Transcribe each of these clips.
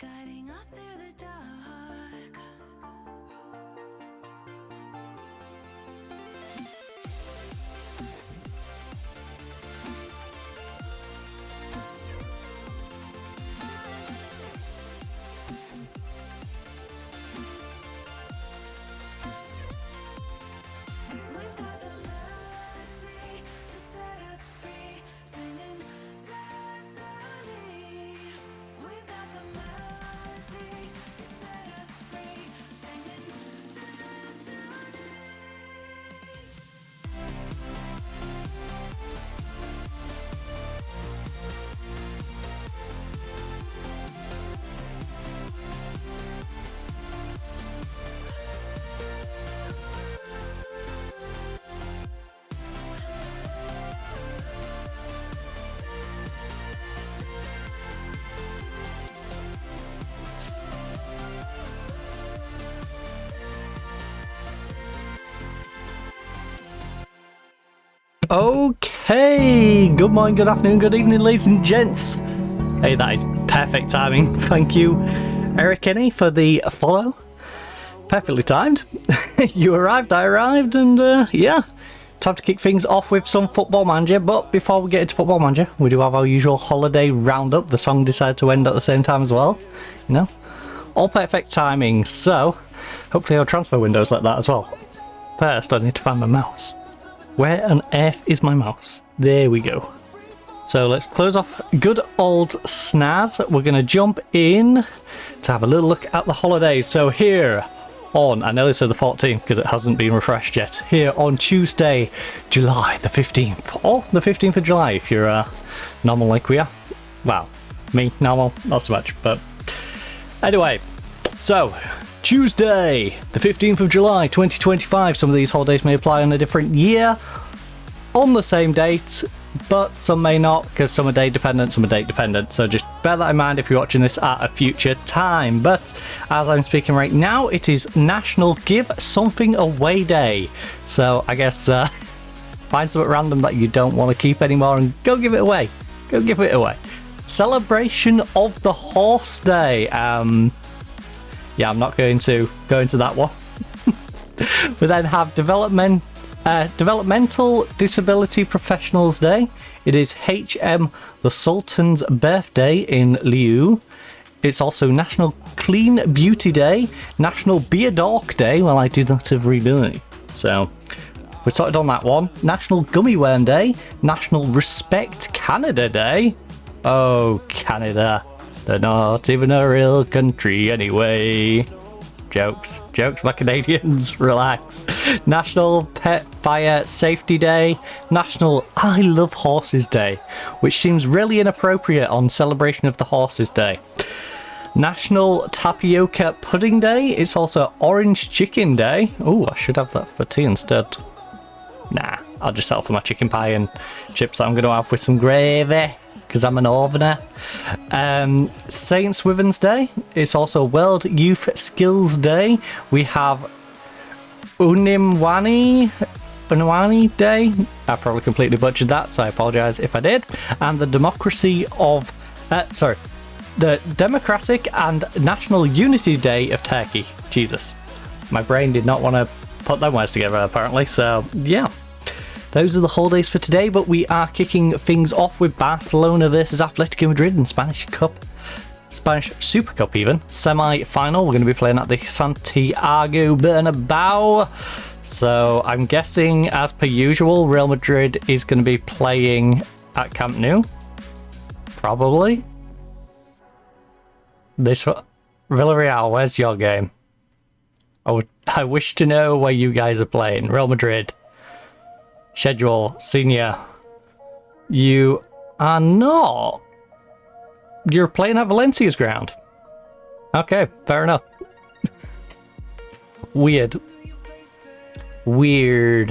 guiding us through the dark. We've got the melody to set us free, singing destiny. We've got the melody to set us free, singing destiny. Okay, good morning, good afternoon, good evening, ladies and gents. Hey, that is perfect timing. Thank you, Eric Kinney, for the follow. Perfectly timed. You arrived, I arrived, and yeah, time to kick things off with some Football Manager. But before we get into Football Manager, we do have our usual holiday roundup. The song decided to end at the same time as well. You know, all perfect timing. So, hopefully our transfer window's like that as well. First, I need to find my mouse. Where on earth is my mouse? There we go. So let's close off good old Snaz. We're going to jump in to have a little look at the holidays. So here on, I know this is the 14th because it hasn't been refreshed yet. Here on Tuesday, July the 15th. Or the 15th of July if you're normal like we are. Well, me, normal, not so much. But anyway, so Tuesday, the 15th of July, 2025. Some of these holidays may apply on a different year on the same date, but some may not because some are day dependent, some are date dependent. So just bear that in mind if you're watching this at a future time. But as I'm speaking right now, it is National Give Something Away Day. So I guess find something random that you don't want to keep anymore and go give it away. Go give it away. Celebration of the Horse Day. Yeah, I'm not going to go into that one. We then have Developmental Disability Professionals Day. It is HM the Sultan's birthday in Liu. It's also National Clean Beauty Day, National Beard Dork Day. Well, I do that every day. So, we're sorted on that one. National Gummy Worm Day, National Respect Canada Day. Oh, Canada. They're not even a real country anyway. Jokes, my Canadians, relax. National Pet Fire Safety Day, National I Love Horses Day, which seems really inappropriate on celebration of the Horses Day. National Tapioca Pudding Day, it's also Orange Chicken Day. Oh, I should have that for tea instead. Nah, I'll just settle for my chicken pie and chips that I'm going to have with some gravy, because I'm an Northerner. Saint Swithin's Day. It's also World Youth Skills Day. We have Unimwani Day. I probably completely butchered that, so I apologise if I did. And the the Democratic and National Unity Day of Turkey. Jesus. My brain did not want to put them words together, apparently. So, yeah. Those are the holidays for today, but we are kicking things off with Barcelona versus Atletico Madrid in Spanish Super Cup even. Semi-final, we're going to be playing at the Santiago Bernabeu. So I'm guessing, as per usual, Real Madrid is going to be playing at Camp Nou. Probably. This Villarreal, where's your game? I wish to know where you guys are playing. Real Madrid. Schedule, senior. You are not. You're playing at Valencia's ground. Okay, fair enough. Weird. You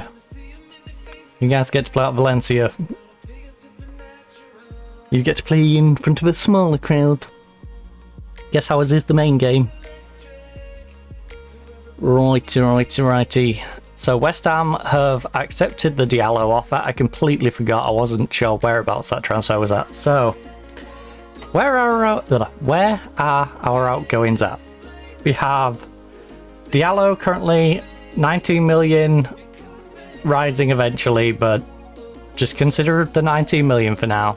guys get to play at Valencia. You get to play in front of a smaller crowd. Guess how is the main game? Righty. So West Ham have accepted the Diallo offer. I completely forgot. I wasn't sure whereabouts that transfer was at. So Where are our outgoings at? We have Diallo currently 19 million, rising eventually, but just consider the 19 million for now,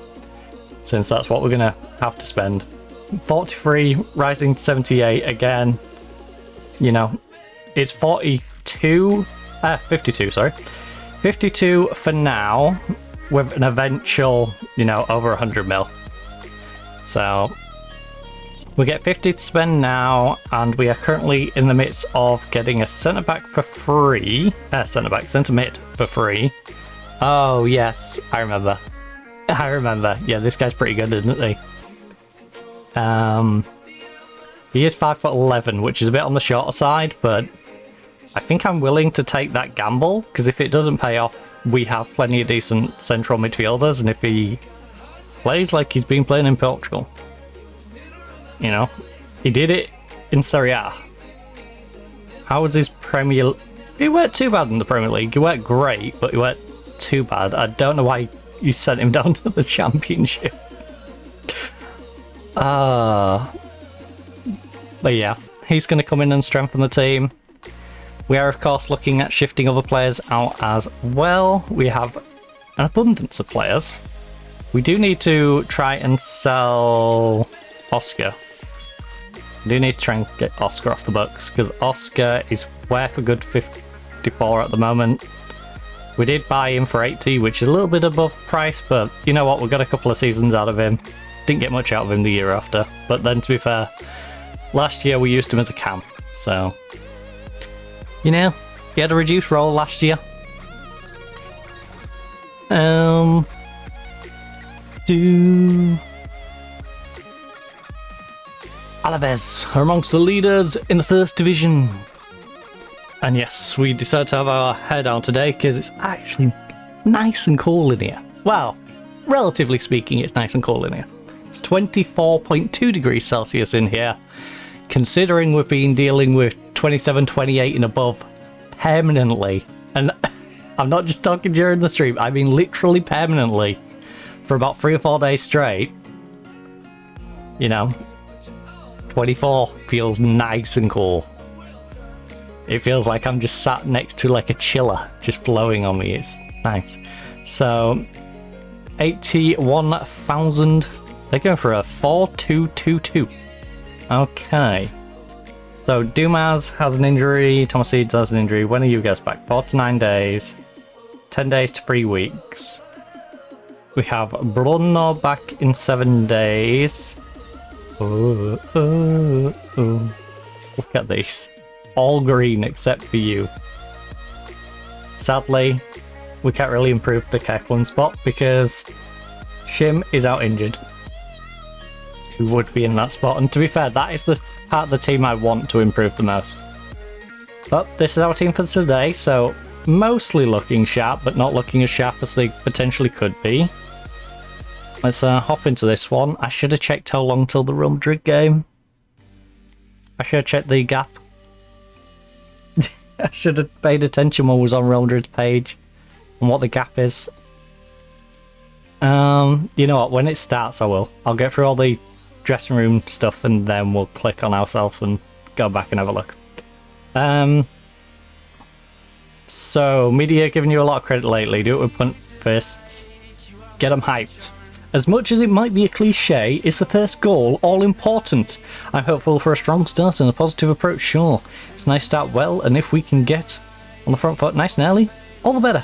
since that's what we're gonna have to spend. 43 rising to 78 again. You know, it's 52, 52, sorry. 52 for now, with an eventual, you know, over 100 mil. So we get 50 to spend now, and we are currently in the midst of getting a centre-back for free. Centre-mid for free. Oh, yes, I remember. Yeah, this guy's pretty good, isn't he? He is 5'11", which is a bit on the shorter side, but I think I'm willing to take that gamble, because if it doesn't pay off, we have plenty of decent central midfielders, and if he plays like he's been playing in Portugal, you know, he did it in Serie A. How was his Premier? He weren't too bad in the Premier League. He weren't great, but he weren't too bad. I don't know why you sent him down to the Championship. But yeah, he's going to come in and strengthen the team. We are, of course, looking at shifting other players out as well. We have an abundance of players. We do need to try and sell Oscar. We do need to try and get Oscar off the books, because Oscar is worth a good 54 at the moment. We did buy him for 80, which is a little bit above price, but you know what, we got a couple of seasons out of him. Didn't get much out of him the year after, but then to be fair, last year we used him as a cam, so you know, he had a reduced role last year. Alaves are amongst the leaders in the first division. And yes, we decided to have our hair down today because it's actually nice and cool in here. Well, relatively speaking, it's nice and cool in here. It's 24.2 degrees Celsius in here, considering we've been dealing with 27, 28 and above permanently. And I'm not just talking during the stream, I mean literally permanently for about 3 or 4 days straight. You know, 24 feels nice and cool. It feels like I'm just sat next to like a chiller just blowing on me. It's nice. So 81,000. They're going for a 4-2-2-2. Okay. So Dumas has an injury, Thomas Eads has an injury. When are you guys back? 4 to 9 days. 10 days to 3 weeks. We have Bruno back in 7 days. Look at these. All green except for you. Sadly, we can't really improve the Keklan spot because Shim is out injured. Who would be in that spot? And to be fair, that is the part of the team I want to improve the most. But this is our team for today, so mostly looking sharp, but not looking as sharp as they potentially could be. Let's hop into this one. I should have checked how long till the Real Madrid game. I should have checked the gap. I should have paid attention when I was on Real Madrid's page and what the gap is. You know what? When it starts, I will. I'll get through all the dressing room stuff and then we'll click on ourselves and go back and have a look. So, media giving you a lot of credit lately. Do it with punt fists. Get them hyped. As much as it might be a cliche, is the first goal all important? I'm hopeful for a strong start and a positive approach, sure. It's nice to start well, and if we can get on the front foot nice and early, all the better.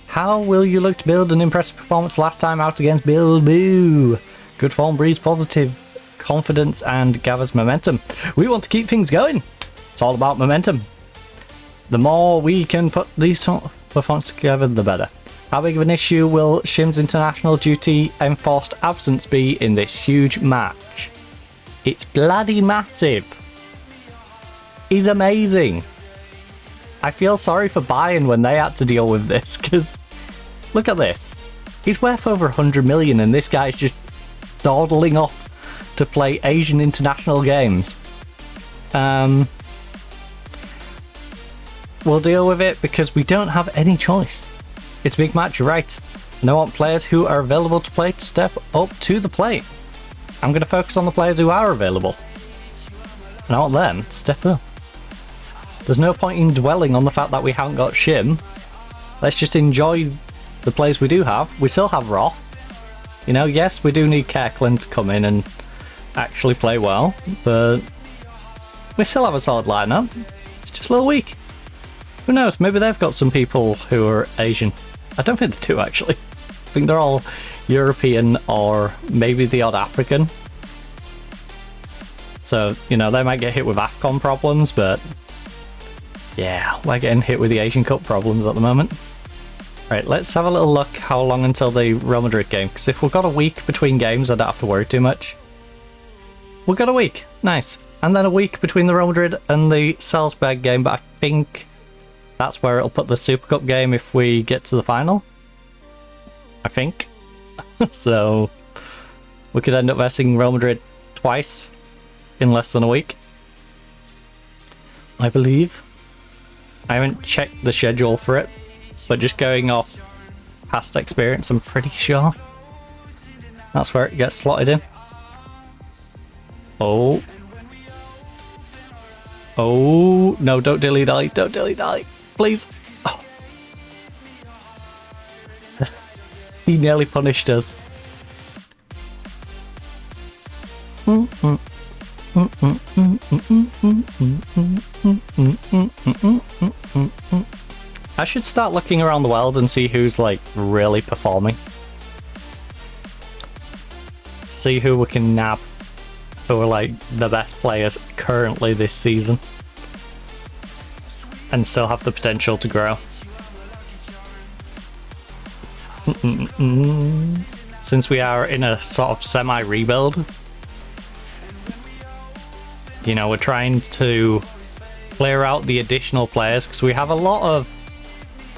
How will you look to build an impressive performance last time out against Bilbao? Good form breeds positive confidence and gathers momentum. We want to keep things going. It's all about momentum. The more we can put these sort of performances together, the better. How big of an issue will Shim's international duty enforced absence be in this huge match? It's bloody massive. He's amazing. I feel sorry for Bayern when they had to deal with this, because look at this. He's worth over 100 million and this guy's just dawdling off to play Asian international games. We'll deal with it because we don't have any choice. It's a big match, you're right. And I want players who are available to play to step up to the plate. I'm going to focus on the players who are available. And I want them to step up. There's no point in dwelling on the fact that we haven't got Shim. Let's just enjoy the players we do have. We still have Roth. You know, yes, we do need Kirkland to come in and actually play well, but we still have a solid lineup. It's just a little weak. Who knows, maybe they've got some people who are Asian. I don't think they do, actually. I think they're all European or maybe the odd African. So, you know, they might get hit with AFCON problems, but yeah, we're getting hit with the Asian Cup problems at the moment. Right, let's have a little look how long until the Real Madrid game, because if we've got a week between games, I don't have to worry too much. We've got a week, nice. And then a week between the Real Madrid and the Salzburg game, but I think that's where it'll put the Super Cup game if we get to the final. I think. So, we could end up versing Real Madrid twice in less than a week. I believe. I haven't checked the schedule for it, but just going off past experience, I'm pretty sure that's where it gets slotted in. Oh. Oh, no, don't dilly-dally, don't dilly-dally, please. Oh. He nearly punished us. I should start looking around the world and see who's like really performing. See who we can nab, who are like the best players currently this season and still have the potential to grow. Since we are in a sort of semi-rebuild, you know, we're trying to clear out the additional players because we have a lot of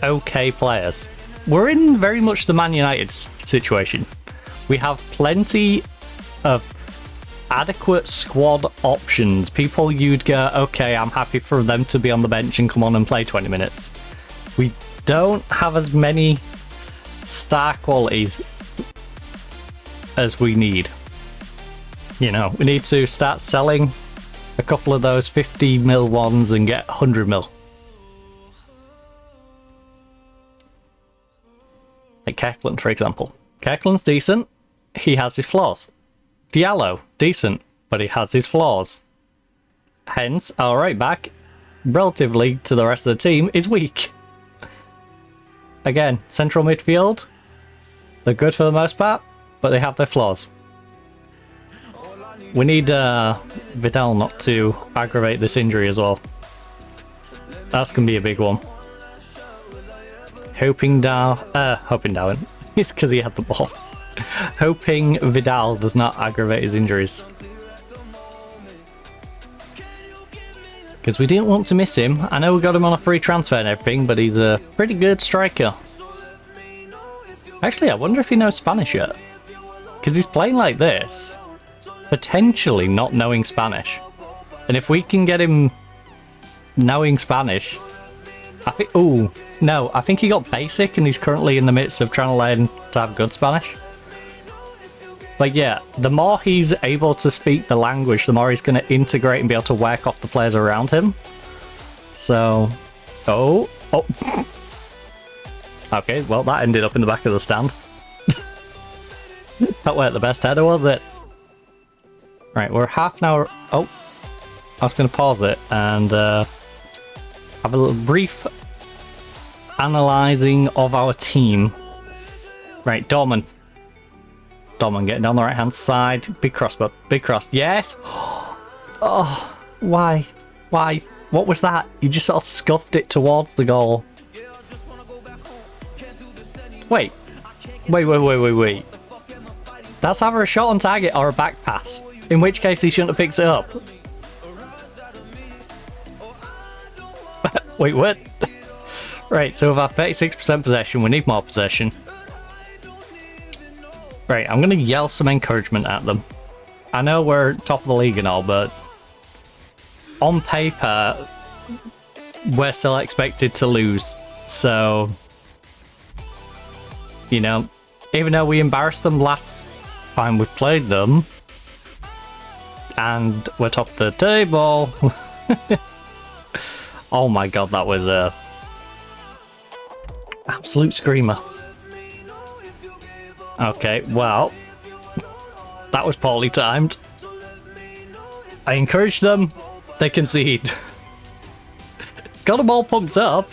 okay players. We're in very much the Man United situation. We have plenty of adequate squad options. People you'd go, okay, I'm happy for them to be on the bench and come on and play 20 minutes. We don't have as many star qualities as we need. You know, we need to start selling a couple of those 50 mil ones and get 100 mil. Like Kirkland, for example. Kirkland's decent, he has his flaws. Diallo, decent, but he has his flaws. Hence, our right back, relatively to the rest of the team, is weak. Again, central midfield, they're good for the most part, but they have their flaws. We need Vidal not to aggravate this injury as well. That's going to be a big one. Hoping Darwin. It's because he had the ball. Hoping Vidal does not aggravate his injuries. Because we didn't want to miss him. I know we got him on a free transfer and everything, but he's a pretty good striker. Actually, I wonder if he knows Spanish yet. Because he's playing like this, potentially not knowing Spanish. And if we can get him knowing Spanish, I think... Oh, no, I think he got basic and he's currently in the midst of trying to learn to have good Spanish. But yeah, the more he's able to speak the language, the more he's going to integrate and be able to work off the players around him. So... Oh. Okay, well, that ended up in the back of the stand. That weren't the best header, was it? Right, we're half an hour... Oh, I was going to pause it and have a little brief analysing of our team. Right, Dorman. Dorman getting down the right-hand side. Big cross, but big cross. Yes! Oh, why? Why? What was that? You just sort of scuffed it towards the goal. Wait. Wait. That's either a shot on target or a back pass. In which case he shouldn't have picked it up. Wait, what? Right, so with our 36% possession, we need more possession. Right, I'm going to yell some encouragement at them. I know we're top of the league and all, but on paper, we're still expected to lose. So, you know, even though we embarrassed them last time we played them, And we're top of the table. Oh my god, that was a absolute screamer. Okay, well, that was poorly timed. I encouraged them, they concede. Got them all pumped up.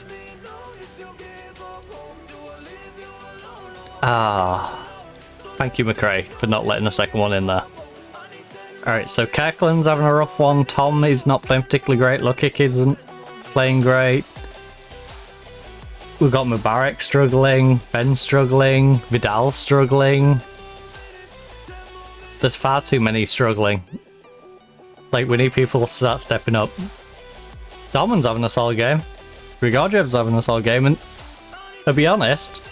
Thank you, McRae, for not letting the second one in there. Alright, so Kirkland's having a rough one. Tom is not playing particularly great. Lukic isn't playing great. We've got Mubarak struggling, Ben struggling, Vidal struggling. There's far too many struggling. Like, we need people to start stepping up. Dorman's having a solid game. Grigorjev's having a solid game, and to be honest,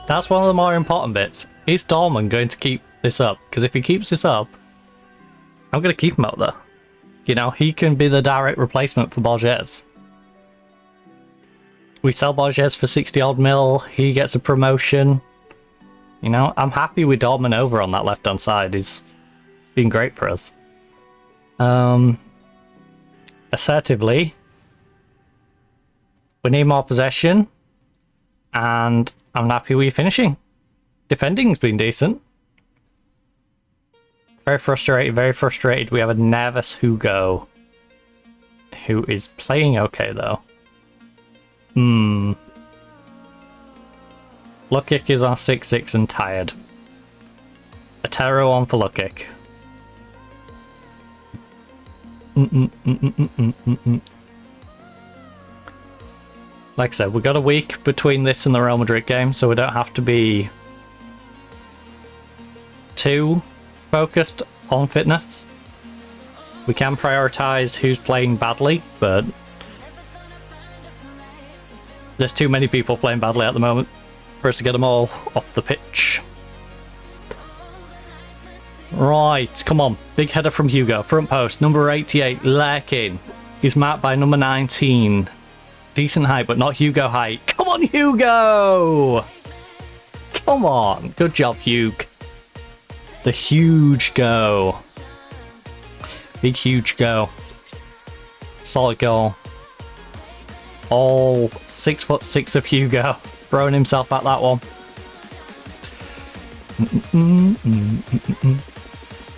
that's one of the more important bits. Is Dorman going to keep this up? Because if he keeps this up, I'm going to keep him out there. You know, he can be the direct replacement for Borges. We sell Borges for 60 odd mil, he gets a promotion. You know, I'm happy with Dorman over on that left hand side. He's been great for us. Assertively, we need more possession, and I'm happy with finishing. Defending's been decent. Very frustrated, very frustrated. We have a nervous Hugo, who is playing okay though. Lukic is on 6-6 and tired. A Tero on for Lukic. Like I said, we got a week between this and the Real Madrid game, so we don't have to be too focused on fitness. We can prioritize who's playing badly, but there's too many people playing badly at the moment for us to get them all off the pitch. Right, come on. Big header from Hugo. Front post, number 88, Larkin. He's marked by number 19. Decent height, but not Hugo height. Come on, Hugo! Come on. Good job, Hugh. The huge go. Big huge go. Solid goal. All 6'6" of Hugo. Throwing himself at that one.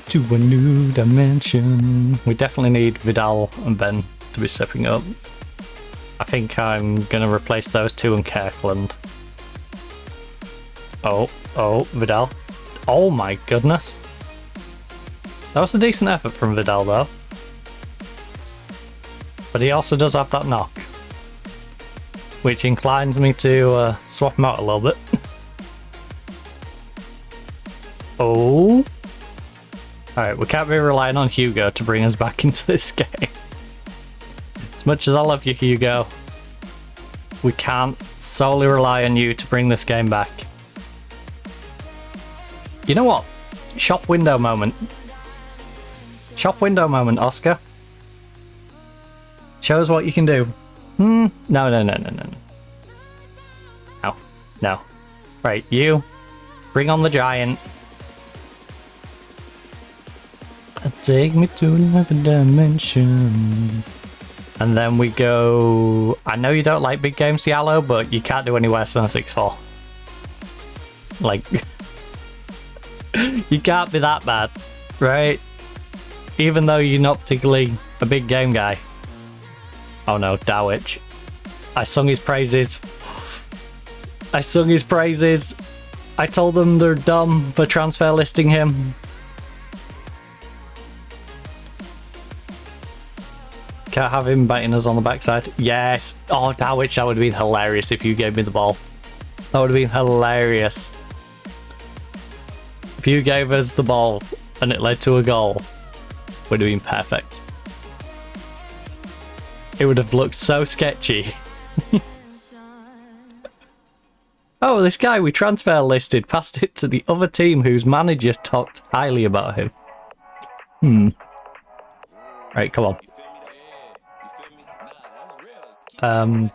To a new dimension. We definitely need Vidal and Ben to be stepping up. I think I'm gonna replace those two in Kirkland. Oh, Vidal. Oh my goodness. That was a decent effort from Vidal though. But he also does have that knock, which inclines me to swap him out a little bit. Oh. Alright, we can't be relying on Hugo to bring us back into this game. As much as I love you, Hugo, we can't solely rely on you to bring this game back. You know what? Shop window moment. Shop window moment, Oscar. Show us what you can do. No. No. Right, you. Bring on the giant. Take me to another dimension. And then we go... I know you don't like big games, Cialo, but you can't do any worse than a 6-4. Like... you can't be that bad, right? Even though you're not particularly a big game guy. Oh no, Dawich. I sung his praises. I sung his praises. I told them they're dumb for transfer listing him. Can't have him biting us on the backside. Yes. Oh, Dawich, that would have been hilarious if you gave me the ball. That would have been hilarious. If you gave us the ball and it led to a goal, would have been perfect. It would have looked so sketchy. Oh, this guy we transfer listed passed it to the other team whose manager talked highly about him. Right, come on.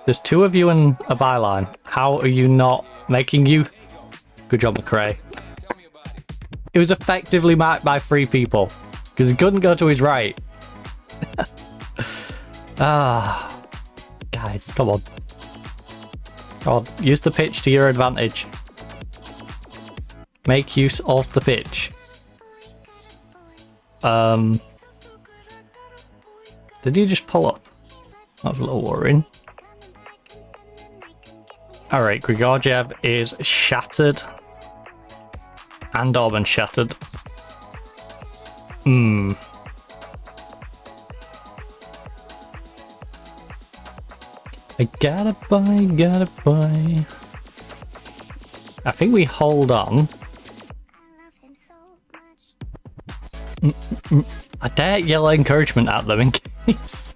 There's two of you in a byline. How are you not making you? Good job, McRae. It was effectively marked by 3 people. Because he couldn't go to his right. Guys, come on. Come on, use the pitch to your advantage. Make use of the pitch. Did he just pull up? That's a little worrying. Alright, Grigoriev is shattered. And Orban shattered. I gotta buy. I think we hold on. I dare yell encouragement at them in case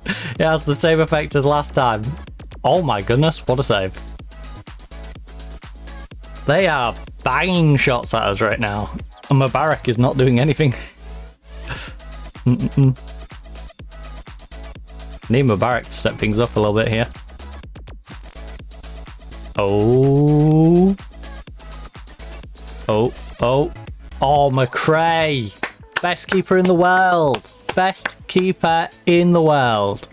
it has the same effect as last time. Oh my goodness, what a save. They are banging shots at us right now. And Mubarak is not doing anything. Need Mubarak to step things up a little bit here. Oh, McRae. Best keeper in the world. Best keeper in the world.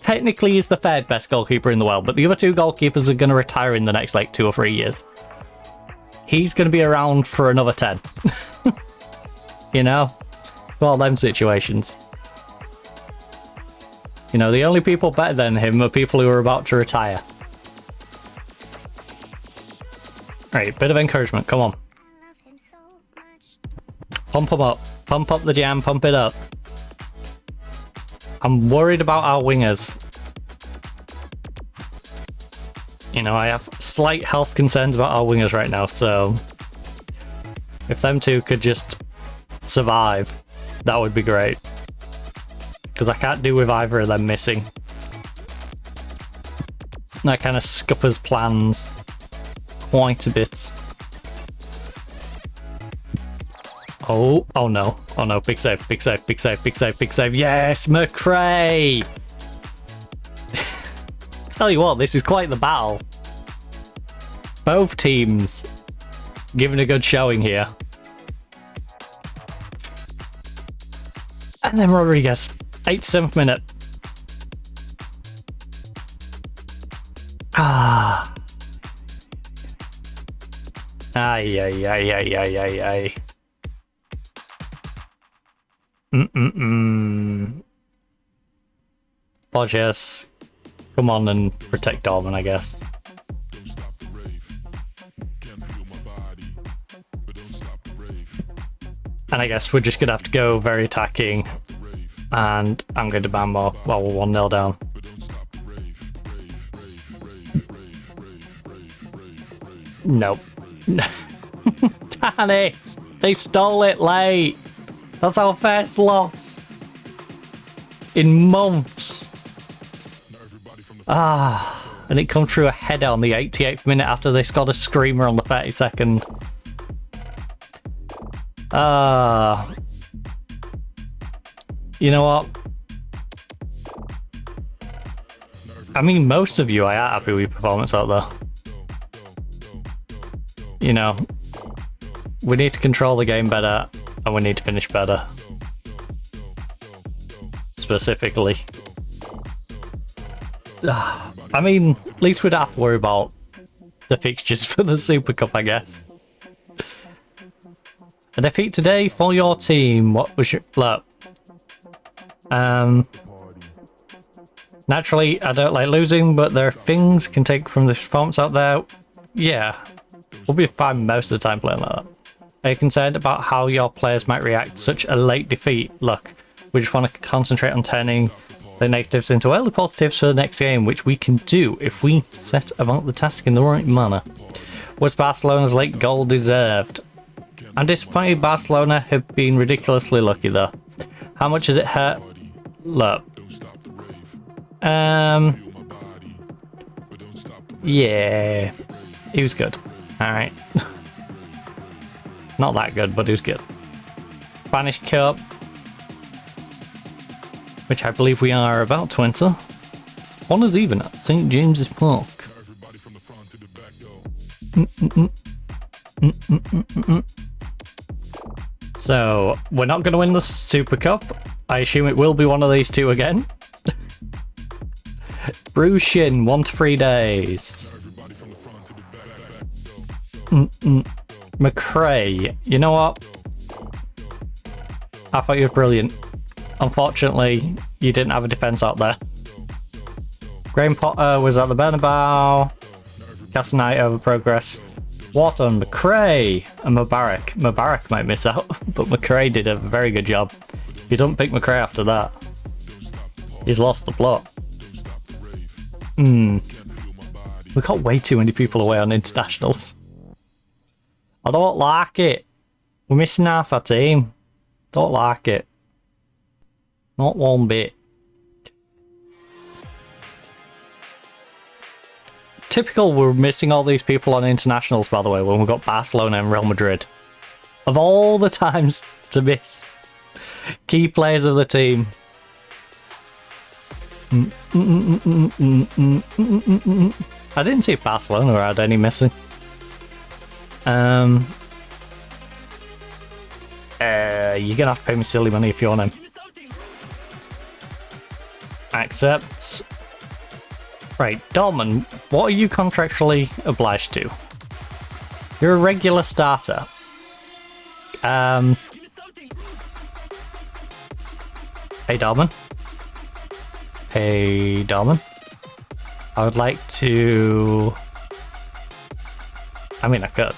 Technically, he's the third best goalkeeper in the world, but the other two goalkeepers are going to retire in the next, like, 2 or 3 years. He's going to be around for another 10. You know? It's one of them situations. You know, the only people better than him are people who are about to retire. Right, bit of encouragement, come on. Pump him up. Pump up the jam, pump it up. I'm worried about our wingers. You know, I have slight health concerns about our wingers right now, so if them two could just survive, that would be great. Because I can't do with either of them missing. That kind of scuppers plans quite a bit. Oh no, big save, big save, big save, big save, big save. Yes, McRae! Tell you what, this is quite the battle. Both teams giving a good showing here. And then Rodriguez, 87th minute. Ay. Borges, come on and protect Dorman, I guess. And I guess we're just gonna have to go very attacking, and I'm going to ban more while we're 1-0 down. Nope. Damn it! They stole it late! That's our first loss in months. And it come through a header on the 88th minute after they scored a screamer on the 32nd. You know what? I mean, most of you are happy with your performance out there. You know, we need to control the game better. And we need to finish better. Specifically. I mean, at least we don't have to worry about the fixtures for the Super Cup, I guess. A defeat today for your team. What was your... Look. Naturally, I don't like losing, but there are things can take from the performance out there. Yeah. We'll be fine most of the time playing like that. Are you concerned about how your players might react to such a late defeat? Look, we just want to concentrate on turning the negatives into early positives for the next game, which we can do if we set about the task in the right manner. Was Barcelona's late goal deserved? I'm disappointed Barcelona have been ridiculously lucky though. How much has it hurt? Look. Yeah. He was good. Alright. Not that good, but he was good. Spanish Cup, which I believe we are about to enter. Honours even at St James's Park. So, we're not going to win the Super Cup. I assume it will be one of these two again. Brushin, 1 to 3 days. McRae, you know what? I thought you were brilliant. Unfortunately, you didn't have a defense out there. Graham Potter was at the Bernabeu. Casanite over progress. Wharton, McRae, and Mubarak. Mubarak might miss out, but McRae did a very good job. If you don't pick McRae after that, he's lost the plot. We got way too many people away on internationals. I don't like it. We're missing half our team. Don't like it. Not one bit. Typical, we're missing all these people on internationals, by the way, when we've got Barcelona and Real Madrid. Of all the times to miss key players of the team. I didn't see if Barcelona had any missing. You're gonna have to pay me silly money if you want him. Accept. Right, Dortmund, what are you contractually obliged to? You're a regular starter. Hey, Dortmund. Hey, Dortmund. I would like to... I mean, I could.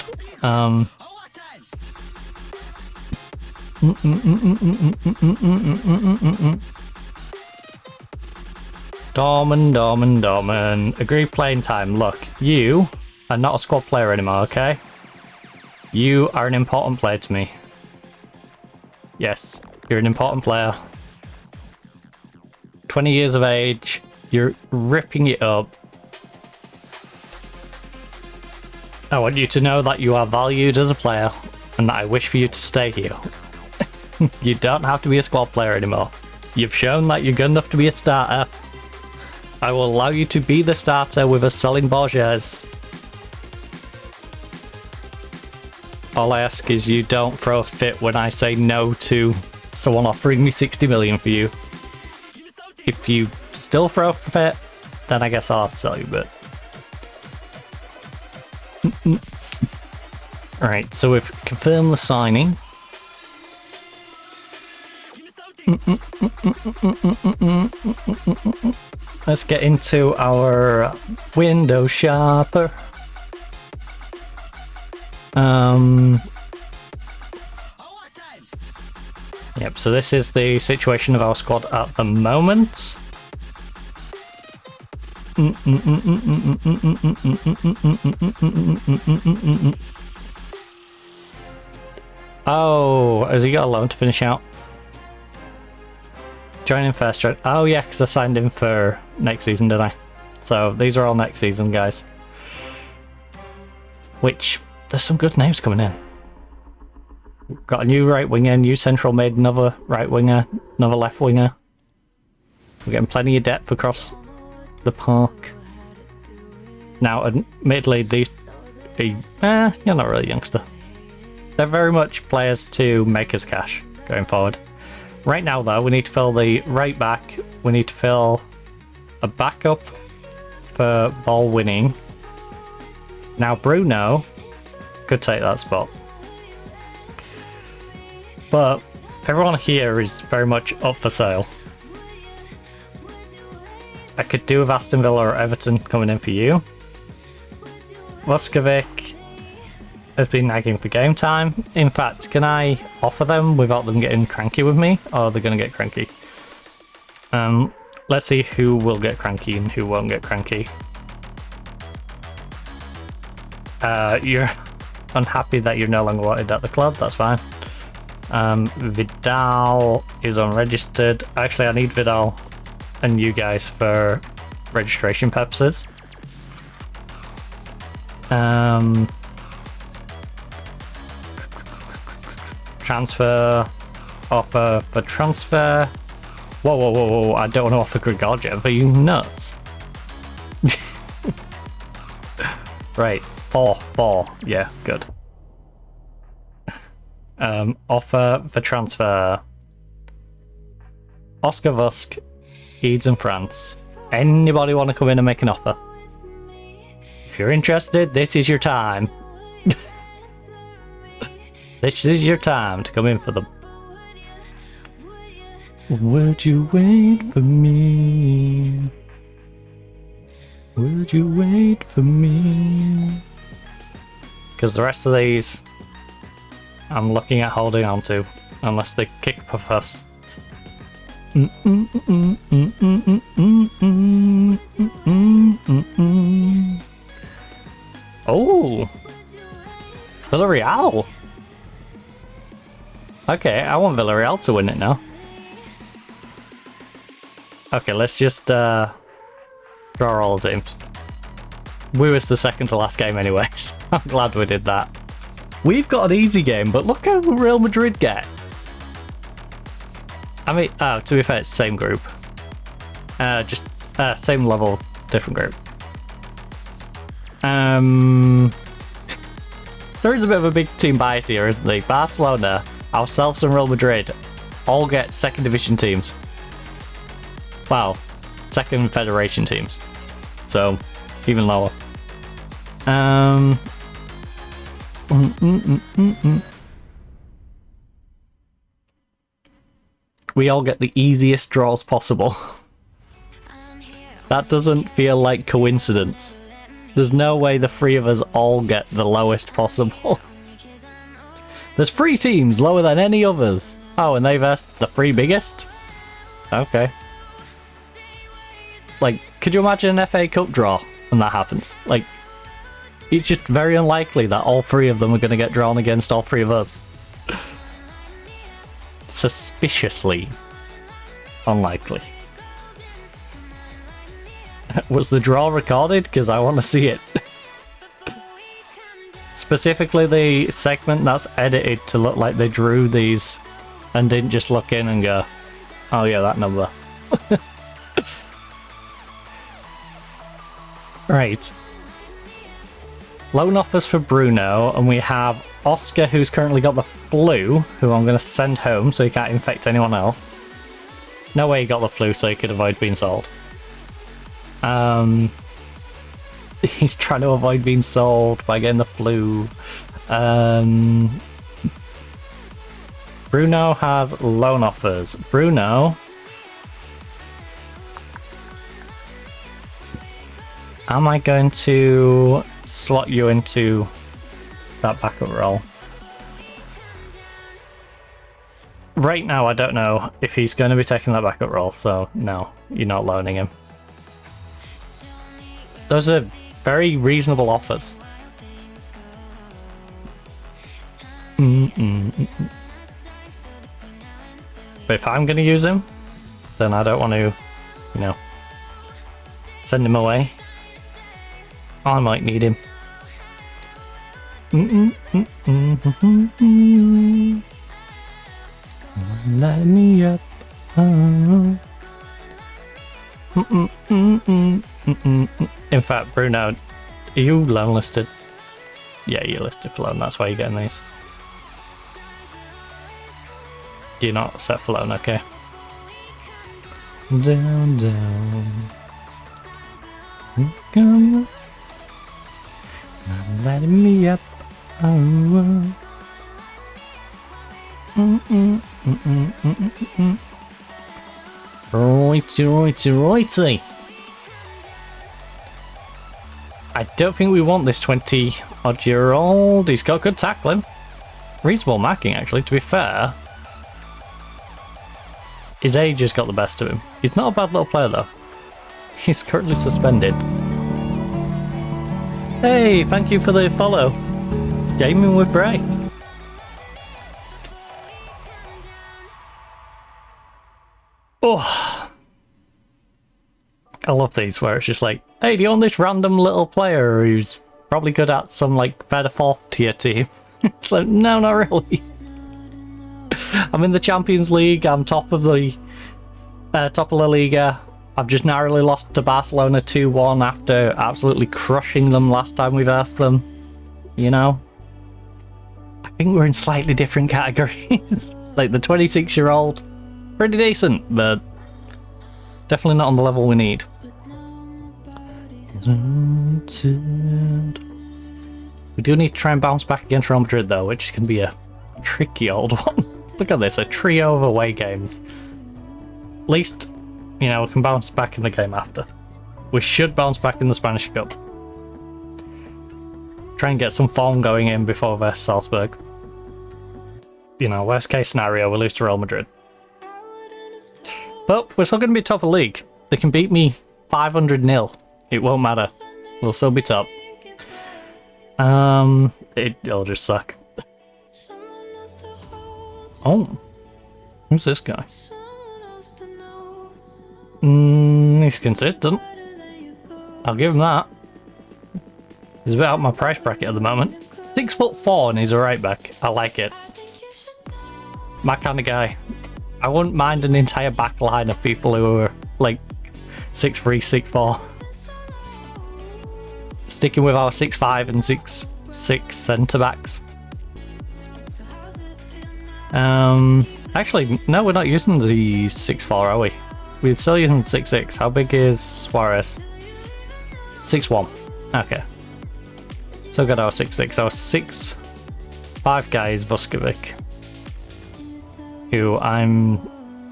Dortmund. Agree playing time. Look, you are not a squad player anymore, okay? You are an important player to me. Yes, you're an important player. 20 years of age. You're ripping it up. I want you to know that you are valued as a player and that I wish for you to stay here. You don't have to be a squad player anymore. You've shown that you're good enough to be a starter. I will allow you to be the starter with a selling Borges. All I ask is you don't throw a fit when I say no to someone offering me 60 million for you. If you still throw a fit, then I guess I'll have to sell you, but... Alright, so we've confirmed the signing. Let's get into our window shopper. Yep, so this is the situation of our squad at the moment. Oh, has he got a loan to finish out? Joining first round. Oh yeah, because I signed him for next season, did I? So these are all next season guys. Which, there's some good names coming in. We've got a new right winger, new central mid, another right winger, another left winger. We're getting plenty of depth across the park. Now, admittedly, these... you're not really a youngster. They're very much players to make us cash going forward. Right now, though, we need to fill the right back. We need to fill a backup for ball winning. Now, Bruno could take that spot. But everyone here is very much up for sale. I could do with Aston Villa or Everton coming in for you. Vuskovic has been nagging for game time. In fact, can I offer them without them getting cranky with me? Or are they going to get cranky? Let's see who will get cranky and who won't get cranky. You're unhappy that you're no longer wanted at the club, that's fine. Vidal is unregistered. Actually, I need Vidal and you guys for registration purposes. Transfer, offer for transfer. Whoa, I don't want to offer Grigorjev, are you nuts? Right, four, yeah, good. Offer for transfer. Oscar Vusk, Eads and France. Anybody want to come in and make an offer? If you're interested, this is your time. This is your time to come in for them. Would you wait for me? Would you wait for me? Because the rest of these I'm looking at holding on to, unless they kick puff us. Oh, Villarreal. Okay, I want Villarreal to win it now. Okay, let's just draw all the teams. We was the second to last game anyways. I'm glad we did that. We've got an easy game, but look how Real Madrid get. I mean, oh, to be fair, it's the same group. Just same level, different group. There is a bit of a big team bias here, isn't there? Barcelona, ourselves and Real Madrid all get second division teams. Wow, second federation teams. So, even lower. We all get the easiest draws possible. That doesn't feel like coincidence. There's no way the three of us all get the lowest possible. There's 3 teams lower than any others. Oh, and they've asked the 3 biggest? Okay. Like, could you imagine an FA Cup draw when that happens? Like, it's just very unlikely that all 3 of them are going to get drawn against all 3 of us. Suspiciously unlikely. Was the draw recorded? Because I want to see it. Specifically the segment that's edited to look like they drew these and didn't just look in and go, oh yeah, that number. Right. Loan offers for Bruno, and we have Oscar, who's currently got the flu, who I'm going to send home so he can't infect anyone else. No way he got the flu, so he could avoid being sold. He's trying to avoid being sold by getting the flu. Bruno has loan offers. Bruno, am I going to slot you into that backup role? Right now, I don't know if he's going to be taking that backup role, so no, you're not loaning him. Those are very reasonable offers. But if I'm going to use him, then I don't want to, you know, send him away. I might need him. Light me up. In fact, Bruno, are you loan listed? Yeah, you're listed for loan, that's why you're getting these. You're not set for loan, okay. Down, down. Come on. Lighting me up. Oh. Righty. I don't think we want this 20-odd-year-old. He's got good tackling. Reasonable marking, actually, to be fair. His age has got the best of him. He's not a bad little player, though. He's currently suspended. Hey, thank you for the follow. Gaming with Bray. Oh, I love these where it's just like, hey, do you want this random little player who's probably good at some like better 4th tier team? It's like, no, not really. I'm in the Champions League. I'm top of the La Liga. I've just narrowly lost to Barcelona 2-1 after absolutely crushing them last time we've asked them. You know, think we're in slightly different categories. Like the 26-year-old, pretty decent, but definitely not on the level we need. We do need to try and bounce back against Real Madrid though, which is going to be a tricky old one. Look at this, a trio of away games. At least, you know, we can bounce back in the game after. We should bounce back in the Spanish Cup. Try and get some form going in before versus Salzburg. You know, worst case scenario, we lose to Real Madrid. But we're still going to be top of the league. They can beat me 500-0. It won't matter. We'll still be top. It'll just suck. Oh. Who's this guy? He's consistent. I'll give him that. He's a bit out of my price bracket at the moment. 6'4" and he's a right back. I like it. My kind of guy. I wouldn't mind an entire back line of people who are like 6'3", 6'4". Sticking with our 6'5" and 6'6" centre backs. Actually, no, we're not using the 6'4", are we? We're still using 6'6". How big is Suarez? 6'1". Okay. So got our 6'6". Our 6'5" guy is Vuskovic, who I'm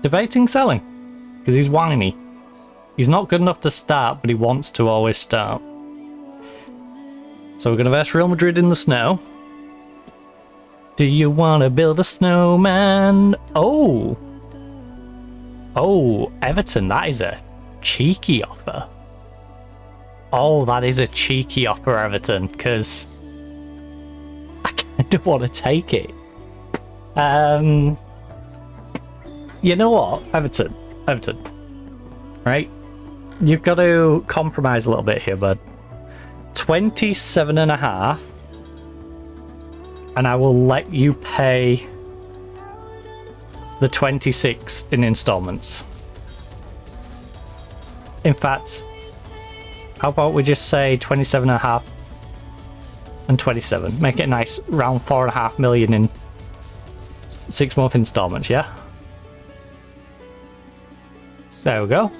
debating selling because he's whiny. He's not good enough to start, but he wants to always start. So we're going to verse Real Madrid in the snow. Do you want to build a snowman? Oh! Oh, Everton, that is a cheeky offer. Oh, that is a cheeky offer, Everton, because I kind of want to take it. You know what, Everton, right? You've got to compromise a little bit here, bud. 27.5, and I will let you pay the 26 in installments. In fact, how about we just say 27.5 and 27? Make it a nice round 4.5 million in 6-month installments, yeah? There we go.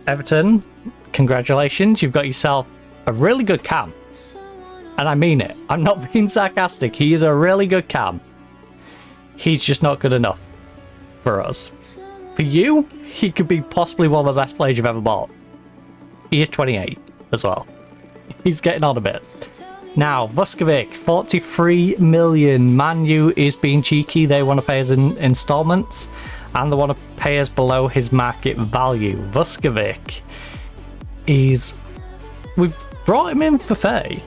Everton, congratulations, you've got yourself a really good cam. And I mean it. I'm not being sarcastic. He is a really good cam. He's just not good enough for us. For you, he could be possibly one of the best players you've ever bought. He is 28 as well. He's getting on a bit. Now, Vuskovic, 43 million. Man U is being cheeky. They want to pay us in installments. And they want to pay us below his market value. Vuskovic is... We brought him in for Faye.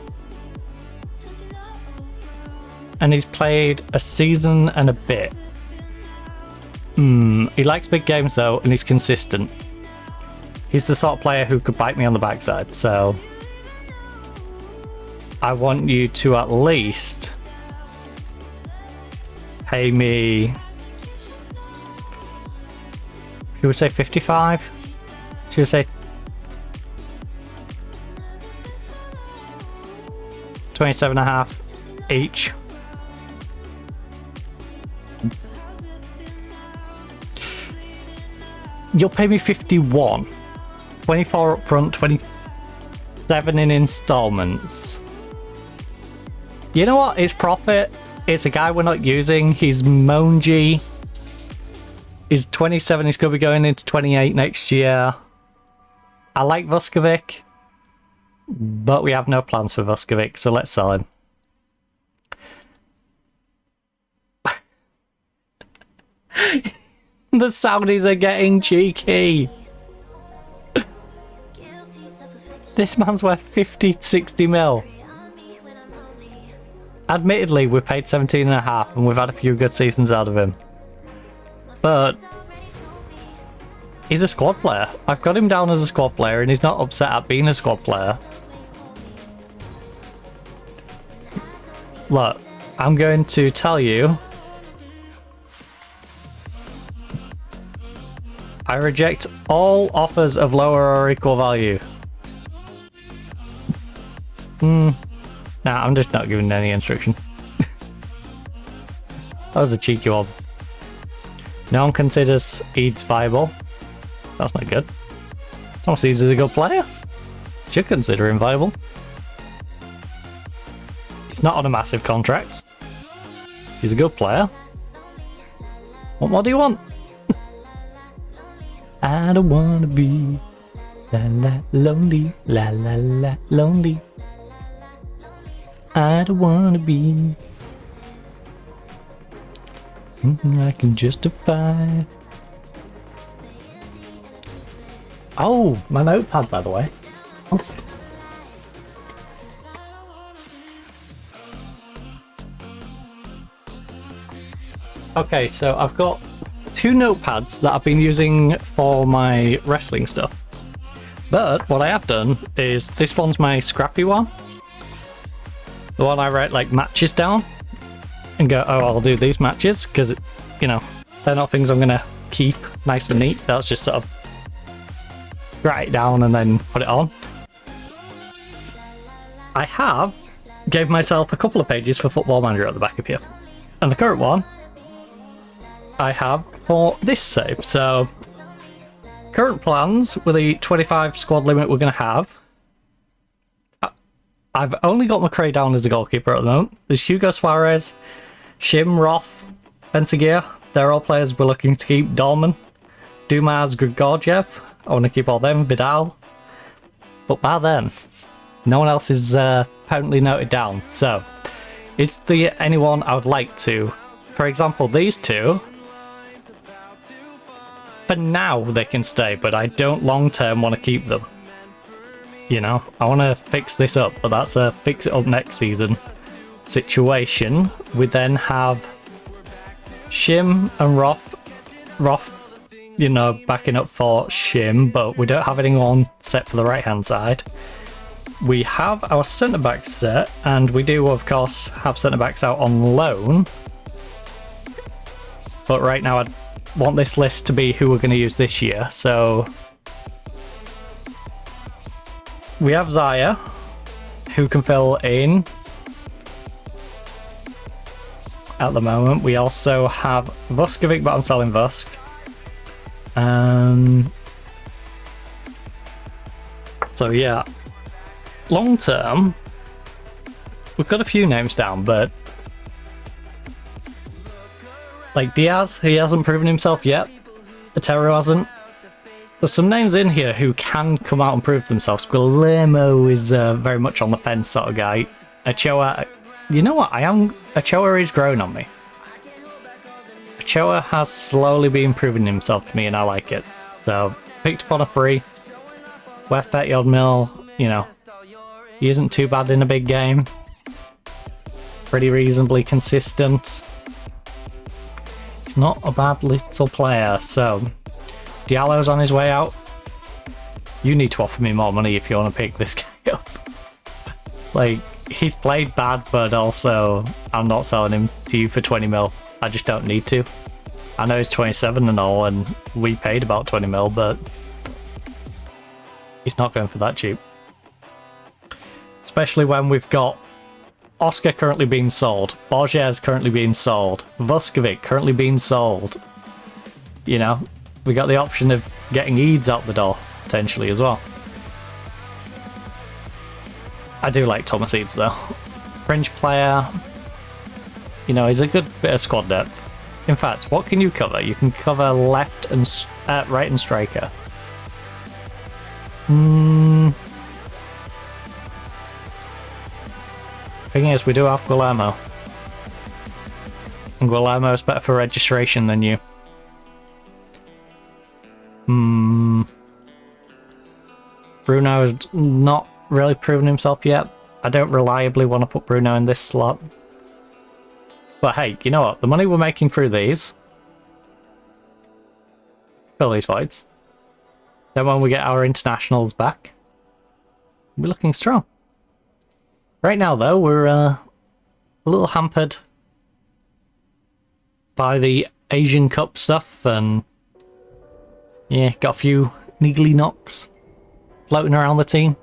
And he's played a season and a bit. He likes big games though, and he's consistent. He's the sort of player who could bite me on the backside, so... I want you to at least... pay me... Should we say 55? Should we say... 27.5 each? You'll pay me 51. 24 up front, 27 in installments. You know what? It's profit. It's a guy we're not using. He's Monji. He's 27. He's going to be going into 28 next year. I like Vuskovic, but we have no plans for Vuskovic, so let's sell him. The Saudis are getting cheeky. This man's worth 50, 60 mil. Admittedly, we paid 17.5 and we've had a few good seasons out of him. But he's a squad player. I've got him down as a squad player and he's not upset at being a squad player. Look, I'm going to tell you, I reject all offers of lower or equal value. Nah, I'm just not giving any instruction. That was a cheeky one. No one considers Eads viable. That's not good. Thomas Eads is a good player. Should consider him viable. He's not on a massive contract. He's a good player. What more do you want? I don't wanna be la la lonely, la la la lonely. I don't wanna be something I can justify. Oh, my notepad, by the way. Okay, so I've got 2 notepads that I've been using for my wrestling stuff. But what I have done is, this one's my scrappy one. The one I write like matches down and go, oh, I'll do these matches, because, you know, they're not things I'm going to keep nice and neat. That's just sort of write it down and then put it on. I have gave myself a couple of pages for Football Manager at the back of here. And the current one I have for this save. So, current plans with the 25 squad limit we're going to have. I've only got McRae down as a goalkeeper at the moment. There's Hugo Suarez, Shim, Roth, Bentagear. They're all players we're looking to keep. Dolman, Dumas, Grigorjev. I want to keep all them. Vidal. But by then, no one else is apparently noted down. So, is there anyone I would like to? For example, these two. For now, they can stay, but I don't long-term want to keep them. You know, I want to fix this up, but that's a fix it up next season situation. We then have Shim and Roth, you know, backing up for Shim, but we don't have anyone set for the right-hand side. We have our centre-backs set, and we do, of course, have centre-backs out on loan. But right now, I want this list to be who we're going to use this year, so we have Zaya, who can fill in at the moment. We also have Vuskovic, but I'm selling Vusk. So yeah, long term, we've got a few names down, but like Diaz, he hasn't proven himself yet. Otero hasn't. There's some names in here who can come out and prove themselves. Guillermo is very much on the fence sort of guy. Ochoa, you know what? Ochoa is growing on me. Ochoa has slowly been proving himself to me, and I like it. So, picked up on a free. We're 30 odd mil, you know. He isn't too bad in a big game. Pretty reasonably consistent. He's not a bad little player, so Diallo's on his way out. You need to offer me more money if you want to pick this guy up. Like, he's played bad, but also I'm not selling him to you for 20 mil. I just don't need to. I know he's 27 and all, and we paid about 20 mil, but he's not going for that cheap. Especially when we've got Oscar currently being sold, Borges currently being sold, Vuskovic currently being sold. You know, we got the option of getting Eads out the door, potentially, as well. I do like Thomas Eads, though. Fringe player. You know, he's a good bit of squad depth. In fact, what can you cover? You can cover left and right and striker. Thing is, we do have Guillermo. And Guillermo's better for registration than you. Bruno has not really proven himself yet. I don't reliably want to put Bruno in this slot. But hey, you know what? The money we're making through these, fill these voids. Then when we get our internationals back, we're looking strong. Right now, though, we're a little hampered by the Asian Cup stuff, and yeah, got a few niggly knocks floating around the team.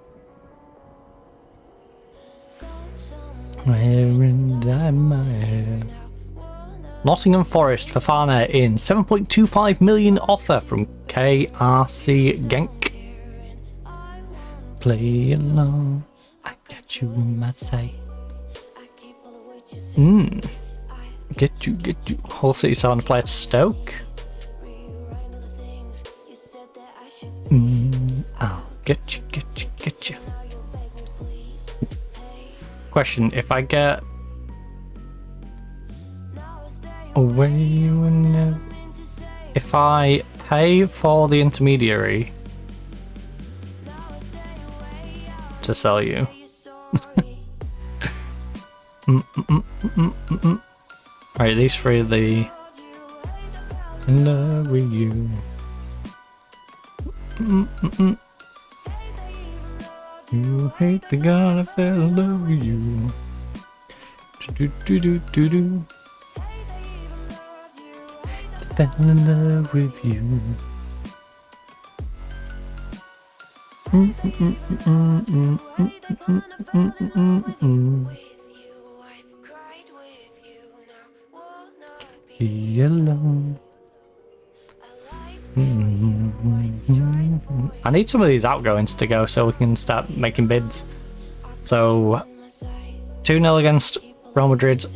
Where and I might Nottingham Forest Fafana in 7.25 million offer from KRC Genk. Play along, I got you in my sight. Get you. Hull City selling a player to Stoke. I'll get you. Question, if I get away, if I pay for the intermediary to sell you. Right, these three are the in love with you. You hate the God I fell in love with you. Do. Fell in love with you. Be alone. I need some of these outgoings to go so we can start making bids. So 2-0 against Real Madrid's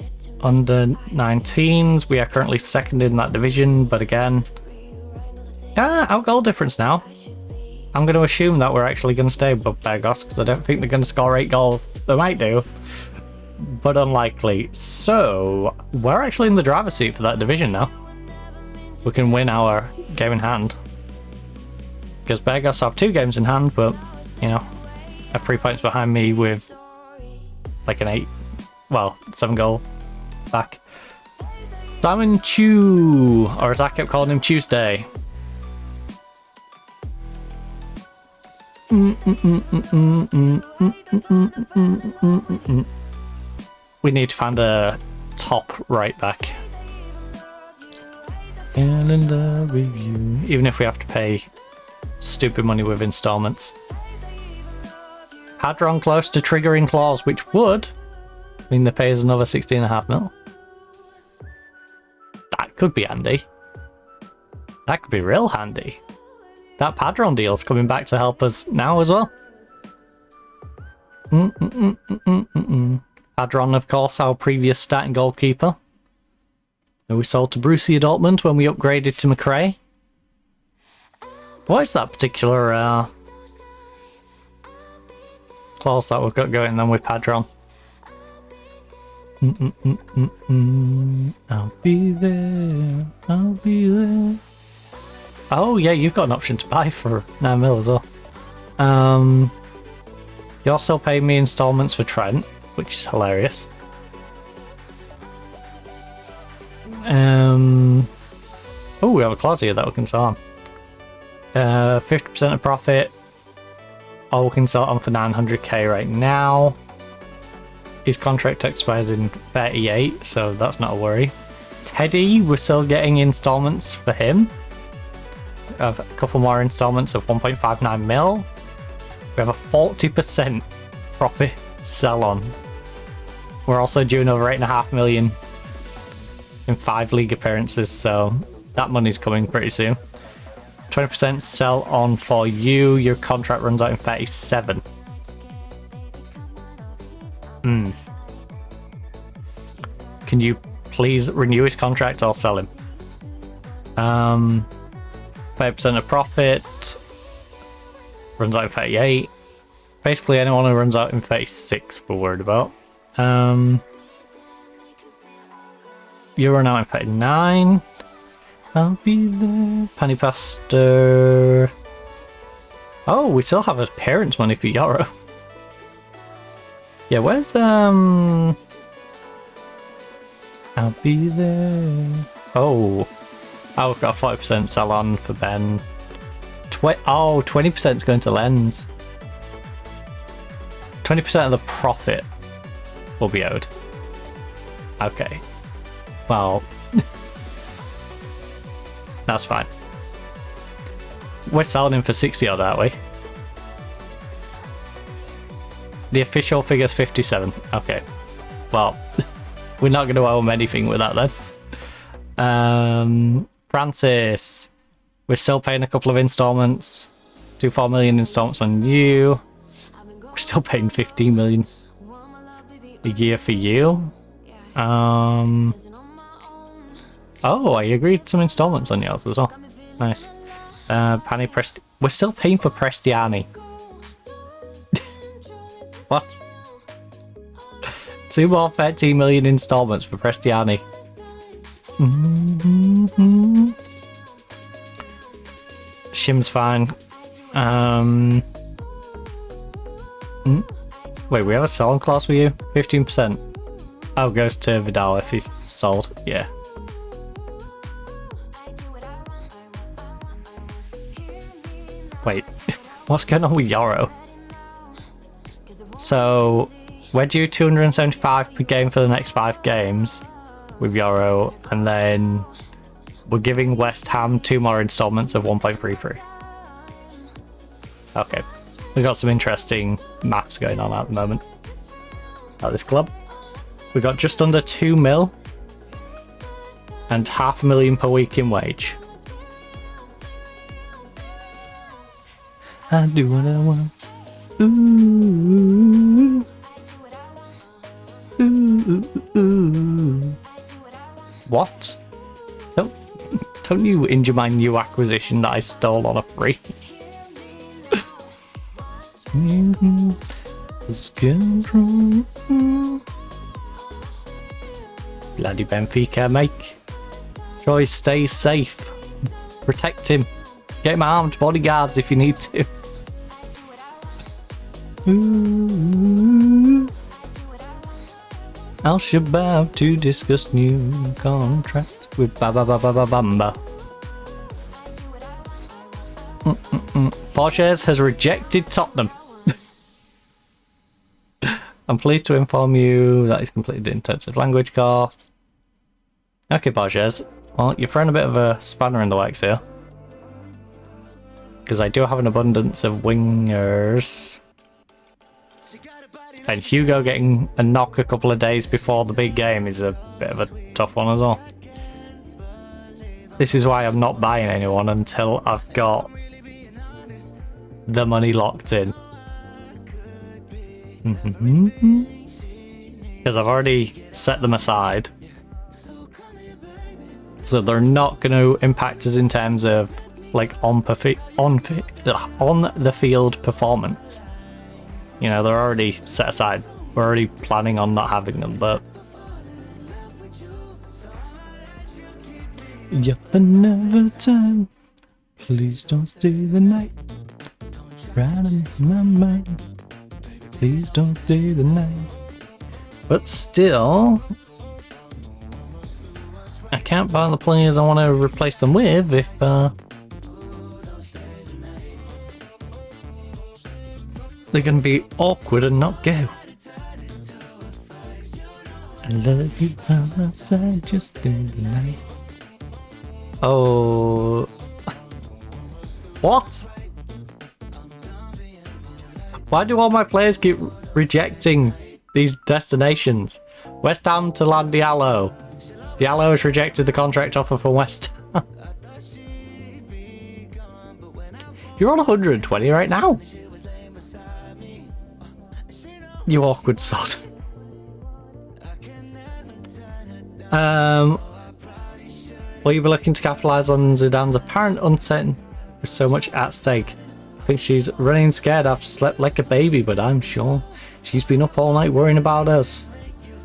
under 19s. We are currently second in that division, but again, out goal difference now. I'm going to assume that we're actually going to stay above Burgos because I don't think they're going to score 8 goals. They might do, but unlikely. So we're actually in the driver's seat for that division now. We can win our game in hand. Because Burgos have 2 games in hand, but, you know, are 3 points behind me with like an 7 goal back. Simon Chew, or as I kept calling him, Tuesday. We need to find a top right back. In love with you. Even if we have to pay stupid money with installments. Hadron close to triggering clause, which would mean they pay us another 16.5 mil. That could be handy. That could be real handy. That Padron deal's coming back to help us now as well. Padron, of course, our previous starting goalkeeper. We sold to Borussia Dortmund when we upgraded to McRae. What is that particular clause that we've got going then with Padron? I'll be there. I'll be there. Oh yeah, you've got an option to buy for 9 mil as well. You also pay me installments for Trent, which is hilarious. Oh, we have a clause here that we can sell on. 50% of profit. Oh, we can sell it on for 900k right now. His contract expires in 38, so that's not a worry. Teddy, we're still getting installments for him. We have a couple more installments of 1.59 mil. We have a 40% profit sell on. We're also due over 8.5 million in 5 league appearances, so that money's coming pretty soon. 20% sell on for you. Your contract runs out in 37. Can you please renew his contract or sell him? 5% of profit. Runs out in 38. Basically anyone who runs out in 36 we're worried about. You run out in 39. I'll be there. Penny Pastor. Oh, we still have appearance money for Yoro. Yeah, where's the I'll be there. Oh, we've got a 40% sell on for Ben. 20% is going to Lens. 20% of the profit will be owed. Okay. Well, that's fine. We're selling him for 60 odd, aren't we? The official figure's 57. Okay. Well, we're not going to owe him anything with that then. Francis, we're still paying a couple of installments. Do 4 million installments on you. We're still paying 15 million a year for you. Oh, I agreed some installments on yours as well. Nice. Penny we're still paying for Prestiani. What? 2 more 13 million installments for Prestiani. Shim's fine. Wait, we have a selling clause for you? 15%. Oh, goes to Vidal if he's sold. Yeah. Wait, what's going on with Yoro? So, we're due 275 per game for the next 5 games with Yoro, and then we're giving West Ham 2 more installments of 1.33. Okay, we got some interesting maths going on at the moment at this club. We got just under 2 mil and $500,000 per week in wage. I do what I want. Ooh. Ooh, ooh, ooh. What? Don't you injure my new acquisition that I stole on a free. Bloody Benfica, mate. Troy, stay safe. Protect him. Get him armed bodyguards if you need to. Ooh. Al Shabab to discuss new contract with Bamba. Porsches has rejected Tottenham. I'm pleased to inform you that he's completed the intensive language course. Okay, Porsches. Well, you're throwing a bit of a spanner in the works here. Because I do have an abundance of wingers. And Hugo getting a knock a couple of days before the big game is a bit of a tough one as well. This is why I'm not buying anyone until I've got the money locked in. Because I've already set them aside. So they're not going to impact us in terms of like on the field performance. You know, they're already set aside. We're already planning on not having them, but yep, another time. Please don't stay the night. Right in my mind. Please don't stay the night. But still, I can't buy the players I want to replace them with if they're going to be awkward and not go. I love you by my side, just in the night. Oh. What? Why do all my players keep rejecting these destinations? West Ham to land Diallo. Diallo has rejected the contract offer from West Ham. You're on 120 right now. You awkward sod. Will you be looking to capitalise on Zidane's apparent uncertain with so much at stake? I think she's running scared. I've slept like a baby, but I'm sure she's been up all night worrying about us.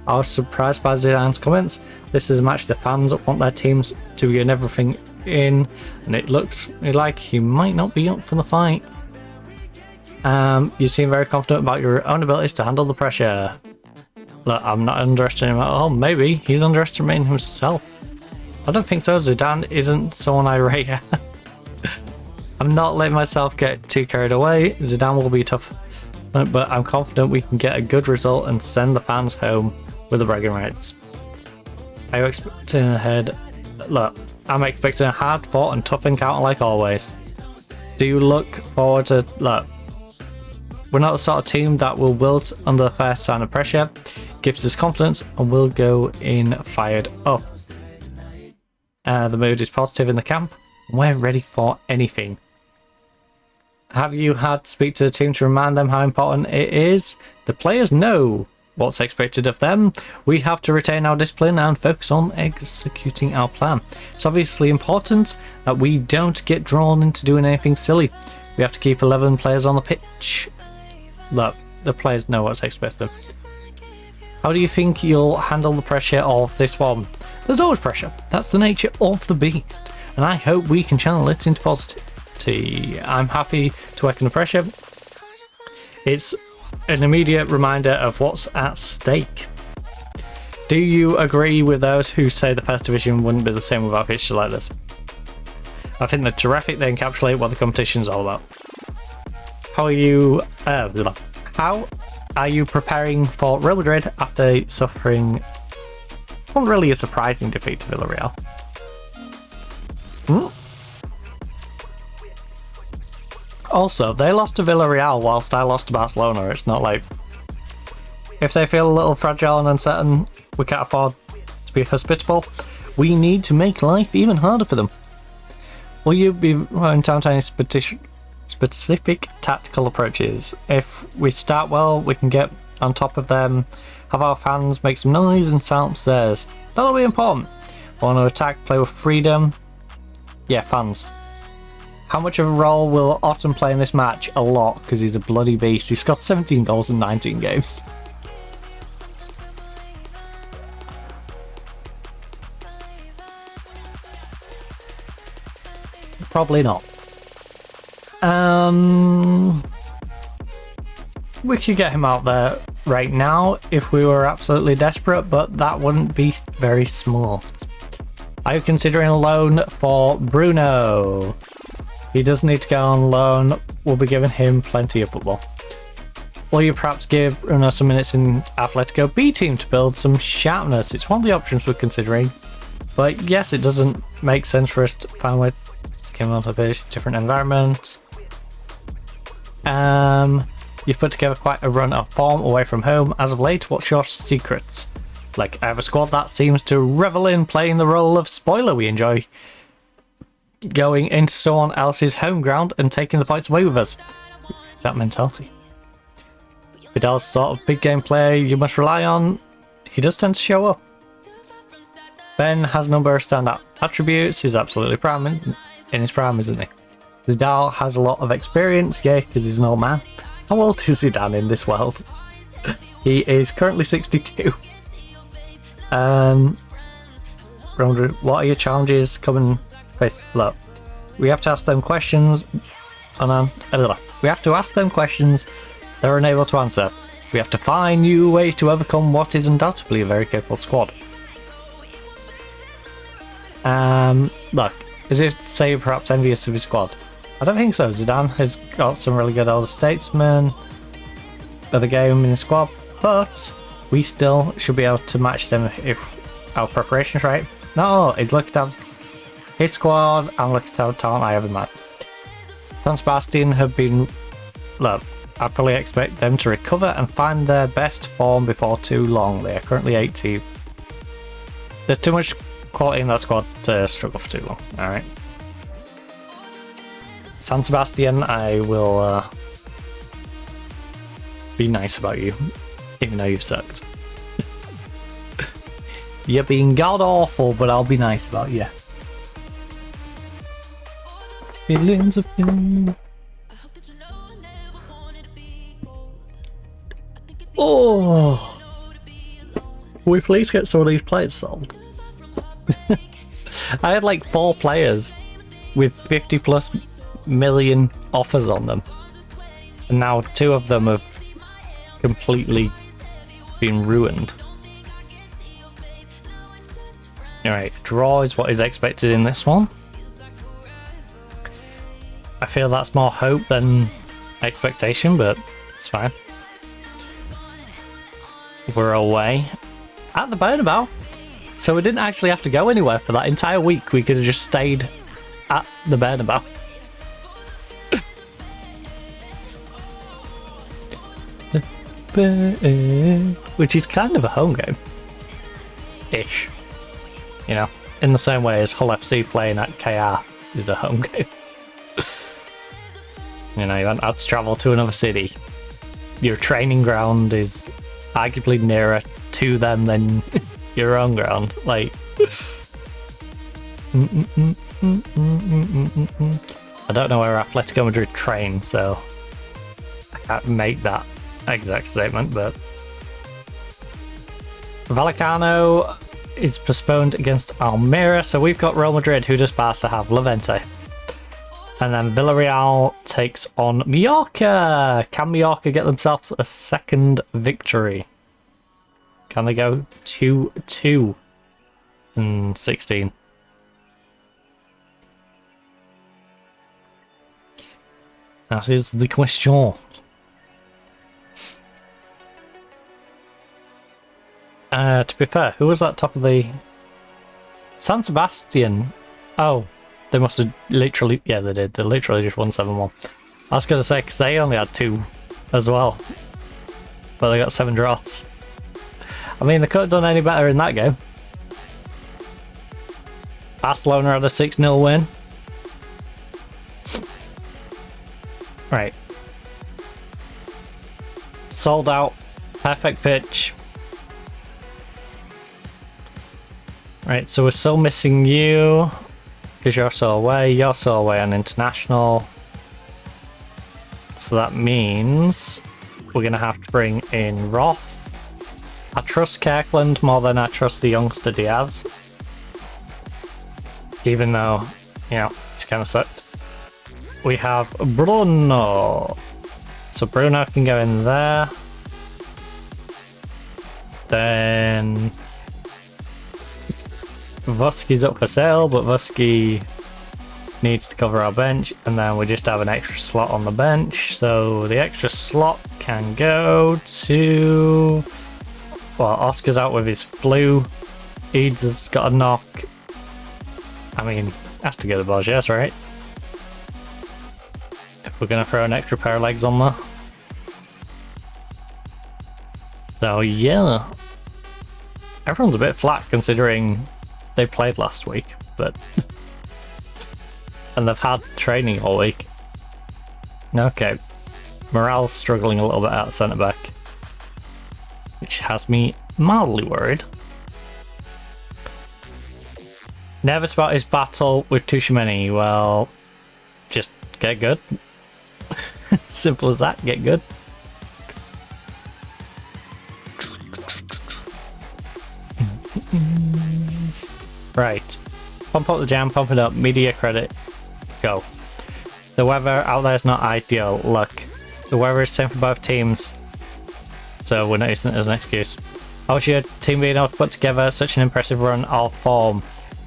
I was surprised by Zidane's comments. This is a match the fans want their teams to get everything in, and it looks like he might not be up for the fight. You seem very confident about your own abilities to handle the pressure. Look, I'm not underestimating him at all. Maybe he's underestimating himself. I don't think so. Zidane isn't someone I rate. I'm not letting myself get too carried away. Zidane will be tough, but I'm confident we can get a good result and send the fans home with the bragging rights. Are you expecting ahead? Look, I'm expecting a hard-fought and tough encounter like always. Do you look forward to... Look, we're not the sort of team that will wilt under the first sign of pressure. Gives us confidence and we'll go in fired up. The mood is positive in the camp. We're ready for anything. Have you had to speak to the team to remind them how important it is? The players know what's expected of them. We have to retain our discipline and focus on executing our plan. It's obviously important that we don't get drawn into doing anything silly. We have to keep 11 players on the pitch. Look, the players know what's expected of them. How do you think you'll handle the pressure of this one? There's always pressure. That's the nature of the beast. And I hope we can channel it into positivity. I'm happy to work under pressure. It's an immediate reminder of what's at stake. Do you agree with those who say the first division wouldn't be the same without a fixture like this? I think they're terrific. They encapsulate what the competition's all about. How are you preparing for Real Madrid after suffering not really a surprising defeat to Villarreal? Also, they lost to Villarreal whilst I lost to Barcelona. It's not like... If they feel a little fragile and uncertain, we can't afford to be hospitable. We need to make life even harder for them. Will you be in time to any specific tactical approaches? If we start well, we can get on top of them, have our fans make some noise and silence theirs. That'll be important. Want to attack, play with freedom. Yeah, fans. How much of a role will Otton play in this match? A lot, because he's a bloody beast. He's got 17 goals in 19 games. Probably not. We could get him out there right now if we were absolutely desperate, but that wouldn't be very smart. Are you considering a loan for Bruno? He does need to go on loan. We'll be giving him plenty of football. Will you perhaps give Bruno some minutes in Atletico B team to build some sharpness? It's one of the options we're considering. But yes, it doesn't make sense for us to find a way to come on to a different environment. You've put together quite a run of form away from home as of late. What's your secrets? Like, I have a squad that seems to revel in playing the role of spoiler. We enjoy going into someone else's home ground and taking the points away with us. That mentality. Vidal's sort of big game player you must rely on. He does tend to show up. Ben has a number of standout attributes. He's absolutely prime in his prime, isn't he? Vidal has a lot of experience, yeah, because he's an old man. How old is Zidane in this world? He is currently 62. What are your challenges coming? Look, we have to ask them questions, we have to ask them questions they're unable to answer. We have to find new ways to overcome what is undoubtedly a very capable squad. Look, is it say perhaps envious of his squad? I don't think so. Zidane has got some really good older statesmen of the game in his squad, but we still should be able to match them if our preparation's right. No, he's looking at his squad, I'm looking at how talent I have in that. San Sebastian have been... Look, I fully expect them to recover and find their best form before too long. They are currently 18th. There's too much quality in that squad to struggle for too long. Alright. San Sebastian, I will be nice about you, even though you've sucked. You're being god awful, but I'll be nice about you. Feelings of pain. Oh! Will we please get some of these players sold? I had like 4 players with 50 plus million offers on them. And now 2 of them have completely been ruined. Alright, draw is what is expected in this one. I feel that's more hope than expectation, but it's fine. We're away at the Bernabeu, so we didn't actually have to go anywhere for that entire week. We could have just stayed at the Bernabeu. Which is kind of a home game ish, you know. in the same way as Hull FC playing at KR is a home game. You know, you haven't had to travel to another city. Your training ground is arguably nearer to them than your own ground. Like, I don't know where Atletico Madrid train, so I can't make that exact statement, but Vallecano is postponed against Almeria, so we've got Real Madrid. Who does Barca have? Levante. And then Villarreal takes on Mallorca. Can Mallorca get themselves a second victory? Can they go 2-2 in 16? That is the question. To be fair, who was that top of the... San Sebastian. Oh, they must have literally... Yeah, they did. They literally just won 7-1. I was going to say, because they only had 2 as well. But they got 7 draws. I mean, they couldn't have done any better in that game. Barcelona had a 6-0 win. Right. Sold out. Perfect pitch. Right, so we're still missing you. Because you're still away on international. So that means we're going to have to bring in Roth. I trust Kirkland more than I trust the youngster Diaz. Even though, you know, it's kind of sucked. We have Bruno. So Bruno can go in there. Then Vuski's up for sale, but Vuski needs to cover our bench, and then we just have an extra slot on the bench. So the extra slot can go to... Well, Oscar's out with his flu. Eads has got a knock. I mean, has to go to Borges, right? If we're going to throw an extra pair of legs on there. So, yeah. Everyone's a bit flat considering they played last week, but... and they've had training all week. Okay. Morale's struggling a little bit out centre-back, which has me mildly worried. Nervous about his battle with Tushimeni. Well, just get good. Simple as that, get good. Right. Pump up the jam, pump it up, media credit, go. The weather out there is not ideal. Look, the weather is same for both teams, so we're not using it as an excuse. I wish your team being able to put together such an impressive run of form.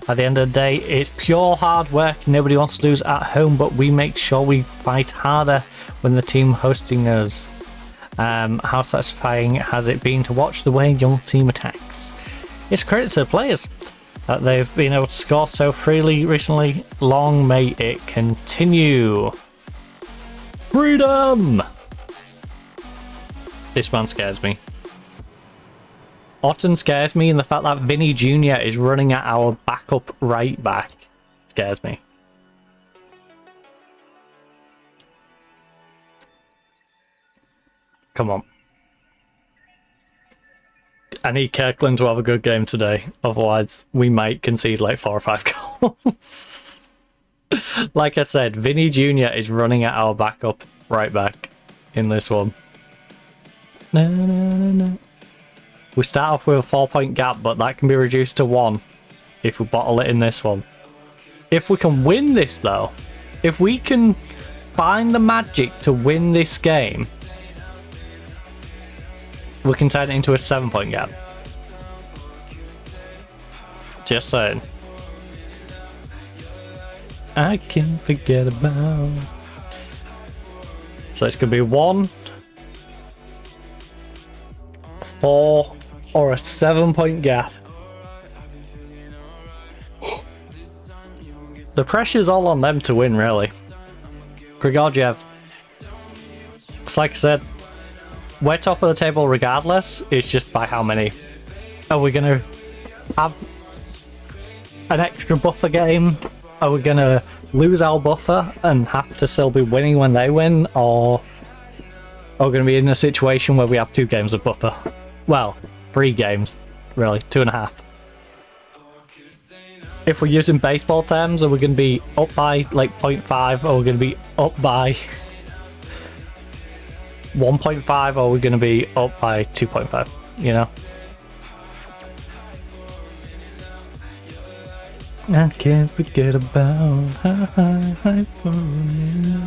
At the end of the day, it's pure hard work. Nobody wants to lose at home, but we make sure we fight harder when the team hosting us. How satisfying has it been to watch the way young team attacks? It's credit to the players that they've been able to score so freely recently. Long may it continue. Freedom! This man scares me. Otten scares me, and the fact that Vinny Jr. is running at our backup right back scares me. Come on. I need Kirkland to have a good game today, otherwise we might concede like 4 or 5 goals. Like I said, Vinny Jr. is running at our backup right back in this one. No, no, no, no. We start off with a 4-point gap, but that can be reduced to 1 if we bottle it in this one. If we can win this though, if we can find the magic to win this game, we can turn it into a 7-point gap. Just saying. I can forget about... So it's going to be 1, 4, or a 7-point gap. The pressure's all on them to win, really. Grigorgiev. It's like I said, we're top of the table regardless. It's just by how many. Are we going to have... an extra buffer game? Are we gonna lose our buffer and have to still be winning when they win, or are we gonna be in a situation where we have 2 games of buffer? Well, 3 games, really, 2.5. If we're using baseball terms, are we gonna be up by like 0.5, or are we gonna be up by 1.5, or are we gonna be up by 2.5, you know? I can't forget about high for you.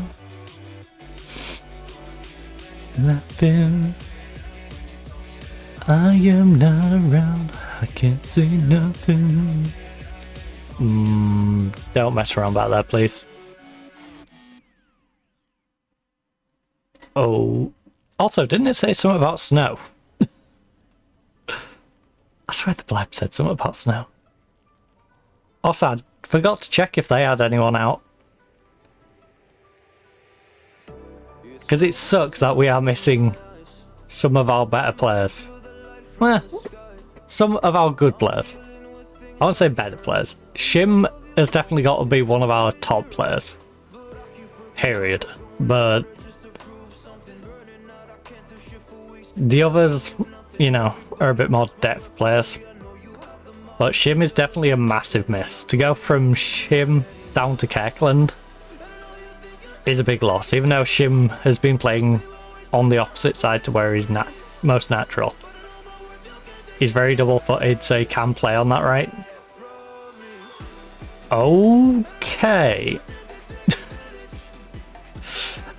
Nothing. I am not around. I can't say nothing. Don't mess around about that, please. Oh. Also, didn't it say something about snow? I swear the blab said something about snow. Also, I forgot to check if they had anyone out. Because it sucks that we are missing some of our better players. Well, some of our good players. I won't say better players. Shim has definitely got to be one of our top players. Period. But the others, you know, are a bit more depth players. But Shim is definitely a massive miss. To go from Shim down to Kirkland is a big loss, even though Shim has been playing on the opposite side to where he's most natural. He's very double-footed, so he can play on that right. Okay.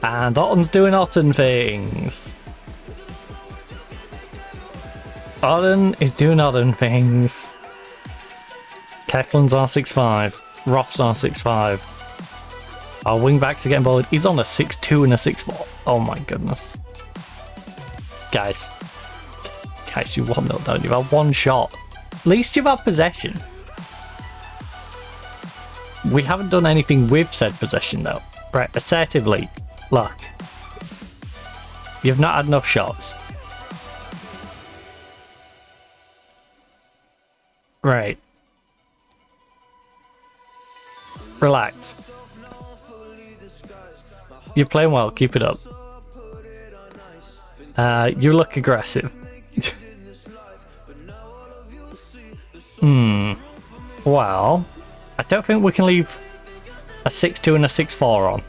And Otton's doing Otton things. Otton is doing Otton things. Kirkland's R65. Roth's R65. Our wingbacks are getting bullied. He's on a 6-2 and a 6-4. Oh my goodness. Guys, you 1-0 down. You've had 1 shot. At least you've had possession. We haven't done anything with said possession though. Right, assertively. Look. You've not had enough shots. Right. Relax. You're playing well, keep it up. You look aggressive. Well, I don't think we can leave a 6-2 and a 6-4 on.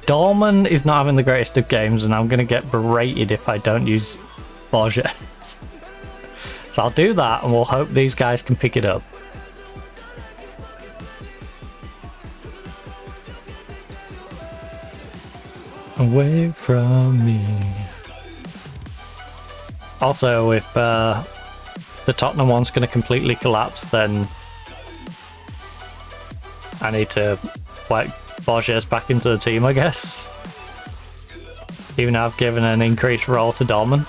Dorman is not having the greatest of games, and I'm going to get berated if I don't use Borges. So I'll do that, and we'll hope these guys can pick it up. Away from me. Also, if the Tottenham one's going to completely collapse, then I need to work Borges back into the team, I guess. Even though I've given an increased role to Dorman.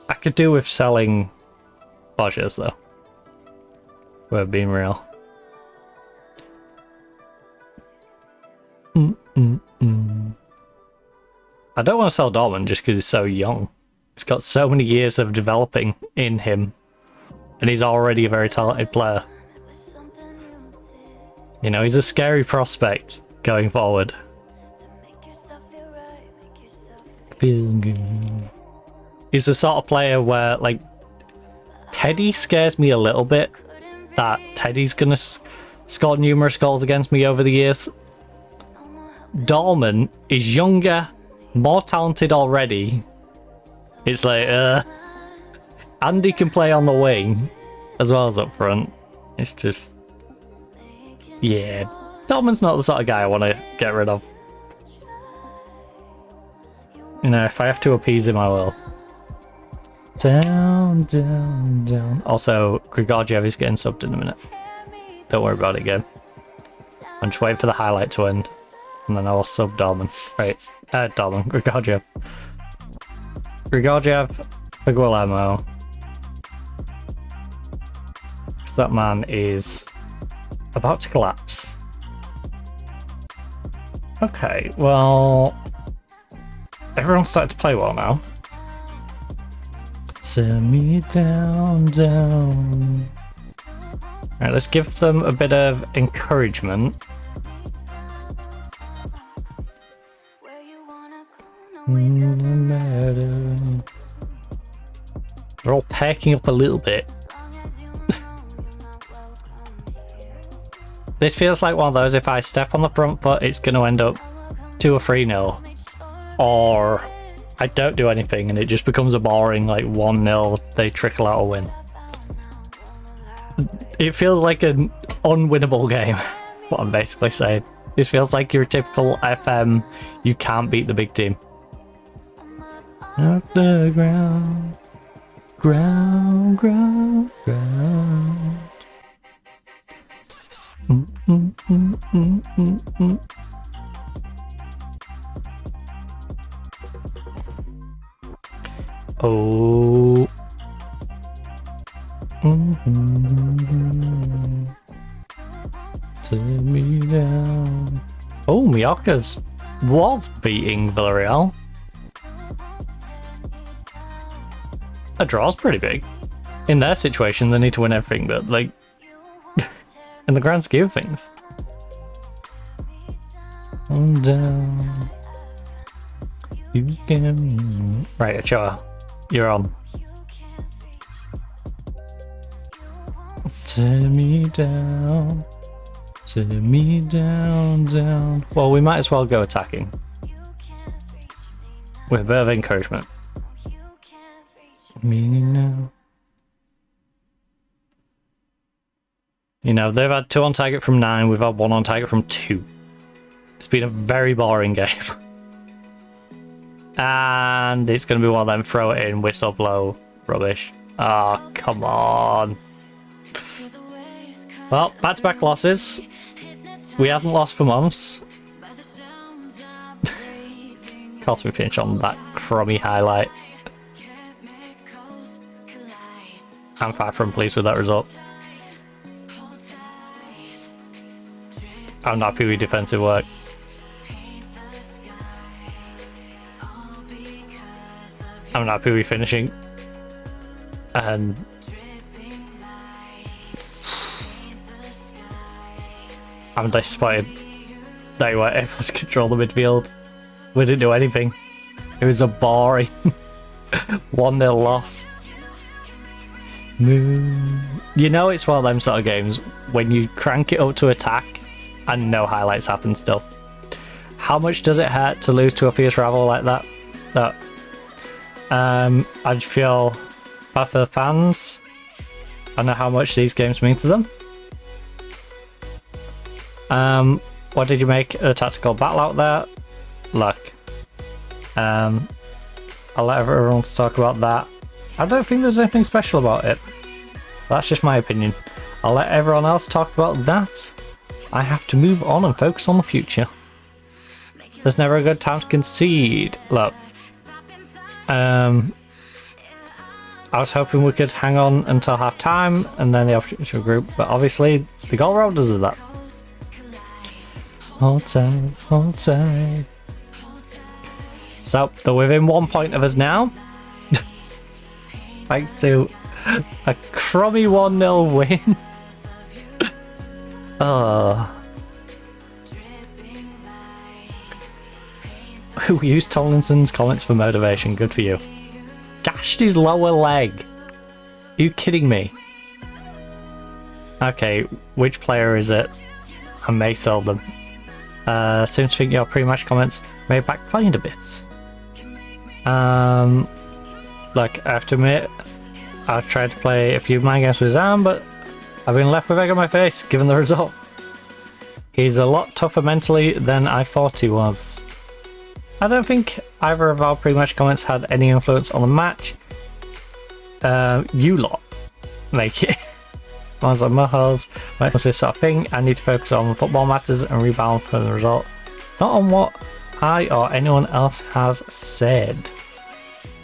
I could do with selling Borges though. We're being real. I don't want to sell Dorman just because he's so young. He's got so many years of developing in him, and he's already a very talented player. You know, he's a scary prospect going forward. Feel good. He's the sort of player where, like, Teddy scares me a little bit. That Teddy's gonna score numerous goals against me over the years. Dorman is younger, more talented already. It's like, Andy can play on the wing as well as up front. It's just, yeah. Dorman's not the sort of guy I want to get rid of. You know, if I have to appease him, I will. Down, down, down. Also, Grigorgiev is getting subbed in a minute. Don't worry about it again. I'm just waiting for the highlight to end, and then I'll sub Dorman. Right, Dorman, Grigorgiev. Grigorgiev, Guillermo. That man is about to collapse. Okay, well, everyone's starting to play well now. Send me down, down. Alright, let's give them a bit of encouragement. No matter. They're all packing up a little bit. This feels like one of those, if I step on the front foot, it's going to end up 2 or 3-0. Or I don't do anything and it just becomes a boring, like 1-0, they trickle out a win. It feels like an unwinnable game, what I'm basically saying. This feels like your typical FM, you can't beat the big team. Off the ground, ground, ground, ground. Oh. Take me down. Oh, Mallorca's was beating Villarreal. A draw's pretty big. In their situation, they need to win everything, but like, in the grand scheme of things. I'm down. You can. Right, Achoa, you're on. Tear me down. Tear me down, down. Well, we might as well go attacking. With a bit of encouragement. Me now. You know, they've had 2 on target from 9, we've had 1 on target from 2. It's been a very boring game. And it's going to be one of them throw it in, whistle blow, rubbish. Oh, come on. Well, back-to-back losses. We haven't lost for months. Of course we finish on that crummy highlight. I'm far from pleased with that result. I'm not happy with defensive work. I'm not happy with finishing. And I'm disappointed that you weren't able to control the midfield. We didn't do anything. It was a boring 1-0 loss. You know, it's one of them sort of games when you crank it up to attack and no highlights happen still. How much does it hurt to lose to a fierce rival like that? I just feel bad for the fans. I know how much these games mean to them. What did you make a tactical battle out there? Look, I'll let everyone talk about that. I don't think there's anything special about it. That's just my opinion. I'll let everyone else talk about that. I have to move on and focus on the future. There's never a good time to concede. Look, I was hoping we could hang on until half time and then the official group, but obviously the goal robbed us of that. Hold tight, hold tight. So they're within 1 point of us now. Thanks to a crummy 1-0 win. We used Tomlinson's comments for motivation. Good for you. Gashed his lower leg. Are you kidding me? Okay, which player is it? I may sell them. Seems to think your pre-match comments may backfire a bit. Like, I have to admit, I've tried to play a few mind games with Zam, but I've been left with egg on my face, given the result. He's a lot tougher mentally than I thought he was. I don't think either of our pre-match comments had any influence on the match. You lot make it. Ones on Mohels, when it comes to this sort of thing, I need to focus on football matters and rebound from the result, not on what I or anyone else has said.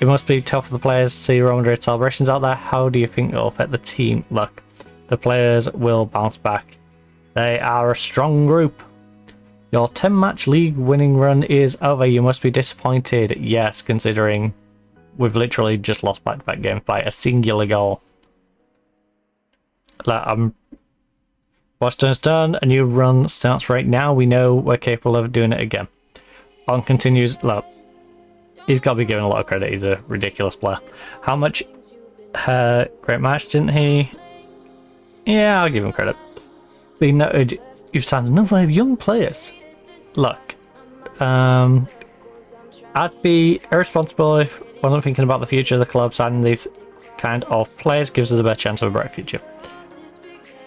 It must be tough for the players to see Real Madrid celebrations out there. How do you think it will affect the team? Look, the players will bounce back. They are a strong group. Your 10-match league winning run is over. You must be disappointed. Yes, considering we've literally just lost back-to-back games by a singular goal. What's done is done. A new run starts right now. We know we're capable of doing it again. On continues. Look, he's got to be given a lot of credit. He's a ridiculous player. How much? Great match, didn't he? Yeah, I'll give him credit. But you've signed a number of young players. Look, I'd be irresponsible if I wasn't thinking about the future of the club. Signing these kind of players gives us a better chance of a bright future.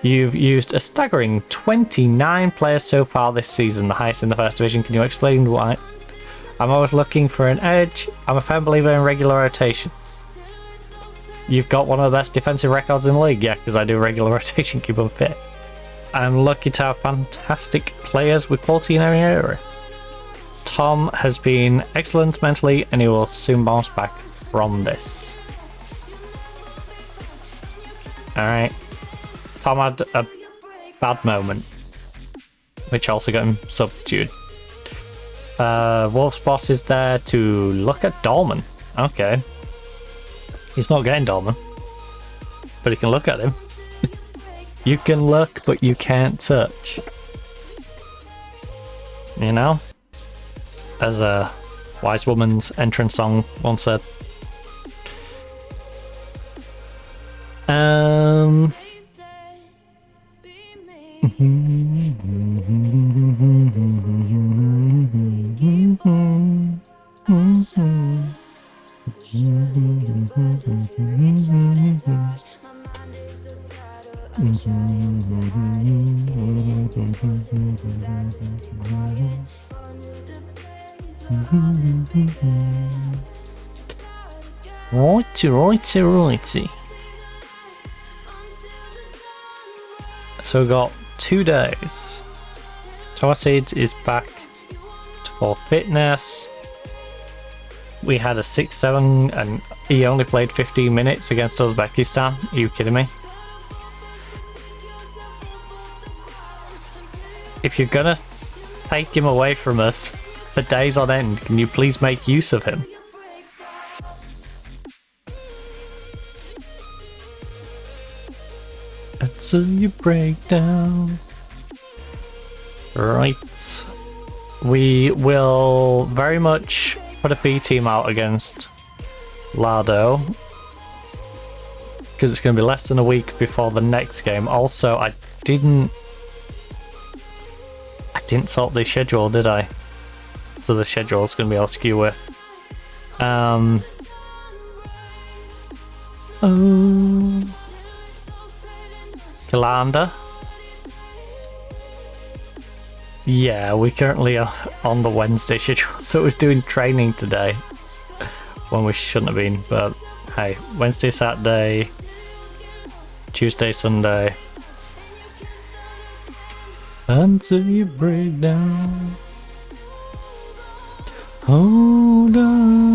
You've used a staggering 29 players so far this season, the highest in the first division. Can you explain why? I'm always looking for an edge. I'm a firm believer in regular rotation. You've got one of the best defensive records in the league. Yeah, because I do regular rotation, keep them fit. I'm lucky to have fantastic players with quality in every area. Tom has been excellent mentally and he will soon bounce back from this. Alright. Tom had a bad moment, which also got him subdued. Wolf's boss is there to look at Dolman. Okay. He's not getting Dolman, but he can look at him. You can look, but you can't touch. You know? As a wise woman's entrance song once said. Righty. So we got 2 days. Towasid is back for fitness. We had a 6-7 and he only played 15 minutes against Uzbekistan. Are you kidding me? If you're gonna take him away from us for days on end, can you please make use of him? Until you break down. Right. We will very much put a B team out against Lardo, because it's going to be less than a week before the next game. Also, I didn't sort the schedule, did I? So the schedule is going to be all skew with. Calendar. Yeah, we currently are on the Wednesday schedule, so it was doing training today when we shouldn't have been, but hey, Wednesday, Saturday, Tuesday, Sunday. Until you break down. Hold on.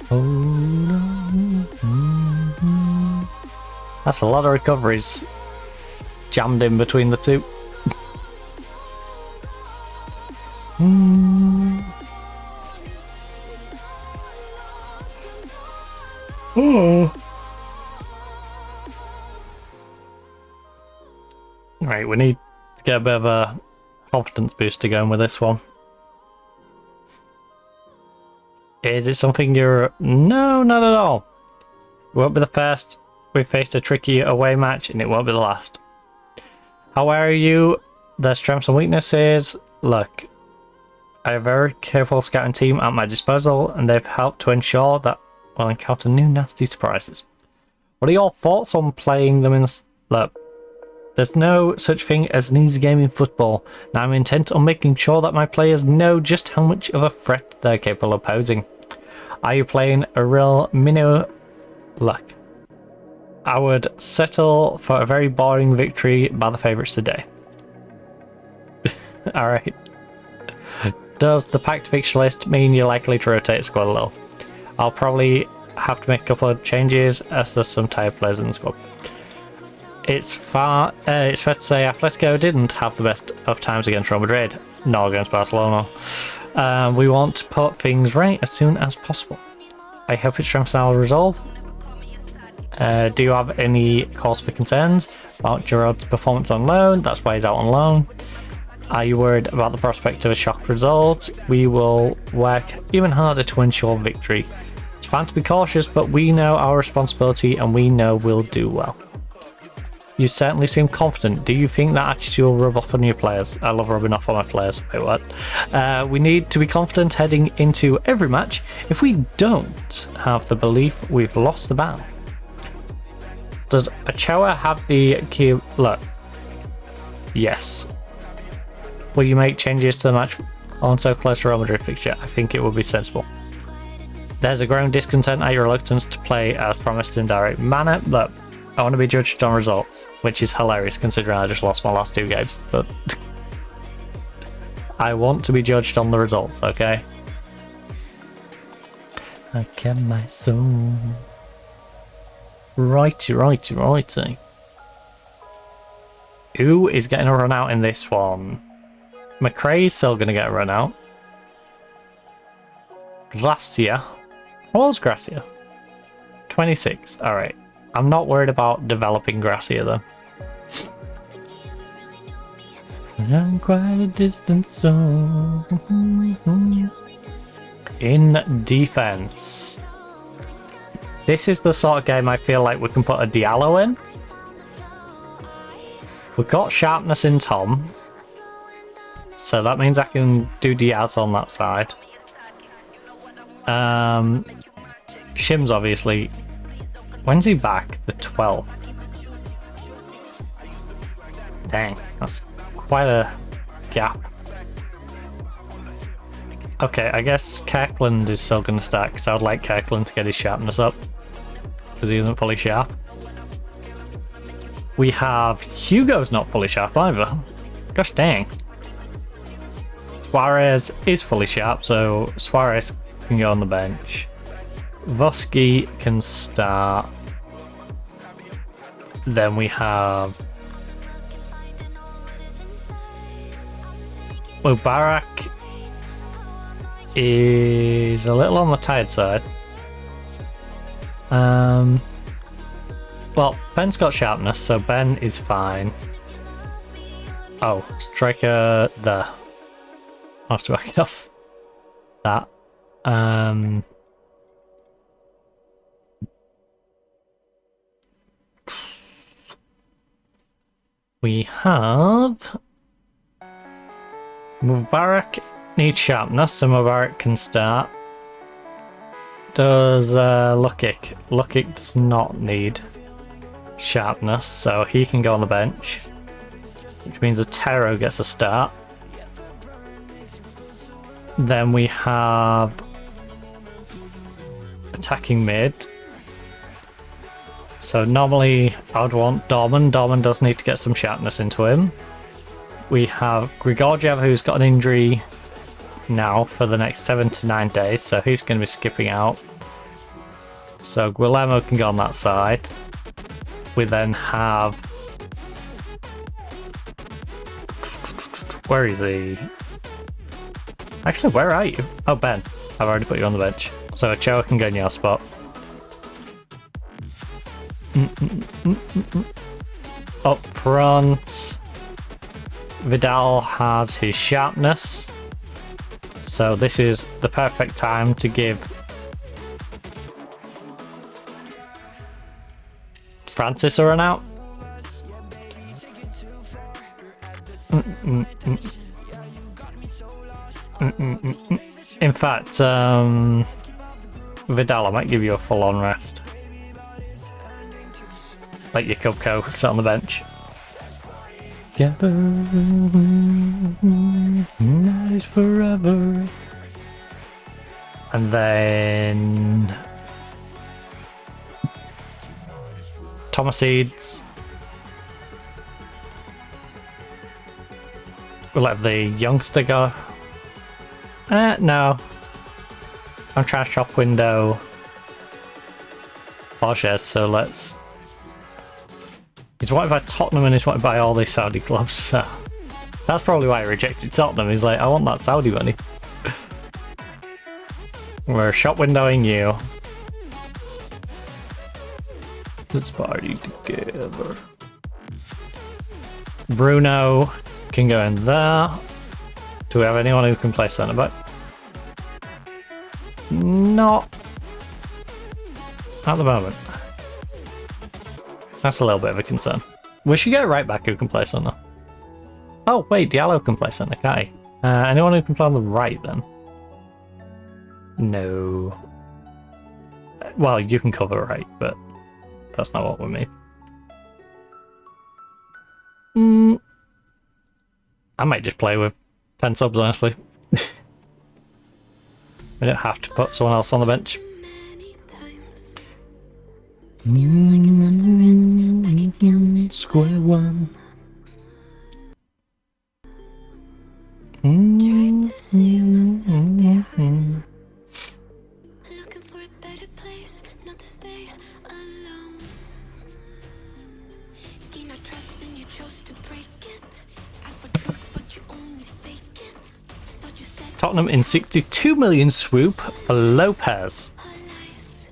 Hold on. That's a lot of recoveries jammed in between the two. Right, we need to get a bit of a confidence booster going with this one. Is it something you're... No, not at all. It won't be the first. We faced a tricky away match and it won't be the last. How are you? Their strengths and weaknesses. Look, I have a very careful scouting team at my disposal and they've helped to ensure that we'll encounter new nasty surprises. What are your thoughts on playing them in... Look, there's no such thing as an easy game in football, and I'm intent on making sure that my players know just how much of a threat they're capable of posing. Are you playing a real minnow? Look, I would settle for a very boring victory by the favourites today. Alright. Does the packed fixture list mean you're likely to rotate the squad a little? I'll probably have to make a couple of changes as there's some tired players in the squad. It's fair to say Atletico didn't have the best of times against Real Madrid, nor against Barcelona. We want to put things right as soon as possible. I hope it strengthens our resolve. Do you have any cause for concerns about Giroud's performance on loan? That's why he's out on loan. Are you worried about the prospect of a shock result? We will work even harder to ensure victory. It's fine to be cautious, but we know our responsibility and we know we'll do well. You certainly seem confident. Do you think that attitude will rub off on your players? I love rubbing off on my players. Wait, what? We need to be confident heading into every match. If we don't have the belief, we've lost the battle. Does Ochoa have the key? Look. Yes. Will you make changes to the match on so close to Real Madrid fixture? I think it would be sensible. There's a growing discontent at your reluctance to play as promised in direct manner. Look, I want to be judged on results, which is hilarious considering I just lost my last 2 games, but I want to be judged on the results, okay? I kept my soul. Righty. Who is getting a run out in this one? McRae's still going to get a run out. Gracia. What was Gracia? 26. Alright. I'm not worried about developing Gracia though. I'm quite a distance zone. In defense. This is the sort of game I feel like we can put a Diallo in. We've got sharpness in Tom. So that means I can do Diaz on that side. Shim's obviously... When's he back? The 12th. Dang, that's quite a gap. Okay, I guess Kirkland is still going to start because I would like Kirkland to get his sharpness up because he isn't fully sharp. We have Hugo's not fully sharp either. Gosh dang. Suarez is fully sharp, so Suarez can go on the bench. Vosky can start. Then we have Mubarak is a little on the tired side. Well, Ben's got sharpness, so Ben is fine. Oh, striker there. I'll have to back it off. That. We have Mubarak needs sharpness, so Mubarak can start. Does Lukic? Lukic does not need sharpness, so he can go on the bench, which means Otero gets a start. Then we have attacking mid. So normally I would want Dorman. Dorman does need to get some sharpness into him. We have Grigoriev, who's got an injury now for the next 7 to 9 days, so he's going to be skipping out. So Guillermo can go on that side. We then have... Where is he? Actually, where are you? Oh, Ben. I've already put you on the bench. So Ochoa can go in your spot. Up front, Vidal has his sharpness. So this is the perfect time to give Francis a run out. In fact, Vidal, I might give you a full-on rest. Let your Cubco sit on the bench. Nice forever. And then Thomas Eads. We'll let the youngster go. No. I'm trying to shop window Borges, so let's He's wanted by Tottenham and he's wanted by all these Saudi clubs, so that's probably why he rejected Tottenham. He's like, I want that Saudi money. We're shop windowing you. Let's party together. Bruno can go in there. Do we have anyone who can play centre back? Not at the moment. That's a little bit of a concern. We should get a right back who can play centre. Oh wait, Diallo can play centre, can't he? Anyone who can play on the right then? No. Well, you can cover right, but that's not what we mean. I might just play with 10 subs, honestly. We don't have to put someone else on the bench. Square one. Looking for a better place, not to stay alone. Gain our trust and you chose to break it. Ask for truth, but you only fake it. Thought you said Tottenham in 62 million swoop for Lopez. lies.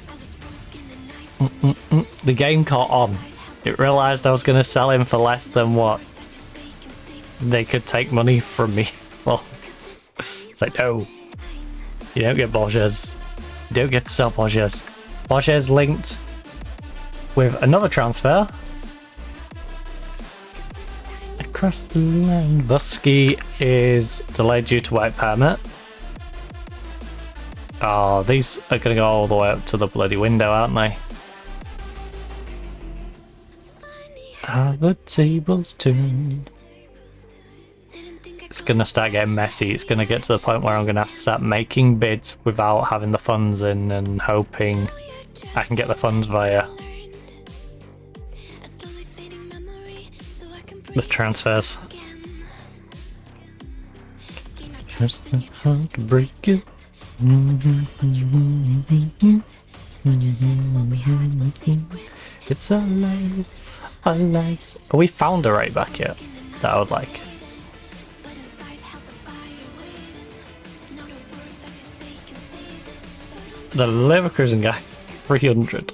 I was broken and nice. The game caught on. It realised I was going to sell him for less than what they could take money from me. Well, it's like, no. You don't get Borges. You don't get to sell Borges. Borges linked with another transfer. Across the line. Busky is delayed due to white permit. Oh, these are going to go all the way up to the bloody window, aren't they? Are the tables turned? It's going to start getting messy. It's going to get to the point where I'm going to have to start making bids without having the funds in and hoping I can get the funds via the transfers. Just how to break it. It's our lives, our lives. Have we found a right back yet that I would like? The Leverkusen guy's 300.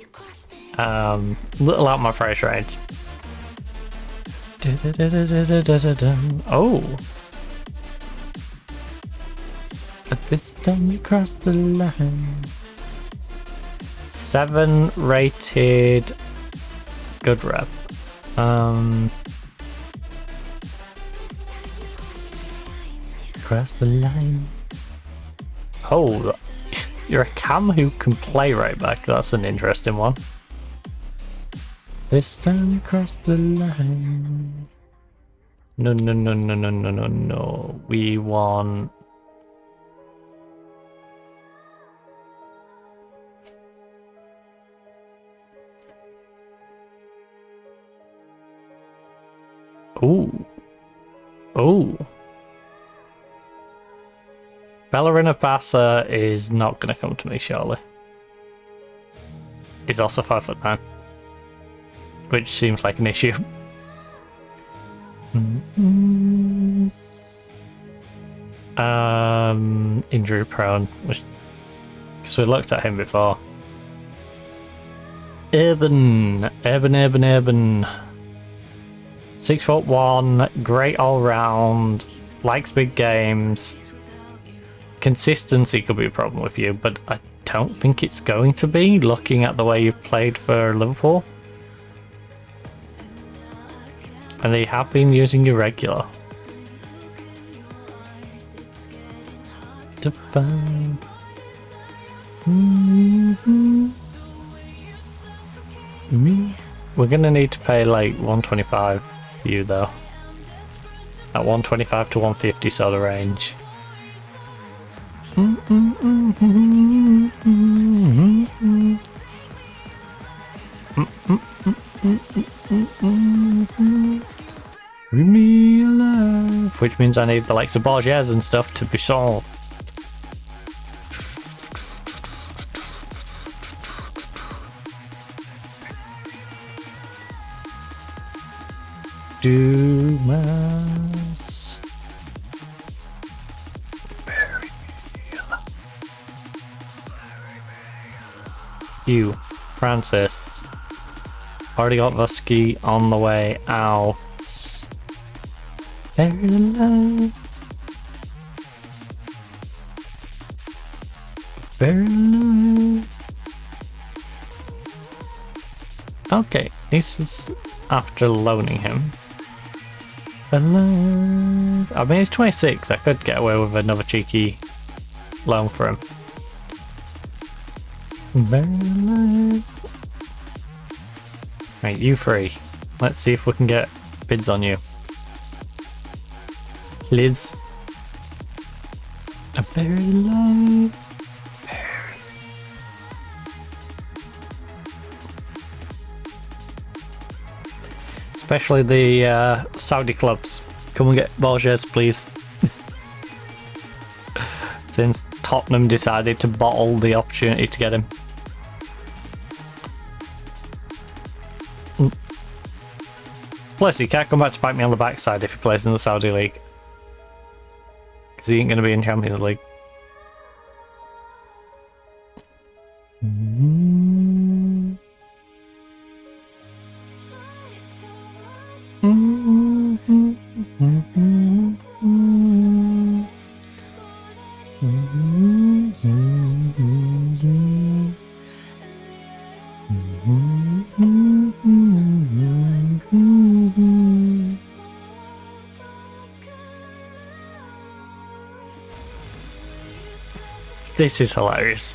Little out my price range. Oh. But this time you cross the line. 7 rated. Good rep. Cross the line. Oh, you're a cam who can play right back. That's an interesting one. This time you cross the line. No, no, no, no, no, no, no, no. We want. Ooh. Oh. Bellerin of Barca is not going to come to me, surely. He's also 5'9", which seems like an issue. Injury prone, because we looked at him before. Urban. 6'1", great all round, likes big games. Consistency could be a problem with you, but I don't think it's going to be, looking at the way you've played for Liverpool. And they have been using you regular. Define. Me. We're gonna need to pay like 125 for you though. At 125 to 150 sort of range. Leave me alive. Which means I need the likes of Borges and stuff to be sold. Dumas. You, Francis. Already got Vusky on the way out. Very alive. Very alive. Okay, this is after loaning him. Alive. I mean, he's 26. I could get away with another cheeky loan for him. Very alive. Right, you three. Let's see if we can get bids on you. Liz. A very alive. Especially the Saudi clubs. Come and get Borges, please. Since Tottenham decided to bottle the opportunity to get him. Plus, he can't come back to bite me on the backside if he plays in the Saudi League. Because he ain't going to be in Champions League. This is hilarious.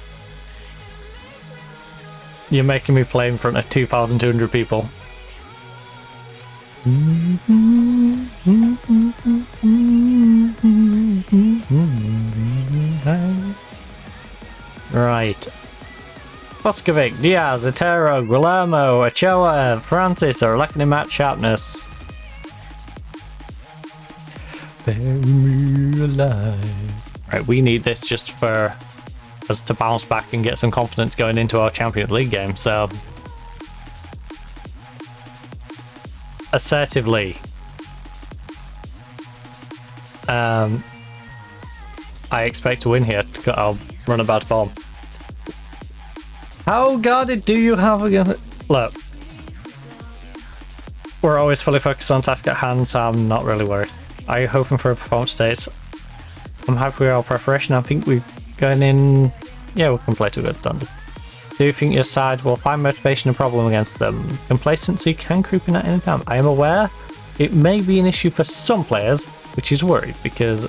You're making me play in front of 2,200 people. Right. Boskovic, Diaz, Otero, Guillermo, Ochoa, Francis are lacking in match sharpness. Bury me alive. Right, we need this just for us to bounce back and get some confidence going into our Champions League game, so assertively I expect to win here. I'll run a bad form. How guarded do you have again? Look, we're always fully focused on task at hand, so I'm not really worried. Are you hoping for a performance states? I'm happy with our preparation. I think we're going in. Yeah, we can play to a good standard. Do you think your side will find motivation a problem against them? Complacency can creep in at any time. I am aware it may be an issue for some players, which is worried because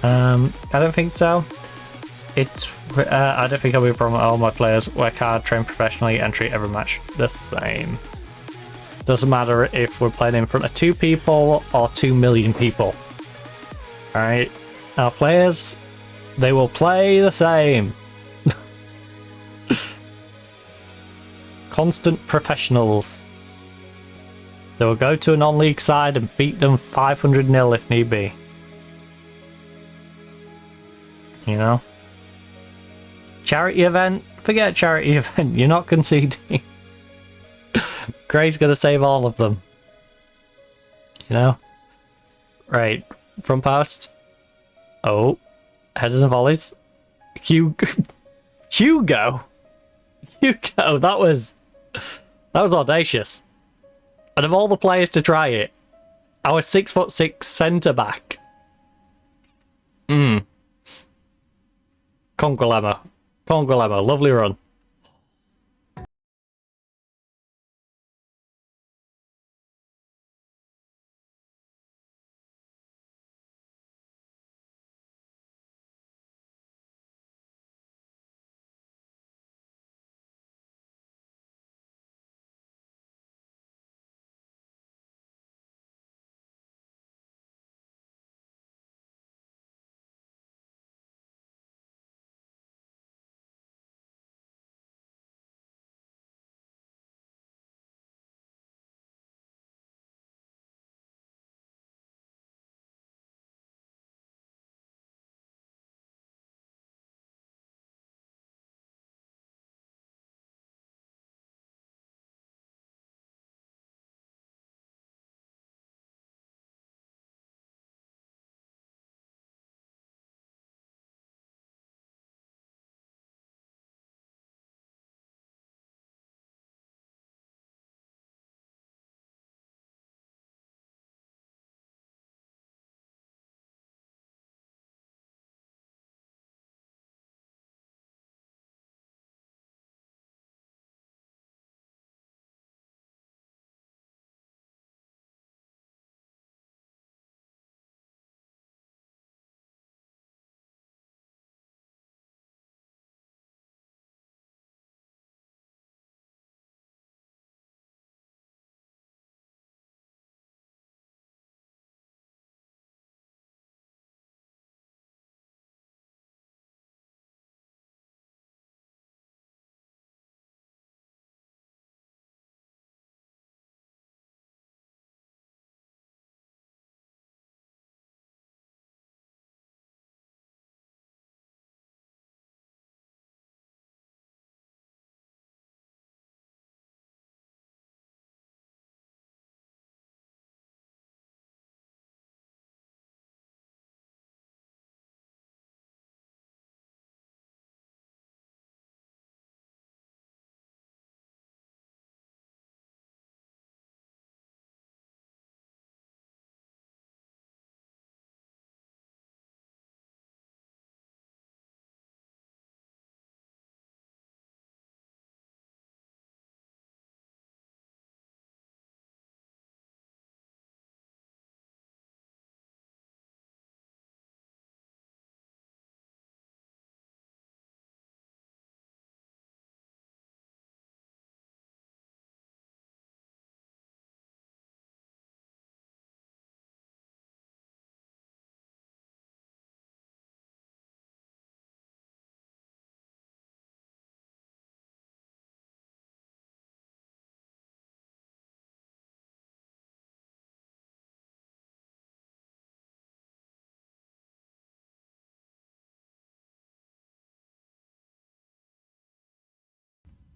I don't think so. I don't think I'll be a problem at all. My players work hard, train professionally, and treat every match the same. Doesn't matter if we're playing in front of 2 people or 2 million people. Alright? Our players, they will play the same. Constant professionals. They will go to a non-league side and beat them 500-0 if need be. You know? Charity event? Forget charity event. You're not conceding. Gray's gonna save all of them. You know? Right. Front post. Oh. Headers and volleys. Hugo. Hugo? Hugo, that was audacious. And of all the players to try it, our 6'6" centre back. Conguilemo, lovely run.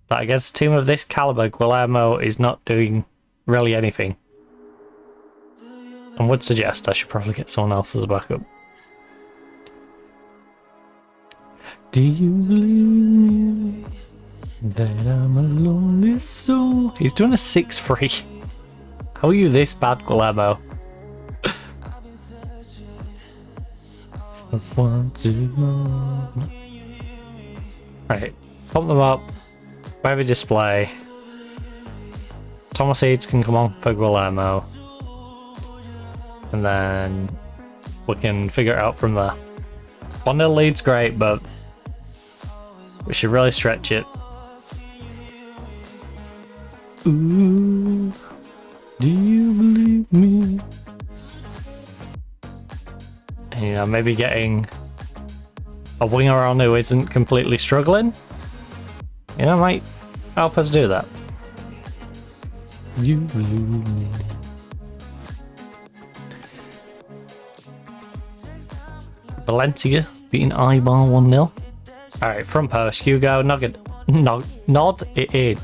that against a team of this caliber, Guillermo is not doing really anything. And would suggest I should probably get someone else as a backup. Do you believe that I'm a lonely soul? He's doing a 6-3. How are you this bad, Guillermo? Right, pump them up. Wherever display. Thomas Eads can come on for Guillermo. And then we can figure it out from there. 1-0 lead's great, but we should really stretch it. Ooh, do you believe me? And, you know, maybe getting a winger on who isn't completely struggling, you know, might help us do that. You believe me. Valencia beating Eibar 1-0. Alright, front post, Hugo, nod it in.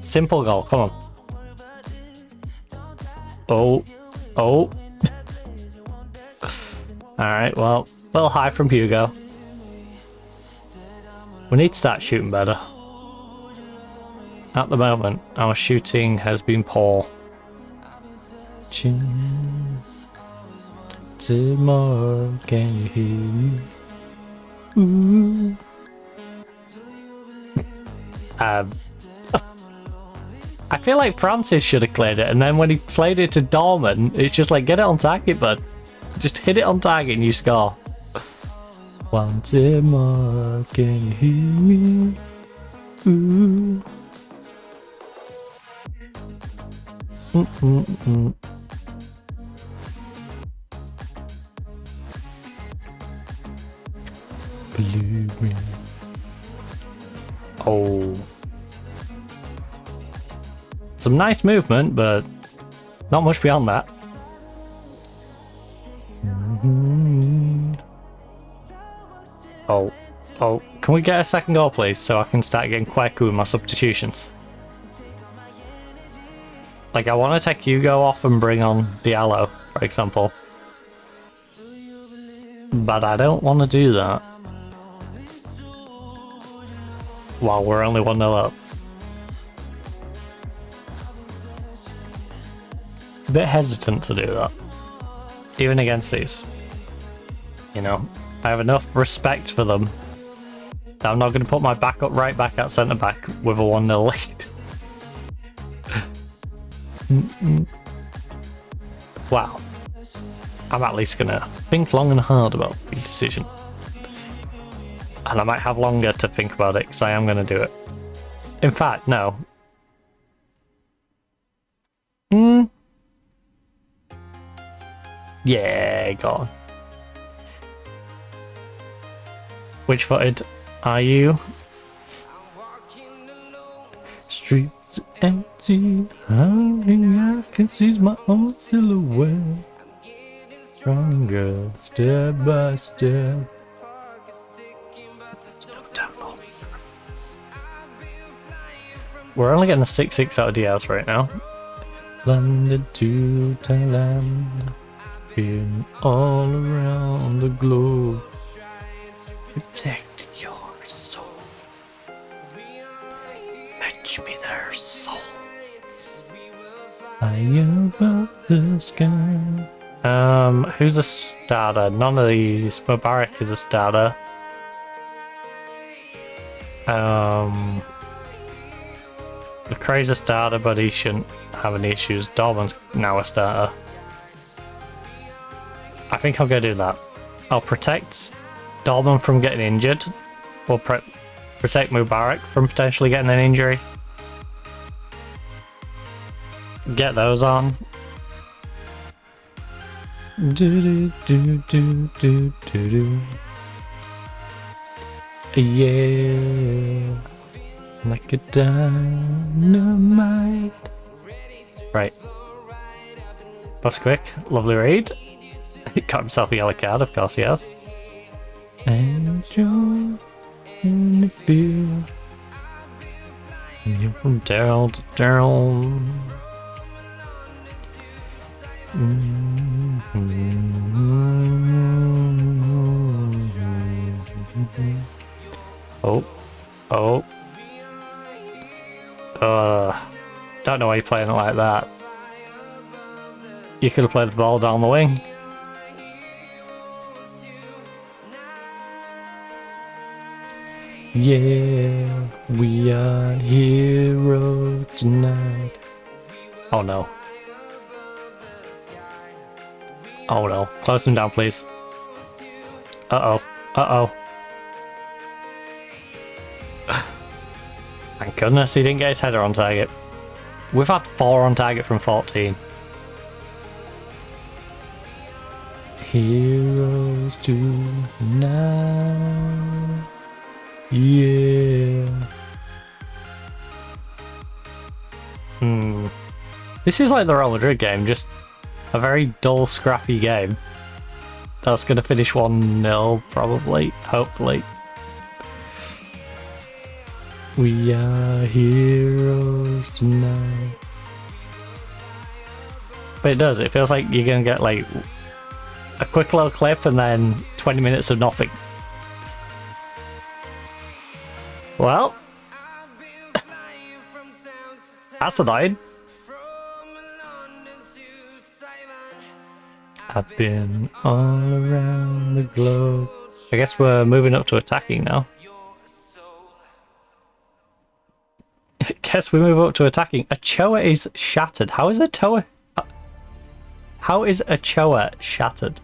Simple goal, come on. Oh. Alright, well, a little high from Hugo. We need to start shooting better. At the moment, our shooting has been poor. Tomorrow, can you hear me? Ooh. I feel like Francis should have cleared it, and then when he played it to Dorman, it's just like, get it on target, bud. Just hit it on target and you score. Once more, can you hear me? Ooh. Believe me. Oh. Some nice movement, but not much beyond that. Oh. Can we get a second goal, please, so I can start getting quicker with my substitutions? Like, I want to take Hugo off and bring on Diallo, for example. But I don't want to do that while we're only 1-0 up. A bit hesitant to do that, even against these. You know, I have enough respect for them that I'm not going to put my backup right back at centre back with a 1-0 lead. Wow. I'm at least going to think long and hard about the decision. And I might have longer to think about it, because I am going to do it. In fact, no. Yeah, go on. Which footed are you? Streets empty, I can see my own silhouette. Stronger, step by step. We're only getting a 6-6 out of Diaz right now. Landed to Thailand, been all around the globe. Protect your soul. Fetch me their souls. High above the sky. Who's a starter? None of these. Mubarak is a starter. The Craze a starter, but he shouldn't have any issues. Dorman's now a starter. I think I'll go do that. I'll protect Dorman from getting injured. We'll protect Mubarak from potentially getting an injury. Get those on. Yeah. Like a dynamite. Right. That's quick. Lovely raid. He got himself a yellow card, of course he has. Enjoy in the field. From Daryl to Daryl. Oh. Oh. Don't know why you're playing it like that. You could have played the ball down the wing. Yeah, we are heroes tonight. Oh no. Oh no. Close him down, please. Uh-oh. Uh-oh. Thank goodness he didn't get his header on target. We've had 4 on target from 14. Heroes tonight. Yeah. This is like the Real Madrid game, just a very dull, scrappy game. That's going to finish 1-0, probably, hopefully. We are heroes tonight. But it does, it feels like you're going to get like a quick little clip and then 20 minutes of nothing. Well, that's annoying. I've been all around the globe. I guess we're moving up to attacking now. Guess we move up to attacking. Ochoa is shattered. How is Ochoa? How is Ochoa shattered?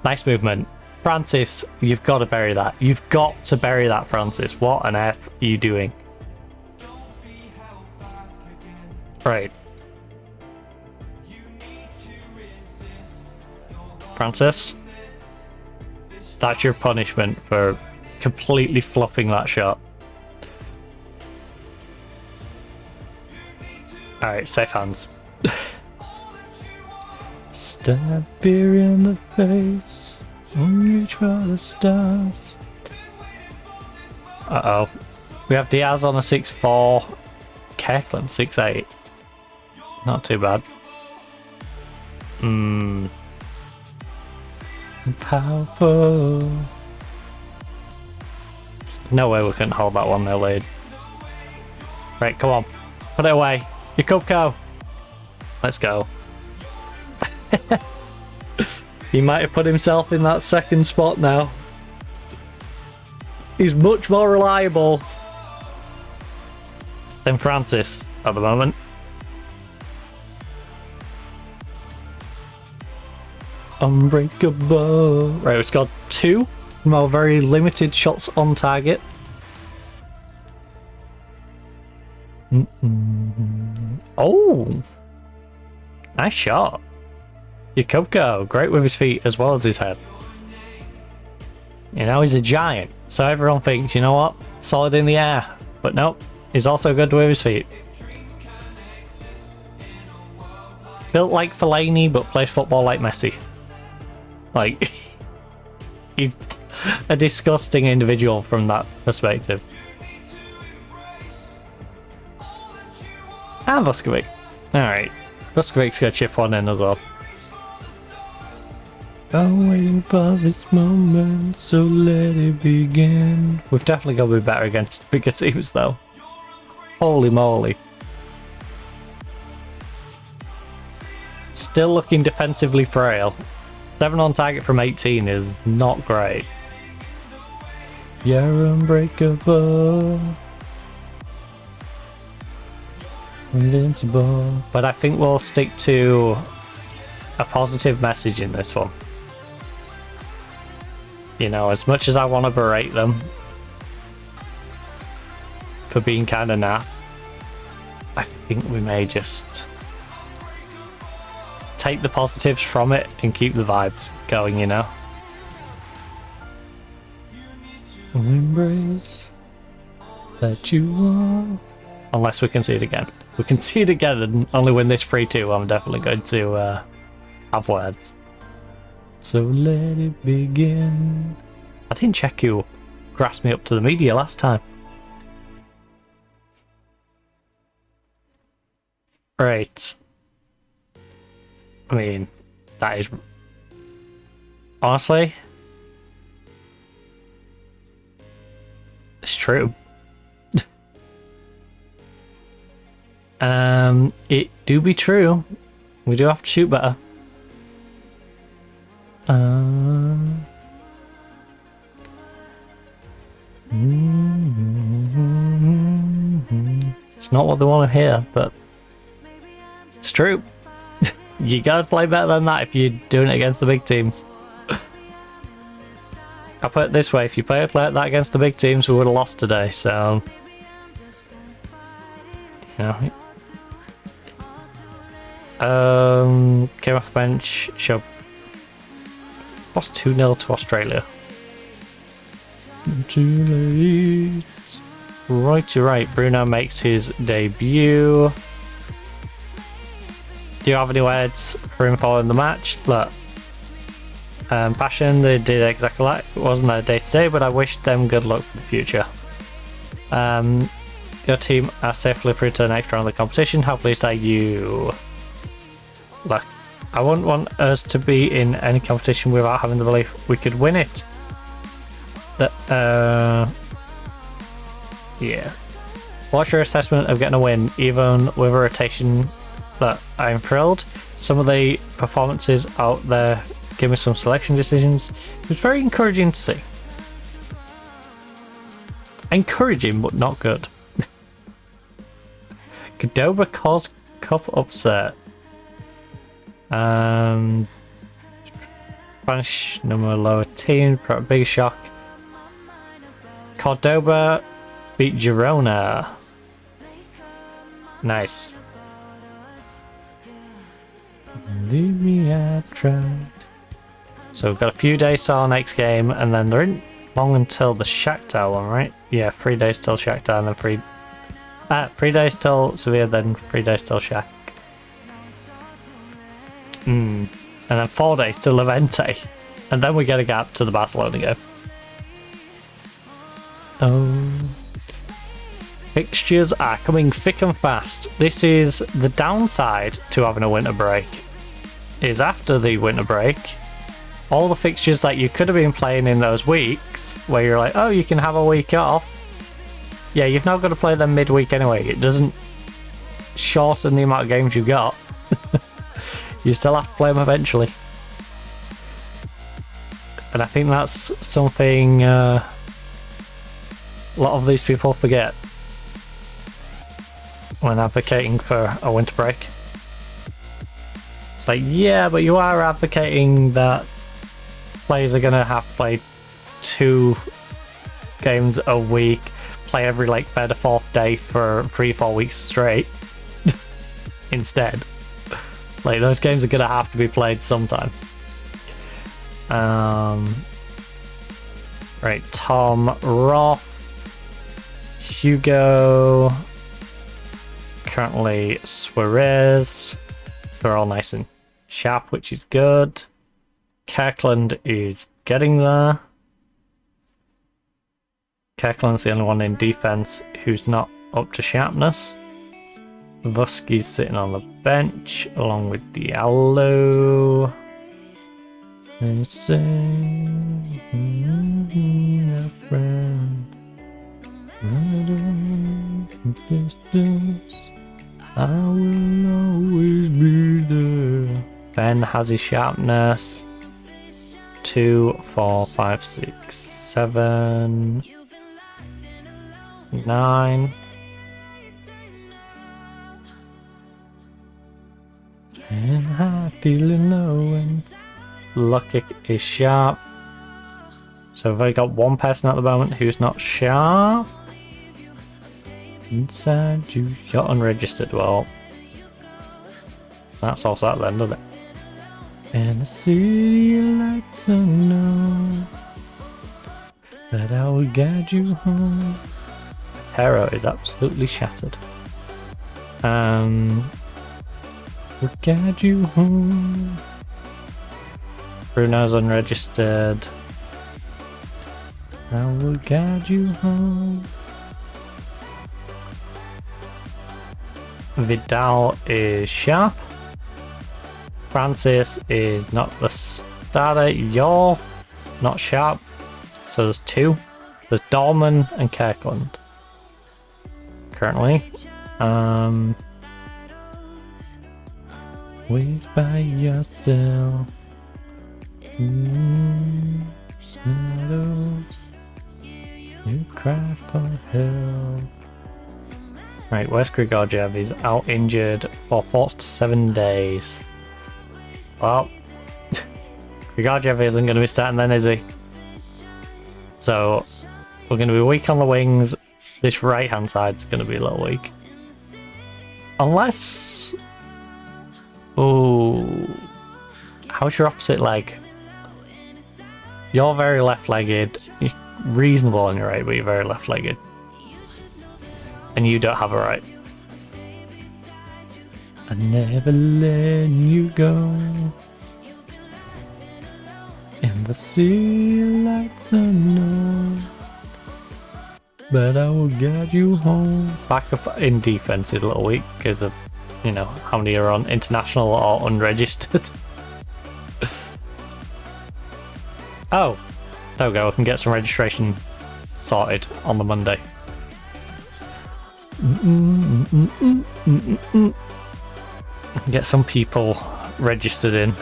Nice movement. Francis, you've got to bury that. You've got to bury that, Francis. What on earth are you doing? Right. Francis, that's your punishment for completely fluffing that shot. Alright, safe hands. Stab beer in the face, reach for the stars. Uh-oh. We have Diaz on a 6'4", Kirkland 6'8". Not too bad. Powerful. No way we couldn't hold that 1-0 lead. Right, come on. Put it away. Your Cupco. Let's go. He might have put himself in that second spot now. He's much more reliable than Francis at the moment. Unbreakable. Right, we've got 2 from our very limited shots on target. Oh! Nice shot. Jakubko, great with his feet as well as his head. You know, he's a giant, so everyone thinks, you know what, solid in the air. But nope, he's also good with his feet. Built like Fellaini, but plays football like Messi. Like, he's a disgusting individual from that perspective. And Vuskovic. Alright, Vuskovic's gonna chip one in as well. I'm waiting for this moment, so let it begin. We've definitely got to be better against bigger teams though. Holy moly. Still looking defensively frail. 7 on target from 18 is not great. You're unbreakable. Invincible. But I think we'll stick to a positive message in this one. You know, as much as I want to berate them for being kind of naff, I think we may just take the positives from it and keep the vibes going, you know? Embrace that you are. Unless we concede again. If we concede again and only win this 3-2, I'm definitely going to have words. So let it begin. I didn't check who grasped me up to the media last time. Right. I mean, that is... Honestly... It's true. It do be true. We do have to shoot better. It's not what they want to hear, but it's true. You gotta play better than that if you're doing it against the big teams. I'll put it this way, if you played like that against the big teams, we would have lost today, so... You know... Came off the bench, showed... Lost 2-0 to Australia. Too late. Right. Bruno makes his debut. Do you have any words for him following the match? Look. Passion, they did exactly that. It wasn't their day to day, but I wish them good luck for the future. Your team are safely through to the next round of the competition. How pleased are you? Look, I wouldn't want us to be in any competition without having the belief we could win it. Yeah. What's your assessment of getting a win, even with a rotation? That I'm thrilled. Some of the performances out there give me some selection decisions. It was very encouraging to see. Encouraging, but not good. Cordoba caused cup upset. Spanish number lower team, big shock. Cordoba beat Girona. Nice. Leave me, I tried. So we've got a few days till our next game, and then there isn't long until the Shakhtar one, right? Yeah, 3 days till Shakhtar, and then 3 days till Sevilla, then 3 days till Shak. And then 4 days till Levante, and then we get a gap to the Barcelona game. Oh. Fixtures are coming thick and fast. This is the downside to having a winter break. Is after the winter break, all the fixtures that you could have been playing in those weeks, where you're like, oh, you can have a week off. Yeah, you've now got to play them midweek anyway. It doesn't shorten the amount of games you got. You still have to play them eventually. And I think that's something a lot of these people forget when advocating for a winter break. It's like, yeah, but you are advocating that players are going to have to play 2 games a week, play every like third or fourth day for 3-4 weeks straight instead. Like, those games are going to have to be played sometime. Right, Tom, Roth, Hugo, currently Suarez. They're all nice and sharp, which is good. Kirkland is getting there. Kirkland's the only one in defense who's not up to sharpness. Vusky's sitting on the bench along with Diallo. And saying a friend. Distance, I will always be there. Ben has his sharpness. 2, 4, 5, 6, 7, 9. And I feeling knowing Lukic is sharp. So we've only got one person at the moment who's not sharp. Inside you, you're unregistered. Well, that's also at the end of it. And I see your lights unknown, that I will guide you home. Hero is absolutely shattered. Will guide you home. Bruno's unregistered. I will guide you home. Vidal is sharp. Francis is not the starter. You're not sharp. So there's two. There's Dorman and Kirkland. Currently. Wait by yourself. Shadows. You cry for help. Right, where's Grigorjev? He's out injured for 47 days. Well, Grigorjev isn't going to be starting then, is he? So, we're going to be weak on the wings. This right hand side's going to be a little weak. Unless... Ooh. How's your opposite leg? You're very left-legged. You're reasonable on your right, but you're very left-legged. And you don't have a right. I never let you go. And the sea lights are known. But I will guide you home. Back up in defense is a little weak because of, you know, how many are on international or unregistered. Oh, there we go. We can get some registration sorted on the Monday. Get some people registered in.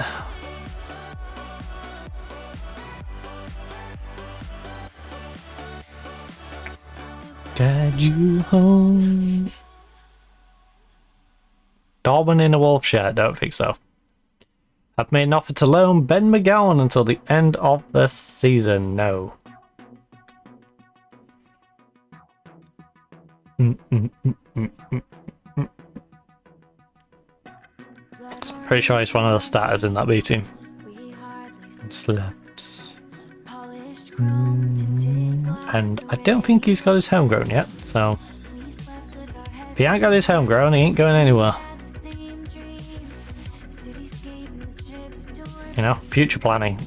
Guide you home. Dorman in a wolf shirt? Don't think so. I've made an offer to loan Ben McGowan until the end of the season. No. Pretty sure he's one of the starters in that B team. Slept. And I don't think he's got his homegrown yet, so if he ain't got his homegrown, he ain't going anywhere. You know, future planning.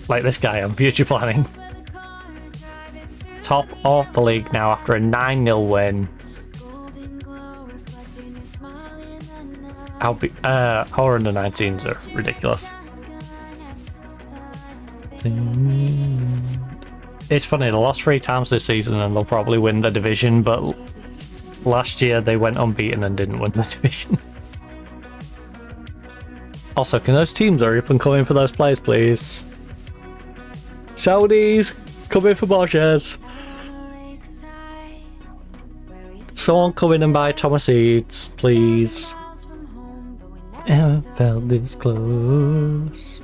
Like this guy on future planning. Top of the league now after a 9-0 win. Our under 19s are ridiculous. It's funny, they lost 3 times this season and they'll probably win the division, but last year they went unbeaten and didn't win the division. Also, can those teams hurry up and come in for those players, please? Saudis, come in for more shares. Someone come in and buy Thomas Eads, please. Never felt this close.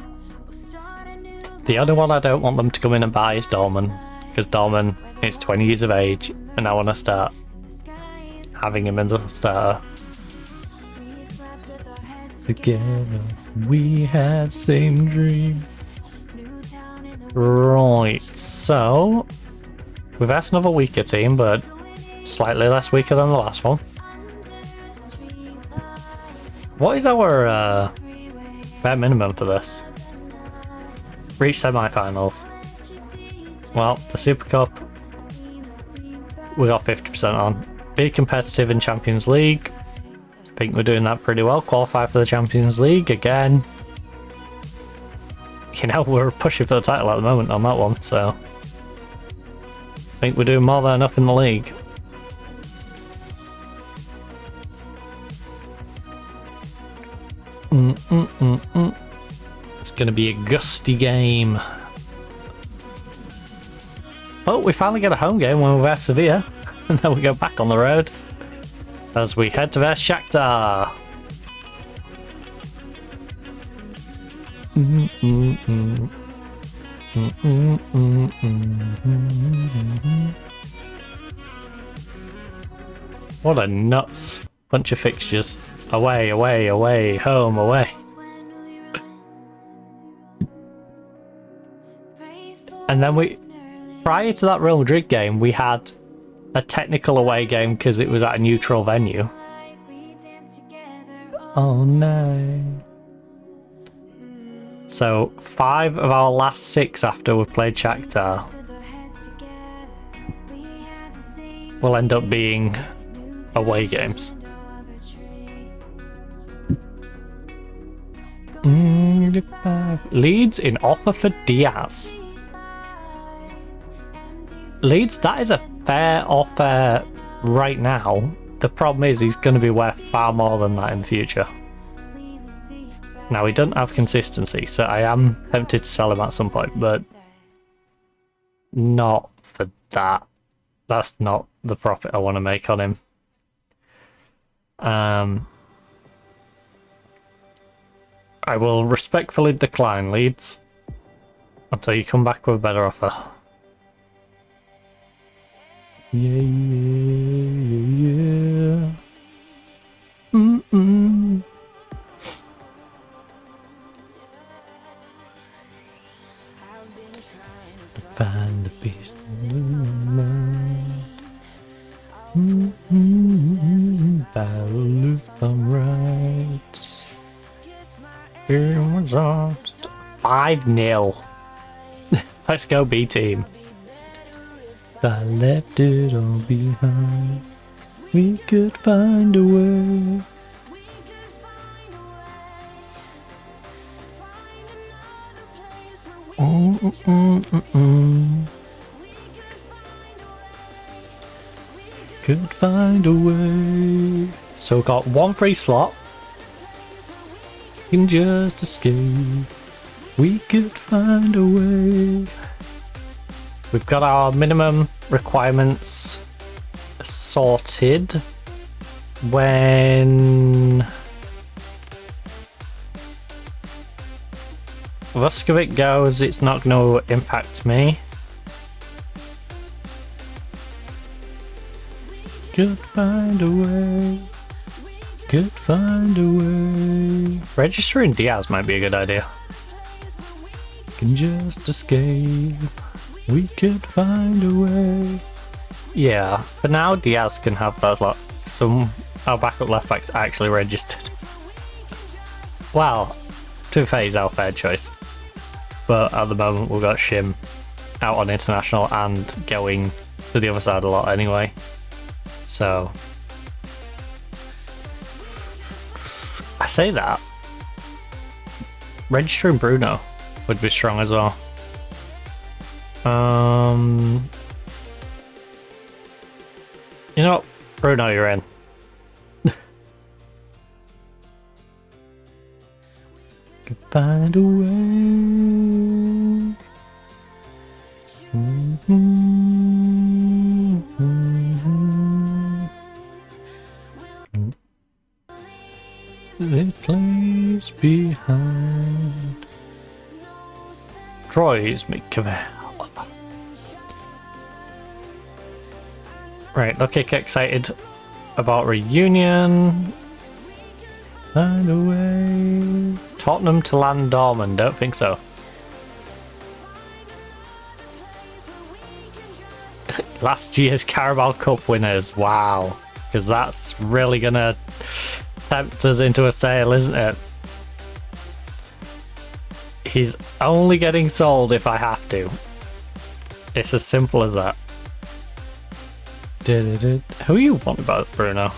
The only one I don't want them to come in and buy is Dorman, because Dorman is 20 years of age and I want to start having him as a starter. Together we had same dream. Right, so we've asked another weaker team, but slightly less weaker than the last one. What is our bare minimum for this? Reach semi-finals. Well, the Super Cup we got 50% on. Be competitive in Champions League. I think we're doing that pretty well. Qualify for the Champions League again. You know, we're pushing for the title at the moment on that one, so I think we're doing more than enough in the league. It's going to be a gusty game. Oh, we finally get a home game when we're versus Sevilla, and then we go back on the road as we head to versus Shakhtar. What a nuts bunch of fixtures. Away, away, away, home, away. And then prior to that Real Madrid game, we had a technical away game because it was at a neutral venue. Oh no. So 5 of our last 6 after we've played Shakhtar will end up being away games. Leeds in offer for Diaz. Leeds, that is a fair offer right now. The problem is he's going to be worth far more than that in the future. Now, he doesn't have consistency, so I am tempted to sell him at some point, but not for that. That's not the profit I want to make on him. I will respectfully decline Leeds until you come back with a better offer. Yeah, yeah, yeah. Find the peace in the mind. Battle if I'm right. Here was lost. 5-0. Let's go B team. If I left it all behind, we could find a way. Could find a way. So got one free slot. Can just escape. We could find a way. We've got our minimum requirements sorted. When Vuskovic goes, it's not going to impact me. Could find a way. Could find a way. Registering Diaz might be a good idea. Can just escape. We could find a way. Yeah, for now Diaz can have those lot. Some our backup left back's actually registered. Well, to be fair, he's our fair choice. But at the moment we've got Shim out on international and going to the other side a lot anyway. So I say that. Registering Bruno would be strong as well. You know what? Bruno, you're in. Could find a way. The place behind. Troy's Mikavel. Right, don't get excited about reunion. Find a way. Tottenham to land Dortmund, don't think so. Last year's Carabao Cup winners, wow. Because that's really gonna tempt us into a sale, isn't it? He's only getting sold if I have to. It's as simple as that. Who you want about Bruno?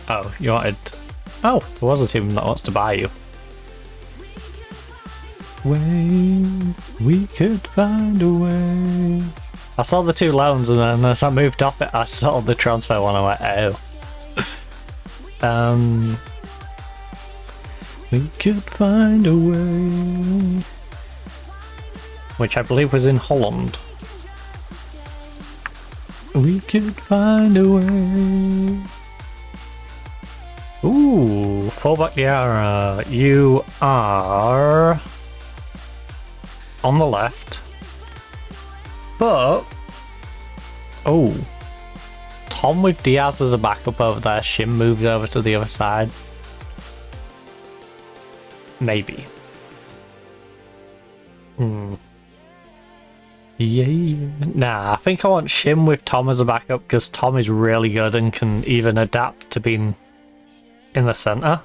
Oh, you wanted... Oh, there was a team that wants to buy you. We could find a way. I saw the two loans and then as I moved off it, I saw the transfer one. I went, oh. We could find a way. Which I believe was in Holland. We could find a way. Ooh, fullback Diarra. You are on the left. But oh, Tom with Diaz as a backup over there. Shim moves over to the other side. Maybe. Yeah. Nah, I think I want Shim with Tom as a backup because Tom is really good and can even adapt to being in the centre.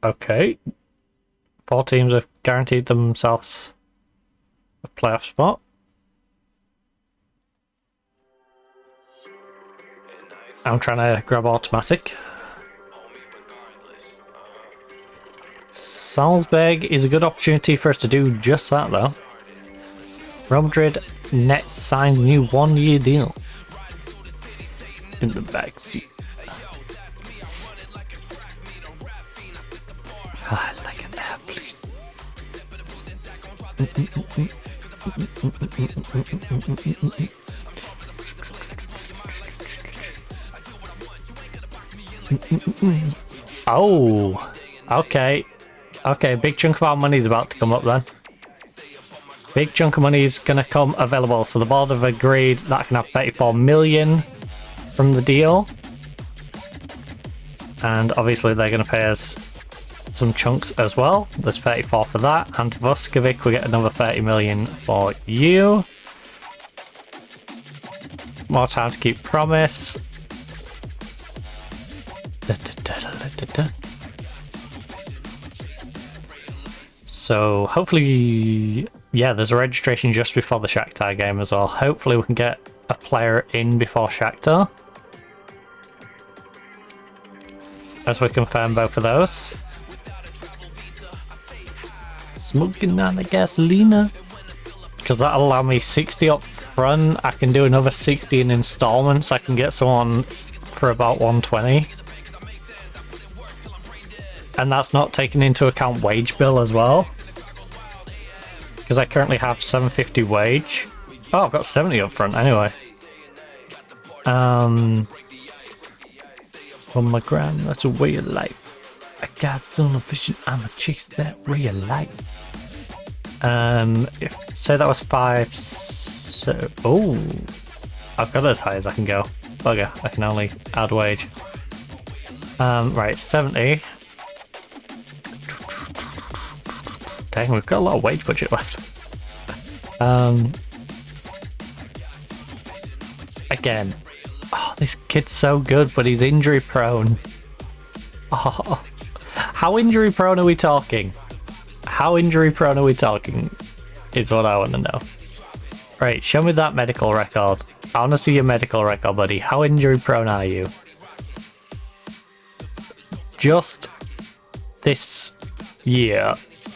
Okay. 4 teams have guaranteed themselves a playoff spot. I'm trying to grab automatic. Salzburg is a good opportunity for us to do just that, though. Real Madrid net signed a new 1-year deal. In the backseat. Like an athlete. Oh, okay. Okay, big chunk of our money is about to come up then. Big chunk of money is going to come available. So the board have agreed that I can have 34 million from the deal. And obviously they're going to pay us some chunks as well. There's 34 for that. And Vuskovic, we get another 30 million for you. More time to keep promise. So hopefully, yeah, there's a registration just before the Shakhtar game as well. Hopefully we can get a player in before Shakhtar. As we confirm both of those. Smoking on the gasolina. Because that'll allow me 60 up front. I can do another 60 in installments. I can get someone for about 120. And that's not taking into account wage bill as well. Because I currently have 750 wage. Oh, I've got 70 up front anyway. On my gram, that's a way of life. I got tunnel vision, I'ma chase that ray of light. If say that was 5, so oh, I've got as high as I can go. Bugger, I can only add wage. Right, 70. Dang, we've got a lot of wage budget left. Again, oh, this kid's so good, but he's injury prone. Oh, how injury prone are we talking? How injury prone are we talking? Is what I want to know. Right, show me that medical record. I want to see your medical record, buddy. How injury prone are you? Just this year,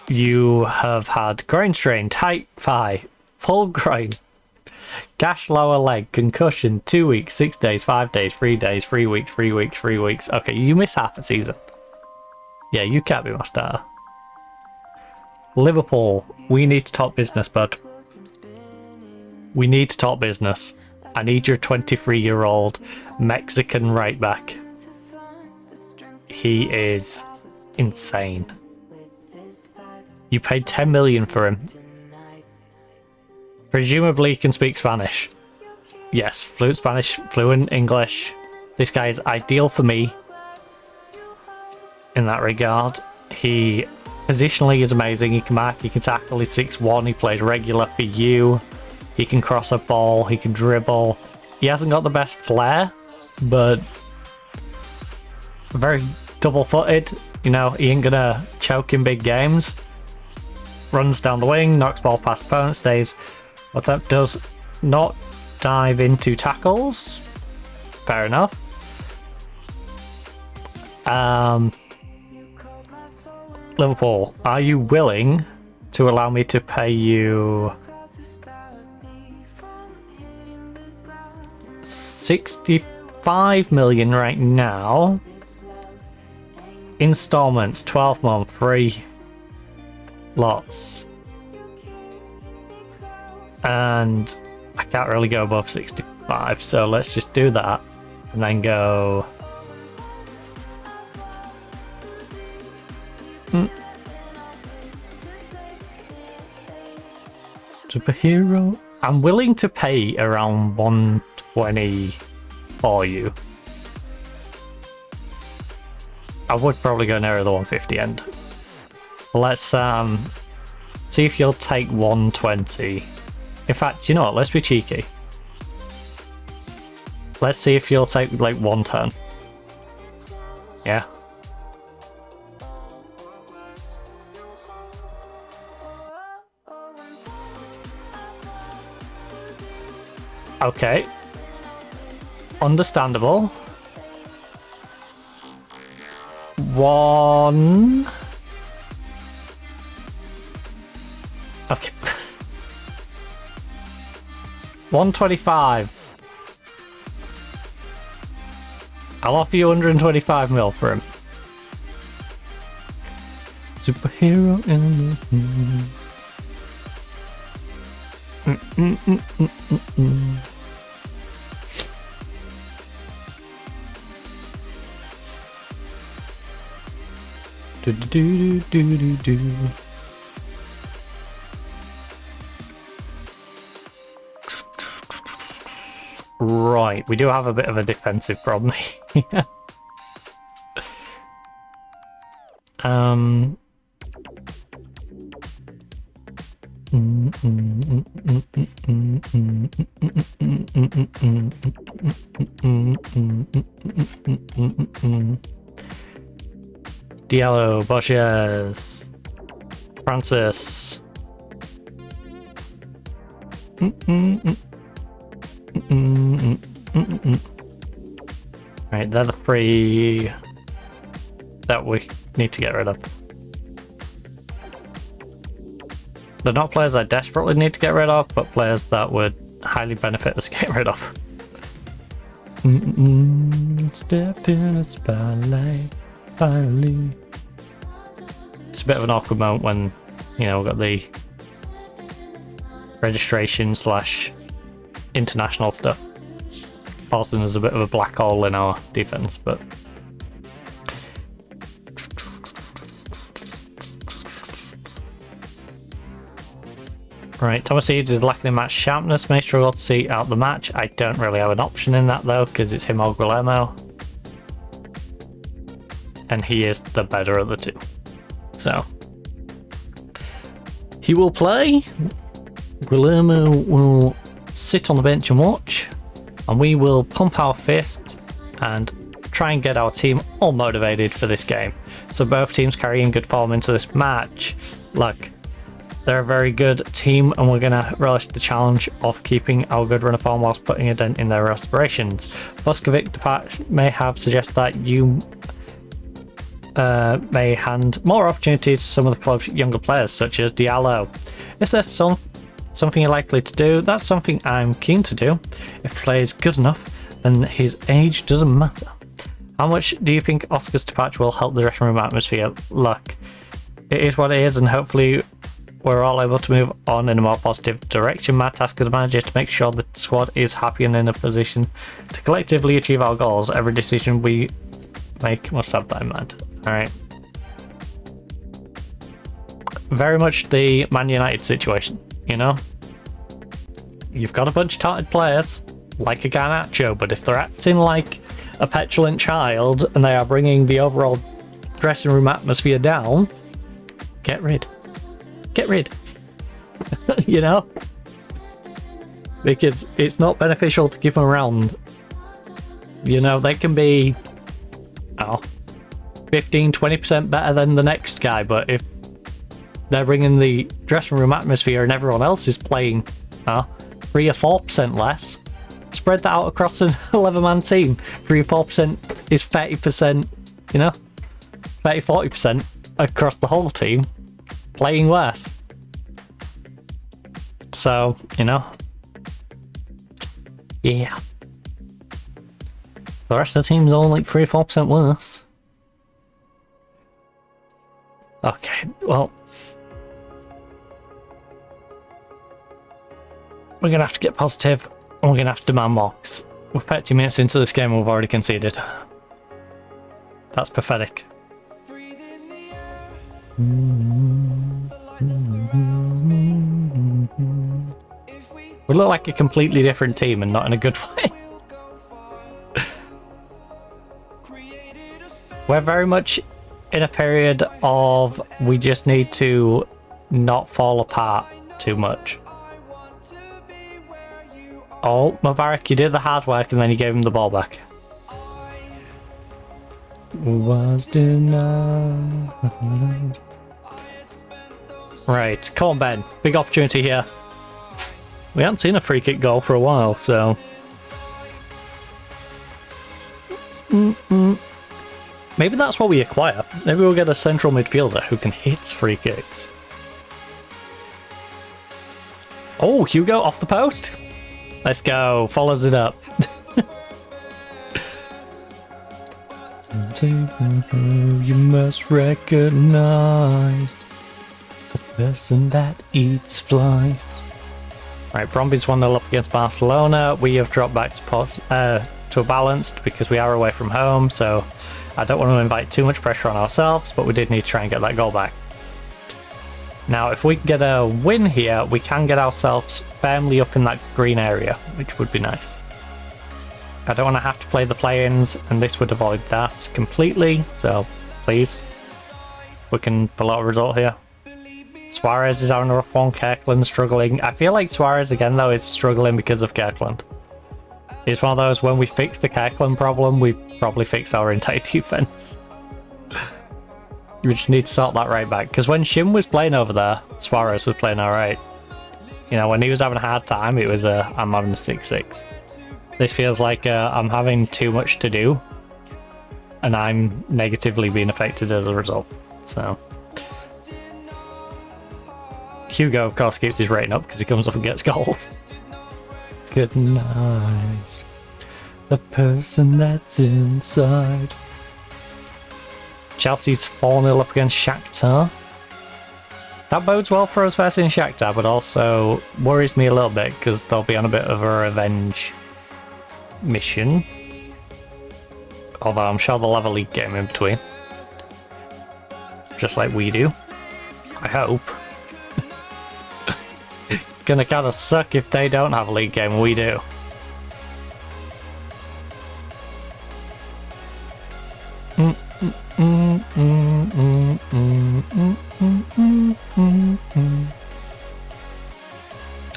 you have had groin strain, tight thigh, full groin, gash lower leg, concussion, 2 weeks, 6 days, 5 days, 3 days, 3 weeks, 3 weeks, 3 weeks. Okay, you miss half a season. Yeah, you can't be my starter. Liverpool, we need to talk business, bud. We need to talk business. I need your 23-year-old Mexican right back. He is insane. You paid 10 million for him. Presumably he can speak Spanish. Yes, fluent Spanish, fluent English. This guy is ideal for me in that regard. He positionally is amazing. He can mark, he can tackle, he's 6'1", he plays regular for you. He can cross a ball, he can dribble. He hasn't got the best flair, but very double-footed. You know, he ain't gonna choke in big games. Runs down the wing, knocks ball past opponent, stays. What that does not dive into tackles. Fair enough. Liverpool, are you willing to allow me to pay you 65 million right now? Installments, 12 month free. Lots. And I can't really go above 65, so let's just do that and then go superhero. I'm willing to pay around 120 for you. I would probably go nearer the 150 end. Let's see if you'll take 120. In fact, you know what? Let's be cheeky. Let's see if you'll take like 110. Yeah. Okay. Understandable. 1. Okay. 125. I'll offer you 125 mil for him. Superhero in do. Right, we do have a bit of a defensive problem here. Diallo, Bosches, Francis. Right, they're the 3 that we need to get rid of. They're not players I desperately need to get rid of, but players that would highly benefit us getting rid of. Step in a spotlight, finally. It's a bit of an awkward moment when, you know, we've got the registration / international stuff. Boston is a bit of a black hole in our defense, but right, Thomas Eads is lacking in match sharpness, may struggle to see out the match. I don't really have an option in that though, because it's him or Guillermo, and he is the better of the two, so he will play. Guillermo will sit on the bench and watch, and we will pump our fists and try and get our team all motivated for this game. So both teams carrying good form into this match. Look, they're a very good team, and we're going to relish the challenge of keeping our good run of form whilst putting a dent in their aspirations. Boskovic Depac may have suggested that you may hand more opportunities to some of the club's younger players, such as Diallo. Is there something you're likely to do? That's something I'm keen to do. If the player is good enough, then his age doesn't matter. How much do you think Oscar's departure will help the dressing room atmosphere? Look, it is what it is, and hopefully we're all able to move on in a more positive direction. My task as a manager is to make sure the squad is happy and in a position to collectively achieve our goals. Every decision we make must have that in mind. Alright. Very much the Man United situation, you know? You've got a bunch of talented players, like a Garnacho, but if they're acting like a petulant child and they are bringing the overall dressing room atmosphere down, get rid. Get rid. You know? Because it's not beneficial to keep them around. You know, they can be 15-20% better than the next guy, but if they're bringing the dressing room atmosphere and everyone else is playing 3 or 4% less, spread that out across an 11-man team. 3 or 4% is 30%, you know? 30-40% across the whole team playing worse. So, you know, yeah. The rest of the team's all like 3 or 4% worse. Okay, well, we're gonna have to get positive, and we're gonna have to demand more. We're 30 minutes into this game and we've already conceded. That's pathetic. We look like a completely different team, and not in a good way. We're very much in a period of we just need to not fall apart too much. Oh, Mubarak, you did the hard work and then you gave him the ball back. Was denied. Right, come on, Ben. Big opportunity here. We haven't seen a free kick goal for a while, so... Maybe that's what we acquire. Maybe we'll get a central midfielder who can hit free kicks. Oh, Hugo off the post. Let's go. Follows it up. You must recognize the person that eats flies. Right, Bromby's 1-0 up against Barcelona. We have dropped back to a balanced because we are away from home, so I don't want to invite too much pressure on ourselves, but we did need to try and get that goal back. Now, if we can get a win here, we can get ourselves firmly up in that green area, which would be nice. I don't want to have to play the play-ins, and this would avoid that completely, so please, we can pull out a result here. Suarez is having a rough one, Kirkland struggling. I feel like Suarez again though is struggling because of Kirkland. It's one of those, when we fix the Kirkland problem, we probably fix our entire defense. We just need to sort that right back, because when Shim was playing over there, Suarez was playing alright. You know, when he was having a hard time, it was I'm having a 6-6. This feels like I'm having too much to do, and I'm negatively being affected as a result. So Hugo, of course, keeps his rating up because he comes up and gets goals. Good night. The person that's inside. Chelsea's 4-0 up against Shakhtar. That bodes well for us versus Shakhtar, but also worries me a little bit because they'll be on a bit of a revenge mission. Although I'm sure they'll have a league game in between. Just like we do. I hope. Gonna kinda suck if they don't have a league game and we do.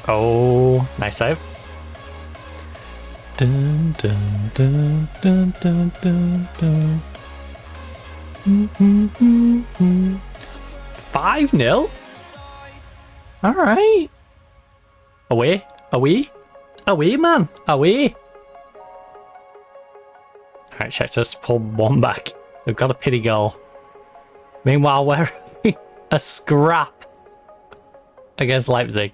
Oh, nice save. Dun, dun, dun, dun, dun, dun, dun. 5-0? Alright. Away, man, away. Alright, check, just pull one back. We've got a pity goal. Meanwhile, we're having a scrap against Leipzig.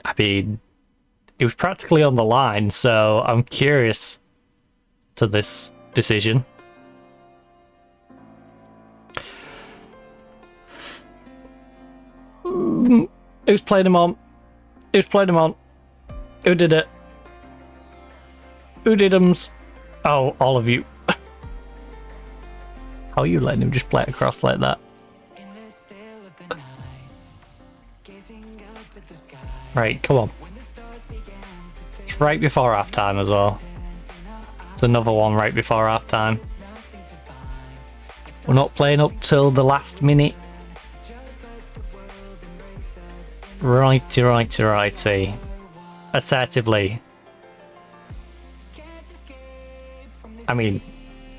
I mean, it was practically on the line, so I'm curious to this decision. Who's playing him on? Who's playing him on? Who did it? Who did him? Oh, all of you. How are you letting him just play it across like that? Right, come on. It's right before half time as well. It's another one right before half time. We're not playing up till the last minute. Righty. Assertively. I mean,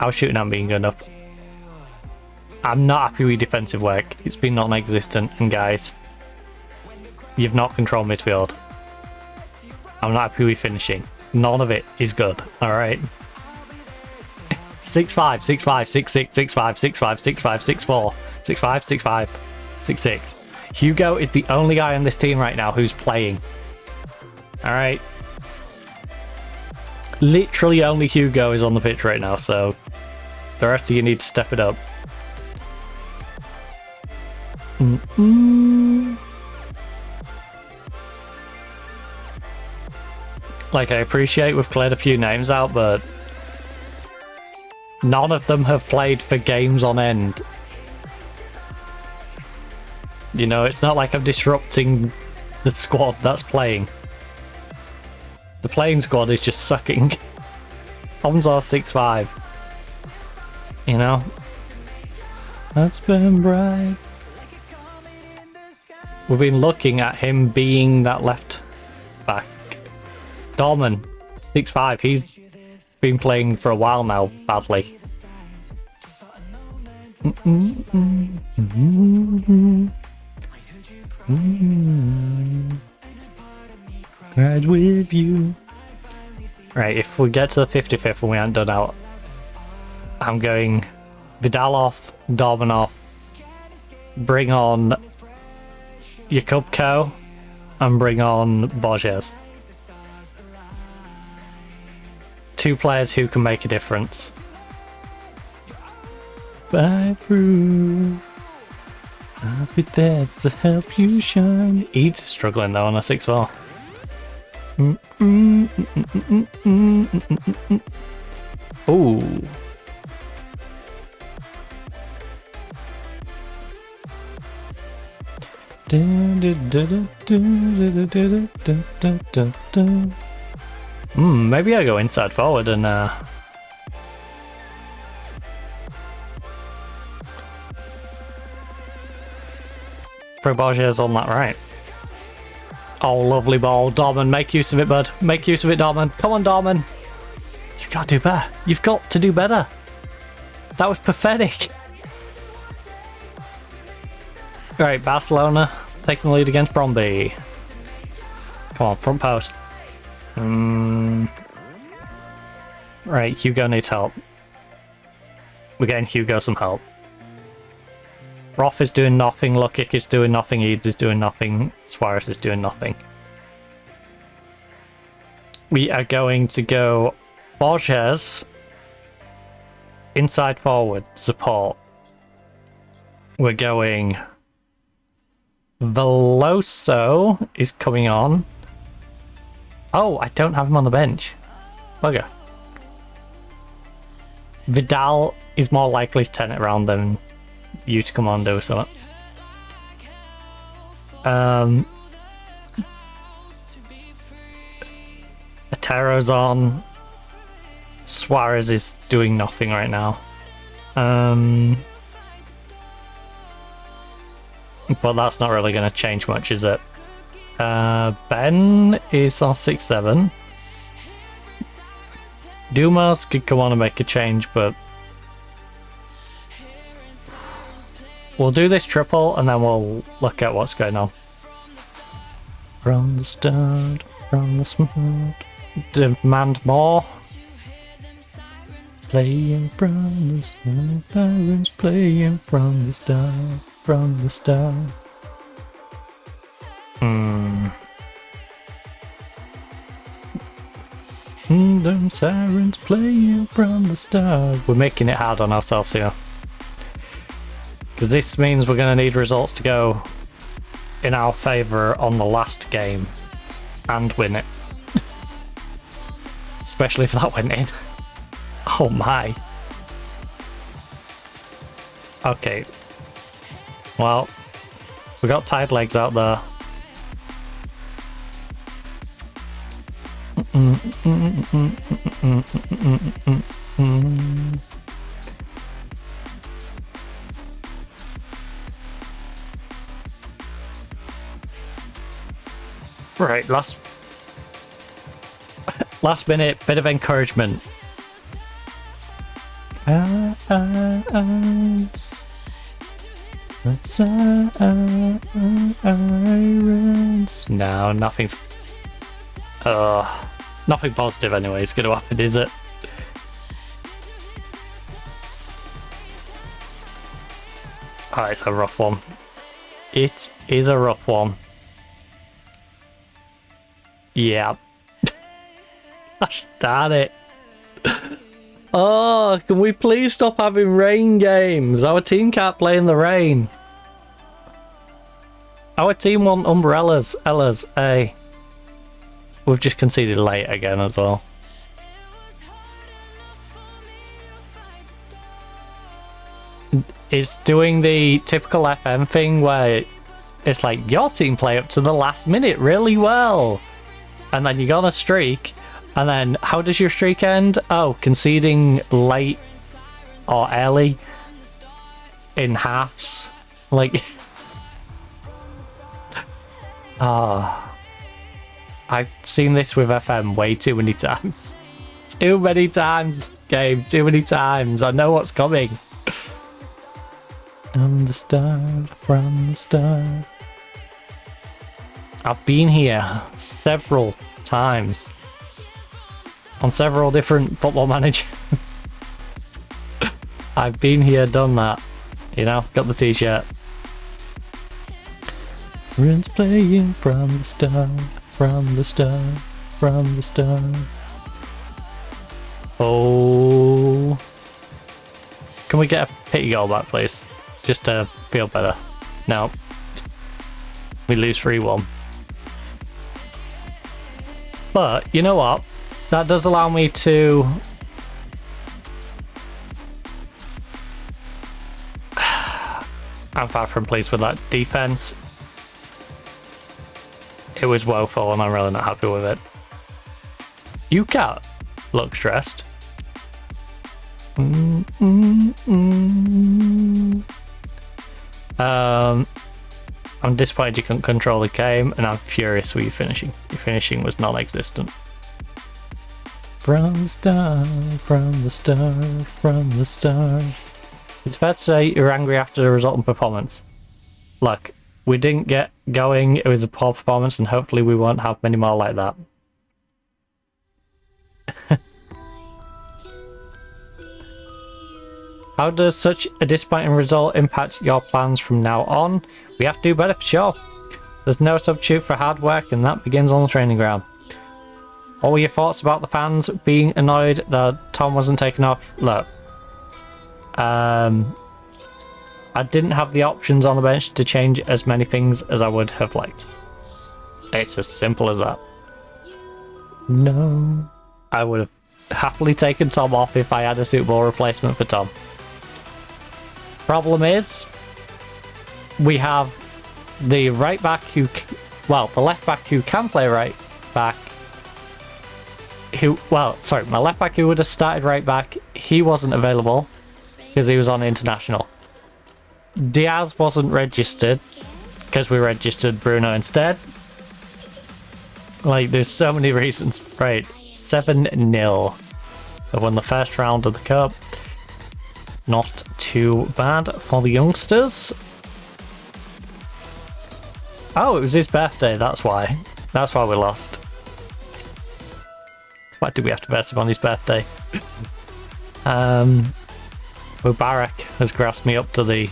our shooting hasn't been good enough. I'm not happy with defensive work. It's been non-existent, and guys, you've not controlled midfield. I'm not happy with finishing. None of it is good, alright? 6-5, 6-5, 6-6, 6-5, 6-5, 6-5, 6-4, 6-5, 6-5, 6-6. Hugo is the only guy on this team right now who's playing. Alright. Literally only Hugo is on the pitch right now, so the rest of you need to step it up. Like, I appreciate we've cleared a few names out, but none of them have played for games on end. You know, it's not like I'm disrupting the squad that's playing. The playing squad is just sucking. Tom's our 6-5. You know? That's been bright. We've been looking at him being that left back. Dorman, 6'5", he's been playing for a while now, badly. Cried with you. Right, if we get to the 55th and we haven't done out I'm going Vidal off, Dorman off, bring on Jakubko, and bring on Borges. 2 players who can make a difference. Bye through. I'll be there to help you shine. Eads is struggling though on a 6-4. Ooh. Maybe I go inside forward and throw Borges on that right. Oh, lovely ball. Dorman, make use of it, bud. Make use of it, Dorman. Come on, Dorman. You've got to do better. You've got to do better. That was pathetic. Right, Barcelona taking the lead against Bromby. Come on, front post. Right, Hugo needs help. We're getting Hugo some help. Roth is doing nothing, Lukic is doing nothing, Eads is doing nothing, Suarez is doing nothing. We are going to go Borges, inside forward, support. We're going Veloso is coming on. Oh, I don't have him on the bench. Bugger. Vidal is more likely to turn it around than you to come on and do something. Atero's on. Suarez is doing nothing right now. But that's not really going to change much, is it? Ben is on 6-7. Dumas could come on and make a change, but we'll do this triple and then we'll look at what's going on. From the start, from the smart, demand more. Playing from the start, sirens playing from the start, from the start. Them sirens playing from the start. We're making it hard on ourselves here. Because this means we're going to need results to go in our favour on the last game. And win it. Especially if that went in. Oh my. Okay. Well, we got tired legs out there. Right, last minute bit of encouragement. No, nothing's nothing positive anyway is gonna happen, is it? Oh, it's a rough one. It is a rough one. Yeah. Gosh darn it. Oh, can we please stop having rain games? Our team can't play in the rain. Our team want umbrellas. Ellas, hey. We've just conceded late again as well. It's doing the typical FM thing where it's like your team play up to the last minute really well. And then you go on a streak. And then how does your streak end? Oh, conceding late or early in halves. Like, I've seen this with FM way too many times. Too many times, game. Too many times. I know what's coming. From the start, from the start. I've been here several times. On several different Football Manager. I've been here, done that. You know, got the t-shirt. Friends playing from the start, from the start, from the start. Oh. Can we get a pity goal back, please? Just to feel better. No. We lose 3-1. But, you know what? That does allow me to... I'm far from pleased with that defense. It was woeful and I'm really not happy with it. You can't look stressed. I'm disappointed you couldn't control the game, and I'm furious with your finishing. Your finishing was non-existent. From the start, from the start, from the start. It's fair to say you're angry after the resultant performance. Look, we didn't get going, it was a poor performance, and hopefully we won't have many more like that. How does such a disappointing result impact your plans from now on? We have to do better for sure. There's no substitute for hard work, and that begins on the training ground. What were your thoughts about the fans being annoyed that Tom wasn't taken off? Look, I didn't have the options on the bench to change as many things as I would have liked. It's as simple as that. No. I would have happily taken Tom off if I had a suitable replacement for Tom. Problem is, we have the right back who, well, the left back who can play right back. My left back who would have started right back, he wasn't available because he was on international. Diaz wasn't registered because we registered Bruno instead. Like, there's so many reasons. Right, 7-0. I won the first round of the cup. Not too bad for the youngsters. Oh, it was his birthday, that's why. That's why we lost. Why did we have to bet him on his birthday? Mubarak has grasped me up to the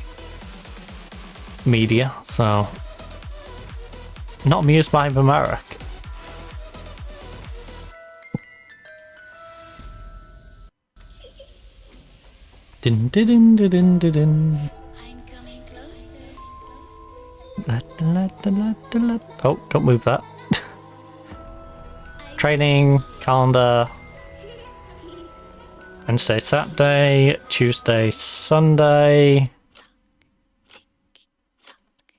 media, so... Not amused by Mubarak. Din din din din din din. Oh, don't move that. Training, calendar. Wednesday, Saturday, Tuesday, Sunday.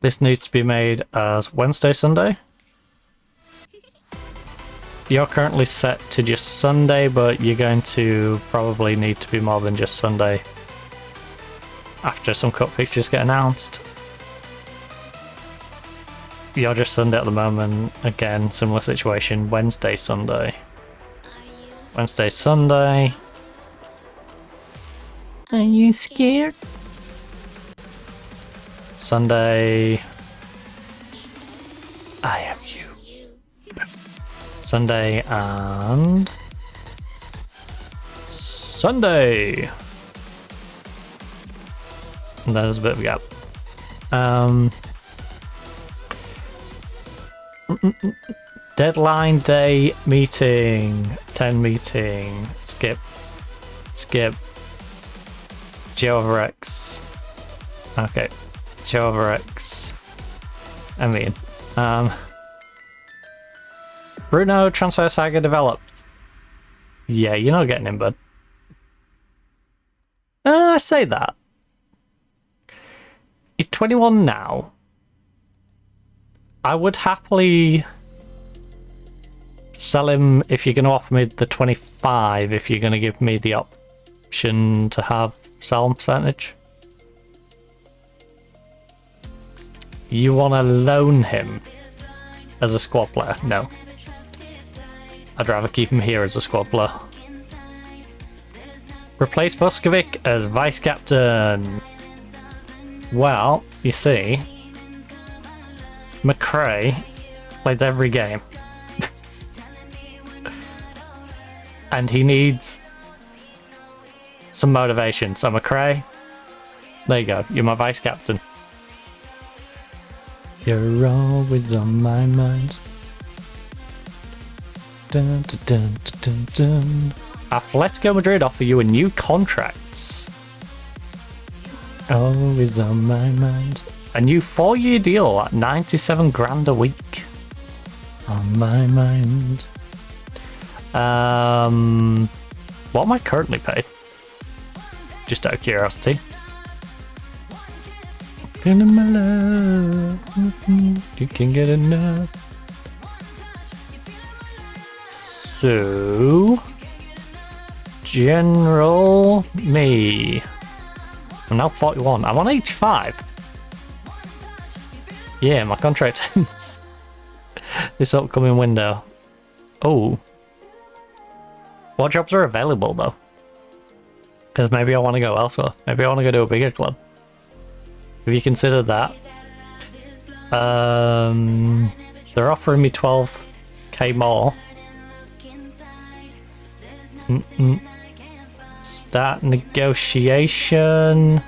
This needs to be made as Wednesday, Sunday. You're currently set to just Sunday, but you're going to probably need to be more than just Sunday after some cup fixtures get announced. You're just Sunday at the moment. Again, similar situation. Wednesday, Sunday. Wednesday, Sunday. Are you scared? Sunday. I am you. Sunday and Sunday. And there's a bit of a gap. Deadline day meeting. 10 meeting. Skip. G over X. Okay. G over X. I mean. Bruno transfer saga developed. Yeah, you're not getting him, bud. I say that. He's 21 now. I would happily sell him if you're going to offer me the 25, if you're going to give me the option to have sell percentage. You want to loan him as a squad player? No. I'd rather keep him here as a squad player. Replace Vuskovic as vice captain. Well, you see, McRae plays every game. And he needs some motivation. So McRae, there you go. You're my vice captain. You're always on my mind. Dun, dun, dun, dun, dun. Atletico Madrid offer you a new contract. Always on my mind. A new 4-year deal at 97 grand a week. On my mind. What am I currently paid? Just out of curiosity. Into my love, you can get enough. So, general me. I'm now 41. I'm on 85. Yeah, my contract ends this upcoming window. Oh, what jobs are available though? Because maybe I want to go elsewhere. Maybe I want to go to a bigger club. Have you considered that? They're offering me 12k more. Start negotiation.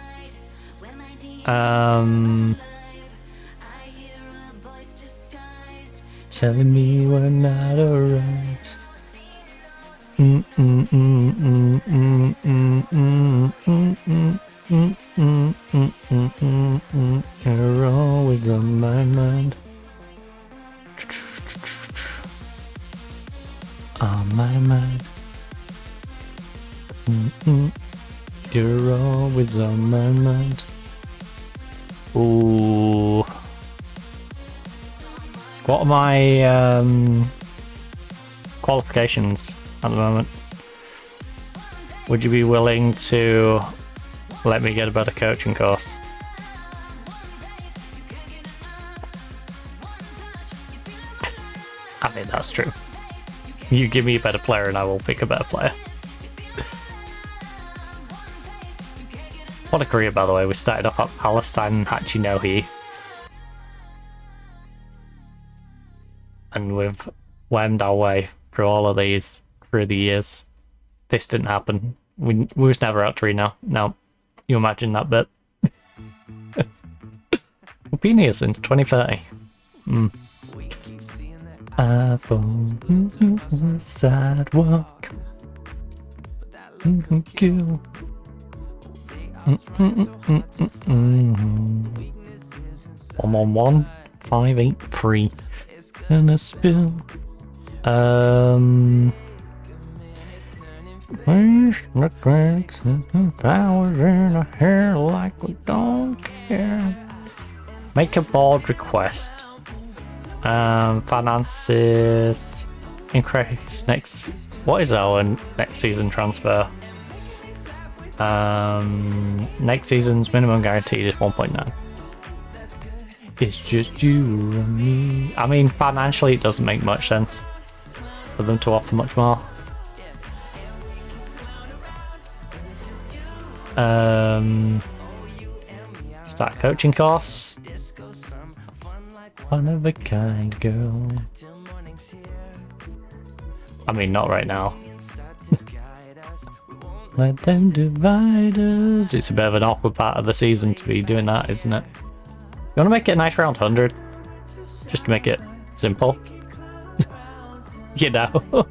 Telling me we're not alright. You're always on my mind. On my mind. You're always on my mind. Ooh. What are my qualifications at the moment? Would you be willing to let me get a better coaching course? I mean, that's true. You give me a better player and I will pick a better player. What a career, by the way. We started off at Palestine and Hachinohe. And we've wound our way through all of these through the years. This didn't happen. We was never out to Reno. No. You imagine that bit. We've been here since 2030. iPhone sidewalk. Kill. One on 1 583 and a spill. Wish the cracks and the flowers in her hair like we don't care. Make a board request. Finances increase next. What is our next season transfer? Next season's minimum guaranteed is 1.9. It's just you and me. I mean, financially, it doesn't make much sense for them to offer much more. Start coaching course. One of a kind girl. I mean, not right now. Let them divide us. It's a bit of an awkward part of the season to be doing that, isn't it? You want to make it a nice round 100? Just to make it simple. You know?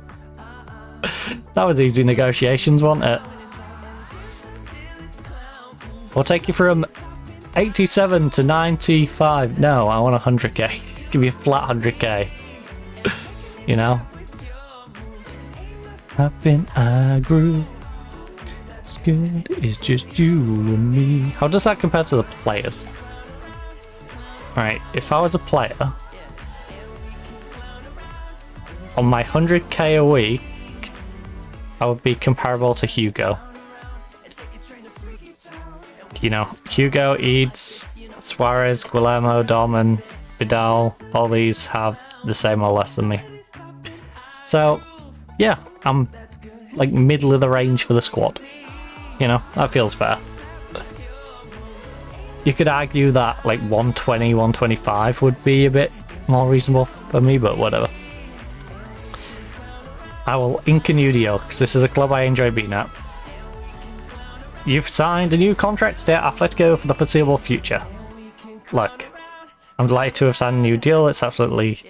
That was easy negotiations, wasn't it? We'll take you from 87 to 95. No, I want 100k. Give me a flat 100k. You know? Up in our group. It's good. It's just you and me. How does that compare to the players? Right, if I was a player, on my 100k a week, I would be comparable to Hugo. You know, Hugo, Eads, Suarez, Guillermo, Dorman, Vidal, all these have the same or less than me. So, yeah, I'm like middle of the range for the squad. You know, that feels fair. You could argue that like 120, 125 would be a bit more reasonable for me, but whatever. I will incognito, because this is a club I enjoy being at. you've signed a new contract to stay at Atletico for the foreseeable future. Look, I'm delighted to have signed a new deal. It's absolutely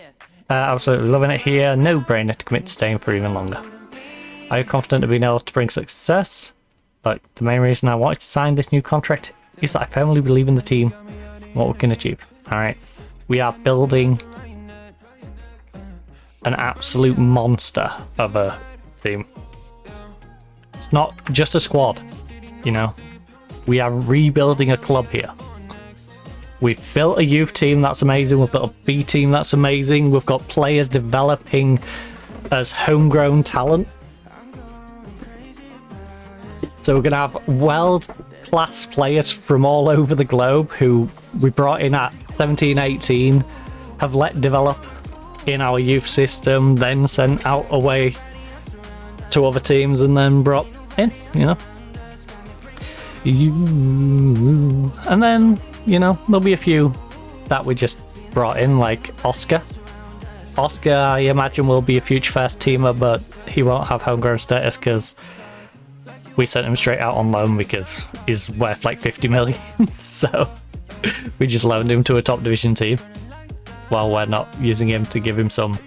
loving it here. No brainer to commit to staying for even longer. Are you confident of being able to bring success? Look, the main reason I wanted to sign this new contract is that I firmly believe in the team and what we can achieve. Alright, we are building an absolute monster of a team. It's not just a squad, you know. We are rebuilding a club here. We've built a youth team that's amazing. We've built a B team that's amazing. We've got players developing as homegrown talent. So we're going to have world-class players from all over the globe who we brought in at 17, 18, have let develop in our youth system, then sent out away to other teams and then brought in, you know. And then, you know, there'll be a few that we just brought in, like Oscar. Oscar, I imagine, will be a future first teamer, but he won't have homegrown status because we sent him straight out on loan because he's worth like 50 million. So we just loaned him to a top division team while we're not using him to give him some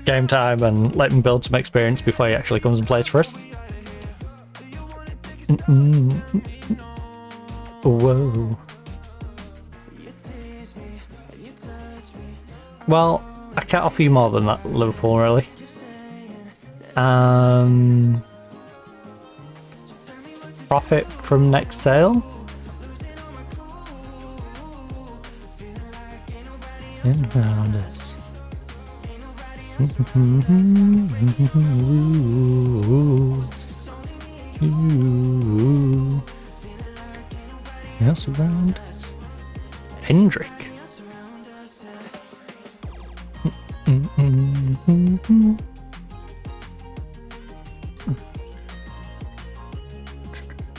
game time and let him build some experience before he actually comes and plays for us. Whoa. Well, I can't offer you more than that, Liverpool, really. Profit from next sale. And around us. Yes, around us. Hendrick.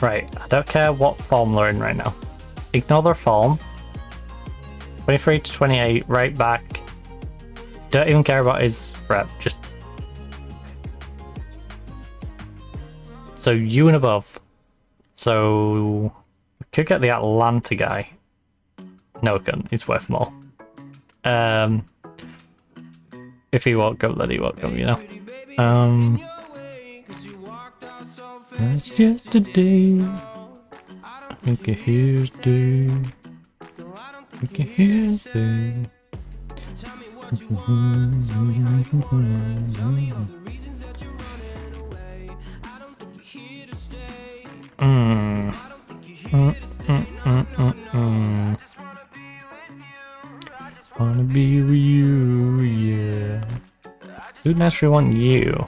Right, I don't care what form they're in right now. Ignore their form. 23 to 28, right back. Don't even care about his rep, just... So you and above. So we could get the Atlanta guy. No, we couldn't, he's worth more. If he won't go, then he won't go, you know. That's just a day. I think here's day. I think here's day. Wanna be with you, yeah. Who'd naturally want you?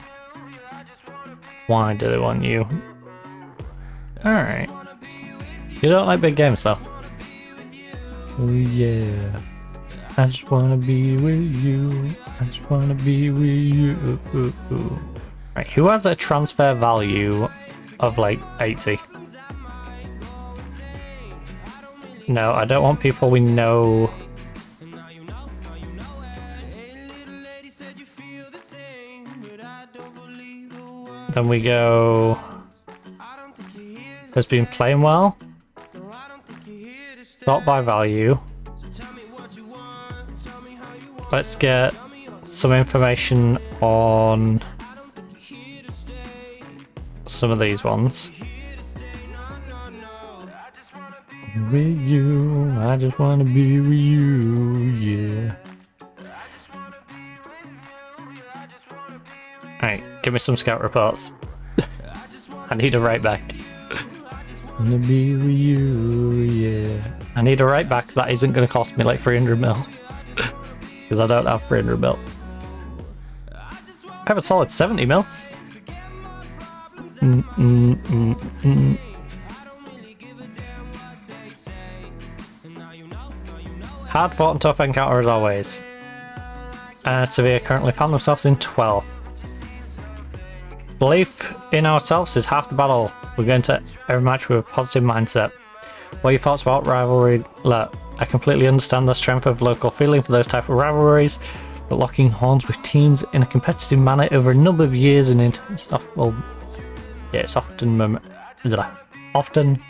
Why do they want you? Alright. You don't like big games though. Oh yeah. I just wanna be with you. I just wanna be with you. Right, who has a transfer value of like 80? No, I don't want people we know. Then we go, has been playing well, not by value. Let's get some information on some of these ones. With you, I just want to be with you, yeah. Alright, give me some scout reports. I need a right back. Wanna be with you, yeah. I need a right back that isn't going to cost me like 300 mil. Because I don't have 300 mil. I have a solid 70 mil. Hard fought and tough encounter as always. Sevilla currently found themselves in 12th. Belief in ourselves is half the battle. We're going to every match with a positive mindset. What are your thoughts about rivalry? Look, I completely understand the strength of local feeling for those type of rivalries, but locking horns with teams in a competitive manner over a number of years and it's often often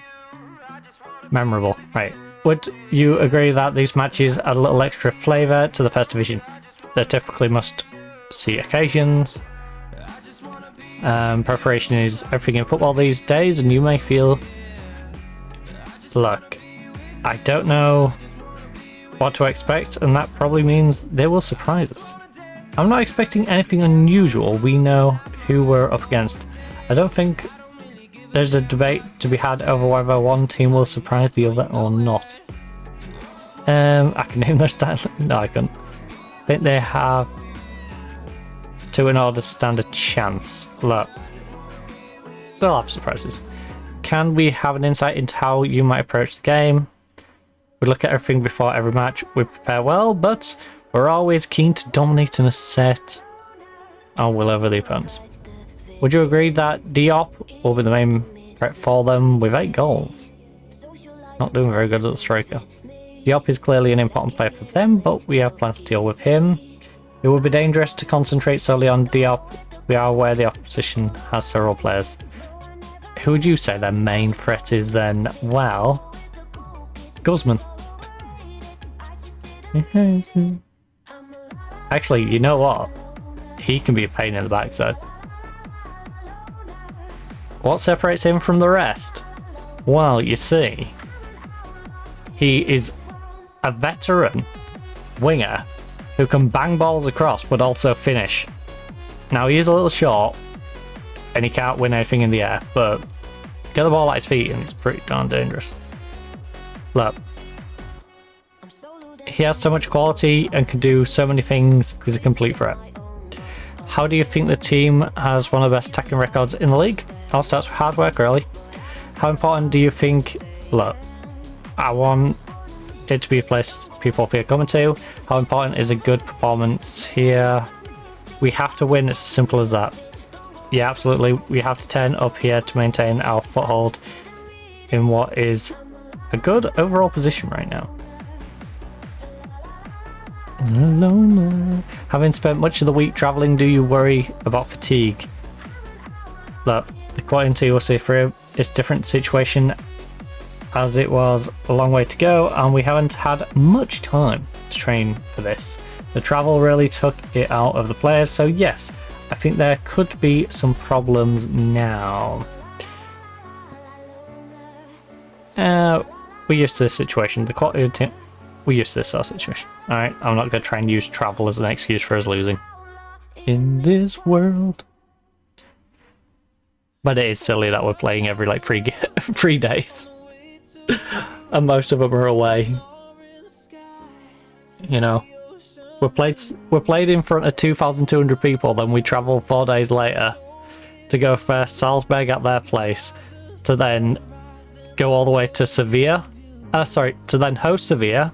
memorable. Right. Would you agree that these matches add a little extra flavour to the first division? They typically must-see occasions. Preparation is everything in football these days, and you may feel... Look, I don't know what to expect, and that probably means they will surprise us. I'm not expecting anything unusual. We know who we're up against. I don't think there's a debate to be had over whether one team will surprise the other or not. I can name their style. No, I can't. I think they have to in order to stand a chance. Look, they'll have surprises. Can we have an insight into how you might approach the game? We look at everything before every match. We prepare well, but we're always keen to dominate in a set our will over the opponents. Would you agree that Diop will be the main threat for them with 8 goals? Not doing very good at the striker. Diop is clearly an important player for them, but we have plans to deal with him. It would be dangerous to concentrate solely on Diop. We are aware the opposition has several players. Who would you say their main threat is then? Well, Guzman. Actually, you know what? He can be a pain in the backside. What separates him from the rest? Well, you see, he is a veteran winger who can bang balls across but also finish. Now, he is a little short and he can't win anything in the air, but get the ball at his feet and it's pretty darn dangerous. Look, he has so much quality and can do so many things. He's a complete threat. How do you think the team has one of the best attacking records in the league? All starts with hard work early. How important do you think... Look, I want it to be a place people feel coming to. How important is a good performance here? We have to win, it's as simple as that. Yeah, absolutely. We have to turn up here to maintain our foothold in what is a good overall position right now. Having spent much of the week travelling, do you worry about fatigue? Look, the quality we'll see through is a different situation as it was a long way to go and we haven't had much time to train for this. The travel really took it out of the players, so yes, I think there could be some problems now. We're used to this situation. The quality of the team, we're used to this sort of situation. Alright, I'm not going to try and use travel as an excuse for us losing. In this world. But it is silly that we're playing every like 3 days. And most of them are away. You know. We're played in front of 2,200 people, then we travel 4 days later to go first Salzburg at their place, to then go all the way to Sevilla. To then host Sevilla,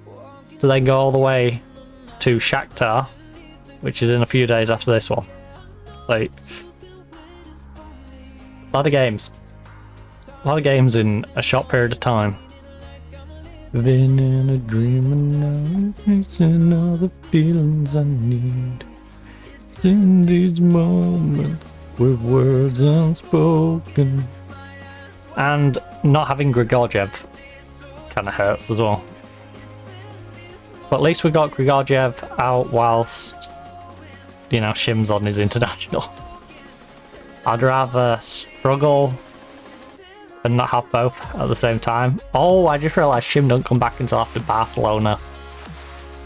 to then go all the way to Shakhtar, which is in a few days after this one. Like, a lot of games. A lot of games in a short period of time. Been in a dream and now it's missing all the feelings I need. It's in these moments with words unspoken. And not having Grigoriev kind of hurts as well. But at least we got Grigoriev out whilst, you know, Shim's on his international. I'd rather struggle and not have both at the same time. Oh, I just realised Shim don't come back until after Barcelona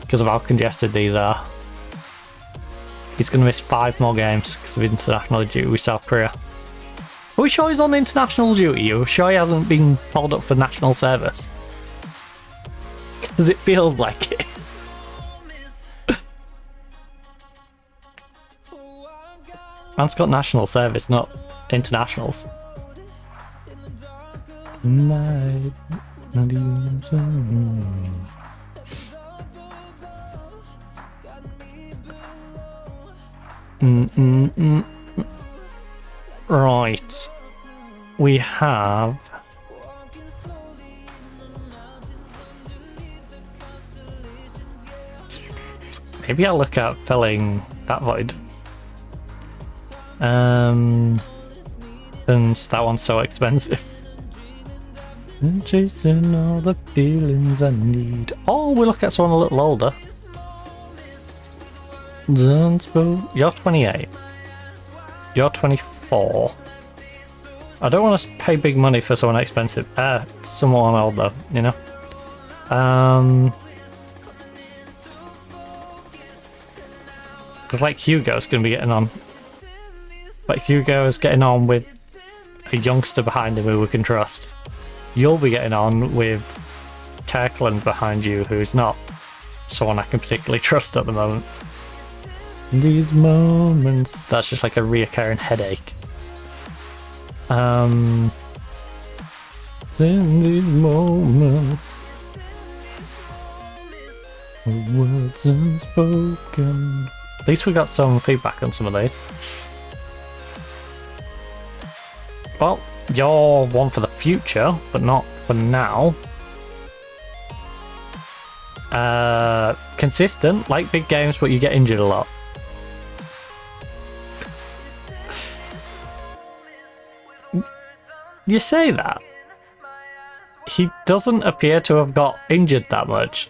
because of how congested these are. He's going to miss 5 more games because of international duty with South Korea. Are we sure he's on international duty? Are we sure he hasn't been called up for national service? Because it feels like it. Man's got national service, not internationals. Night, not even Right. We have... Maybe I'll look at filling that void. Since that one's so expensive. And chasing all the feelings I need. Oh, we look at someone a little older. You're 28. You're 24. I don't want to pay big money for someone expensive. Someone older, you know? Because like Hugo's going to be getting on. But Hugo's getting on with a youngster behind him who we can trust. You'll be getting on with Kirkland behind you, who's not someone I can particularly trust at the moment. These moments, that's just like a reoccurring headache. It's in these moments, words unspoken. At least we got some feedback on some of these. Well, you're one for the future, but not for now. Consistent, like big games, but you get injured a lot. You say that. He doesn't appear to have got injured that much.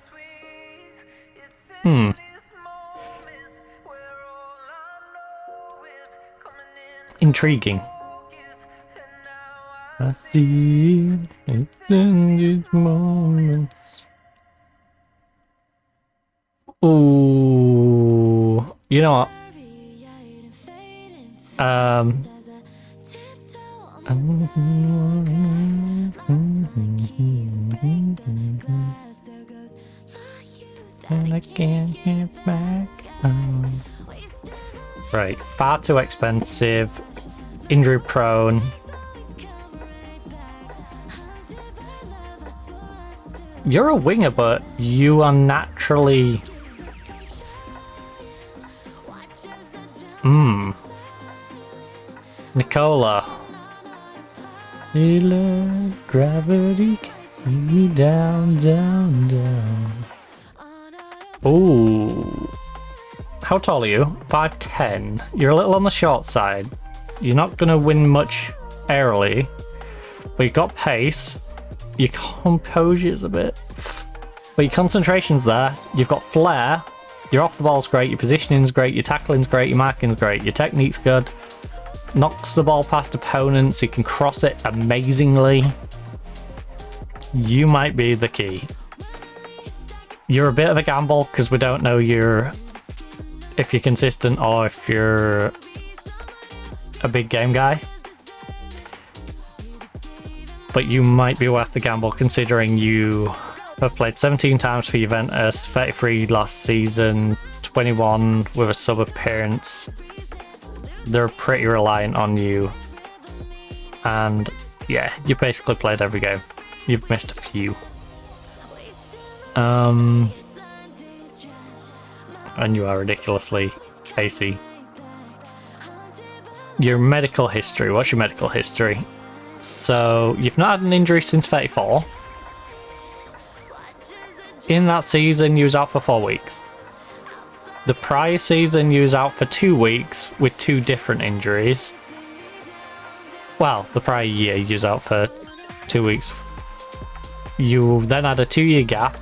Intriguing. I see it's in these moments. Ooh, you know what? And I can't get back. Right, far too expensive, injury prone. You're a winger, but you are naturally... Nicola. Feel gravity carry me down, down, down. Ooh. How tall are you? 5'10". You're a little on the short side. You're not going to win much airily, but you've got pace. Your composure's a bit, but your concentration's there. You've got flair. Your off the ball's great. Your positioning's great. Your tackling's great. Your marking's great. Your technique's good. Knocks the ball past opponents. You can cross it amazingly. You might be the key. You're a bit of a gamble because we don't know if you're consistent or if you're a big game guy. But you might be worth the gamble considering you have played 17 times for Juventus, 33 last season, 21 with a sub appearance. They're pretty reliant on you. And yeah, you basically played every game. You've missed a few. And you are ridiculously pacey. Your medical history. What's your medical history? So, you've not had an injury since 34. In that season, you was out for 4 weeks. The prior season, you was out for 2 weeks with 2 different injuries. Well, the prior year, you was out for 2 weeks. You then had a 2-year gap.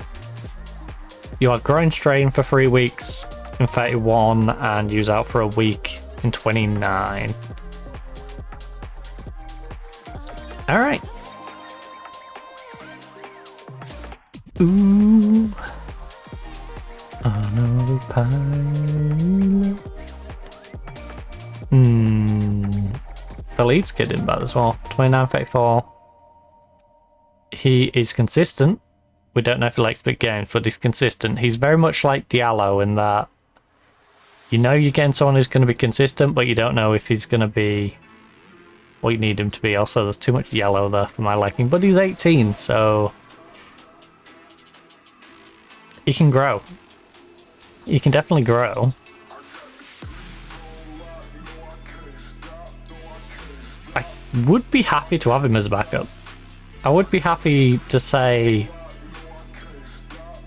You had groin strain for 3 weeks in 31, and you was out for a week in 29. Alright. Ooh. Another pilot. The lead's kid in bad as well. 29-34. He is consistent. We don't know if he likes big games, but he's consistent. He's very much like Diallo in that you know you're getting someone who's going to be consistent, but you don't know if he's going to be what you need him to be. Also, there's too much yellow there for my liking, but he's 18, so he can grow. He can definitely grow. I would be happy to have him as a backup. I would be happy to say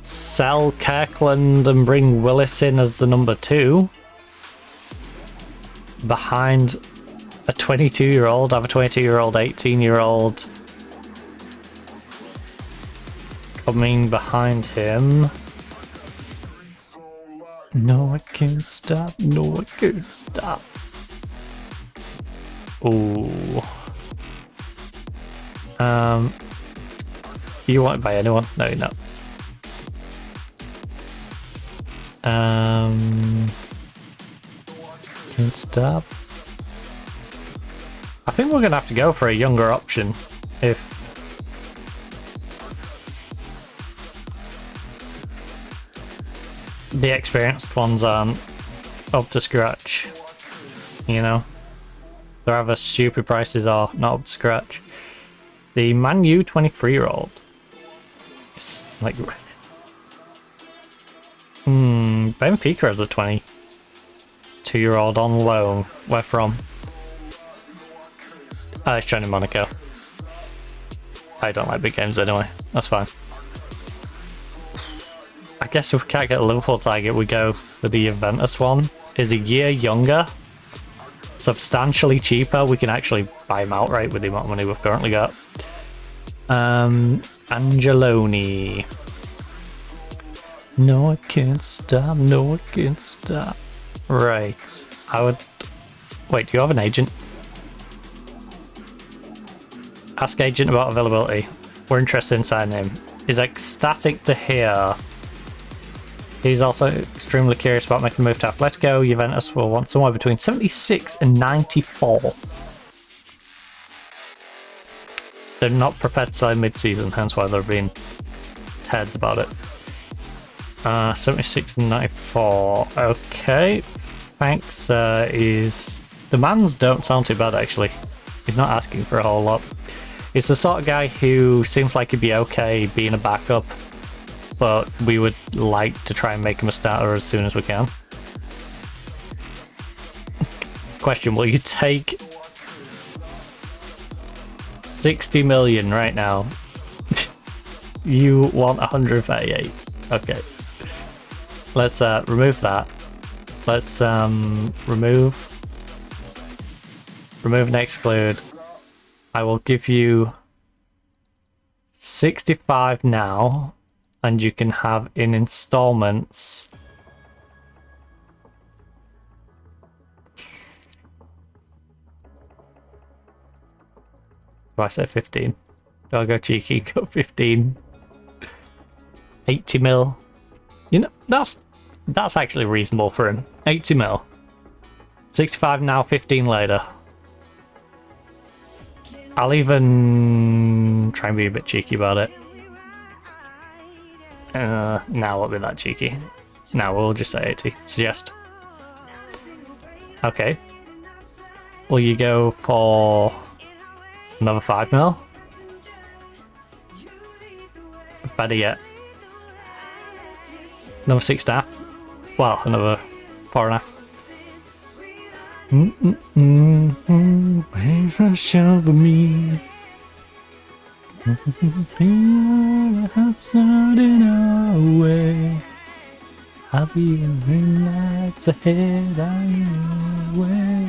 sell Kirkland and bring Willis in as the number 2 behind a 22-year-old, have a 22-year-old, 18-year-old coming behind him. No, I can't stop. No, I can't stop. Ooh. You wanted by anyone? No, you're not. Can't stop. I think we're gonna have to go for a younger option if the experienced ones aren't up to scratch. You know, they're either stupid prices or not up to scratch. The Man U 23-year-old. It's like Benfica has a 22-year-old on loan. Where from? It's Johnny Monaco. I don't like big games anyway. That's fine. I guess if we can't get a Liverpool target, we go for the Juventus one. Is a year younger, substantially cheaper. We can actually buy him outright with the amount of money we've currently got. Angeloni. No, I can't stop. No, I can't stop. Right. I would... Wait, do you have an agent? Ask agent about availability. We're interested in signing him. He's ecstatic to hear. He's also extremely curious about making a move to Atletico. Juventus will want somewhere between 76 and 94. They're not prepared to sign mid-season, hence why they're being heads about it. 76 and 94. Okay. Thanks. The demands don't sound too bad, actually. He's not asking for a whole lot. He's the sort of guy who seems like he'd be okay being a backup, but we would like to try and make him a starter as soon as we can. Question, will you take 60 million right now? You want 138. Okay. Let's remove that. Let's remove and exclude. I will give you 65 now, and you can have in installments. Do I say 15? Do I go cheeky? Go 15. 80 mil. You know, that's actually reasonable for him. 80 mil. 65 now, 15 later. I'll even try and be a bit cheeky about it. Now won't be that cheeky. Now we'll just say 80. Suggest. Okay. Will you go for another 5 mil? Better yet. Another 6.5. Well, another 4.5. Rush over me. Sudden away. I'll be in lights ahead on your way.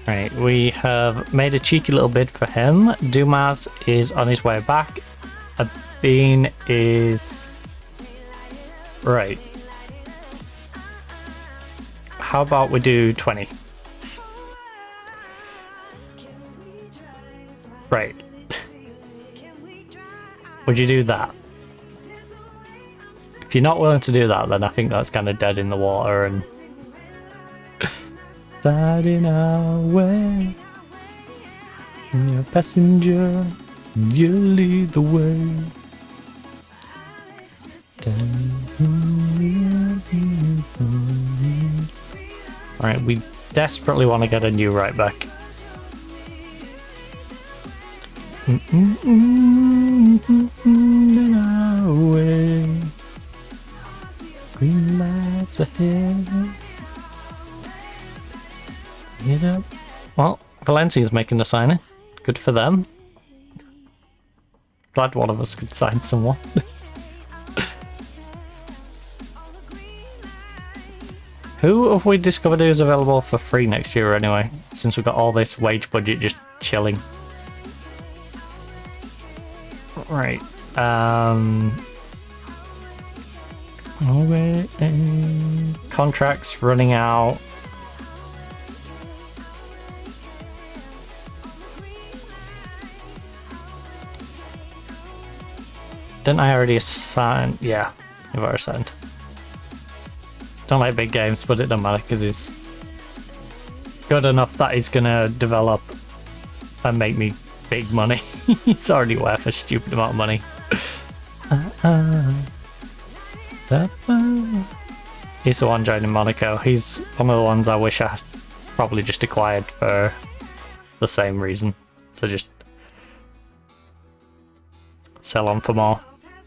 Right, we have made a cheeky little bid for him. Dumas is on his way back. Bean is... Right. How about we do 20? Right. Would you do that? If you're not willing to do that, then I think that's kind of dead in the water and... Starting our way. And you're a passenger, you lead the way. Alright, we desperately want to get a new right back. Green lights ahead. Get up. Well, Valencia's making the signing. Good for them. Glad one of us could sign someone. Who have we discovered who's available for free next year anyway? Since we've got all this wage budget just chilling. Right. Contracts running out. Didn't I already assign? Yeah, you've already assigned. Don't like big games, but it don't matter because he's good enough that he's gonna develop and make me big money. He's already worth a stupid amount of money. He's the one joining Monaco. He's one of the ones I wish I probably just acquired for the same reason. To just sell on for more.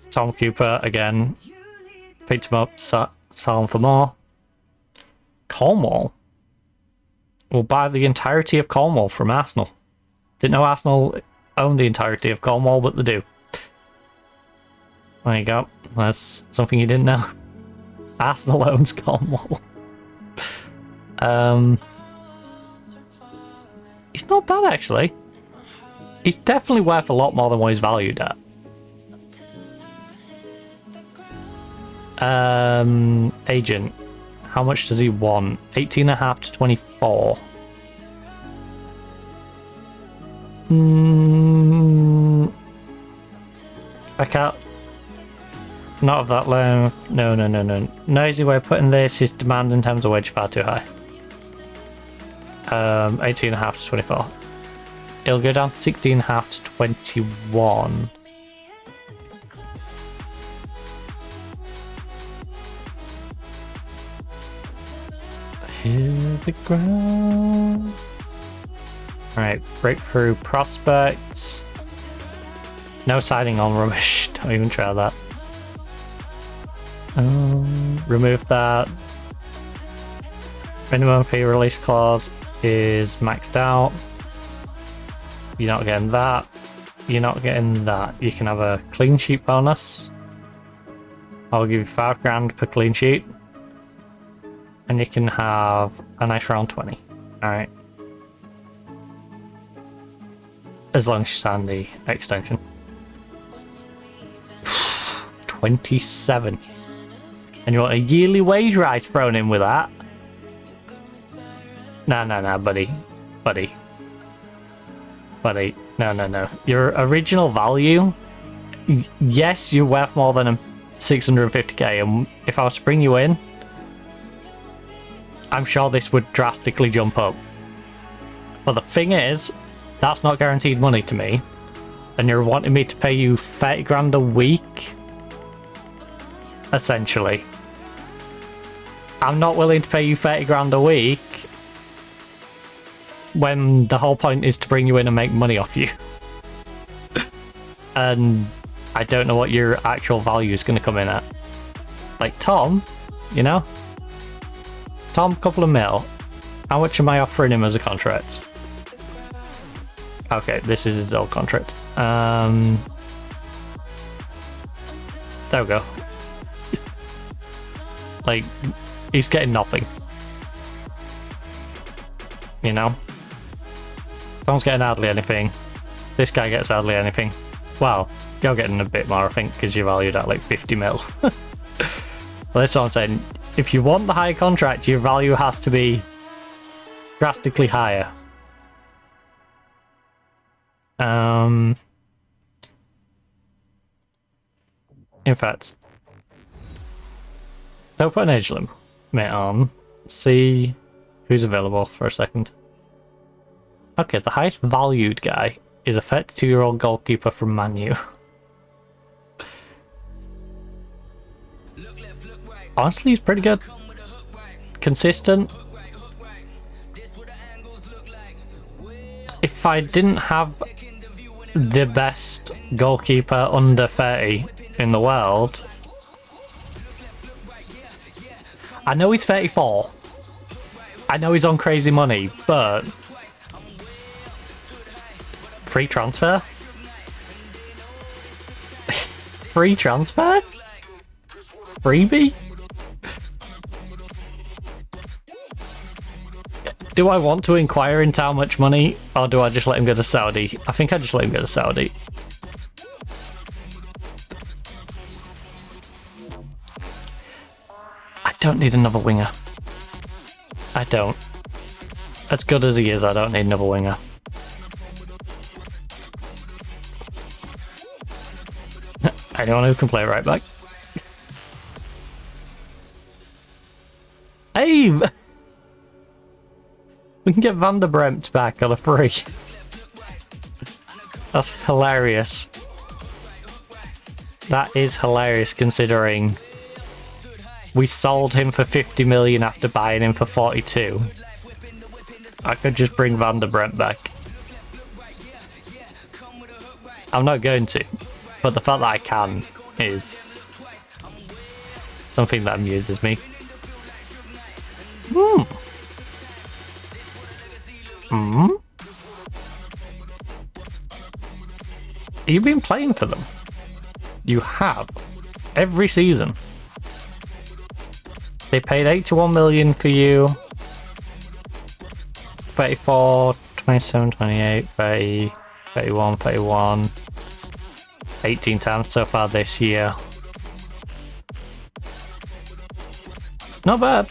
Tom Cooper again. Picked him up, sell on for more. Cornwall. We'll buy the entirety of Cornwall from Arsenal. Didn't know Arsenal own the entirety of Cornwall, but they do. There you go. That's something you didn't know. Arsenal owns Cornwall. He's not bad actually. He's definitely worth a lot more than what he's valued at. Agent. How much does he want? 18.5 to 24. I can't. Not of that low. No. No easy way of putting this. His demand in terms of wage far too high. 18.5 to 24. It'll go down to 16.5 to 21. Hit the ground. Alright, breakthrough prospects. No siding on rubbish. Don't even try that. Remove that. Minimum fee release clause is maxed out. You're not getting that. You're not getting that. You can have a clean sheet bonus. I'll give you 5 grand per clean sheet. And you can have a nice round 20. Alright. As long as you sign the extension. 27. And you want a yearly wage rise thrown in with that? Nah, buddy. No. Your original value, yes, you're worth more than 650k, and if I was to bring you in, I'm sure this would drastically jump up. But the thing is, that's not guaranteed money to me, and you're wanting me to pay you 30 grand a week, essentially. I'm not willing to pay you 30 grand a week when the whole point is to bring you in and make money off you. And I don't know what your actual value is going to come in at. Like Tom, you know? Tom, couple of mil. How much am I offering him as a contract? Okay, this is his old contract. There we go. Like, he's getting nothing. You know? Tom's getting hardly anything. This guy gets hardly anything. Wow, you're getting a bit more, I think, because you're valued at like 50 mil. Well, that's what I'm saying. If you want the higher contract, your value has to be drastically higher. In fact, I'll put an age limit on. See who's available for a second. Okay, the highest valued guy is a 32-year-old goalkeeper from Man U. Honestly, he's pretty good. Consistent. If I didn't have the best goalkeeper under 30 in the world... I know he's 34. I know he's on crazy money, but... Free transfer? Free transfer? Freebie? Do I want to inquire into how much money, or do I just let him go to Saudi? I think I just let him go to Saudi. I don't need another winger. I don't. As good as he is, I don't need another winger. Anyone who can play right back. Hey! We can get Van der Bremt back on a free. That's hilarious. That is hilarious considering we sold him for 50 million after buying him for 42. I could just bring Van der Bremt back. I'm not going to, but the fact that I can is something that amuses me. You've been playing for them. You have. Every season. They paid 81 million for you. 34, 27, 28, 30, 31, 31. 18 times so far this year. Not bad.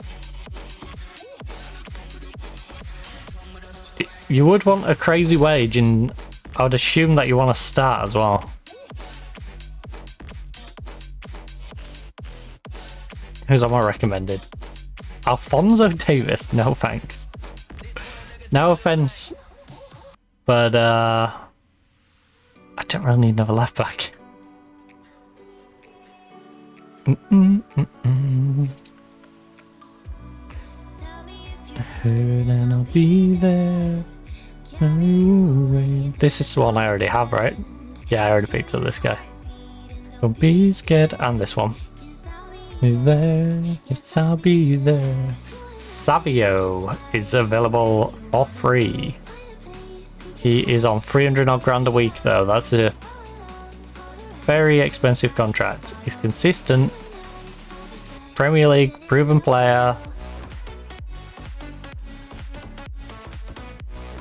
You would want a crazy wage, and I would assume that you want to start as well. Who's on my recommended? Alphonso Davis? No thanks. No offense, but I don't really need another left back. And I'll be there. This is the one I already have, right? Yeah, I already picked up this guy. Don't be scared, and this one. Be there, yes, I'll be there. Savio is available for free. He is on 300 odd grand a week though. That's a very expensive contract. He's consistent. Premier League, proven player.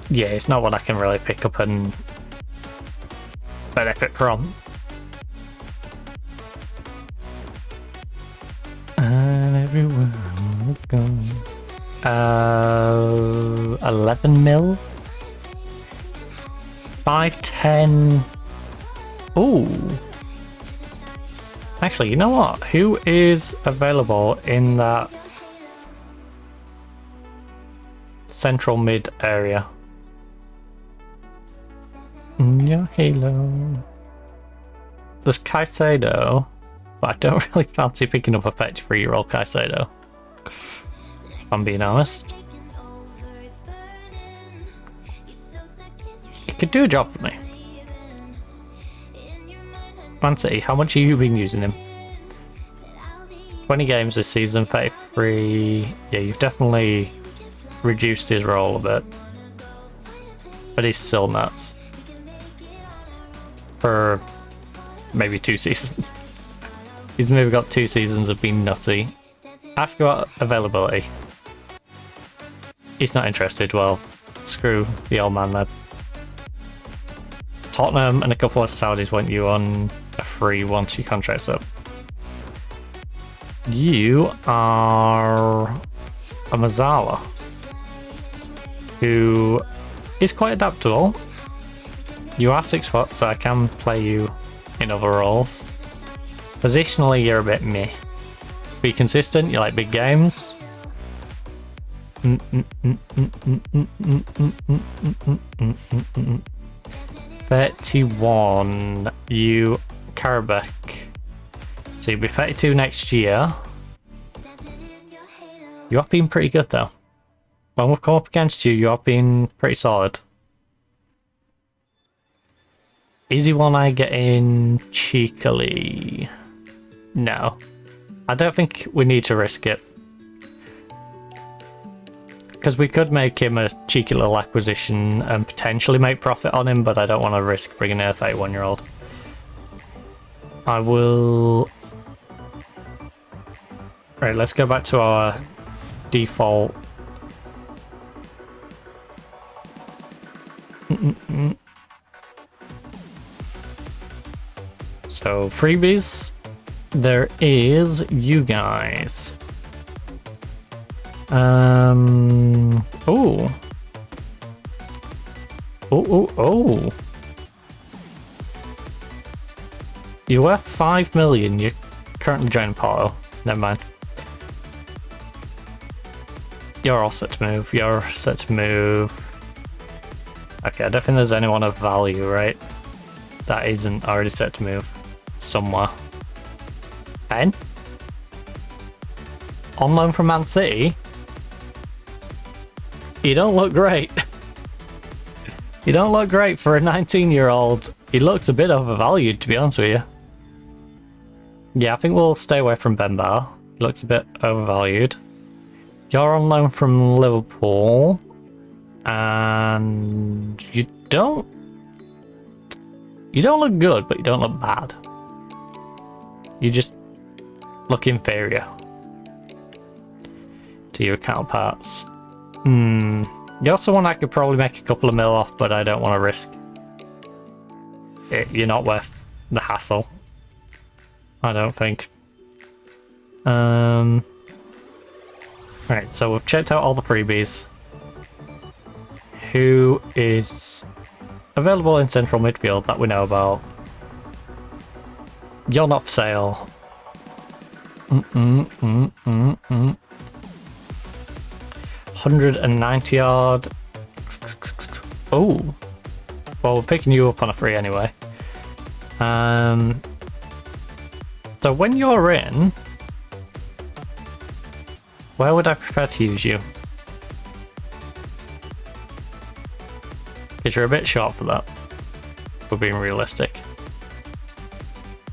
Yeah, it's not one I can really pick up and benefit from. And everywhere I go. 11 mil. 510. Ooh. Actually, you know what? Who is available in that central mid area? Your halo. There's Caicedo, but I don't really fancy picking up a fetch for your old Caicedo, if I'm being honest. It could do a job for me. Man City, how much have you been using him? 20 games this season, 33. Yeah, you've definitely reduced his role a bit. But he's still nuts. For maybe 2 seasons. He's maybe got 2 seasons of being nutty. Ask about availability. He's not interested. Well, screw the old man then. Tottenham and a couple of Saudis want you on a free once your contract's up. You are a Mazzala, who is quite adaptable. You are 6 foot, so I can play you in other roles. Positionally, you're a bit meh. Be consistent, you like big games. 31, you Karabakh. So you'll be 32 next year. You have been pretty good though. When we've come up against you, you have been pretty solid. Easy one I get in cheekily. No. I don't think we need to risk it. Because we could make him a cheeky little acquisition and potentially make profit on him, but I don't want to risk bringing in a 31-year-old. I will... Right, let's go back to our default So freebies, there is you guys. Oh. Oh. You're worth 5 million. You're currently joining Porto. Never mind. You're all set to move. You're set to move. Okay, I don't think there's anyone of value, right? That isn't already set to move somewhere. Ben? On loan from Man City? You don't look great. You don't look great for a 19-year-old. He looks a bit overvalued, to be honest with you. Yeah, I think we'll stay away from Ben Bar. He looks a bit overvalued. You're on loan from Liverpool. And you don't look good, but you don't look bad. You just look inferior to your counterparts. You're someone I could probably make a couple of mil off, but I don't want to risk it. You're not worth the hassle, I don't think. Right, so we've checked out all the freebies. Who is available in central midfield that we know about? You're not for sale. 190 yard. Oh, well, we're picking you up on a free anyway. So when you're in, where would I prefer to use you? Because you're a bit short for that. We're being realistic.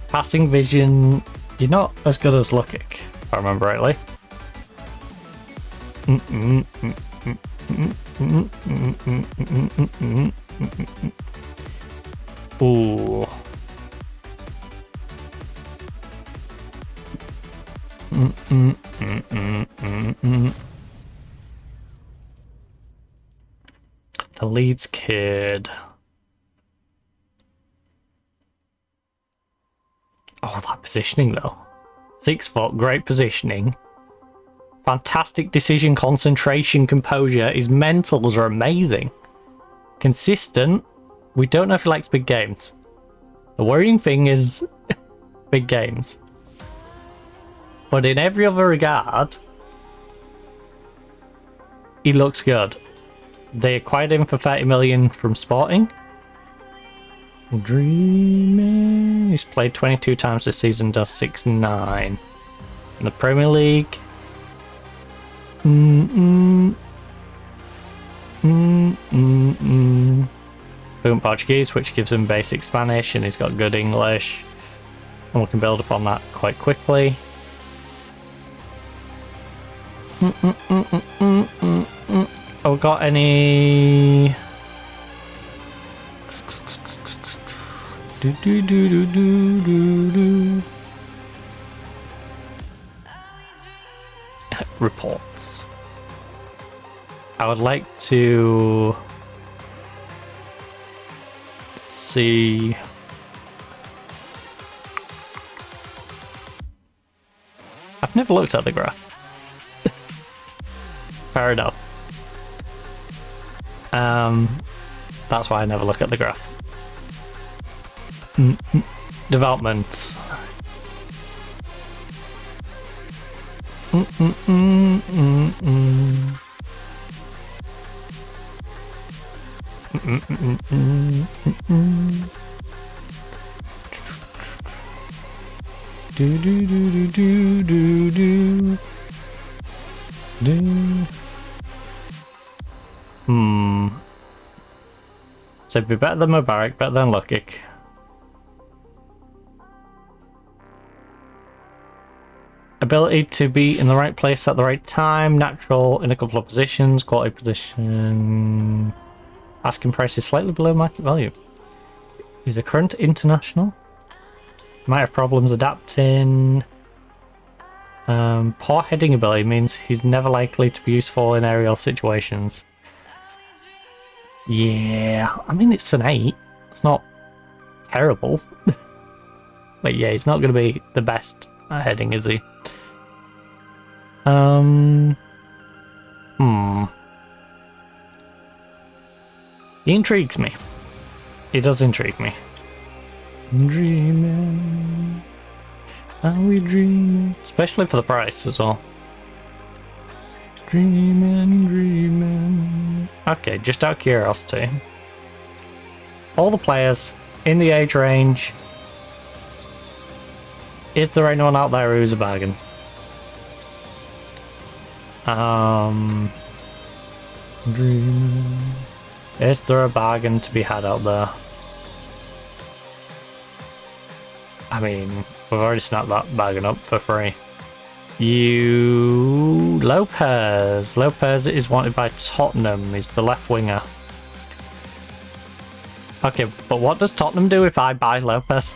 Passing vision, you're not as good as Lukic, if I remember rightly. Ooh. The Leeds kid. Oh, that positioning though. 6 foot, great positioning. Fantastic decision, concentration, composure. His mentals are amazing. Consistent. We don't know if he likes big games. The worrying thing is big games. But in every other regard, he looks good. They acquired him for 30 million from Sporting. Dreaming. He's played 22 times this season, does 6-9. In the Premier League. Fluent Portuguese, which gives him basic Spanish, and he's got good English. And we can build upon that quite quickly. Oh, got any... Reports. I would like to see... I've never looked at the graph. Fair enough. That's why I never look at the graph. Development. So it'd be better than Mubarak, better than Lukic. Ability to be in the right place at the right time, natural in a couple of positions, quality position. Asking price is slightly below market value. He's a current international. Might have problems adapting. Poor heading ability means he's never likely to be useful in aerial situations. Yeah, I mean, it's an 8. It's not terrible. But yeah, he's not going to be the best at heading, is he? He intrigues me. He does intrigue me. Dreaming. Are we dreaming? Especially for the price as well. Dreaming, dreaming. Okay, just out of curiosity. All the players in the age range. Is there anyone out there who's a bargain? Dreaming. Is there a bargain to be had out there? I mean, we've already snapped that bargain up for free. Lopez. Lopez is wanted by Tottenham. He's the left winger. Okay, but what does Tottenham do if I buy Lopez?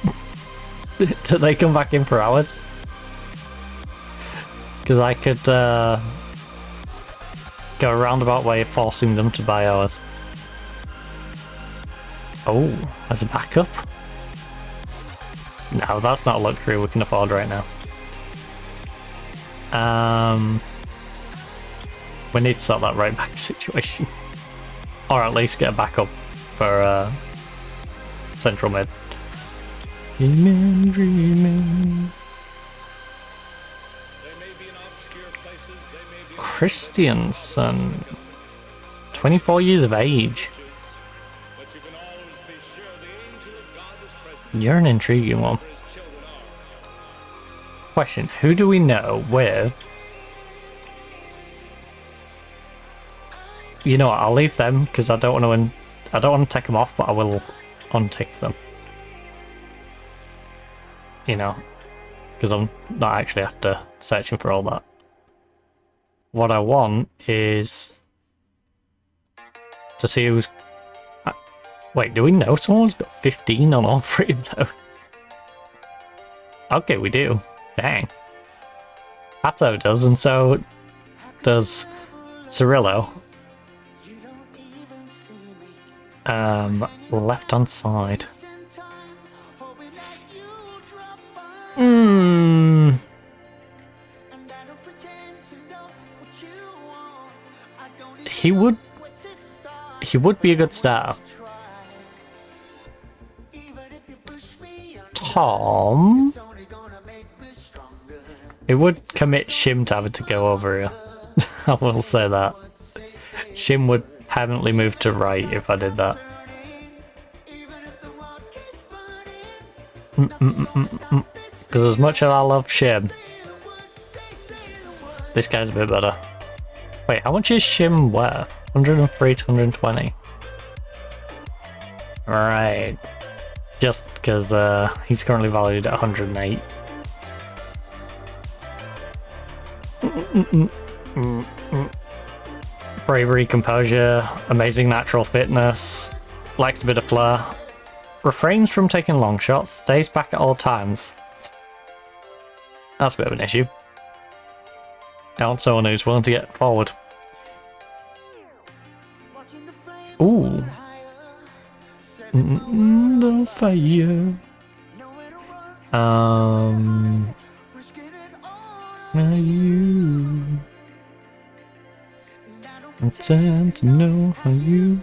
Do they come back in for ours? Because I could go a roundabout way of forcing them to buy ours. Oh, as a backup? No, that's not a luxury we can afford right now. We need to sort that right back situation. Or at least get a backup for central mid. Dreaming, dreaming. Christiansen. 24 years of age. You're an intriguing one. Question, who do we know with... You know what, I'll leave them because I don't want to take them off, but I will untick them. You know, because I'm not actually after searching for all that. What I want is to see who's... Wait, do we know someone's got 15 on all 3 of those? Okay, we do. Dang. Pato does, and so does Cirillo. Left hand side. He would be a good starter. Tom. It would commit Shim to having to go over here. I will say that. Shim would permanently move to right if I did that. Because as much as I love Shim, this guy's a bit better. Wait, how much is Shim worth? 103 to 120. Right. Just because he's currently valued at 108. Bravery, composure, amazing natural fitness, likes a bit of flair, refrains from taking long shots, stays back at all times. That's a bit of an issue. I want someone who's willing to get forward. Ooh. The fire. You. I tend to know how you.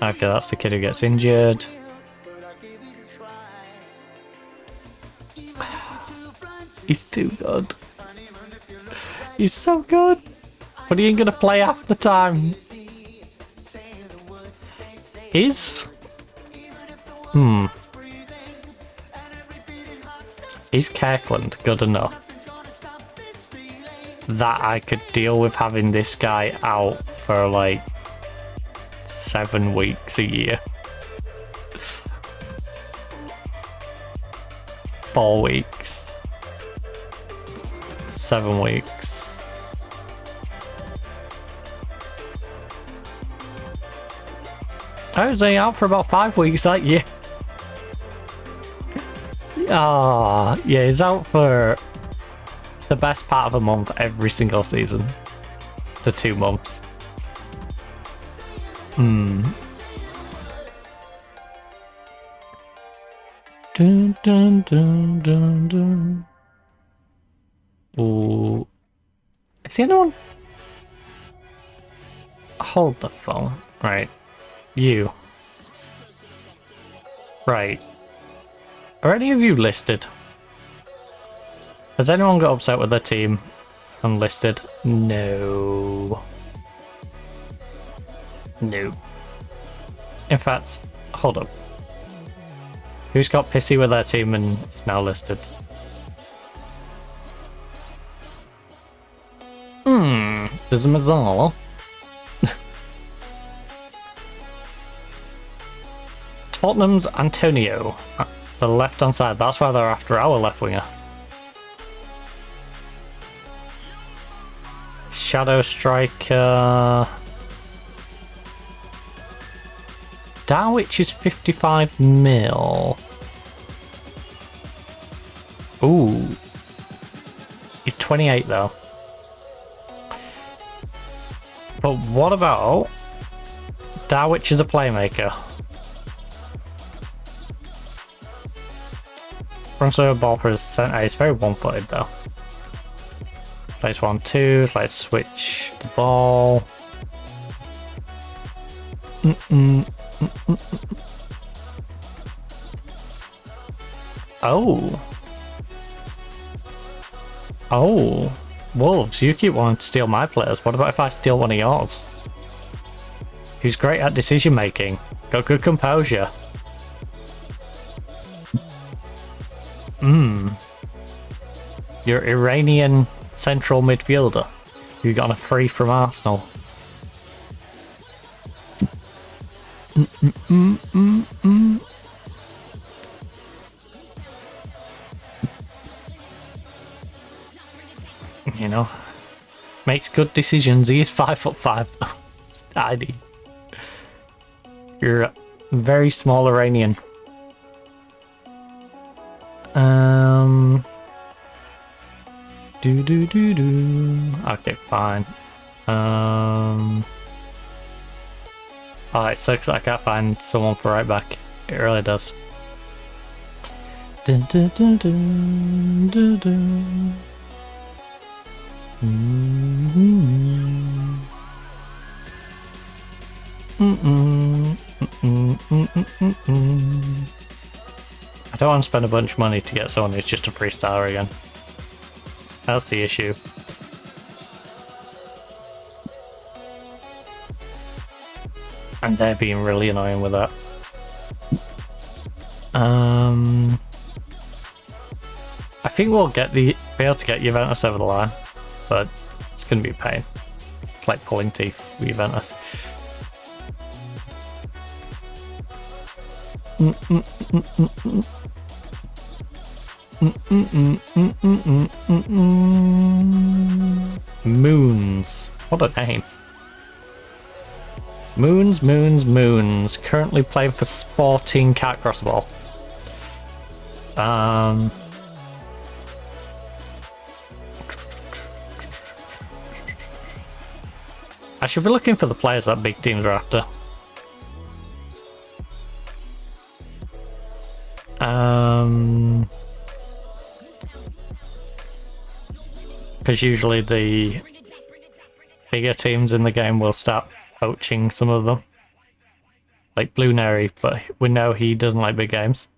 Okay, that's the kid who gets injured. He's too good. He's so good, but he ain't gonna play half the time. Is Kirkland good enough that I could deal with having this guy out for like 7 weeks a year? 4 weeks. 7 weeks. I was out for about 5 weeks that year. Ah, yeah, he's out for the best part of a month every single season to 2 months. Dun, dun, dun, dun, dun. Ooh. Is anyone? Hold the phone. Right. You. Right. Are any of you listed? Has anyone got upset with their team? Unlisted? No. No. In fact, hold up. Who's got pissy with their team and is now listed? There's a Mazzala. Tottenham's Antonio. The left hand side, that's why they're after our left winger. Shadow Striker. Darwich is 55 mil. Ooh. He's 28 though. But what about Darwich is a playmaker? Runs over ball for his centre. He's very one-footed though. Plays 1-2, so let's switch the ball. Oh. Oh. Wolves, you keep wanting to steal my players. What about if I steal one of yours? Who's great at decision making. Got good composure. You're Iranian central midfielder. You got a free from Arsenal. You know, makes good decisions. He is 5'5" though. It's tiny. You're a very small Iranian. Okay, fine. Oh, it sucks I can't find someone for right back. It really does. I don't want to spend a bunch of money to get someone who's just a free star again. That's the issue. And they're being really annoying with that. I think we'll be able to get Juventus over the line, but it's going to be a pain. It's like pulling teeth with Juventus. Moons. What a name. Moons. Currently playing for Sporting, can't cross the ball. I should be looking for the players that big teams are after. Because usually the bigger teams in the game will start poaching some of them. Like Blue Neri, but we know he doesn't like big games.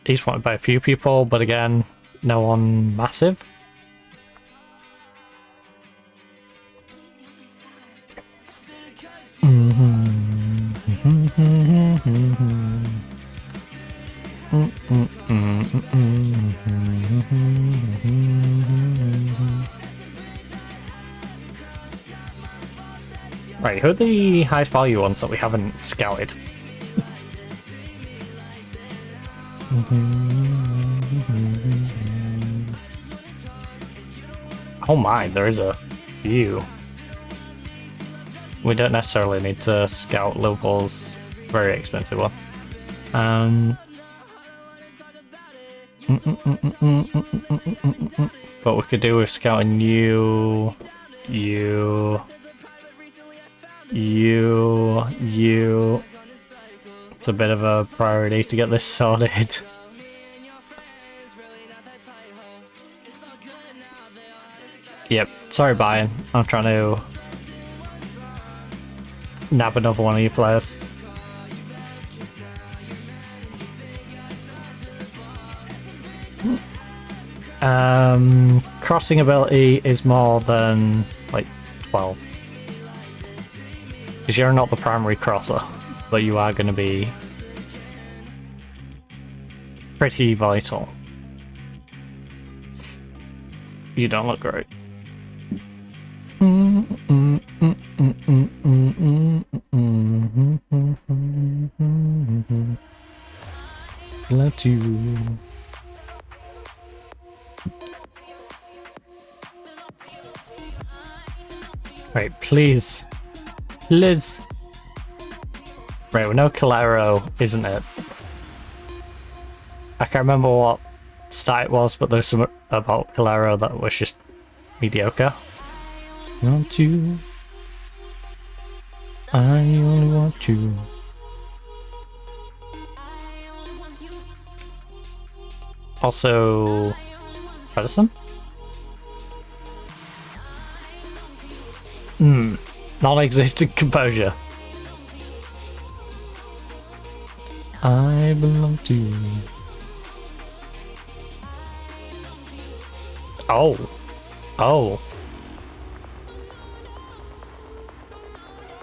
He's wanted by a few people, but again, no one massive. Right, who are the highest value ones that we haven't scouted? Oh my, there is a few. We don't necessarily need to scout Liverpool's very expensive one. But we could do with scouting you. a bit of a priority to get this sorted. Yep, sorry Bayern, I'm trying to nab another one of your players. Crossing ability is more than like 12. Because you're not the primary crosser, but you are going to be pretty vital. You don't look great. Let you. Right, please. Liz. Right, we know Calero, isn't it? I can't remember what stat it was, but there's some about Calero that was just mediocre. Want you. I only want you. Also, Edison? Non-existent composure. I belong to you. Oh.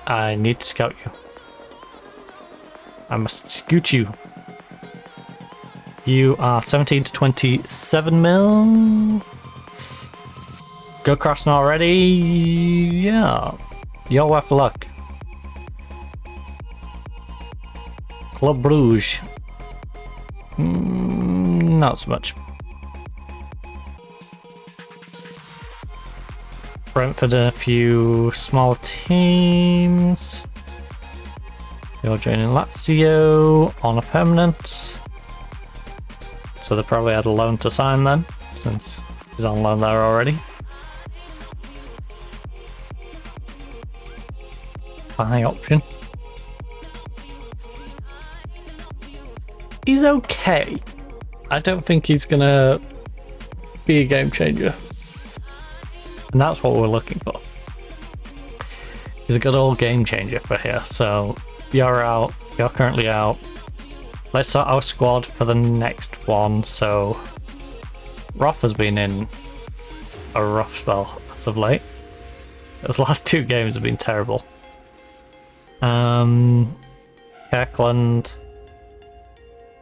I need to scout you. I must scoot you. You are 17 to 27 mil. Go crossing already? Yeah. You're worth a look. Club Bruges. Not so much. Brentford and a few small teams. You're joining Lazio on a permanent. So they probably had a loan to sign then, since he's on loan there already. Buy option. He's okay. I don't think he's gonna be a game changer. And that's what we're looking for. He's a good old game changer for here. So you're out, you're currently out. Let's start our squad for the next one. So Roth has been in a rough spell as of late. Those last two games have been terrible. Kirkland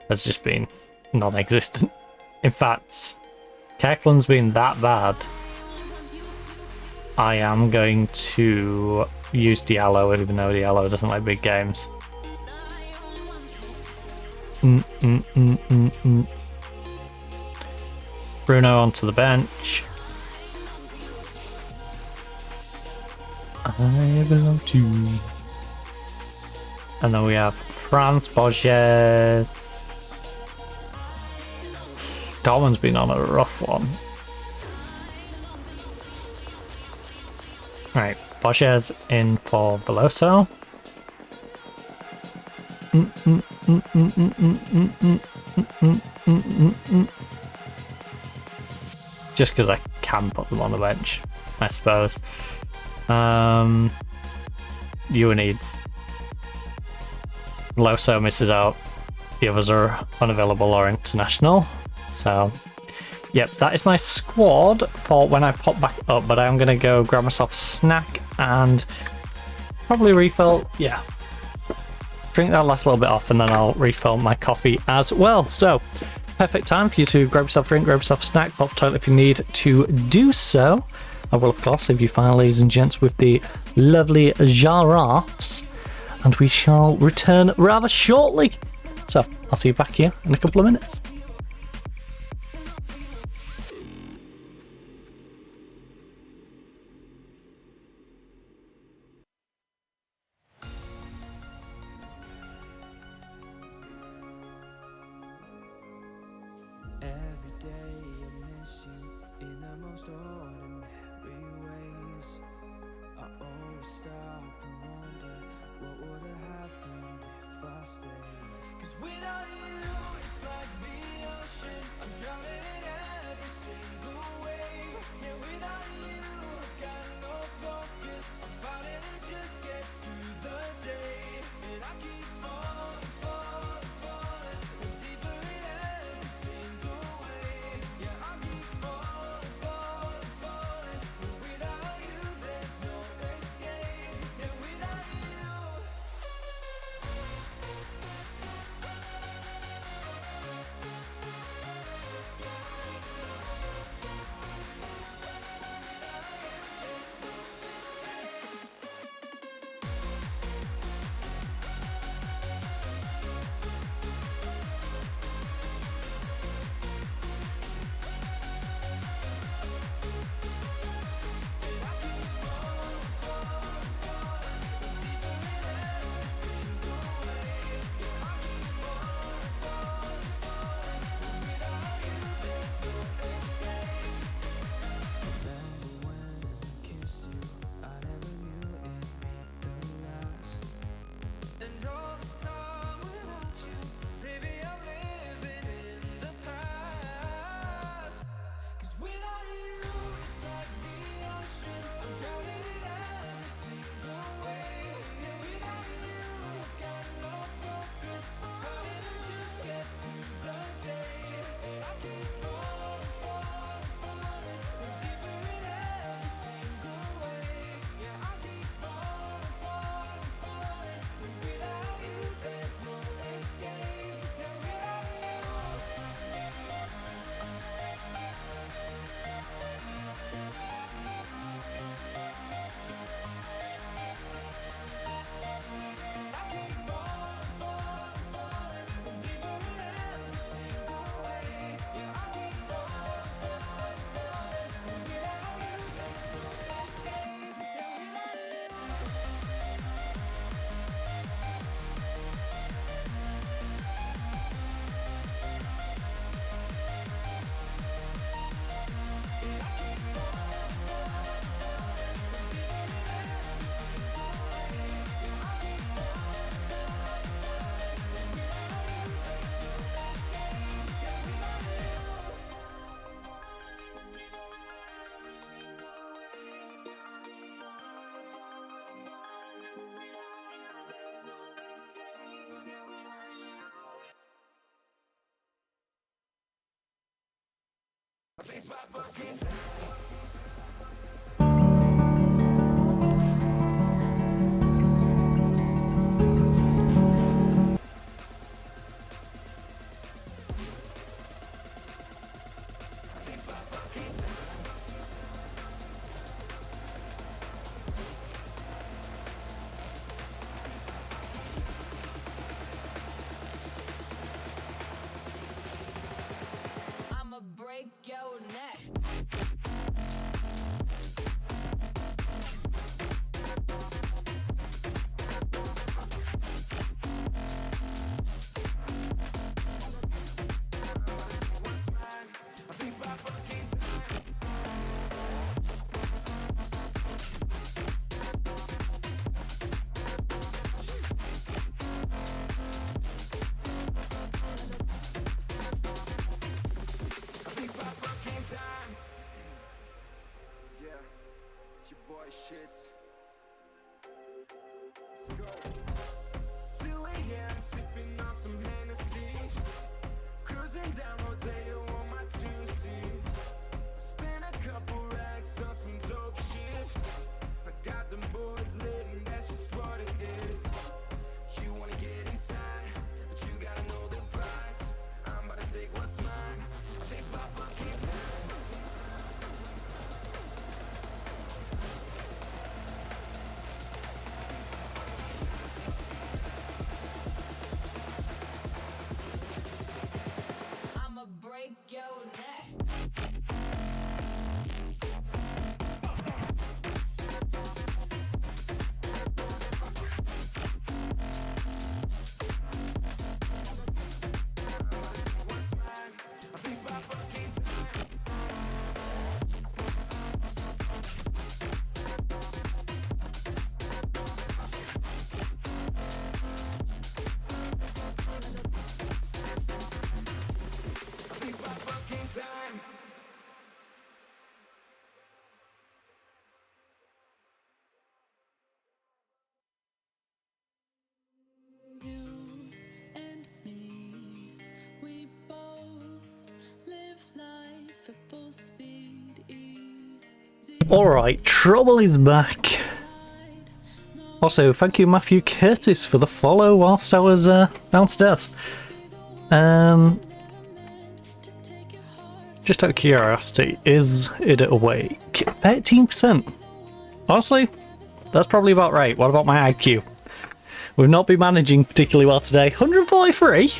has just been non-existent. In fact, Kirkland's been that bad. I am going to use Diallo, even though Diallo doesn't like big games. Bruno onto the bench. I belong to you. And then we have France, Borges. Dortmund's been on a rough one. Right, Borges in for Veloso. Just because I can put them on the bench, I suppose. Ewan needs. Veloso misses out. The others are unavailable or international. So, yep, that is my squad for when I pop back up. But I'm going to go grab myself a snack and probably refill. Yeah. Drink that last little bit off and then I'll refill my coffee as well. So, perfect time for you to grab yourself a drink, grab yourself a snack, pop the toilet if you need to do so. I will, of course, leave you final, ladies and gents, with the lovely giraffes. And we shall return rather shortly. So, I'll see you back here in a couple of minutes. I'ma break your neck. Yeah, it's your boy Shits. Let's go. 2 a.m. sipping on some Hennessy. Cruising down Rodeo on my 2C. Spent a couple racks on some dope shit. I got them boys lit and that's just what it is. You wanna get inside, but you gotta know the price. I'm about to take what's mine. I think it's my fucking time. I'ma break your neck. I think it's my fucking time. I think it's my fucking time. You and me, we both live life at full speed. Alright, Trouble is back. Also, thank you Matthew Curtis for the follow whilst I was downstairs. Just out of curiosity, is it awake? 13%. Honestly, that's probably about right. What about my IQ? We've not been managing particularly well today. 143?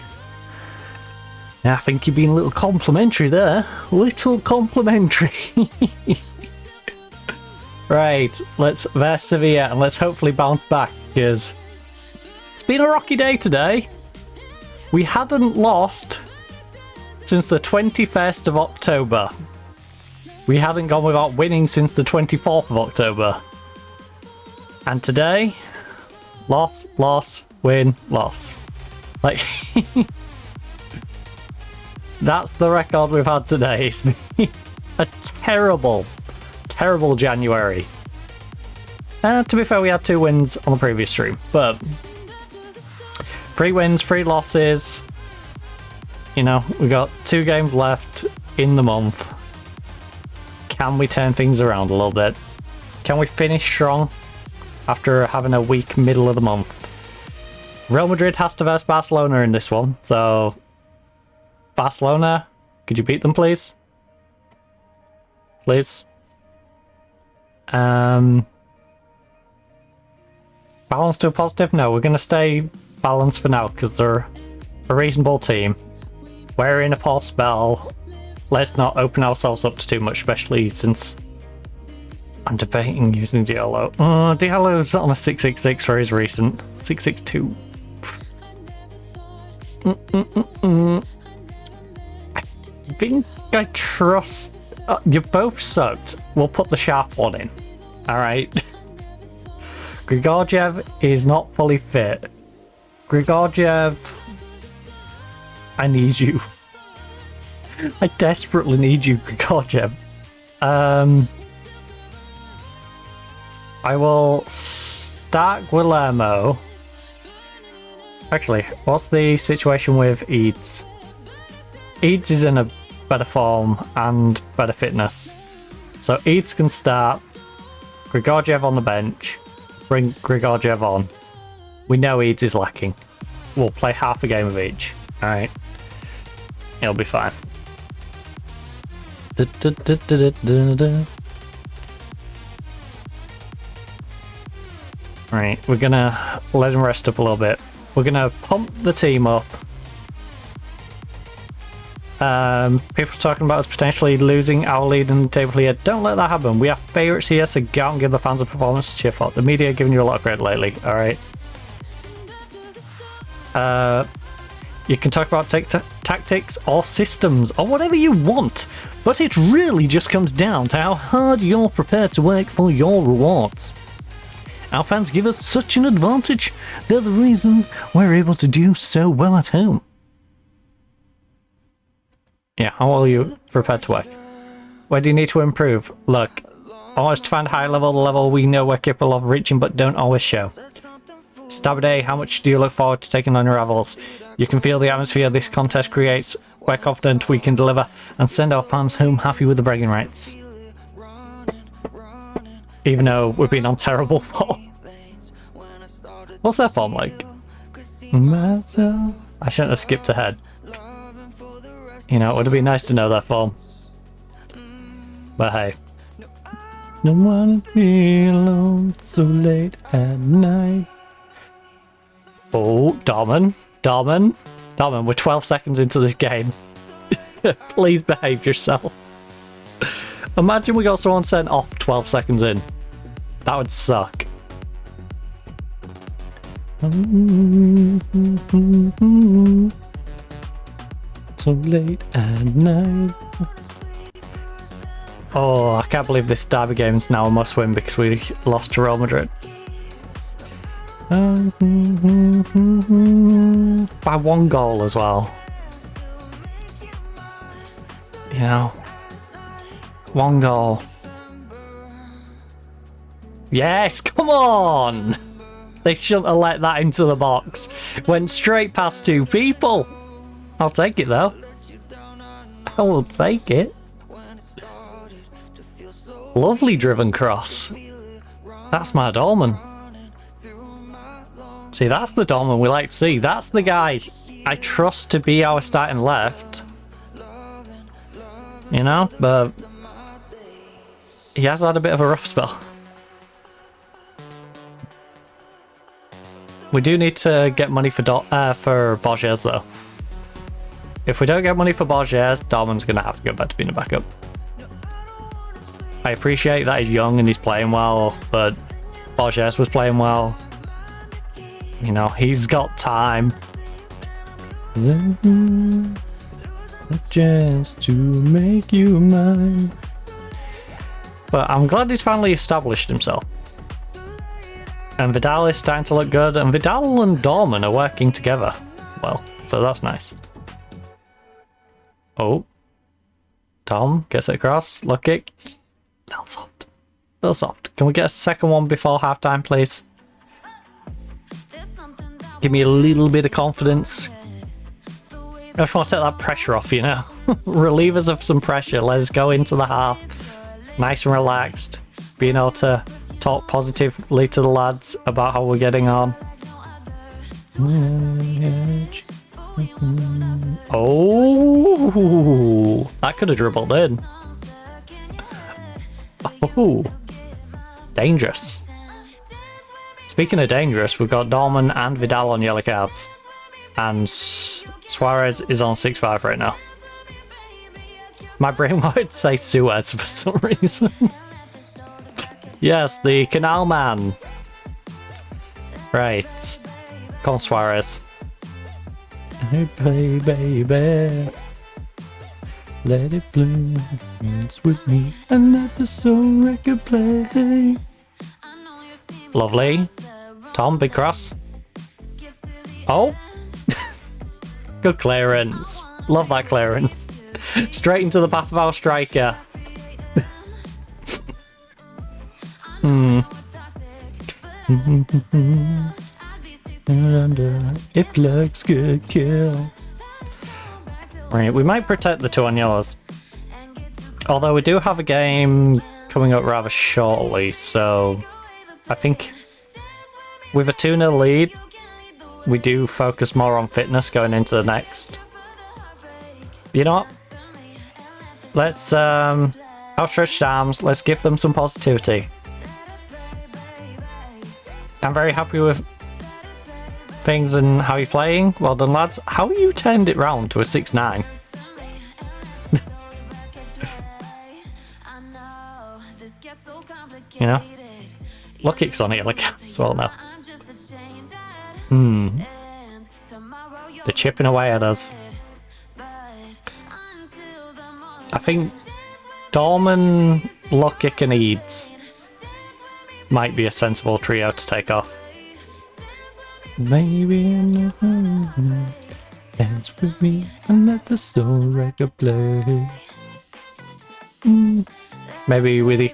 Yeah, I think you've been a little complimentary there. Little complimentary. Right, let's persevere and let's hopefully bounce back, because it's been a rocky day today. We hadn't lost since the 21st of October. We hadn't gone without winning since the 24th of October. And today, loss, loss, win, loss. Like, that's the record we've had today. It's been a terrible, terrible January. To be fair, we had 2 wins on the previous stream, but 3 wins, 3 losses. You know, we got 2 games left in the month. Can we turn things around a little bit? Can we finish strong after having a weak middle of the month? Real Madrid has to verse Barcelona in this one, so Barcelona, could you beat them, please? Please. Balance to a positive? No, we're going to stay balanced for now because they're a reasonable team. We're in a poor spell. Let's not open ourselves up to too much, especially since I'm debating using Diallo. Diallo's on a 666 for his recent 662. I think I trust. You both sucked. We'll put the sharp one in. Alright. Grigoriev is not fully fit. Grigoriev, I need you. I desperately need you, Grigoriev. I will start Guillermo. Actually, what's the situation with Eads? Eads is in a better form and better fitness. So Eads can start. Grigorgiev on the bench. Bring Grigorgiev on. We know Eads is lacking. We'll play half a game of each. Alright. It'll be fine. Right, we're gonna let him rest up a little bit. We're gonna pump the team up. People talking about us potentially losing our lead in the table here. Don't let that happen. We are favourites here, so go out and give the fans a performance to cheer for. The media are giving you a lot of credit lately, alright? You can talk about tactics or systems or whatever you want, but it really just comes down to how hard you're prepared to work for your rewards. Our fans give us such an advantage. They're the reason we're able to do so well at home. Yeah, how are you prepared to work? Where do you need to improve? Look, always to find high level, the level we know we're capable of reaching but don't always show. Stabade, how much do you look forward to taking on your rivals? You can feel the atmosphere this contest creates. We're confident we can deliver and send our fans home happy with the bragging rights. Even though we've been on terrible form. What's their form like? I shouldn't have skipped ahead. You know, it would have been nice to know their form. But hey. Don't wanna be alone so late at night. Oh, Darman, we're 12 seconds into this game. Please behave yourself. Imagine we got someone sent off 12 seconds in. That would suck. So late at night. Oh, I can't believe this derby game is now a must win because we lost to Real Madrid. By 1 goal as well. You know, 1 goal. Yes, come on! They shouldn't have let that into the box. Went straight past 2 people. I'll take it though. I will take it. Lovely driven cross. That's my Dorman. See, that's the Dorman we like to see. That's the guy I trust to be our starting left. You know, but he has had a bit of a rough spell. We do need to get money for Borges though. If we don't get money for Borges, Dorman's going to have to go back to being a backup. I appreciate that he's young and he's playing well, but Borges was playing well. You know, he's got time. A chance to make you mine. But I'm glad he's finally established himself. And Vidal is starting to look good, and Vidal and Dorman are working together well, so that's nice. Oh. Tom gets it across. Look it. Little soft. Little soft. Can we get a second one before halftime, please? Give me a little bit of confidence. I just want to take that pressure off, you know? Relieve us of some pressure. Let us go into the half. Nice and relaxed. Being able to talk positively to the lads about how we're getting on. Oh, that could have dribbled in. Oh, dangerous. Speaking of dangerous, we've got Dorman and Vidal on yellow cards. And Suarez is on 6-5 right now. My brain would say Suez for some reason. Yes, the Canal Man. Right. Come on, Suarez. Hey, play, baby. Let it bloom. Dance with me. And let the soul record play. Lovely. Tom, big cross. Oh. Good clearance. Love that clearance. Straight into the path of our striker. It looks good, kill. Right, we might protect the 2 on yellows. Although we do have a game coming up rather shortly, so I think with a 2-0 lead, we do focus more on fitness going into the next. You know what? Let's outstretched arms, let's give them some positivity. I'm very happy with things and how you're playing. Well done, lads. How you turned it round to a 6-9? You know? Look, kicks on it like as well now. They're chipping away at us. I think Dorman, Lockkick and Eads might be a sensible trio to take off. Maybe dance with me and let the soul record play. Maybe with the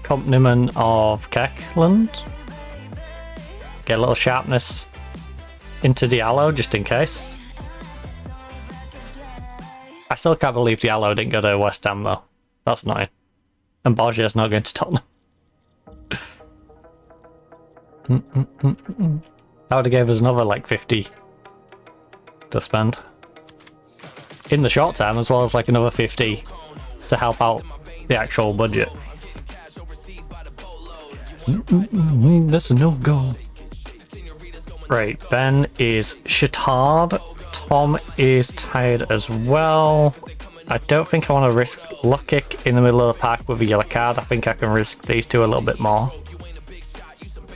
accompaniment of Keckland. Get a little sharpness into Diallo just in case. I still can't believe Diallo didn't go to West Ham though. That's annoying. And Borgia's not going to Tottenham. That would have gave us another like 50 to spend. In the short term, as well as like another 50 to help out the actual budget. That's a no-go. Right, Ben is Shatard. Tom is tired as well. I don't think I want to risk Lockkick in the middle of the pack with a yellow card. I think I can risk these two a little bit more.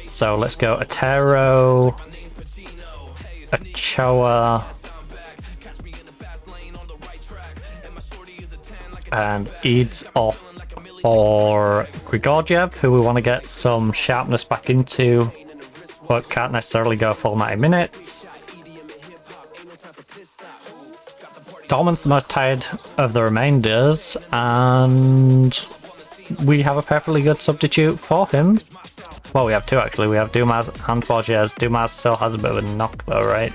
So let's go Otero, Ochoa, and Eads off for Grigoriev, who we want to get some sharpness back into, but can't necessarily go full 90 minutes. Dorman's the most tired of the remainders, and we have a perfectly good substitute for him. Well, we have two actually. We have Dumas and Borges. Dumas still has a bit of a knock though, right?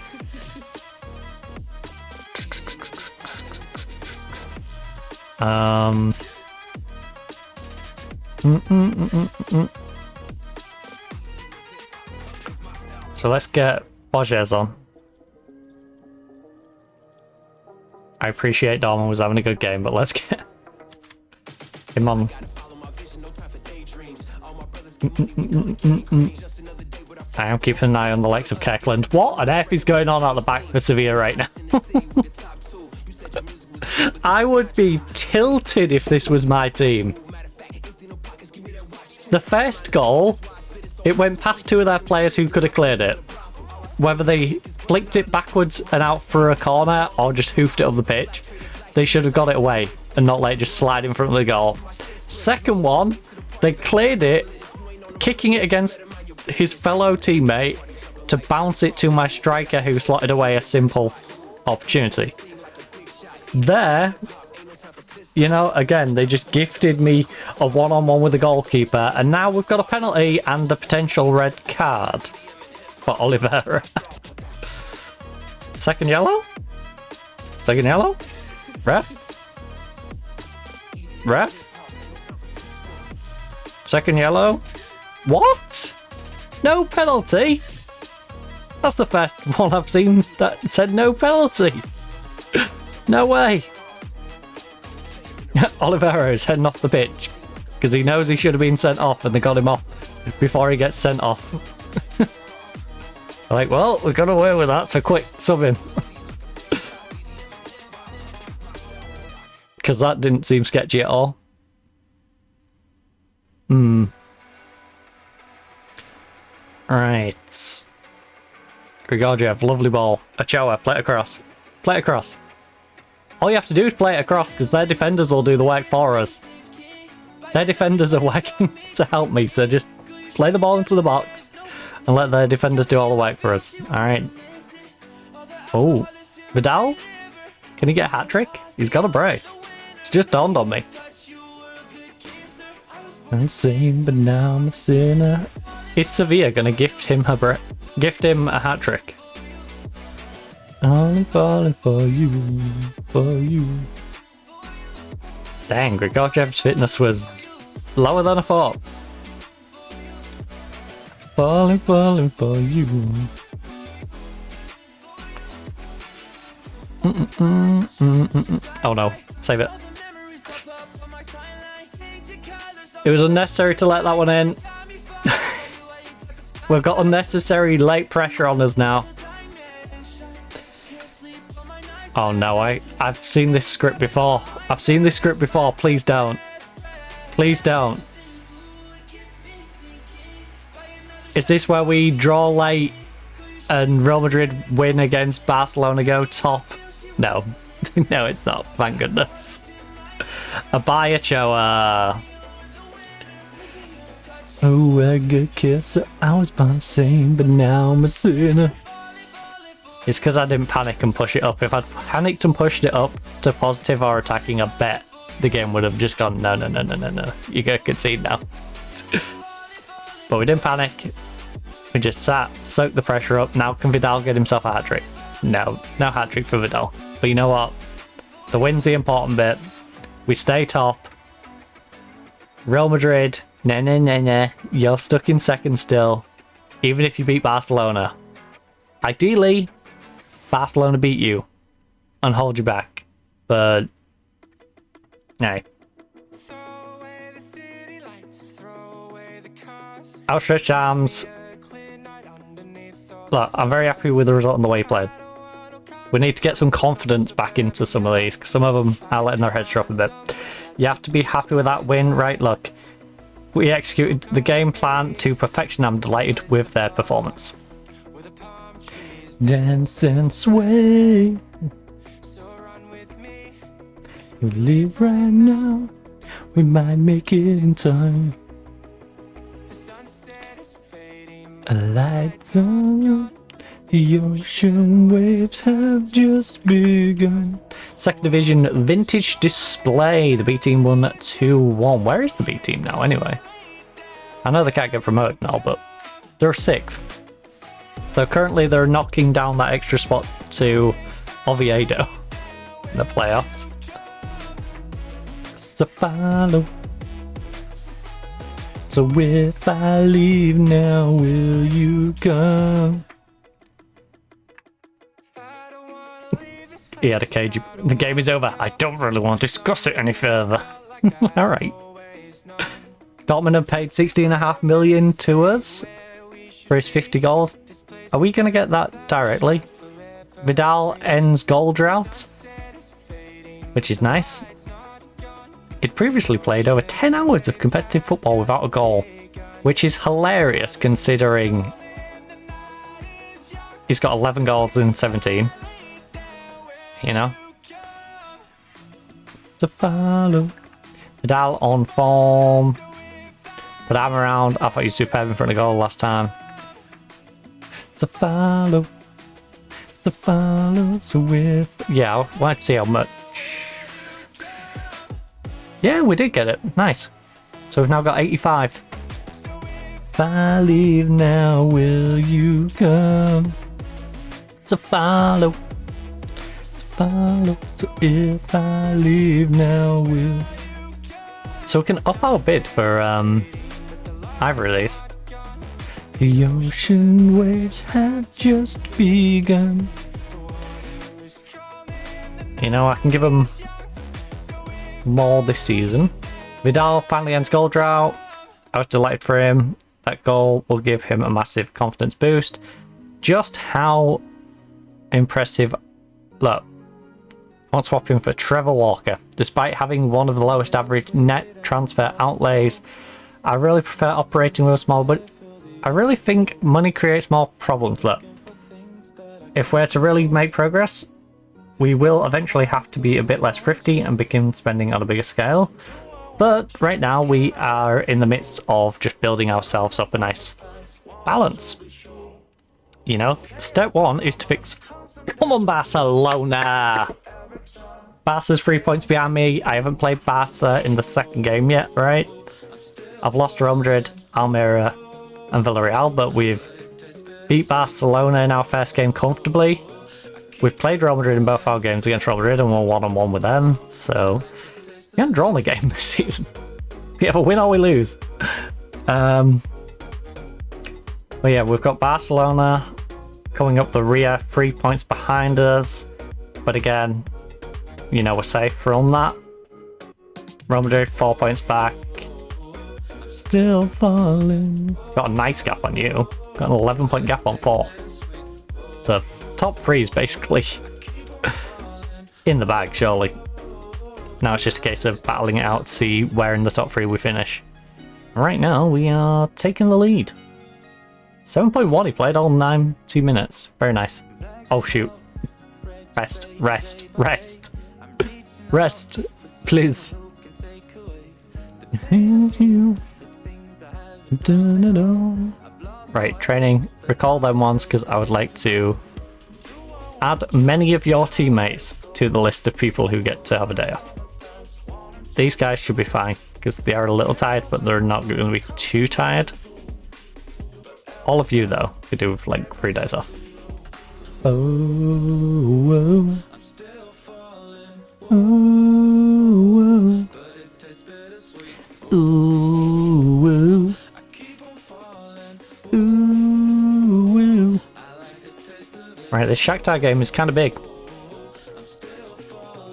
So let's get Borges on. I appreciate Dorman was having a good game, but let's get him on. I am keeping an eye on the likes of Keckland. What on earth is going on at the back for Sevilla right now? I would be tilted if this was my team. The first goal, it went past two of their players who could have cleared it. Whether they flicked it backwards and out for a corner or just hoofed it on the pitch, they should have got it away and not let it just slide in front of the goal. Second one, they cleared it, kicking it against his fellow teammate to bounce it to my striker who slotted away a simple opportunity. There, you know, again, they just gifted me a one-on-one with the goalkeeper, and now we've got a penalty and a potential red card for Oliveira. Second yellow? Second yellow? Ref? Ref? Second yellow? What? No penalty? That's the first one I've seen that said no penalty. No way. Oliveira is heading off the pitch because he knows he should have been sent off and they got him off before he gets sent off. Like, well, we got away with that, so quick, sub him. Because that didn't seem sketchy at all. Right. Grigoriev, lovely ball. Ochoa, play it across. Play it across. All you have to do is play it across because their defenders will do the work for us. Their defenders are working to help me, so just play the ball into the box and let their defenders do all the work for us. Alright. Oh, Vidal? Can he get a hat-trick? He's got a brace. It's just dawned on me. I'm insane, but now I'm a sinner. Is Sevilla gonna gift him a hat-trick? Only falling for you, for you. Dang, Grigorjev's fitness was lower than I thought. Falling, falling for you. Oh no, save it. It was unnecessary to let that one in. We've got unnecessary late pressure on us now. Oh no, I've seen this script before. I've seen this script before. Please don't. Please don't. Is this where we draw late and Real Madrid win against Barcelona, go top? No. No, it's not. Thank goodness. A Bayachoa. Oh, a good kisser. I was born sane, but now I'm a sinner. It's because I didn't panic and push it up. If I'd panicked and pushed it up to positive or attacking, I bet the game would have just gone, no. You get concede now. But we didn't panic. We just sat, soaked the pressure up. Now can Vidal get himself a hat-trick? No hat-trick for Vidal. But you know what? The win's the important bit. We stay top. Real Madrid, nah. You're stuck in second still. Even if you beat Barcelona. Ideally, Barcelona beat you and hold you back. But, hey. Outstretched arms. Look, I'm very happy with the result and the way he played. We need to get some confidence back into some of these, because some of them are letting their heads drop a bit. You have to be happy with that win, right? Look, we executed the game plan to perfection. I'm delighted with their performance. Dance and sway. You leave right now. We might make it in time. Lights on. The ocean waves have just begun. Second division vintage display. The B team won 2-1. Where is the B team now anyway? I know they can't get promoted now, but they're 6th. So currently they're knocking down that extra spot to Oviedo in the playoffs. So follow. So if I leave now, will you come? He had a cage. The game is over. I don't really want to discuss it any further. Alright. Dortmund have paid 60.5 million to us for his 50 goals. Are we going to get that directly? Vidal ends goal drought, which is nice. He'd previously played over 10 hours of competitive football without a goal, which is hilarious considering he's got 11 goals in 17. You know? To follow. Vidal on form. Put arm around. I thought you were superb in front of goal last time. So follow. So follow. So with. Yeah, I wanted to see how much. Yeah, we did get it. Nice. So we've now got 85. If I leave now, will you come? So follow. Follow. So if I leave now, will. So we can up our bid for Ivory Release. The ocean waves have just begun. You know, I can give them more this season. Vidal finally ends goal drought. I was delighted for him. That goal will give him a massive confidence boost. Just how impressive. Look. I want to swap him for Trevor Walker. Despite having one of the lowest average net transfer outlays, I really prefer operating with a small, but I really think money creates more problems. Look, if we're to really make progress, we will eventually have to be a bit less thrifty and begin spending on a bigger scale. But right now we are in the midst of just building ourselves up a nice balance. You know, step 1 is to fix. Come on, Barcelona! Barca's 3 points behind me. I haven't played Barca in the second game yet, right? I've lost Real Madrid, Almeria, and Villarreal, but we've beat Barcelona in our first game comfortably. we've played Real Madrid in both our games against Real Madrid and we're 1-on-1 with them, so we haven't drawn a game this season. We either win or we lose. But yeah, we've got Barcelona coming up the rear, 3 points behind us. But again, you know, we're safe from that. Real Madrid 4 points back. Still falling. Got a nice gap on you. Got an 11-point gap on 4. So top 3 is basically in the bag, surely. Now it's just a case of battling it out to see where in the top 3 we finish. Right now we are taking the lead. 7.1, he played all 90 minutes. Very nice. Oh shoot. Rest, rest, rest. Rest, please. Right, training. Recall them ones because I would like to add many of your teammates to the list of people who get to have a day off. These guys should be fine because they are a little tired, but they're not going to be too tired. All of you, though, could do with like 3 days off. Oh, oh, oh, oh. Ooh, ooh, ooh. Right, this Shakhtar game is kind of big.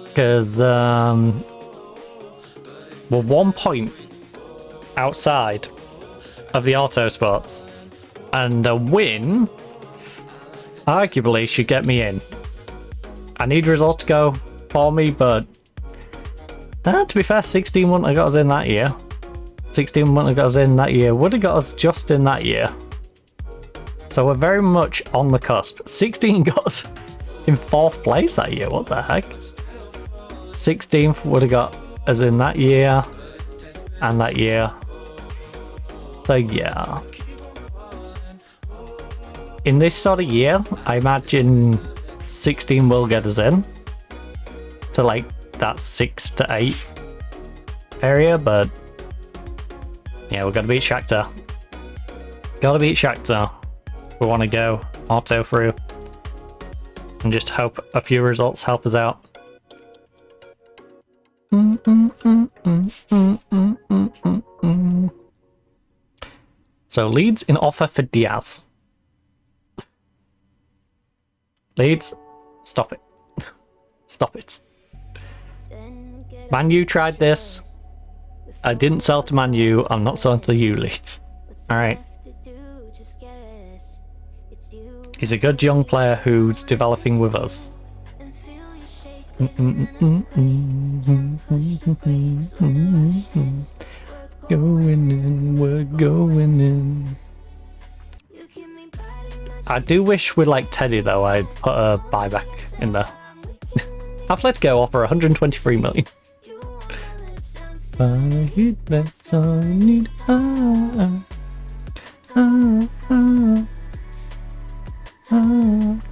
Because we're 1 point outside of the auto spots. And a win, arguably, should get me in. I need results to go for me, but to be fair, 16 wouldn't have got us in that year. 16 wouldn't have got us in that year. Would have got us just in that year. So we're very much on the cusp. 16 got us in 4th place that year. What the heck? 16th would have got us in that year and that year. So yeah. In this sort of year, I imagine 16 will get us in to like that 6 to 8 area, but yeah, we've got to beat Shakhtar. Gotta beat Shakhtar. We want to go auto through and just hope a few results help us out. So Leeds in offer for Diaz. Leeds, stop it. Stop it. Man U tried this. I didn't sell to Man U. I'm not selling to you, Leeds. Alright. He's a good young player who's developing with us. Going in, we're going in. I do wish with like Teddy though, I'd put a buyback in there. Atletico offer 123 million. That's all I need.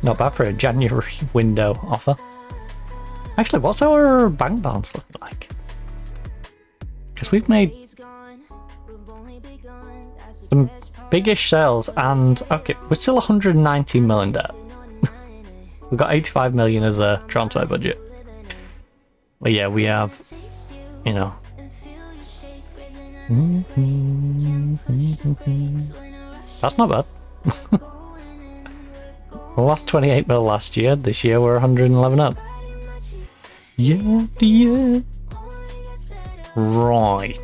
Not bad for a January window offer. Actually, what's our bank balance looking like? Because we've made some biggish sales and okay, we're still 190 million debt. We've got 85 million as a transfer budget. But yeah, we have, you know. That's not bad. We lost 28 mil last year. This year we're 111 up. Yeah, yeah. Right.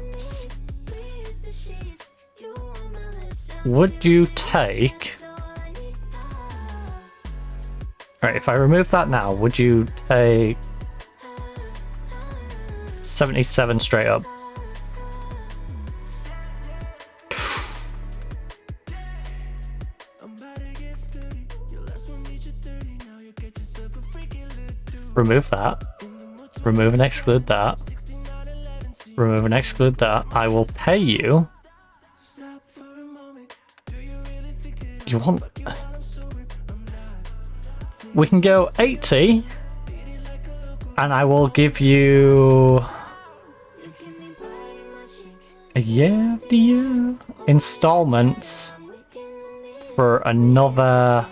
Would you take... Alright, if I remove that now, would you take 77 straight up? Remove that. Remove and exclude that. Remove and exclude that. I will pay you. You want... We can go 80. And I will give you... a year after year installments for another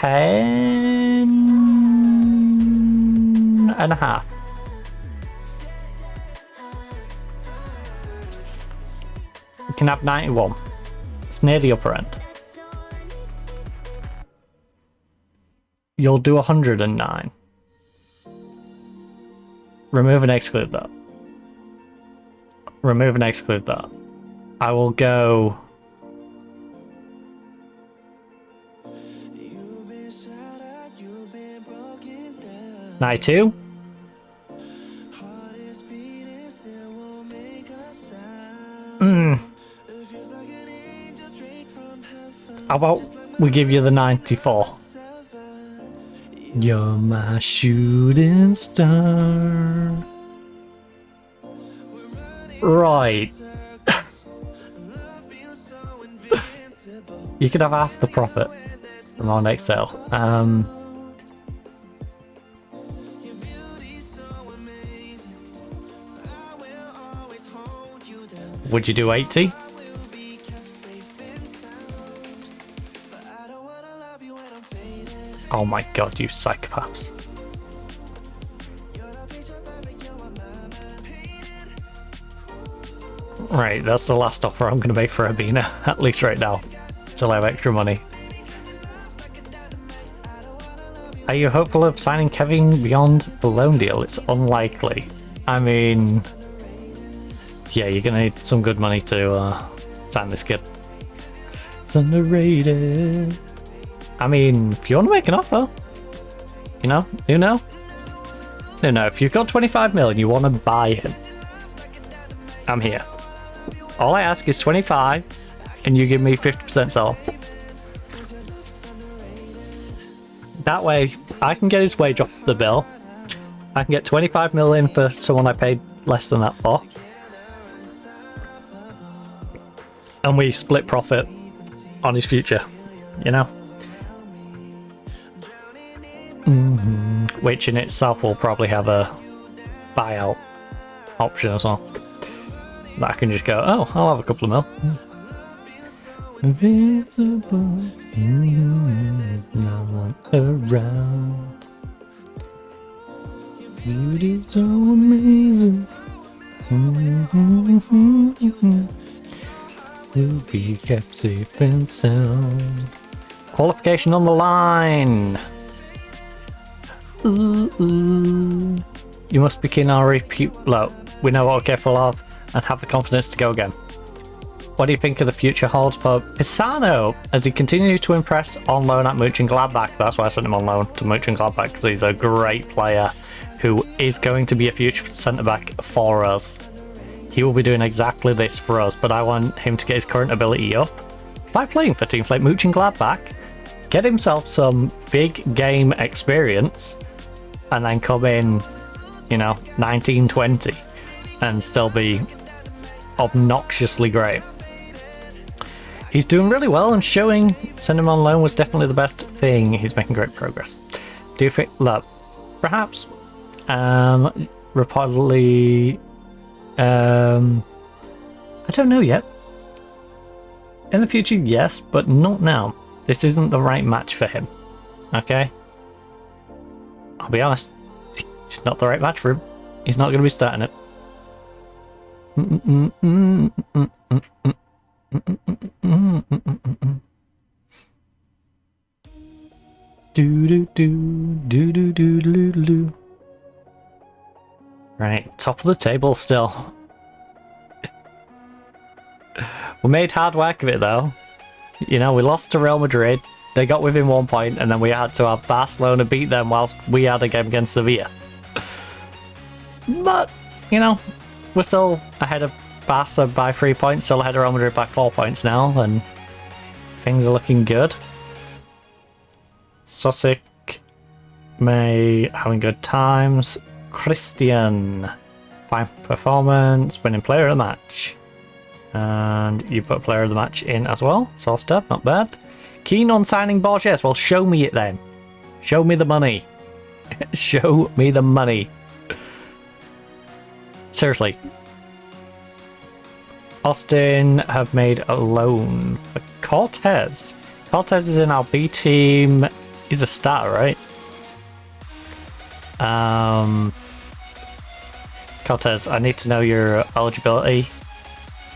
10.5. You can have 91. It's near the upper end. You'll do 109. Remove and exclude that. Remove and exclude that. I will go 92. How about we give you the 94? You're my shooting star. Right. You could have half the profit from our next sale. Would you do 80? Oh my god, you psychopaths. Right, that's the last offer I'm going to make for Abina, at least right now, till I have extra money. Are you hopeful of signing Kevin beyond the loan deal? It's unlikely. I mean, yeah, you're going to need some good money to sign this kid. It's underrated. I mean, if you want to make an offer, you know, who know? No, if you've got 25 mil and you want to buy him, I'm here. All I ask is 25 and you give me 50% sell. That way, I can get his wage off the bill. I can get 25 mil in for someone I paid less than that for. And we split profit on his future, you know? Which in itself will probably have a buyout option as well. That I can just go, oh, I'll have a couple of mil. Invisible, no one around. Beauty's so amazing. Will be kept safe and sound. Qualification on the line. Ooh. You must be keen on repute. Look, we know what we're capable of and have the confidence to go again. What do you think of the future holds for Pisano as he continues to impress on loan at Mönchengladbach? That's why I sent him on loan to Mönchengladbach, because he's a great player who is going to be a future centre-back for us. He will be doing exactly this for us, but I want him to get his current ability up by playing for teams like Mönchengladbach, get himself some big game experience, and then come in, you know, 1920 and still be obnoxiously great. He's doing really well and showing sending him on loan was definitely the best thing. He's making great progress. Do you think, look, perhaps, reportedly, I don't know yet. In the future, yes, but not now. This isn't the right match for him. Okay? I'll be honest. It's not the right match for him. He's not going to be starting it. Right, top of the table still. We made hard work of it though. You know, we lost to Real Madrid. They got within 1 point, and then we had to have Barcelona beat them whilst we had a game against Sevilla. But, you know, we're still ahead of Barca by 3 points, still ahead of Real Madrid by 4 points now, and things are looking good. Sosik, May, having good times. Christian, fine performance, winning player of the match. And you put player of the match in as well. Solstad, not bad. Keen on signing Borges? Well, show me it then. Show me the money. Show me the money. Seriously. Austin have made a loan for Cortez. Cortez is in our B team. He's a starter, right? Cortez, I need to know your eligibility.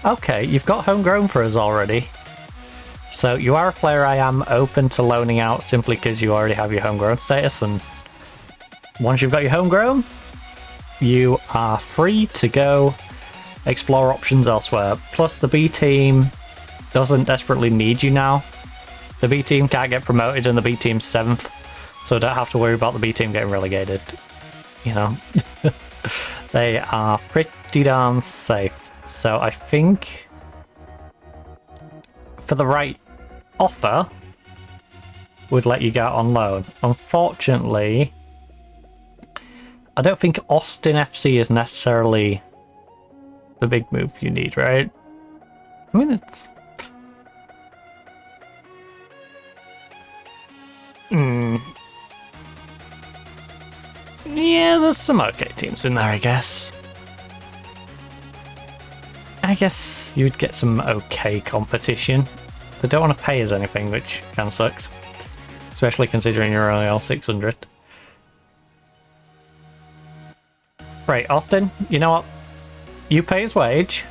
Okay, you've got homegrown for us already. So you are a player I am open to loaning out simply because you already have your homegrown status, and once you've got your homegrown, you are free to go explore options elsewhere. Plus the B team doesn't desperately need you now. The B team can't get promoted and the B team's 7th, so don't have to worry about the B team getting relegated. You know, they are pretty darn safe. So I think for the right offer, would let you go out on loan. Unfortunately, I don't think Austin FC is necessarily the big move you need, right? I mean, it's... Yeah, there's some okay teams in there, I guess. I guess you'd get some okay competition. They don't want to pay us anything, which kind of sucks. Especially considering you're only on 600. Right, Austin, you know what? You pay his wage.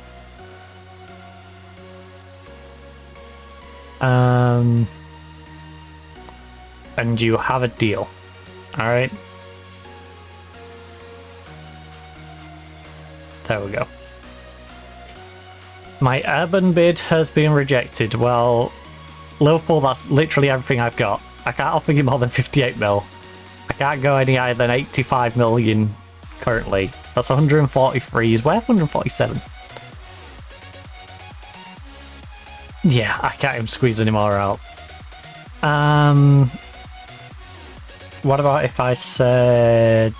And you have a deal. Alright? There we go. My urban bid has been rejected. Well, Liverpool, that's literally everything I've got. I can't offer you more than 58 mil. I can't go any higher than 85 million currently. That's 143. Is where 147? Yeah, I can't even squeeze any more out. What about if I said...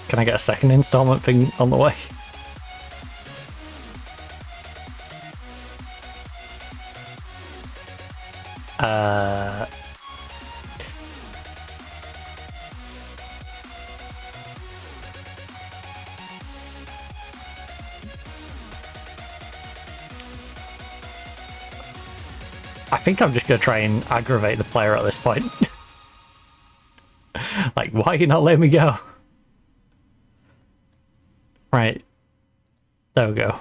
Can I get a second installment thing on the way? I think I'm just going to try and aggravate the player at this point. Like, why are you not letting me go? Right. There we go.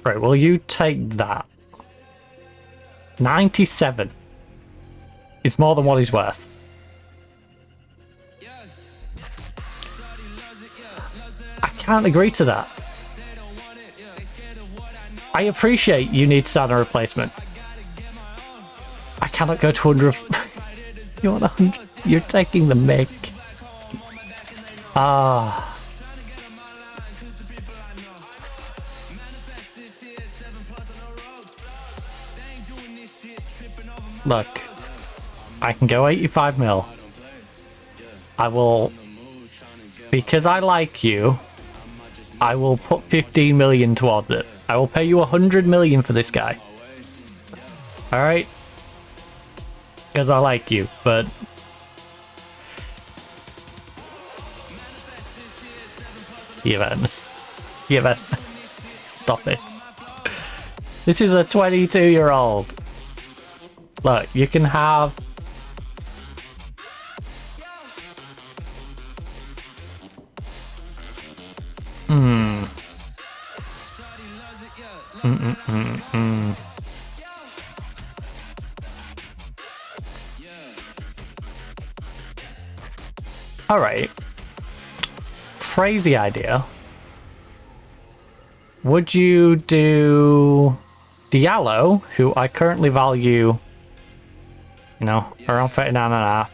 Right, will you take that? 97 is more than what he's worth. I can't agree to that. I appreciate you need to start a replacement. I cannot go to 100. You want 100? You're taking the mic. Ah. Look, I can go 85 mil. I will, because I like you, I will put 15 million towards it. I will pay you 100 million for this guy. Alright? Because I like you, but... Evans. Stop it. This is a 22-year-old. Look, you can have... Alright. Crazy idea. Would you do Diallo, who I currently value, you know, around 39.5?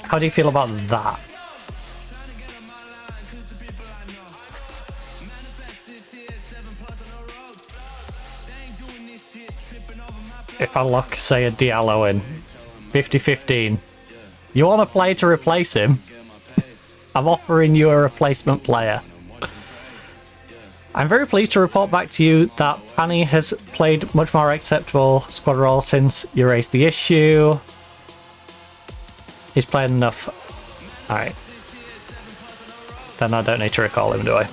How do you feel about that? If I lock, say, a Diallo in 50-15, you want to play to replace him? I'm offering you a replacement player. I'm very pleased to report back to you that Fanny has played much more acceptable squad role since you raised the issue. He's played enough. Alright. Then I don't need to recall him, do I?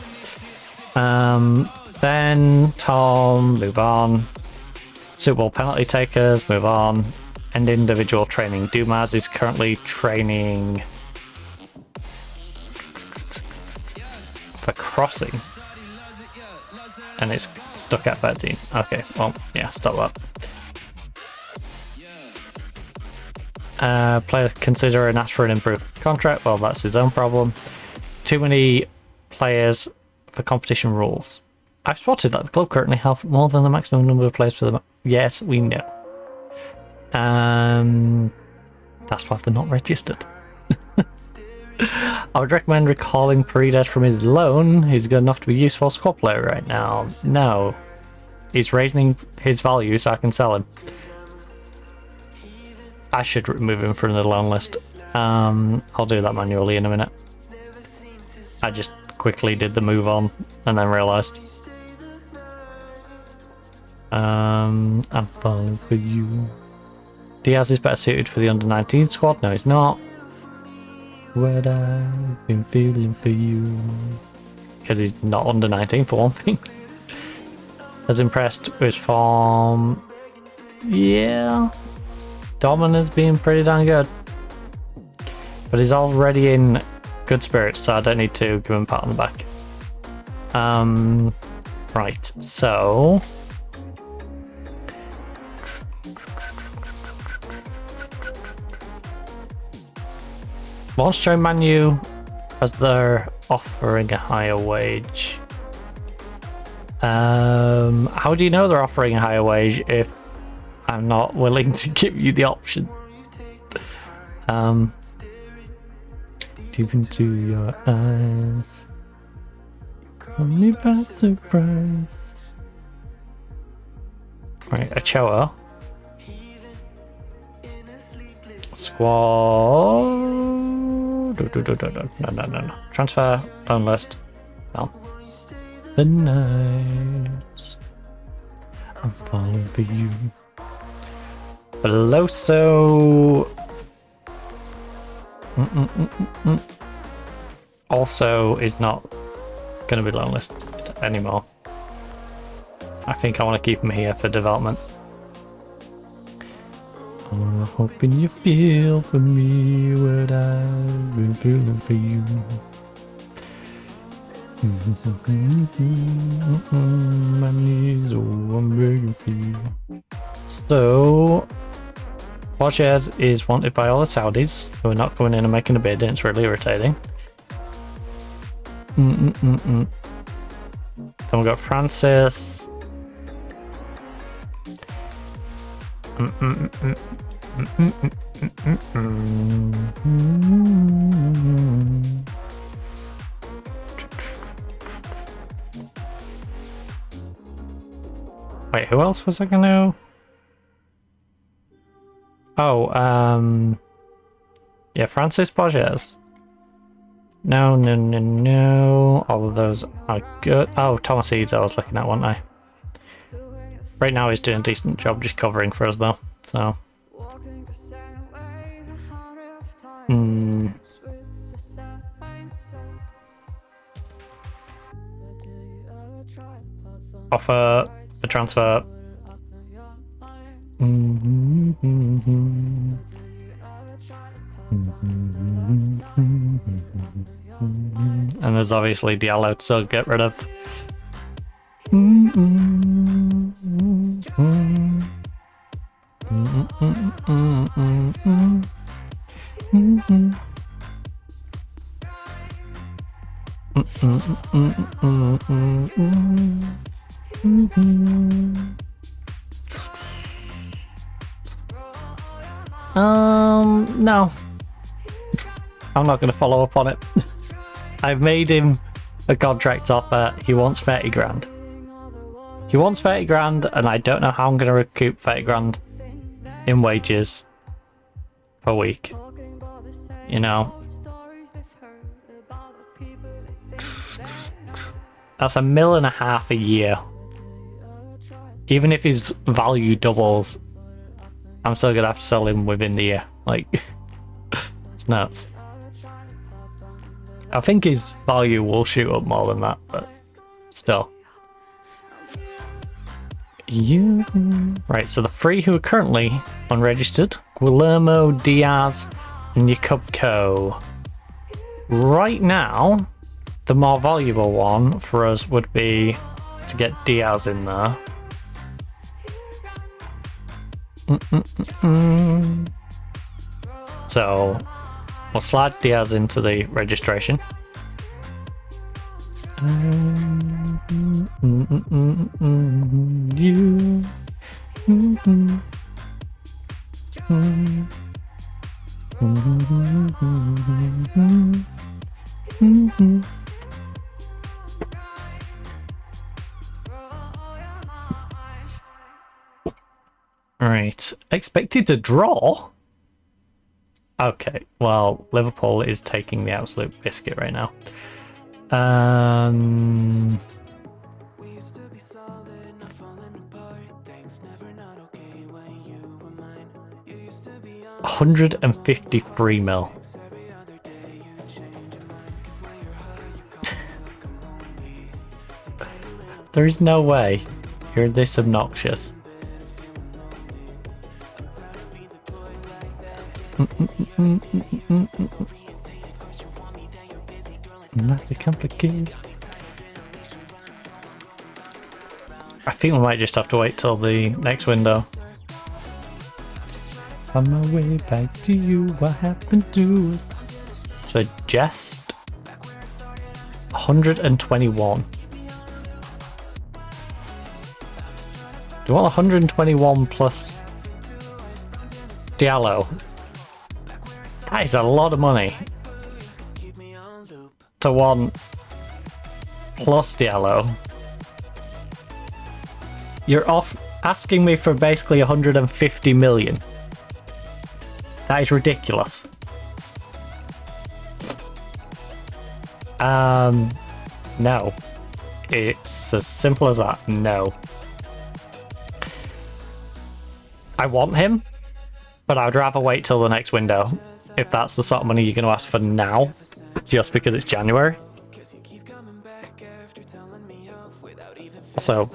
Then Tom, move on. Super Bowl penalty takers, move on. End individual training. Dumas is currently training for crossing. And it's stuck at 13. Okay, well, yeah, stop that. Player consider and ask for an improved contract. Well, that's his own problem. Too many players for competition rules. I've spotted that the club currently have more than the maximum number of players for the... Yes, we know. That's why they're not registered. I would recommend recalling Paredes from his loan. He's good enough to be a useful squad player right now. No. He's raising his value so I can sell him. I should remove him from the loan list. I'll do that manually in a minute. I just quickly did the move on and then realised. I'm falling for you. Diaz is better suited for the under-19 squad. No, he's not. What I've been feeling for you. Because he's not under 19 for one thing. As impressed with his form. Yeah. Domina's been pretty damn good. But he's already in good spirits, so I don't need to give him a pat on the back. Right, so... Launch join menu as they're offering a higher wage. How do you know they're offering a higher wage if I'm not willing to give you the option? Deep into your eyes, caught me by surprise. Right, Ochoa. Squad. No. Transfer, down list. Well. The nights I'm falling for you. Veloso. Also is not going to be long listed anymore. I think I want to keep him here for development. I'm hoping you feel for me what I've been feeling for you. My knees, oh, I'm begging for you. So, Borges is wanted by all the Saudis who are not coming in and making a bid, and it's really irritating. Then we've got Francis. Wait, who else was I gonna... Oh, yeah, Francis Borges. No. All of those are good. Oh, Thomas Eads I was looking at, wasn't I? Right now he's doing a decent job just covering for us though, so... Offer the transfer. And there's obviously Diallo to get rid of. No. I'm not going to follow up on it. I've made him a contract offer. He wants 30 grand. He wants 30 grand, and I don't know how I'm going to recoup 30 grand in wages per week. You know. That's $1.5 million a year. Even if his value doubles, I'm still gonna have to sell him within the year. Like, it's nuts. I think his value will shoot up more than that, but still. Right, so the three who are currently unregistered: Guillermo, Diaz, and Jakubko. Right now, the more valuable one for us would be to get Diaz in there. So we'll slide Diaz into the registration. You. Right, expected to draw? Okay, well, Liverpool is taking the absolute biscuit right now. We used to be solid, not falling apart. Things never not okay when you were mine. You used to be on 153 mil. every other day. You change your mind, 'cause when you're high, you call me like I'm lonely. So get a little There is no way you're this obnoxious. Nothing complicated. I think we might just have to wait till the next window. On my way back to you, what happened to us? Suggest 121. Do you want 121 plus Diallo? That is a lot of money to one plus Diallo. You're off asking me for basically 150 million. That is ridiculous. No. It's as simple as that. No. I want him, but I'd rather wait till the next window. If that's the sort of money you're going to ask for now, just because it's January. Also,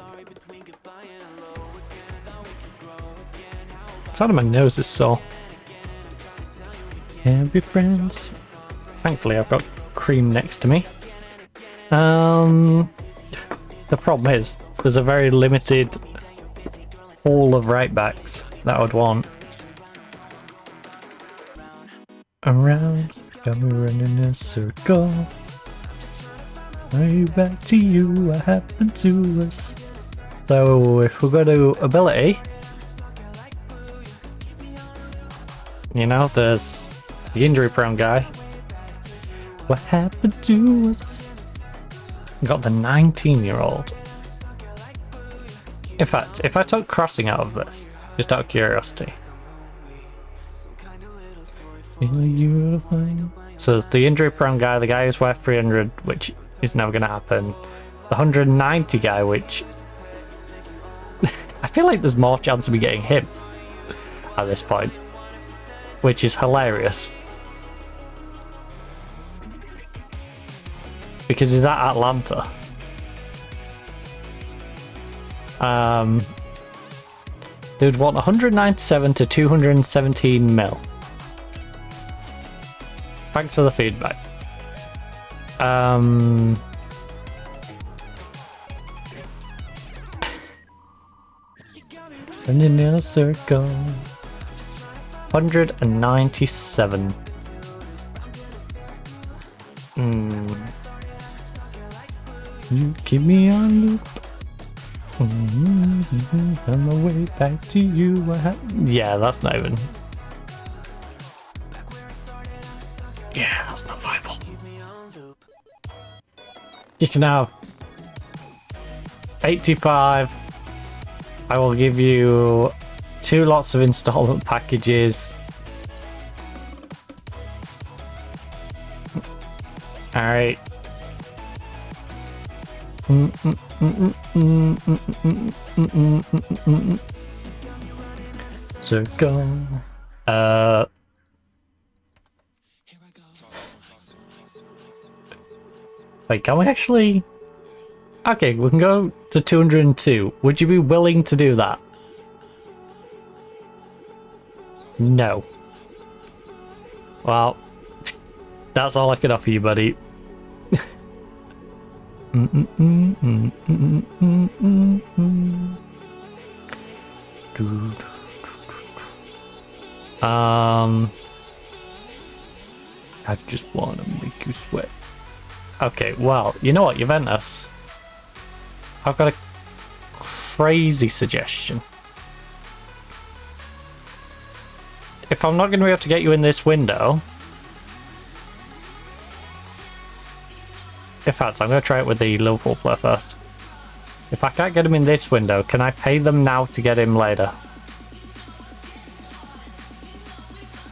side of my nose is sore. Can't be friends. Thankfully, I've got cream next to me. The problem is, there's a very limited pool of right backs that I would want. Around, got me running in a circle. Way back to you, what happened to us? So if we go to ability, you know, there's the injury prone guy. What happened to us? Got the 19-year-old. In fact, if I took crossing out of this, just out of curiosity. So there's the injury prone guy, the guy who's worth 300, which is never going to happen. The 190 guy, which I feel like there's more chance of me getting him at this point, which is hilarious. Because he's at Atlanta. They would want 197 to 217 mil. Thanks for the feedback. Running in a circle. 197. You keep me on loop. On my way back to you. Yeah, that's not even. Yeah, that's not viable. You can have 85. I will give you 2 lots of installment packages. Alright. Circle. Wait, can we actually... Okay, we can go to 202. Would you be willing to do that? No. Well, that's all I can offer you, buddy. I just want to make you sweat. Okay, well, you know what, Juventus? I've got a crazy suggestion. If I'm not going to be able to get you in this window... In fact, I'm going to try it with the Liverpool player first. If I can't get him in this window, can I pay them now to get him later?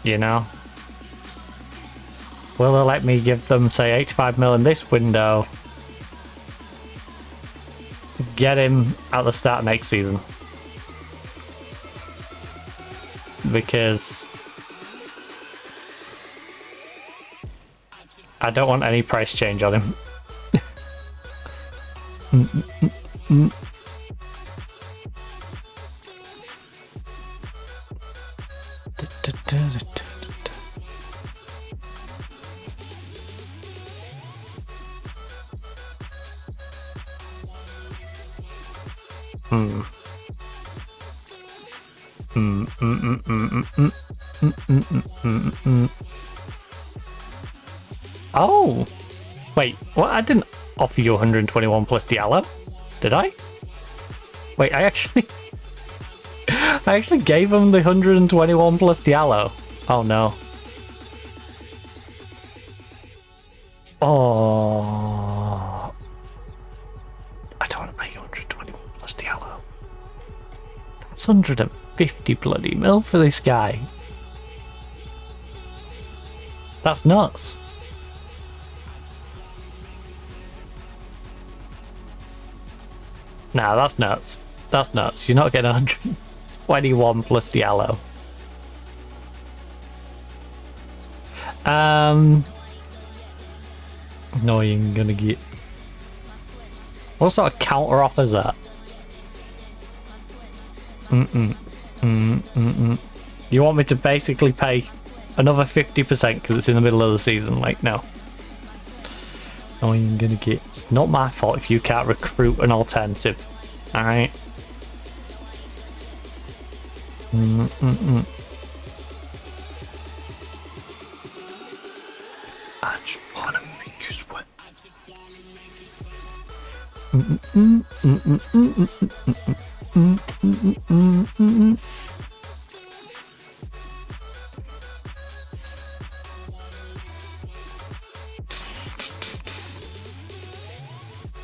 You know? Will they let me give them, say, 85 mil in this window? Get him at the start of next season. Because I don't want any price change on him. Oh! Wait, what? I didn't offer you 121 plus Diallo, did I? Wait, I actually... I actually gave him the 121 plus Diallo. Oh no. Oh... I don't want to pay you 121 plus Diallo. That's 150 bloody mil for this guy. That's nuts. Nah, that's nuts. That's nuts. You're not getting 121 plus Diallo. No, you're gonna get... What sort of counter offer is that? You want me to basically pay another 50% because it's in the middle of the season? Like, no. No, you're gonna get... It's not my fault if you can't recruit an alternative. Alright. I just wanna make you sweat.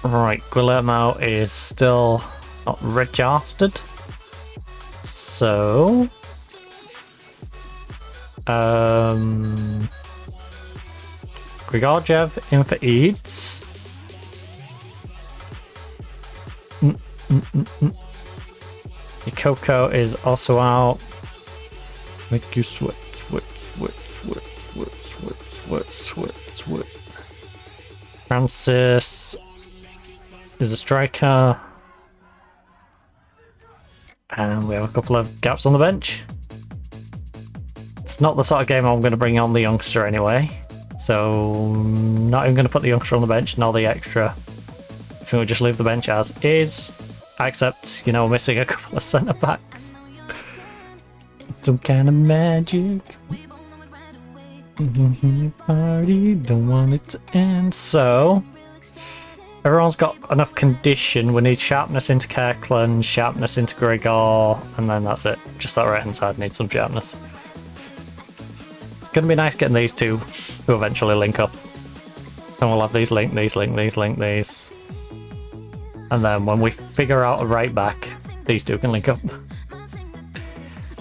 Right, Guillermo is still not registered. So... Grigorjev in for Eads. Ikoko is also out. Make you sweat, sweat, sweat, sweat, sweat, sweat, sweat, sweat, sweat. Francis is a striker. And we have a couple of gaps on the bench. It's not the sort of game I'm going to bring on the youngster anyway. So, not even going to put the youngster on the bench, nor the extra. I think we'll just leave the bench as is. Except, you know, missing a couple of centre backs. Some kind of magic. Party, don't want it to end. So, everyone's got enough condition. We need sharpness into Kirkland, sharpness into Gregor, and then that's it. Just that right hand side needs some sharpness. It's going to be nice getting these two to eventually link up. And we'll have these link, these link, these link, these. And then when we figure out a right back, these two can link up.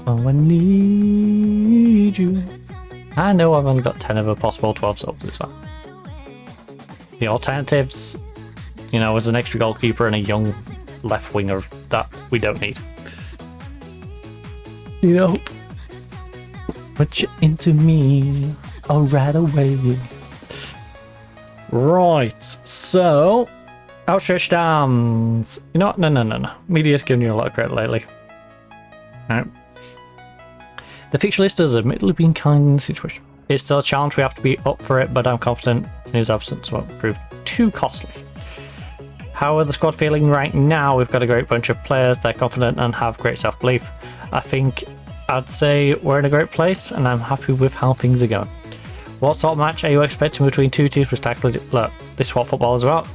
Oh, I need you. I know I've only got 10 of a possible 12 subs, it's fine. The alternatives You know, as an extra goalkeeper and a young left winger that we don't need. You know, put you into me, right away. Right, so outstretched arms. You know what? No. Media's giving you a lot of credit lately. Alright. The fixture list has admittedly been kind in the situation. It's still a challenge, we have to be up for it, but I'm confident in his absence won't prove too costly. How are the squad feeling right now? We've got a great bunch of players, they're confident and have great self-belief. I think I'd say we're in a great place and I'm happy with how things are going. What sort of match are you expecting between two teams with tactically... Look, this is what football is about.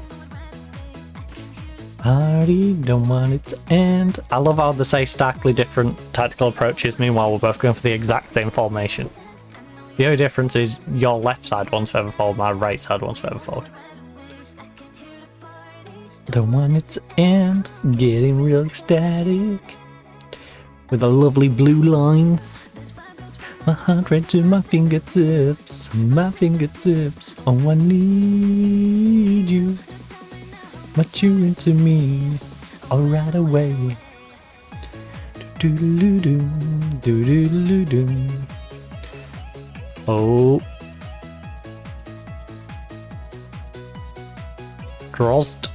Party, don't want it to end. I love how they say starkly different tactical approaches, meanwhile we're both going for the exact same formation. The only difference is your left side wants further forward, my right side wants further forward. Don't want it to end, getting real ecstatic. With the lovely blue lines. My heart right to my fingertips, oh I need you. But you're into me, right away. Do-do-do-do, Oh. Crossed.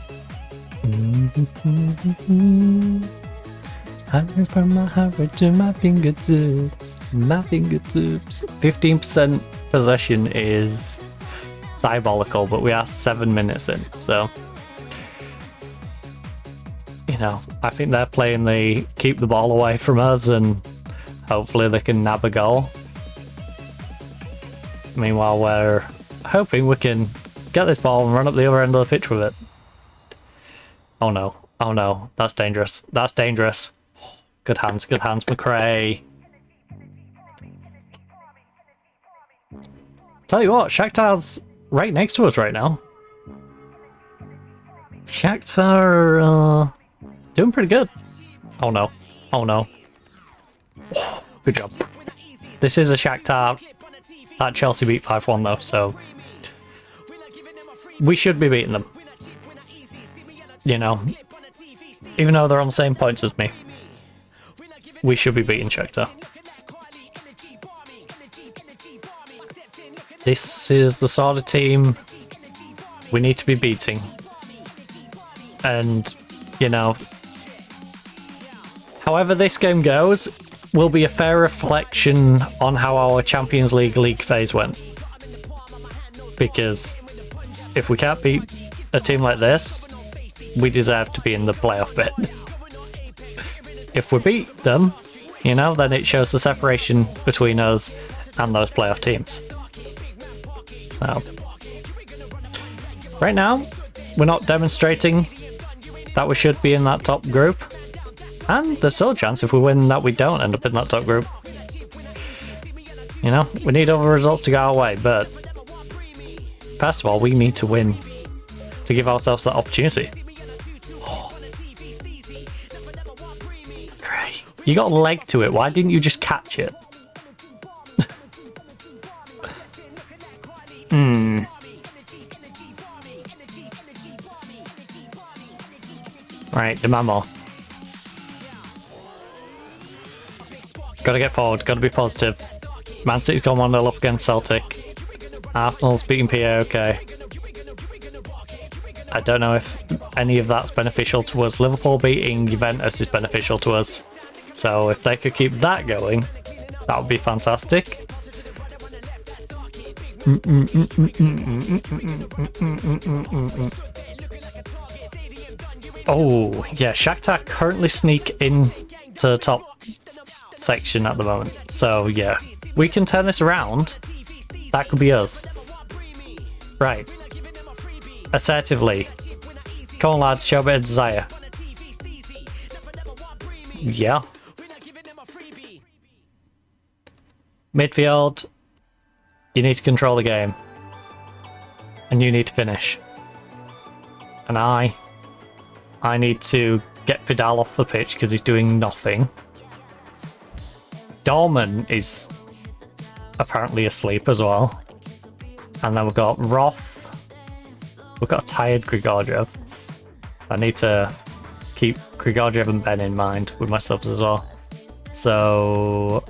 Hungry from my heart right to my fingertips. 15% possession is diabolical, but we are 7 minutes in, so you know, I think they're playing the keep the ball away from us and hopefully they can nab a goal. Meanwhile, we're hoping we can get this ball and run up the other end of the pitch with it. Oh no, that's dangerous. Good hands, McRae. Tell you what, Shakhtar's right next to us right now. Shakhtar doing pretty good. Oh no. Good job. This is a Shakhtar that Chelsea beat 5-1 though, so we should be beating them. You know, even though they're on the same points as me, we should be beating Shakhtar. This is the sort of team we need to be beating. And, you know, however this game goes will be a fair reflection on how our Champions League phase went. Because if we can't beat a team like this, we deserve to be in the playoff bit. If we beat them, you know, then it shows the separation between us and those playoff teams. So, right now, we're not demonstrating that we should be in that top group. And there's still a chance if we win that we don't end up in that top group. You know, we need other results to go our way, but first of all, we need to win to give ourselves that opportunity. Great. You got a leg to it, why didn't you just catch it? Right, demand more. Gotta get forward, gotta be positive. Man City's gone 1-0 up against Celtic. Arsenal's beating PAOK. I don't know if any of that's beneficial to us. Liverpool beating Juventus is beneficial to us. So if they could keep that going, that would be fantastic. Oh, yeah, Shakhtar currently sneak in to the top section at the moment. So, yeah, we can turn this around. That could be us. Right. Assertively. Come on, lads, show a bit of desire. Yeah. Midfield. You need to control the game. And you need to finish. And I need to get Vidal off the pitch because he's doing nothing. Dorman is apparently asleep as well. And then we've got Roth. We've got a tired Grigoriev. I need to keep Grigorjev and Ben in mind with my subs as well. So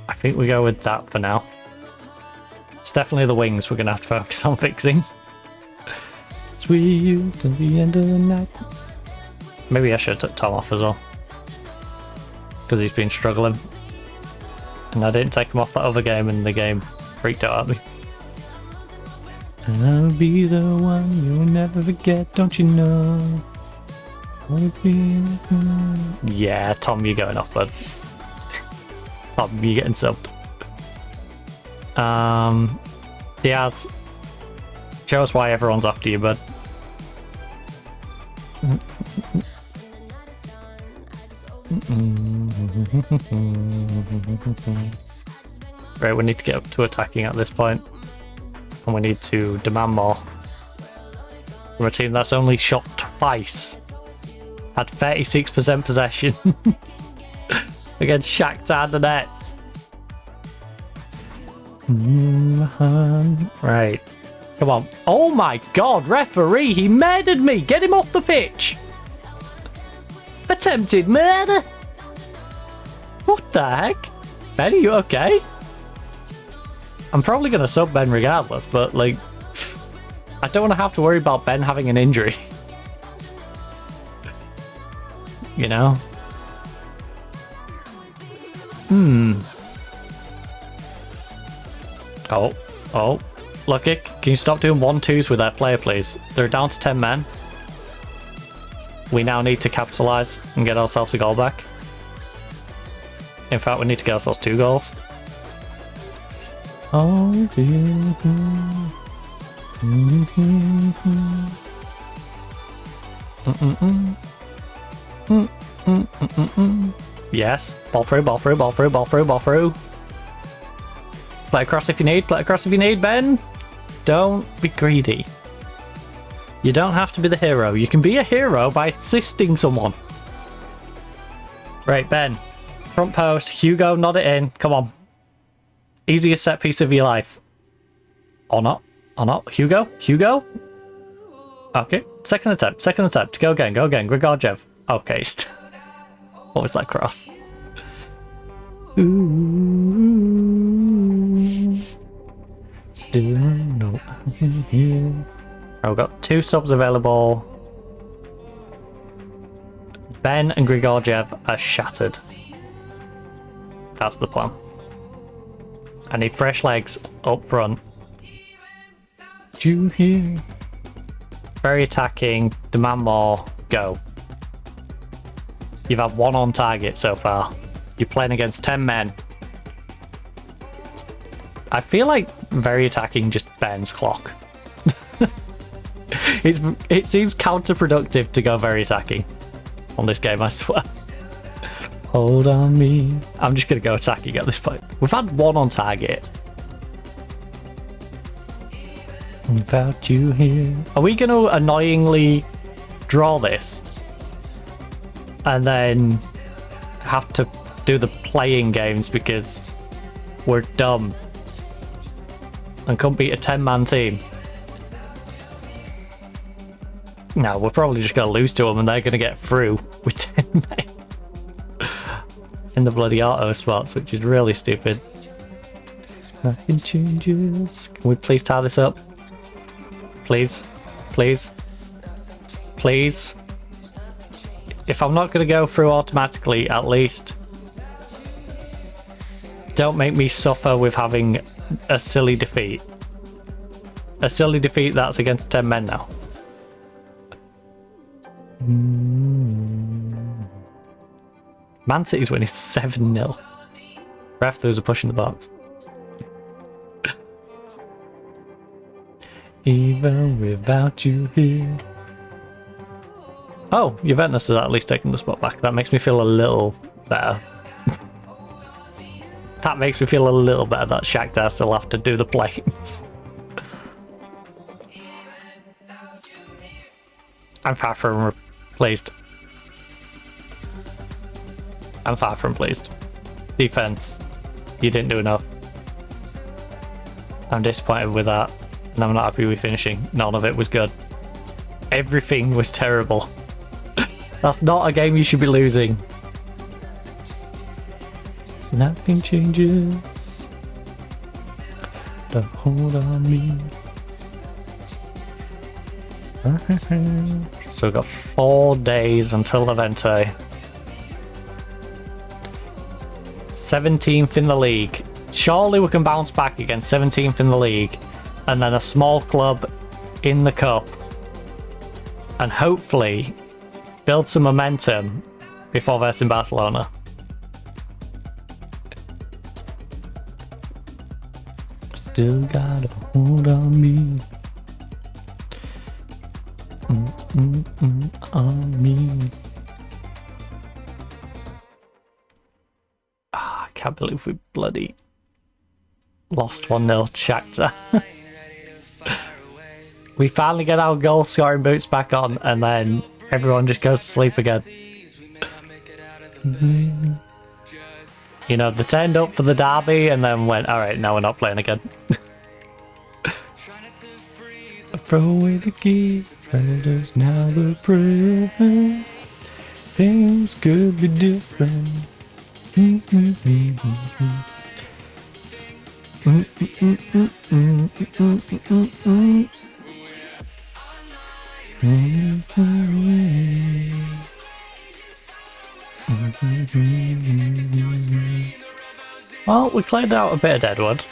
I think we go with that for now. It's definitely the wings we're gonna have to focus on fixing. Sweet you to the end of the night. Maybe I should have took Tom off as well, because he's been struggling. And I didn't take him off that other game, and the game freaked out at me. And I'll be the one you'll never forget, don't you know? Yeah, Tom, you're going off, bud. Tom, you're getting subbed. Diaz, show us why everyone's after you, bud. Right, we need to get up to attacking at this point, and we need to demand more from a team that's only shot twice, had 36% possession against Shakhtar Donetsk. Right, come on. Oh my god, referee, he murdered me. Get him off the pitch. Attempted murder. What the heck? Ben, are you okay? I'm probably going to sub Ben regardless, but like, I don't want to have to worry about Ben having an injury. You know? Oh. Look, can you stop doing 1-2s with that player, please? They're down to 10 men. We now need to capitalise and get ourselves a goal back. In fact, we need to get ourselves 2 goals. Oh, yes. Ball through, ball through, ball through, ball through, ball through. Play across if you need, play across if you need, Ben. Don't be greedy. You don't have to be the hero. You can be a hero by assisting someone. Right, Ben. Front post. Hugo, nod it in. Come on. Easiest set piece of your life. Or not. Or not. Hugo? Hugo? Okay. Second attempt. Go again. Grigorjev. Okay. What was that cross? Ooh. Still no. I've got 2 subs available. Ben and Grigorjev are shattered. That's the plan. I need fresh legs up front. Do you hear? Very attacking, demand more, go. You've had 1 on target so far. You're playing against 10 men. I feel like very attacking just bends clock. It seems counterproductive to go very attacking on this game, I swear. Hold on me. I'm just going to go attacking at this point. We've had 1 on target. Without you here. Are we going to annoyingly draw this? And then have to do the playing games because we're dumb and couldn't beat a 10-man team? No, we're probably just going to lose to them and they're going to get through with 10 men in the bloody auto spots, which is really stupid. Nothing changes. Can we please tie this up? Please? Please? Please? If I'm not going to go through automatically, at least don't make me suffer with having a silly defeat. A silly defeat that's against 10 men now. Man City's winning 7-0. Ref, there was a push in the box. Even without you here. Oh, Juventus has at least taken the spot back. That makes me feel a little better. That makes me feel a little better that Shakhtar still have to do the planes. I'm far from pleased. I'm far from pleased. Defense, you didn't do enough. I'm disappointed with that, and I'm not happy with finishing. None of it was good. Everything was terrible. That's not a game you should be losing. Nothing changes. Don't hold on me. So we've got 4 days until the Vente. 17th in the league. Surely we can bounce back against 17th in the league, and then a small club in the cup, and hopefully build some momentum before versing Barcelona. Still got a hold on me. On me. I can't believe we bloody lost 1-0 to Shakhtar. We finally get our goal scoring boots back on, and then everyone just goes to sleep again. You know, they turned up for the derby and then went, alright, now we're not playing again. Throw away the key, predators now the prey. Things could be different. Well, we cleared out a bit of Deadwood.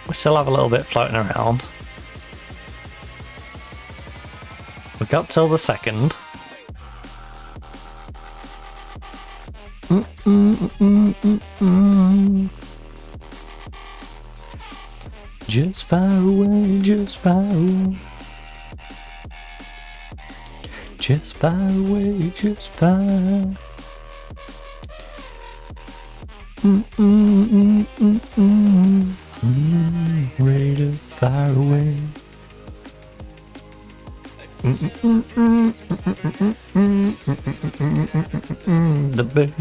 We still have a little bit floating around. We got till the 2nd. Just far away, just far away. Just far away, just far. Ready to fire away. The bay.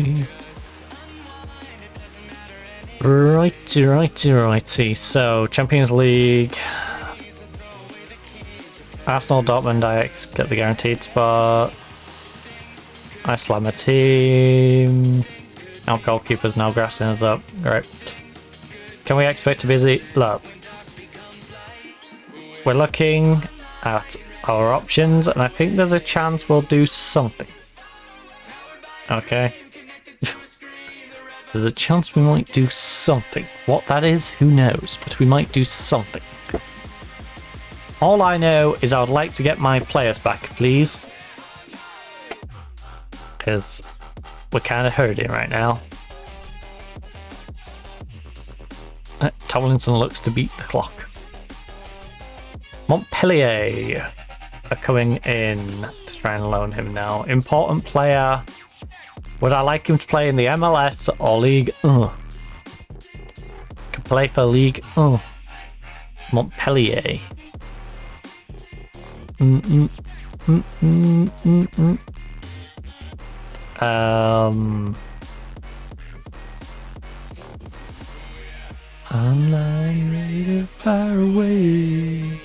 Righty. So, Champions League. Arsenal, Dortmund, Ajax get the guaranteed spots. I slam a team. Our goalkeeper's now grassing us up. Great. Can we expect to be busy? Look. We're looking at our options, and I think there's a chance we'll do something. Okay. There's a chance we might do something. What that is, who knows, but we might do something. All I know is I would like to get my players back, please. Because we're kind of hurting right now. Tomlinson looks to beat the clock. Montpellier are coming in to try and loan him now. Important player. Would I like him to play in the MLS or League? Can play for League. Montpellier. Online ready far away.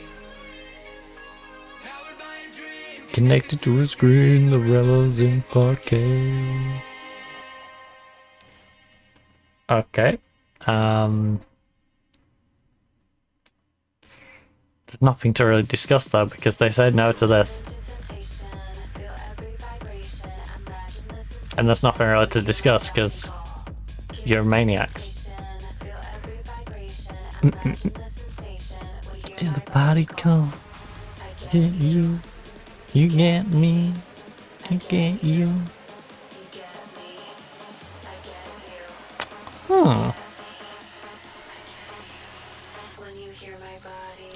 Connected to a screen, the rebels in 4K. Okay. There's nothing to really discuss though, because they said no to this. And there's nothing really to discuss because you're maniacs. Yeah, the party come. Get you. You get me. I get you.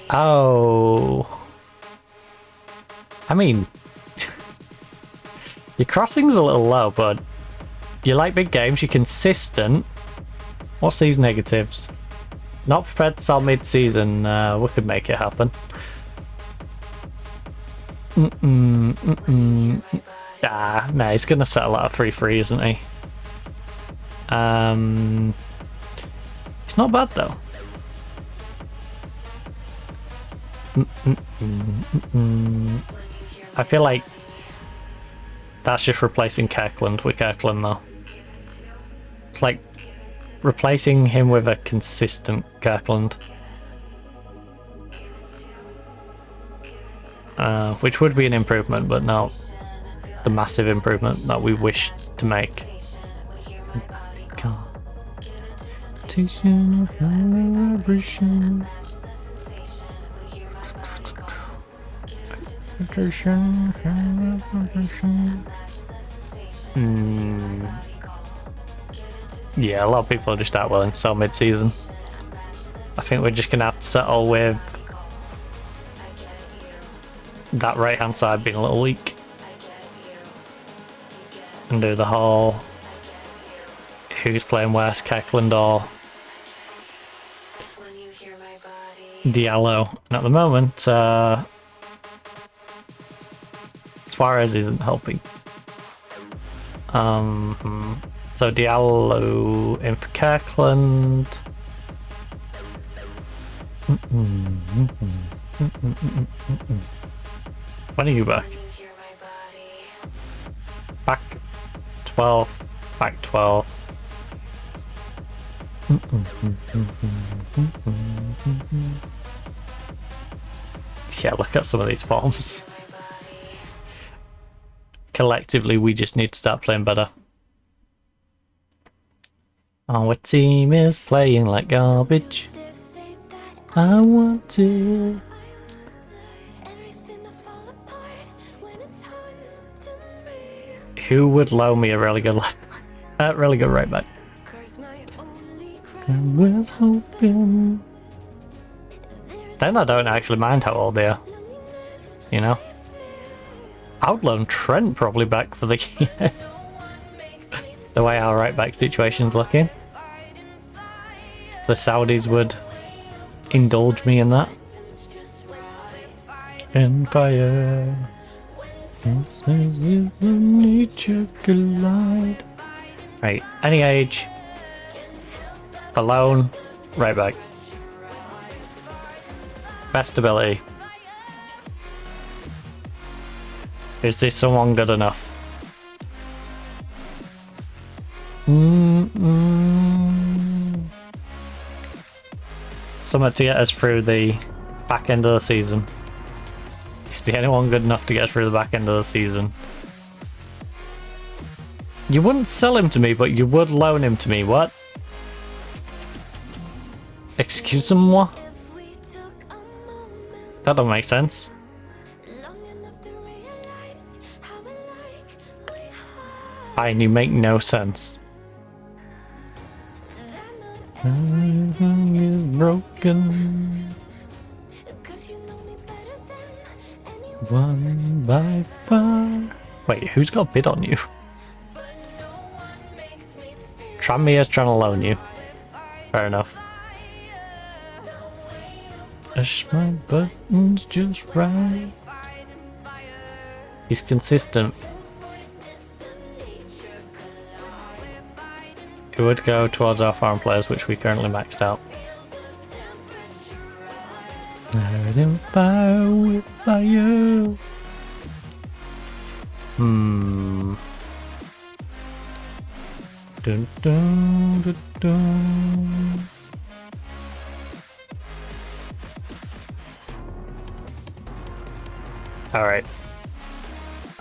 Oh. I mean, your crossing's a little low, but you like big games, you're consistent. What's these negatives? Not prepared to sell mid-season. We could make it happen. Nah, he's gonna settle out a 3-3, isn't he? It's not bad though. I feel like that's just replacing Kirkland with Kirkland though. It's like replacing him with a consistent Kirkland. Which would be an improvement, but not the massive improvement that we wish to make. Yeah, a lot of people are just not willing to sell mid-season. I think we're just gonna have to settle with that right hand side being a little weak and do the whole who's playing worse, Kirkland or Diallo. And at the moment Suarez isn't helping. So Diallo in for Kirkland. When are you back? Back 12. Back 12. Yeah, look at some of these forms. Collectively, we just need to start playing better. Our team is playing like garbage. I want to. Who would loan me a really good really good right back? I was hoping. Then I don't actually mind how old they are. You know? I would loan Trent probably back for the year. The way our right back situation's looking. The Saudis would indulge me in that. And fire. Nature collide. Right, any age. Alone, right back. Best ability. Is this someone good enough? Something to get us through the back end of the season. Is there anyone good enough to get us through the back end of the season? You wouldn't sell him to me, but you would loan him to me. What? Excuse-moi? That don't make sense. Fine, you make no sense. Everything is broken. One by far. Wait, who's got a bid on you? Tranmere's trying to loan you. Fair enough. Push my buttons just right. He's consistent. It would go towards our farm players, which we currently maxed out. Starting fire with fire. Dun, dun, dun, dun. All right,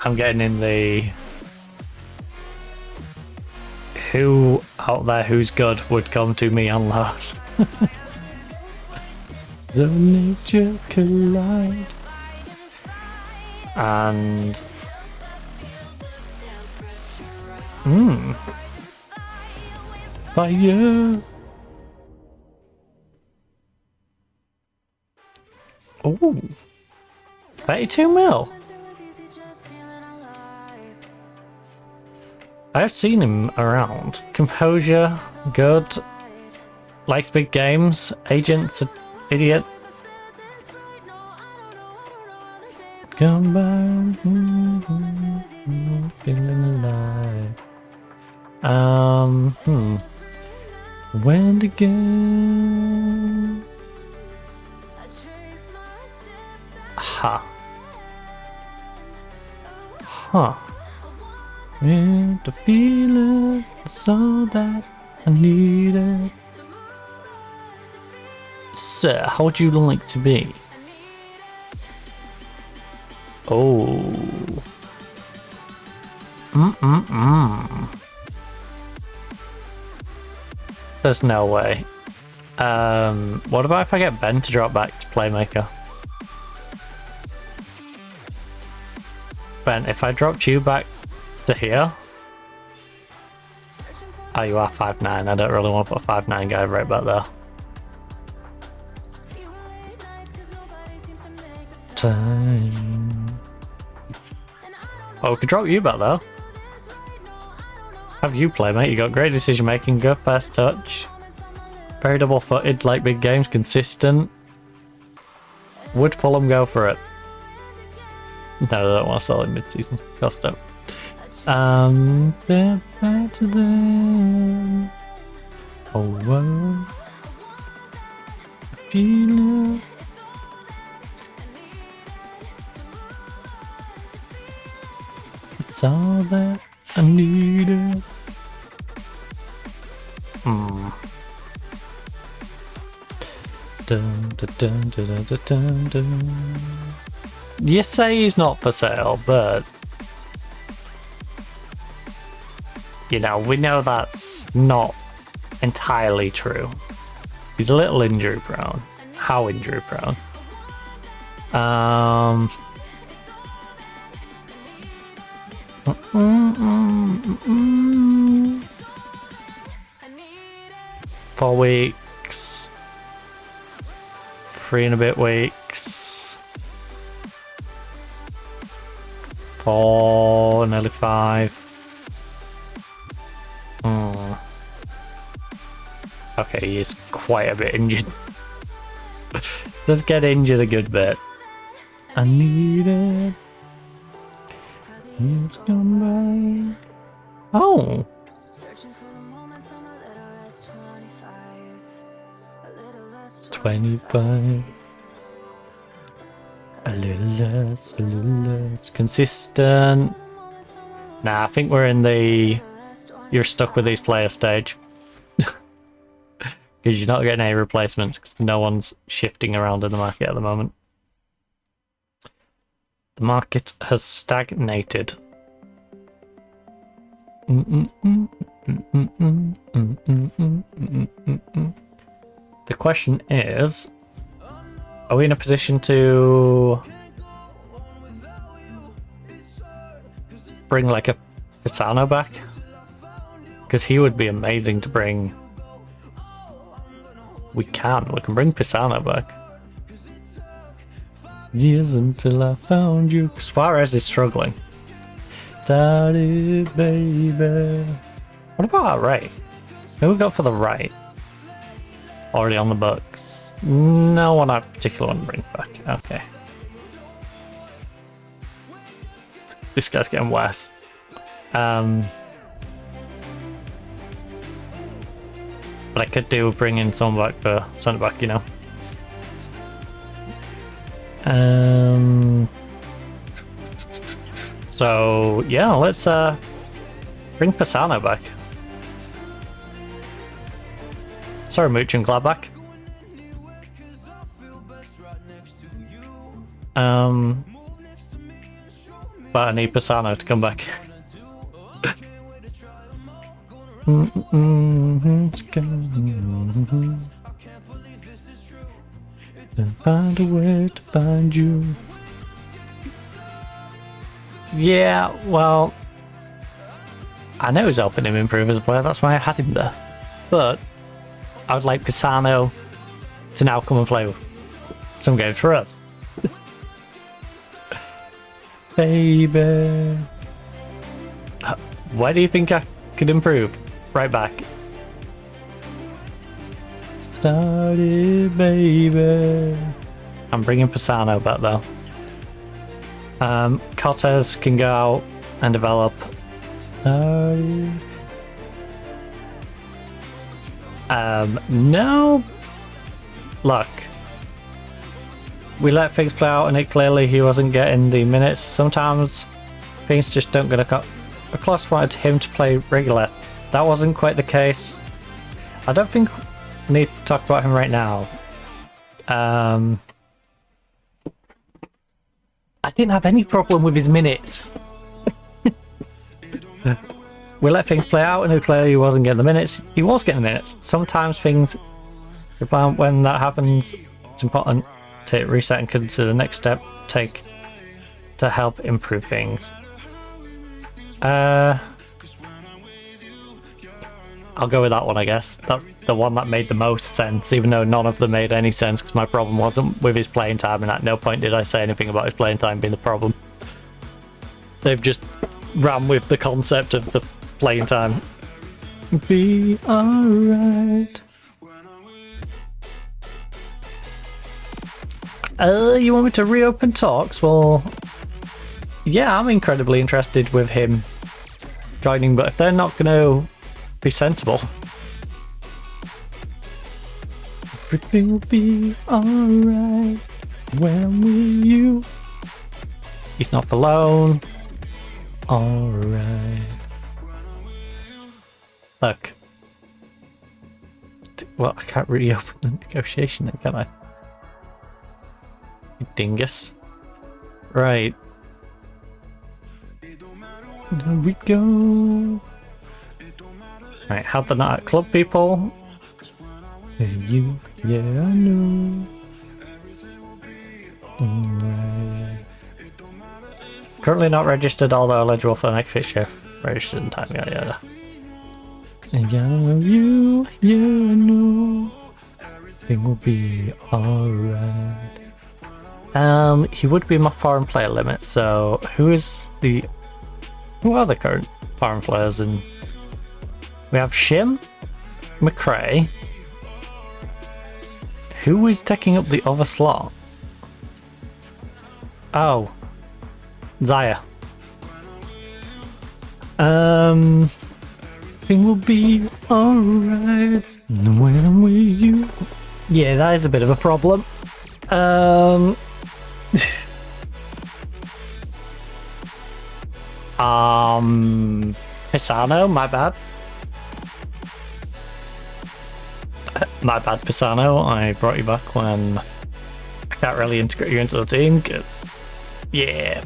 I'm getting in the. Who out there who's good would come to me on loan? The nature collide. And fire. Oh, 32 mil. I've seen him around. Composure, good. Likes big games. Agent's an idiot. Come back, feeling alive. When again. Huh. Huh. With the feeling, so that I need it. Sir, how would you like to be? Oh. There's no way. What about if I get Ben to drop back to Playmaker? Ben, if I dropped you back to here... Oh, you are 5'9". I don't really want to put a 5'9" guy right back there. Time. Oh, we could drop you back though. Have you play, mate? You got great decision making, good fast touch. Very double footed, like big games, consistent. Would Fulham go for it? No, they don't want to sell it mid season. Cost up. They're better than. Oh, well. I feel it. It's all that I needed. Dun, dun, dun, dun, dun, dun, dun. You say he's not for sale, but you know, we know that's not entirely true. He's a little injury prone. How injury prone? Four weeks. 3 and a bit weeks. 4, nearly 5. Okay, he is quite a bit injured. Does get injured a good bit. I need it. He's come back. Oh. 25. A little less consistent. Nah, I think we're in the you're stuck with these player stage. Because you're not getting any replacements because no one's shifting around in the market at the moment. The market has stagnated. The question is, are we in a position to bring like a Pisano back? Because he would be amazing to bring. We can bring Pisano back. Years until I found you. Suarez is struggling. Daddy, baby. What about our right? Who we got for the right? Already on the books. No one I particularly want to bring back. Okay. This guy's getting worse. But I could do bring in someone back for centre back, you know. So yeah, let's bring Pisano back. Sorry, Mooch and Gladbach. But I need Pisano to come back. Find a way to find you. Yeah, well, I know he's helping him improve as a player, that's why I had him there. But I would like Pisano to now come and play some games for us. Baby. Where do you think I could improve? Right back. Started, baby. I'm bringing Pisano back though. Cortez can go out and develop. No. Look. we let things play out and it clearly he wasn't getting the minutes. Sometimes things just don't get across. Wanted him to play regular. That wasn't quite the case. I don't think we need to talk about him right now. I didn't have any problem with his minutes. We let things play out and clearly he wasn't getting the minutes. He was getting the minutes. Sometimes things, when that happens, it's important to reset and consider the next step take to help improve things. I'll go with that one, I guess. That's the one that made the most sense, even though none of them made any sense because my problem wasn't with his playing time, and at no point did I say anything about his playing time being the problem. They've just ran with the concept of the playing time. Be alright. You want me to reopen talks? Well, yeah, I'm incredibly interested with him joining, but if they're not going to be sensible, everything will be alright when we're you. He's not alone. Alright. Look. Well, I can't really open the negotiation then, can I? You dingus. Right. There we go. Right, how'd the night club people? You, yeah, I know. Alright. Currently not registered, although eligible for the next fixture. Registered in time, yeah. Yeah, you, yeah, I know. Everything will be alright. He would be my foreign player limit, so who are the current foreign players in? We have Shim, McRae. Who is taking up the other slot? Oh, Zaya. Thing will be alright when I'm with you. Yeah, that is a bit of a problem. Pisano, my bad. My bad, Pisano. I brought you back when I can't really integrate you into the team, because, yeah.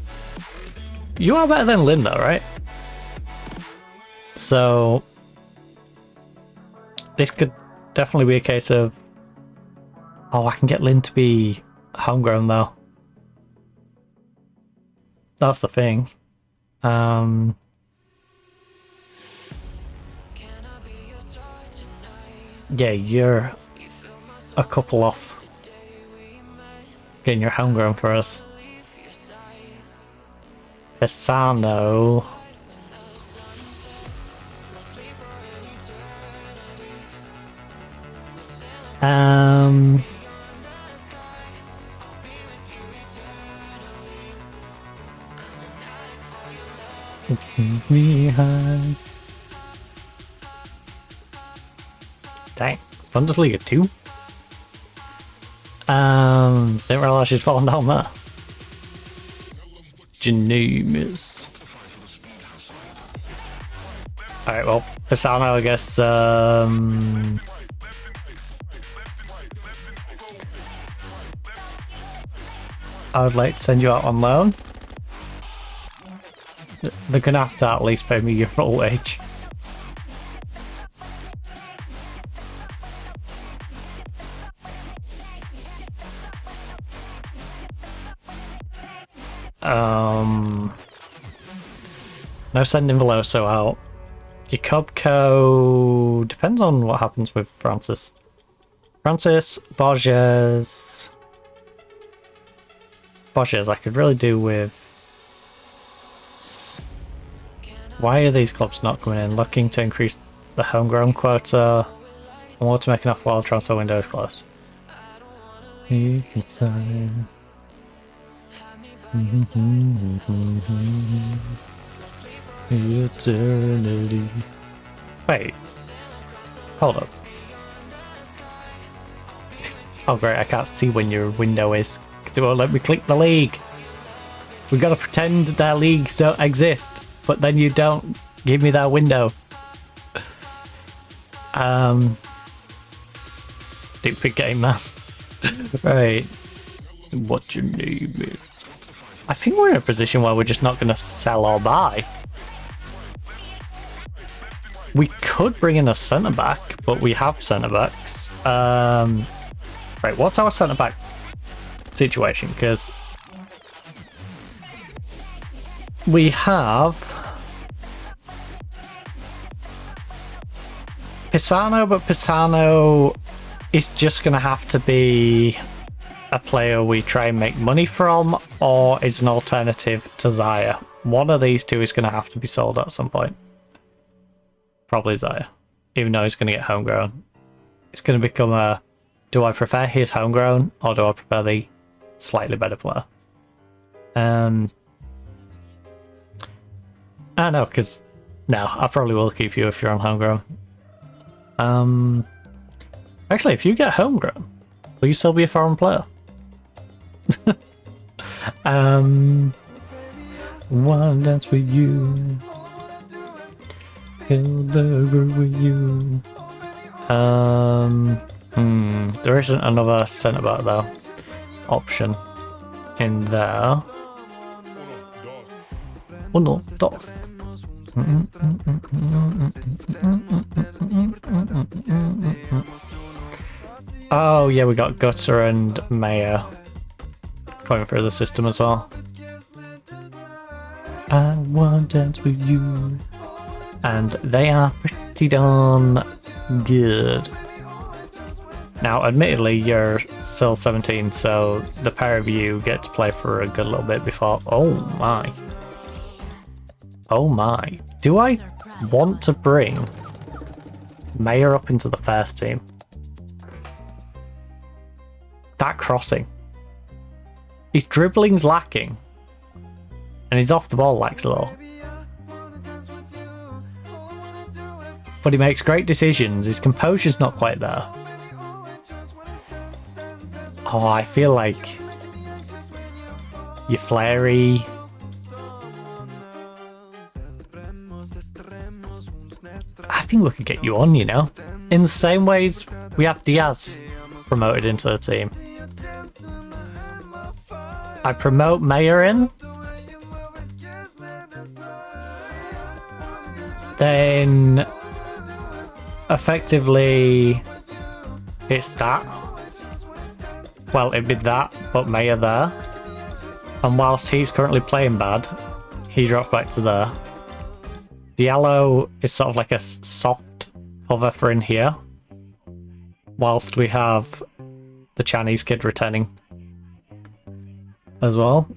You are better than Lynn, though, right? So, this could definitely be a case of, oh, I can get Lynn to be homegrown, though. That's the thing. Yeah, you're a couple off getting your homegrown for us. Pisano. Keep me high. Dang, Bundesliga 2? Didn't realise she'd fallen down there. Journeywoman. Alright, well, Pisano, I guess, I would like to send you out on loan. They're gonna have to at least pay me your full wage. No sending Veloso out. Jakubko depends on what happens with Francis. Francis, Borges. Borges, I could really do with. Why are these clubs not coming in? Looking to increase the homegrown quota. I want to make enough while transfer window is closed. You can sign. Eternity. Wait. Hold up. Oh great, I can't see when your window is. It won't let me click the league. We've got to pretend their leagues don't exist, but then you don't give me that window. Stupid game, man. Right. What your name is? I think we're in a position where we're just not going to sell or buy. We could bring in a centre back, but we have centre backs. Right, what's our centre back situation? Because we have Pisano, but Pisano is just going to have to be a player we try and make money from, or is an alternative to Zaya. One of these two is going to have to be sold at some point. Probably Zaya, even though he's going to get homegrown. It's going to become a, do I prefer his homegrown, or do I prefer the slightly better player? I know, because no, I probably will keep you if you're on homegrown. Actually, if you get homegrown, will you still be a foreign player? Wanna dance with you, kill the group with you. There isn't another centre back though option in there. Uno, dos. Oh yeah, we got Gutter and Mayor going through the system as well. I want to dance with you. And they are pretty darn good. Now, admittedly, you're still 17, so the pair of you get to play for a good little bit before... Oh my. Oh my. Do I want to bring Mayor up into the first team? That crossing. His dribbling's lacking. And his off the ball lacks a little. But he makes great decisions. His composure's not quite there. Oh, I feel like you're flary. I think we could get you on, you know? In the same ways we have Diaz promoted into the team. I promote Mayor in. Then effectively it's that. Well, it'd be that, but Mayor there. And whilst he's currently playing bad, he dropped back to there. Diallo is sort of like a soft cover for in here. Whilst we have the Chinese kid returning as well.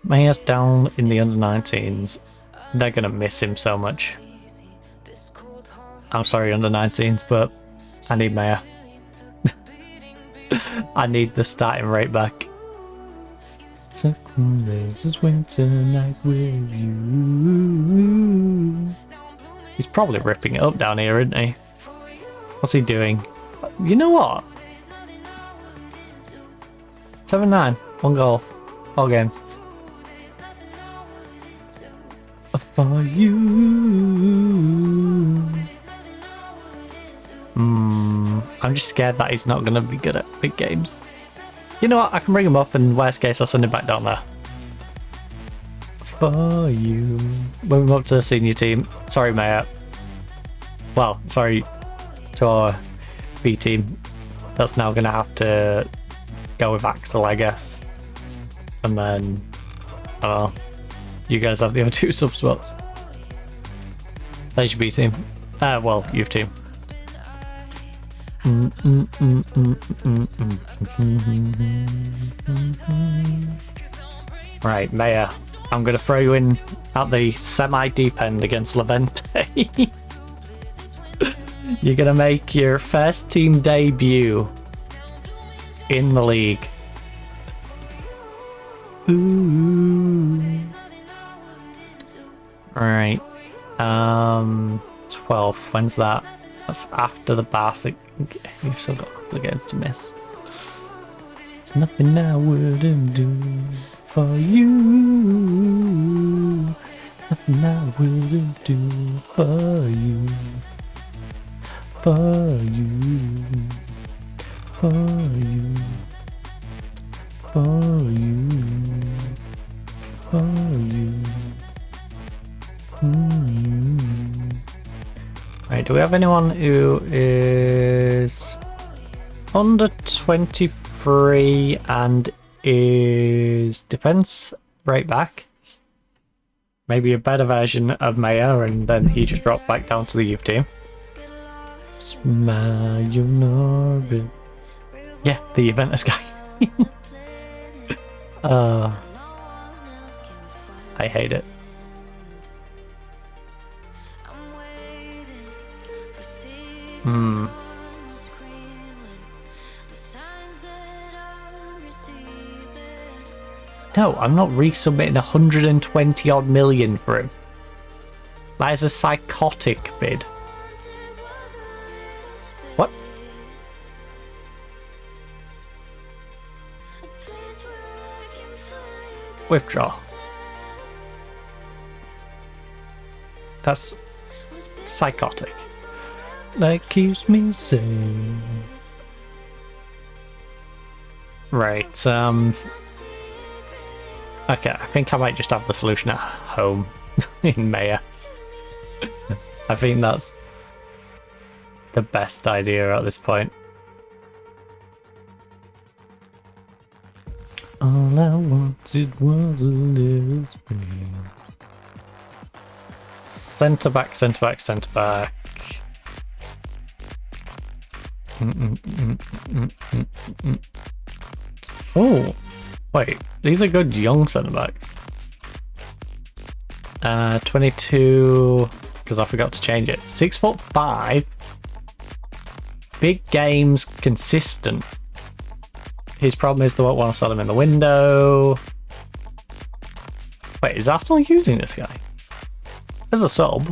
Mayor's down in the under-19s. They're going to miss him so much. I'm sorry, under-19s, but I need Mayor. I need the starting right back. This winter night with you. He's probably ripping it up down here, isn't he? What's he doing? You know what? 7-9. 1 goal. All games. For you. I'm just scared that he's not going to be good at big games. You know what? I can bring him up, and worst case, I'll send him back down there. For you. Move him up to the senior team. Sorry, Mayor. Well, sorry to our B team. That's now going to have to go with Axel, I guess. And then, I don't know. You guys have the other 2 sub spots. There's your B team. Well, youth team. Right, Mayor. I'm going to throw you in at the semi-deep end against Levante. You're going to make your first team debut in the league. Ooh. Right. 12th. When's that? That's after the basic. You've still got a couple of games to miss. It's nothing I wouldn't do for you. Nothing I wouldn't do for you. For you. For you. For you. For you. For you. Right, do we have anyone who is under 23 and is defense right back? Maybe a better version of Maya, and then he just dropped back down to the youth team. Smile your orbit. Yeah, the Juventus guy. I hate it. No, I'm not resubmitting 120 odd million for him. That is a psychotic bid. What? Withdraw. That's psychotic. That keeps me sane. Right, okay, I think I might just have the solution at home in Maya. I think that's the best idea at this point. All I wanted was a little space. Centre back, centre back, centre back. Oh, wait, these are good young centre backs. 22, because I forgot to change it. 6'5", big games, consistent. His problem is they won't want to sell him in the window. Wait, is Arsenal using this guy as a sub?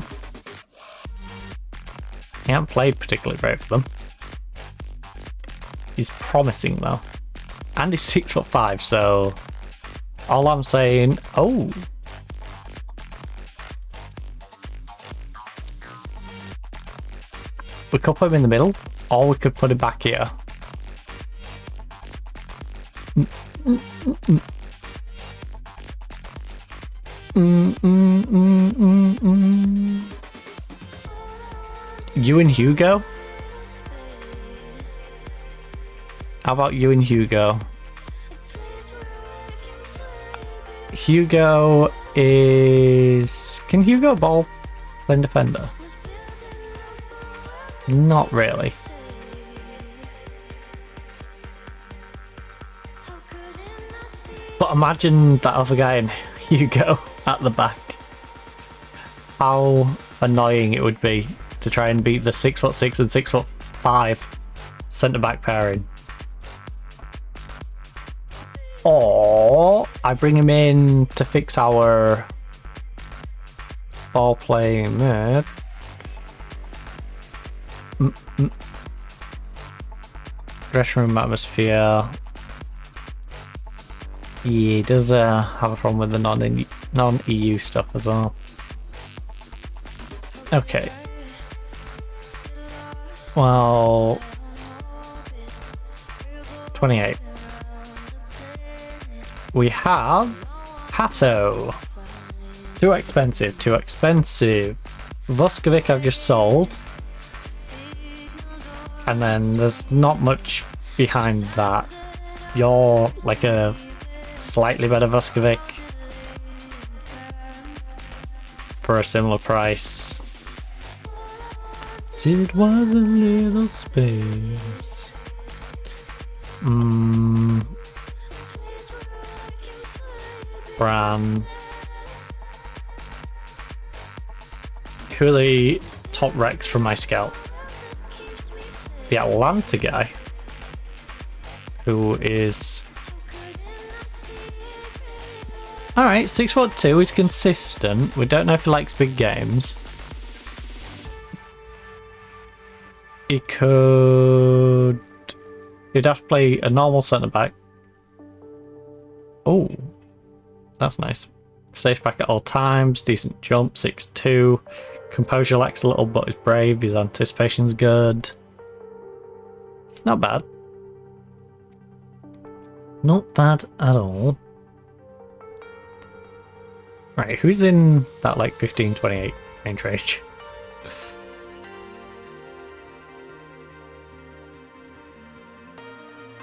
He hasn't played particularly great for them. He's promising though. And he's 6'5", so all I'm saying, oh. We could put him in the middle, or we could put him back here. You and Hugo? How about you and Hugo? Hugo is... Can Hugo ball playing defender? Not really. But imagine that other guy in Hugo at the back. How annoying it would be to try and beat the 6'6" and 6'5" centre-back pairing. Or I bring him in to fix our ball playing mid. Dressing room atmosphere. Yeah, he does have a problem with the non-EU stuff as well. Okay. Well, 28. We have Hato. Too expensive, too expensive. Vuskovic I've just sold. And then there's not much behind that. You're like a slightly better Vuskovic for a similar price. It was a little space. Bran. Who are the top recs from my scout? The Atlanta guy, who is alright, 6'2", he's consistent. We don't know if he likes big games. he could... He'd have to play a normal centre-back. Oh, that's nice. Safe back at all times, decent jump, 6'2". Composure lacks a little, but is brave. His anticipation's good. Not bad. Not bad at all. Right, who's in that like 15-28 range?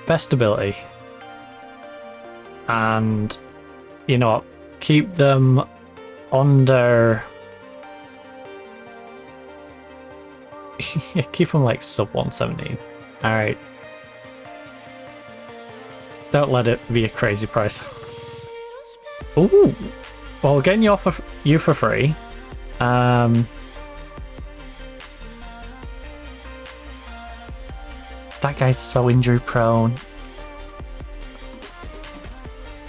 Best ability. And you know what? Keep them under. Yeah, keep them like sub 117. Alright. Don't let it be a crazy price. Ooh! Well, we're getting you for free. That guy's so injury prone.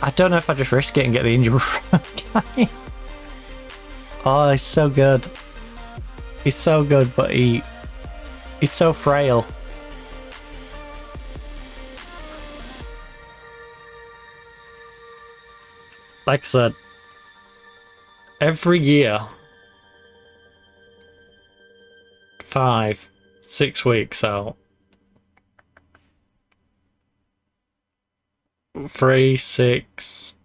I don't know if I just risk it and get the injury prone guy. Oh, he's so good. He's so good, but he's so frail. Like I said, every year, 5-6 weeks out, 3, 6,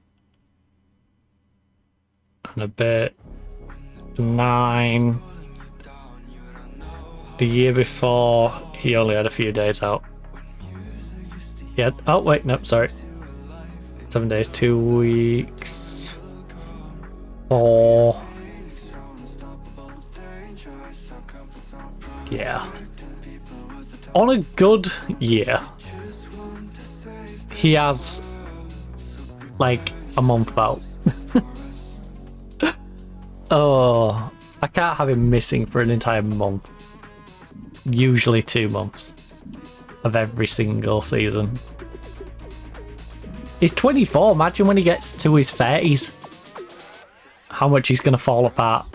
and a bit, 9. The year before, he only had a few days out. Yeah. Oh wait, no, sorry. 7 days, 2 weeks, 4. Yeah. On a good year, he has like a month out. Oh, I can't have him missing for an entire month. Usually 2 months of every single season. He's 24, imagine when he gets to his 30s. How much he's going to fall apart.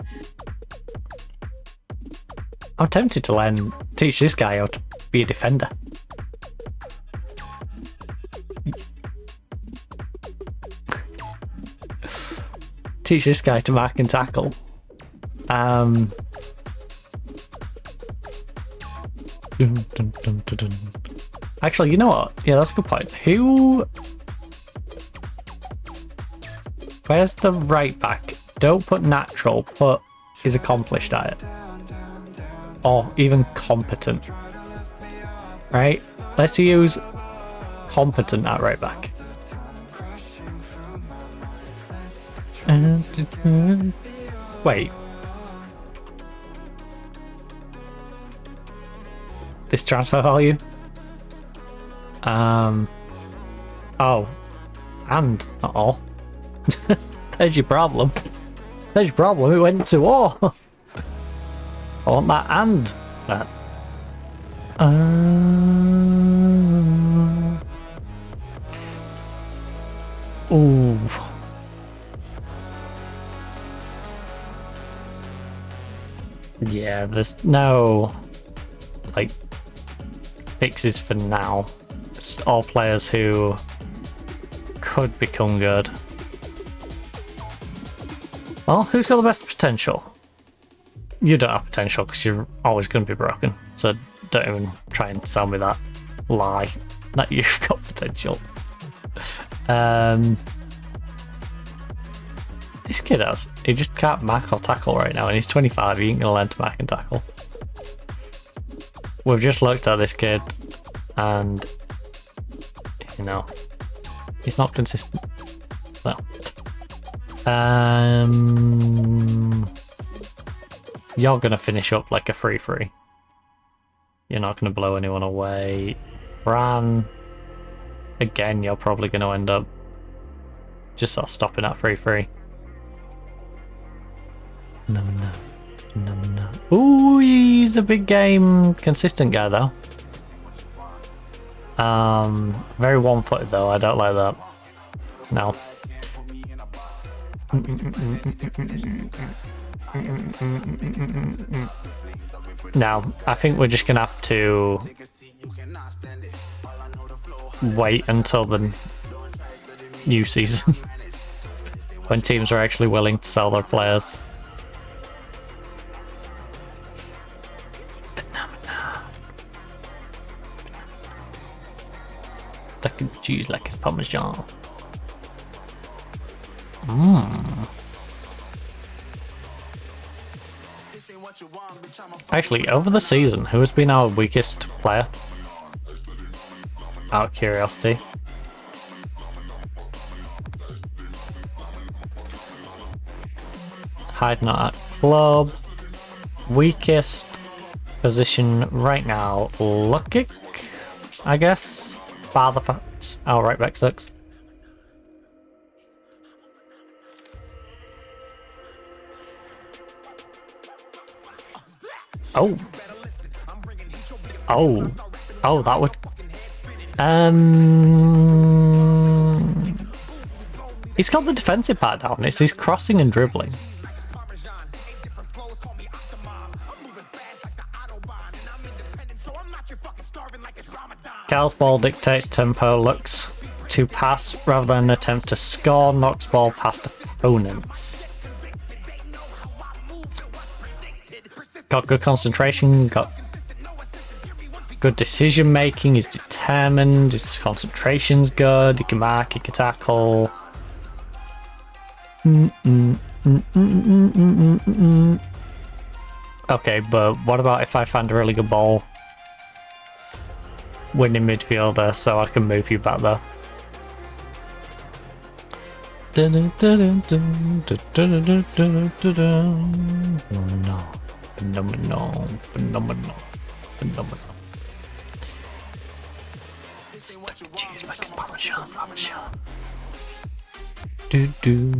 I'm tempted to teach this guy how to be a defender. Teach this guy to mark and tackle. Actually, you know what? Yeah, that's a good point. Where's the right back? Don't put natural, put is accomplished at it. Or even competent. Right? Let's use competent at right back. Wait. This transfer value? Oh. And not all. There's your problem. There's your problem. It went to war. I want that and that. Ooh. Yeah, there's no like fixes for now. It's all players who could become good. Well, who's got the best potential? You don't have potential because you're always going to be broken. So don't even try and sell me that lie that you've got potential. This kid has. He just can't mark or tackle right now, and he's 25. He ain't going to learn to mark and tackle. We've just looked at this kid, and you know, he's not consistent. No. You're gonna finish up like a 3-3. You're not gonna blow anyone away. Fran, again, you're probably gonna end up just sort of stopping at 3-3. No. Ooh, he's a big game consistent guy though. Very one-footed though. I don't like that. No. Now, I think we're just gonna have to wait until the new season when teams are actually willing to sell their players. Stuck in cheese like it's Parmesan. Actually, over the season, who has been our weakest player? Out of curiosity. Hide not at club. Weakest position right now, lucky, I guess. Bar the fact our right back sucks. Oh. Oh. Oh, that would... He's got the defensive part down. It's his crossing and dribbling. Cal's ball dictates tempo, looks to pass rather than attempt to score, knocks ball past opponents. Got good concentration, got good decision making, he's determined, his concentration's good, he can mark, he can tackle. Okay, but what about if I find a really good ball winning midfielder so I can move you back there? Phenomenal. Stuck in cheese like it's Parmesan. Do.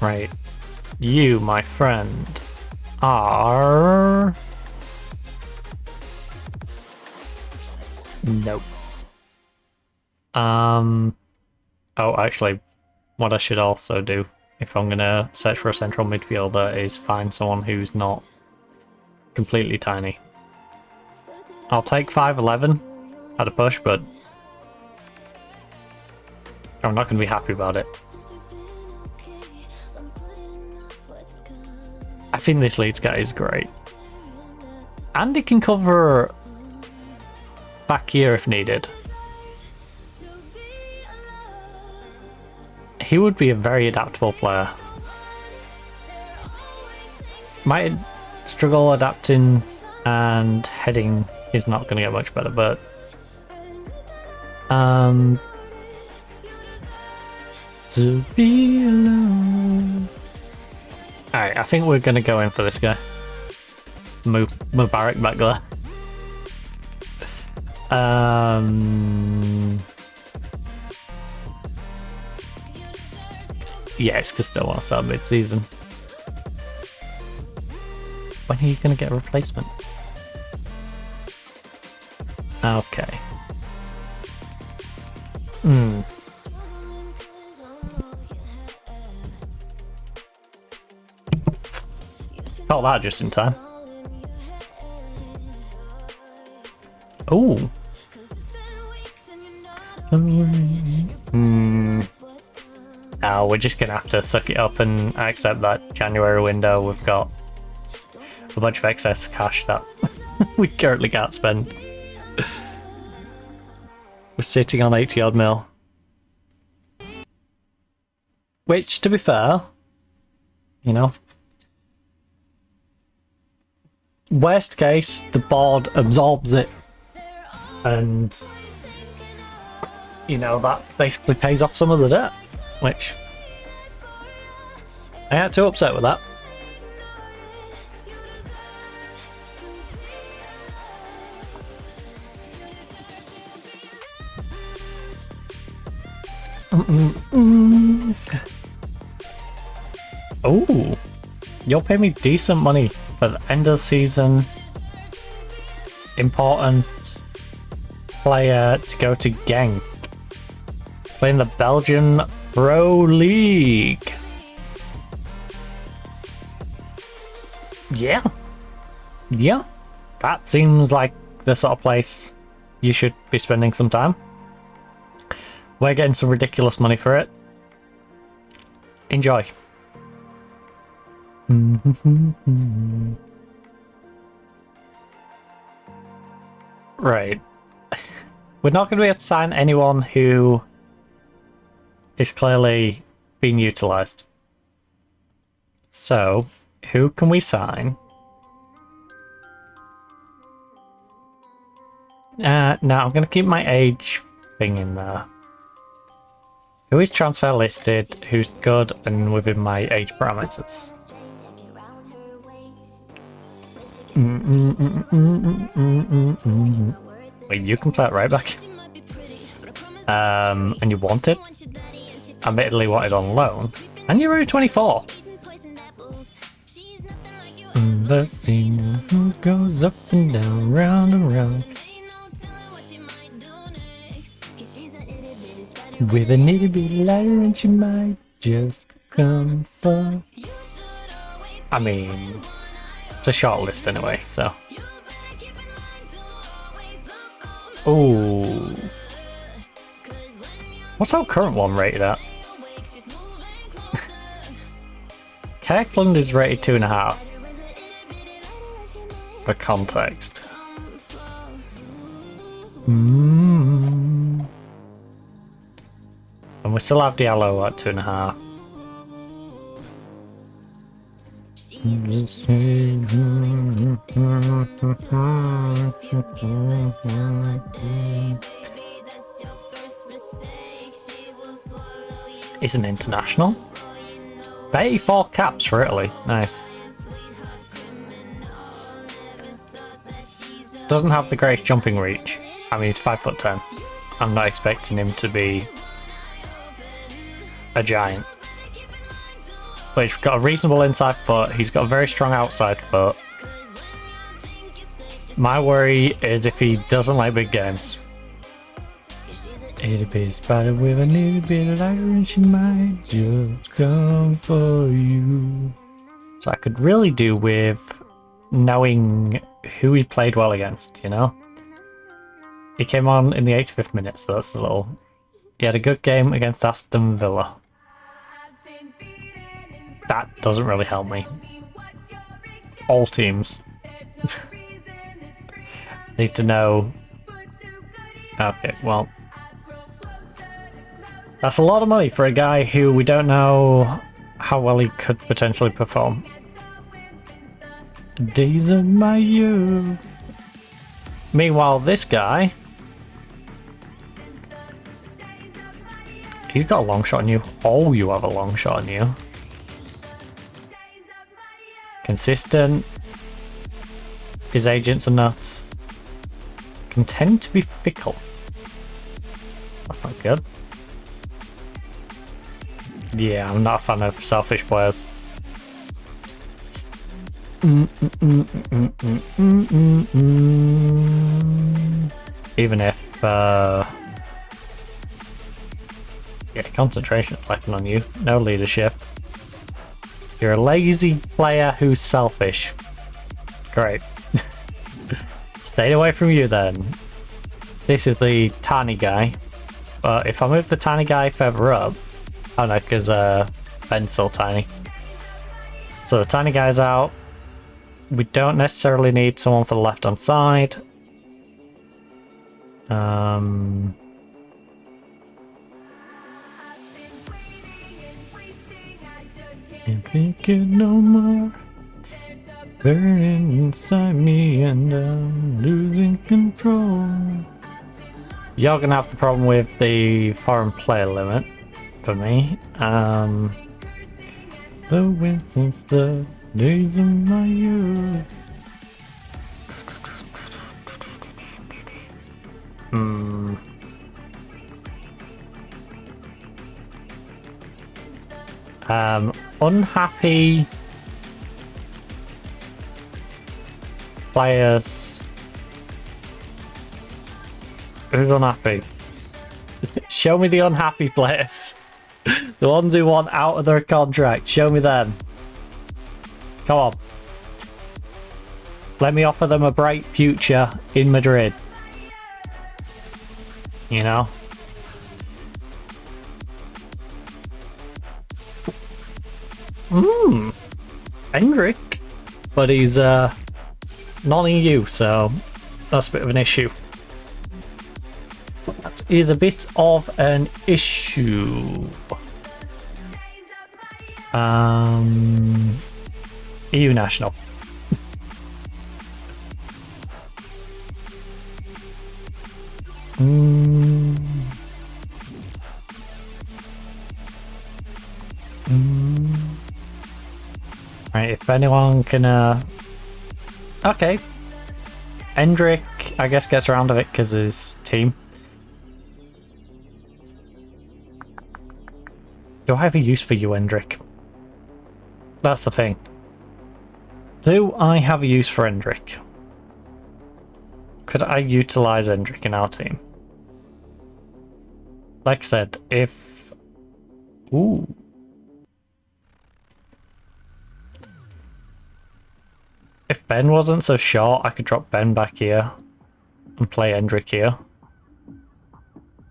Right. You, my friend, are... Nope. Oh, actually, what I should also do, if I'm gonna search for a central midfielder, is find someone who's not completely tiny. I'll take 5'11" at a push, but I'm not gonna be happy about it. I think this Leeds guy is great. And he can cover back here if needed. He would be a very adaptable player. Might struggle adapting, and heading is not going to get much better, but to be alone. Alright, I think we're going to go in for this guy. Mubarak back there. Yeah, it's because I don't want to sell mid-season. When are you going to get a replacement? Okay. Got that just in time. Oh. No, we're just gonna have to suck it up and accept that January window we've got a bunch of excess cash that we currently can't spend. We're sitting on 80 odd mil. Which, to be fair, you know, worst case, the board absorbs it, and you know, that basically pays off some of the debt, which I ain't too upset with that. Oh, you'll pay me decent money for the end of the season. Important player to go to Genk. Playing the Belgian Pro League. Yeah. Yeah. That seems like the sort of place you should be spending some time. We're getting some ridiculous money for it. Enjoy. Right. We're not going to be able to sign anyone who is clearly being utilised. So, who can we sign? No, I'm going to keep my age thing in there. Who is transfer listed, who's good and within my age parameters? Wait, you can play it right back. And you want it? Admittedly wanted on loan. And you're only 24. The scene goes up and down, round and round. With a nitty bitty lighter and she might just come for. I mean, it's a short list anyway, so. Ooh. What's our current one rated at? Kirkland is rated 2.5. For context. And we still have Diallo at 2.5. He's an international. 84 caps for Italy. Nice. Doesn't have the greatest jumping reach. I mean, he's 5'10". I'm not expecting him to be a giant. But he's got a reasonable inside foot. He's got a very strong outside foot. My worry is if he doesn't like big games. It'll be a spider with a little bit of lighter and she might just come for you. So I could really do with knowing who he played well against, you know? He came on in the 85th minute, so that's a little... He had a good game against Aston Villa. That doesn't really help me. All teams. Need to know... Okay, well... That's a lot of money for a guy who we don't know how well he could potentially perform. Days of my youth. Meanwhile, this guy... You've got a long shot on you. Oh, you have a long shot on you. Consistent. His agents are nuts. Can tend to be fickle. That's not good. Yeah, I'm not a fan of selfish players. Even if, yeah, concentration's lacking on you. No leadership. You're a lazy player who's selfish. Great. Stay away from you then. This is the tiny guy. But if I move the tiny guy further up... Oh no, because Ben's still tiny. So the tiny guy's out. We don't necessarily need someone for the left-hand side. Can't think it no more. Burning inside me and I'm losing control. You're gonna have the problem with the foreign player limit for me. The wind since the days of my youth. Unhappy players. Who's unhappy? Show me the unhappy players. The ones who want out of their contract, show me them. Come on. Let me offer them a bright future in Madrid. You know? Hendrik. But he's non-EU, so that's a bit of an issue. That is a bit of an issue. EU national. Right, if anyone can okay. Hendrik, I guess, gets around of it because his team. Do I have a use for you, Hendrik? That's the thing. Do I have a use for Hendrik? Could I utilize Hendrik in our team? Like I said, if... Ooh. If Ben wasn't so short, I could drop Ben back here and play Hendrik here.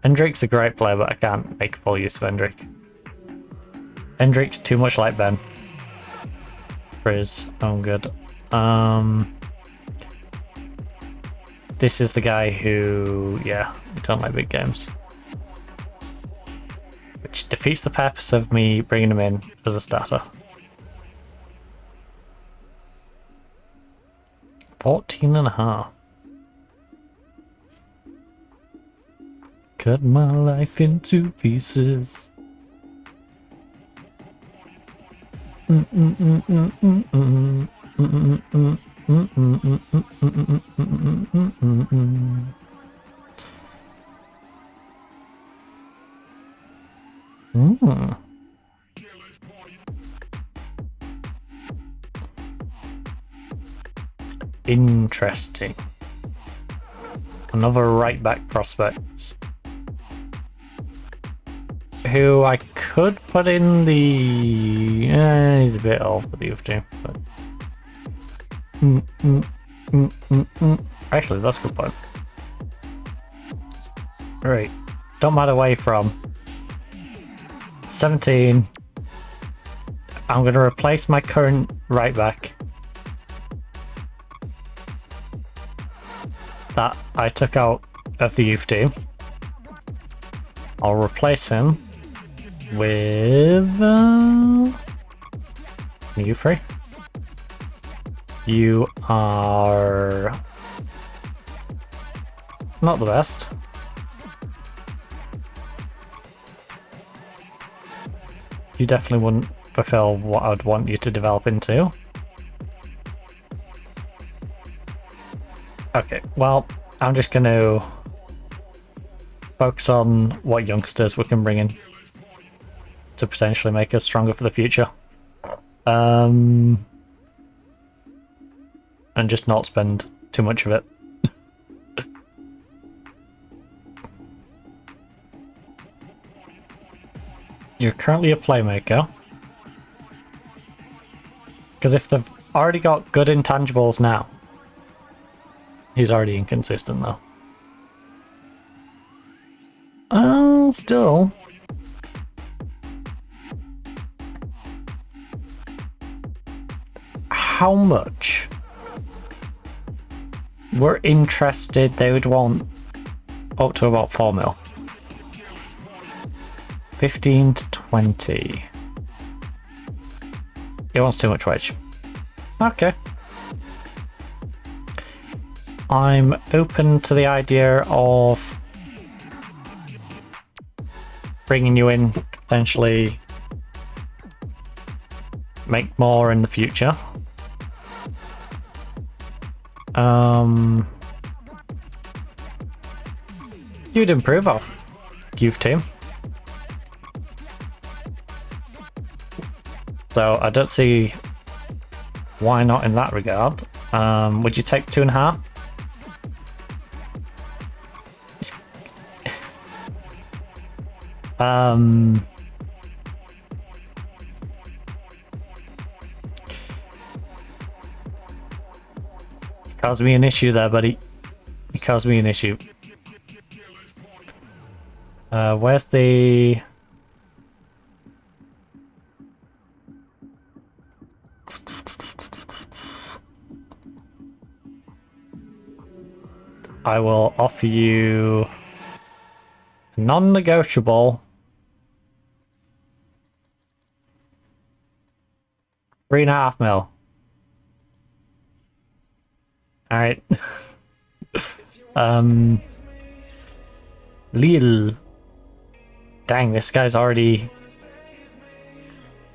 Hendrik's a great player, but I can't make full use of Hendrik. Hendrik's too much like Ben for his own good. This is the guy who, yeah, don't like big games. Which defeats the purpose of me bringing him in as a starter. 14.5. Cut my life into pieces. Interesting. Another right back prospect. Who I could put in the... he's a bit old for the youth team. But... Actually, that's a good point. Right. Don't matter away from 17. I'm going to replace my current right back that I took out of the youth team. I'll replace him with you three. You are not the best. You definitely wouldn't fulfill what I'd want you to develop into. Okay, well, I'm just going to focus on what youngsters we can bring in to potentially make us stronger for the future. And just not spend too much of it. You're currently a playmaker. Because if they've already got good intangibles now, he's already inconsistent though. Still. How much? We're interested, they would want up to about 4 mil. 15 to 20. He wants too much wage. Okay. I'm open to the idea of bringing you in to potentially make more in the future. You'd improve our youth team. So I don't see why not in that regard. Would you take 2.5? Caused me an issue there, buddy. You caused me an issue. Where's the... I will offer you non-negotiable 3.5 mil. Alright. Lille. Dang, this guy's already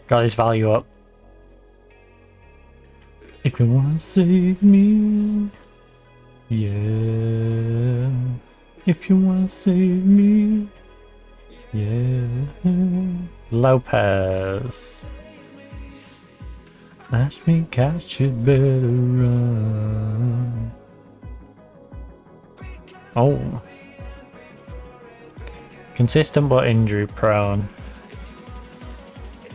got his value up. If you wanna save me, yeah. If you wanna save me, yeah. Lopez. Ask me, catch it better run. Oh. Consistent but injury prone.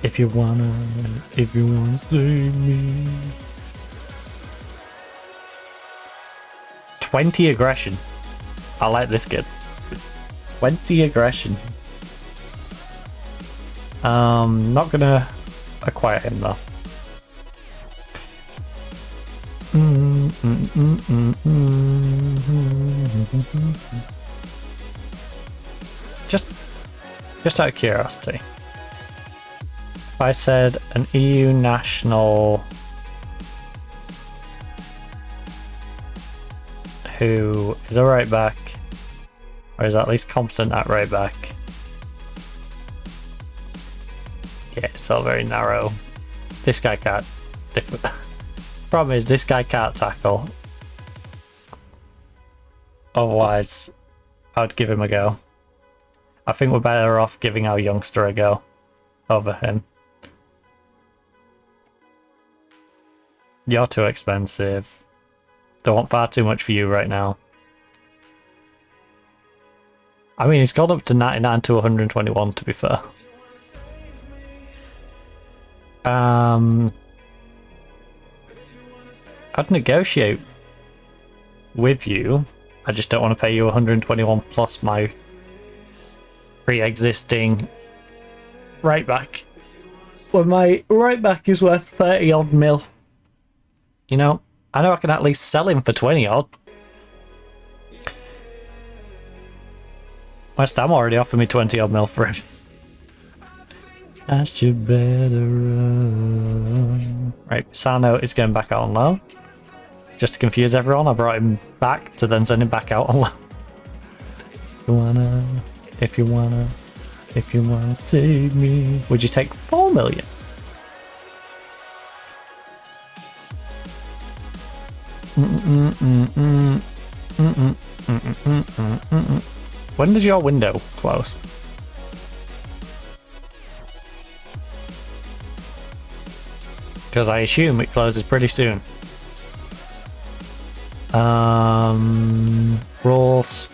If you wanna save me. 20 aggression. I like this kid. 20 aggression. Not gonna acquire him though. Just out of curiosity, if I said an EU national who is a right back, or is at least competent at right back, yeah, it's still very narrow. This guy can't. Problem is, this guy can't tackle. Otherwise, I'd give him a go. I think we're better off giving our youngster a go over him. You're too expensive. They want far too much for you right now. I mean, he's gone up to 99 to 121, to be fair. I'd negotiate with you. I just don't want to pay you 121 plus my pre-existing right back. Well, my right back is worth 30 odd mil. You know I can at least sell him for 20 odd. West Ham already offered me 20 odd mil for him. I should better run. Right, Sano is going back out on loan. Just to confuse everyone, I brought him back to then send him back out on loan. If you wanna save me, would you take 4 million? When does your window close? Because I assume it closes pretty soon. Rules.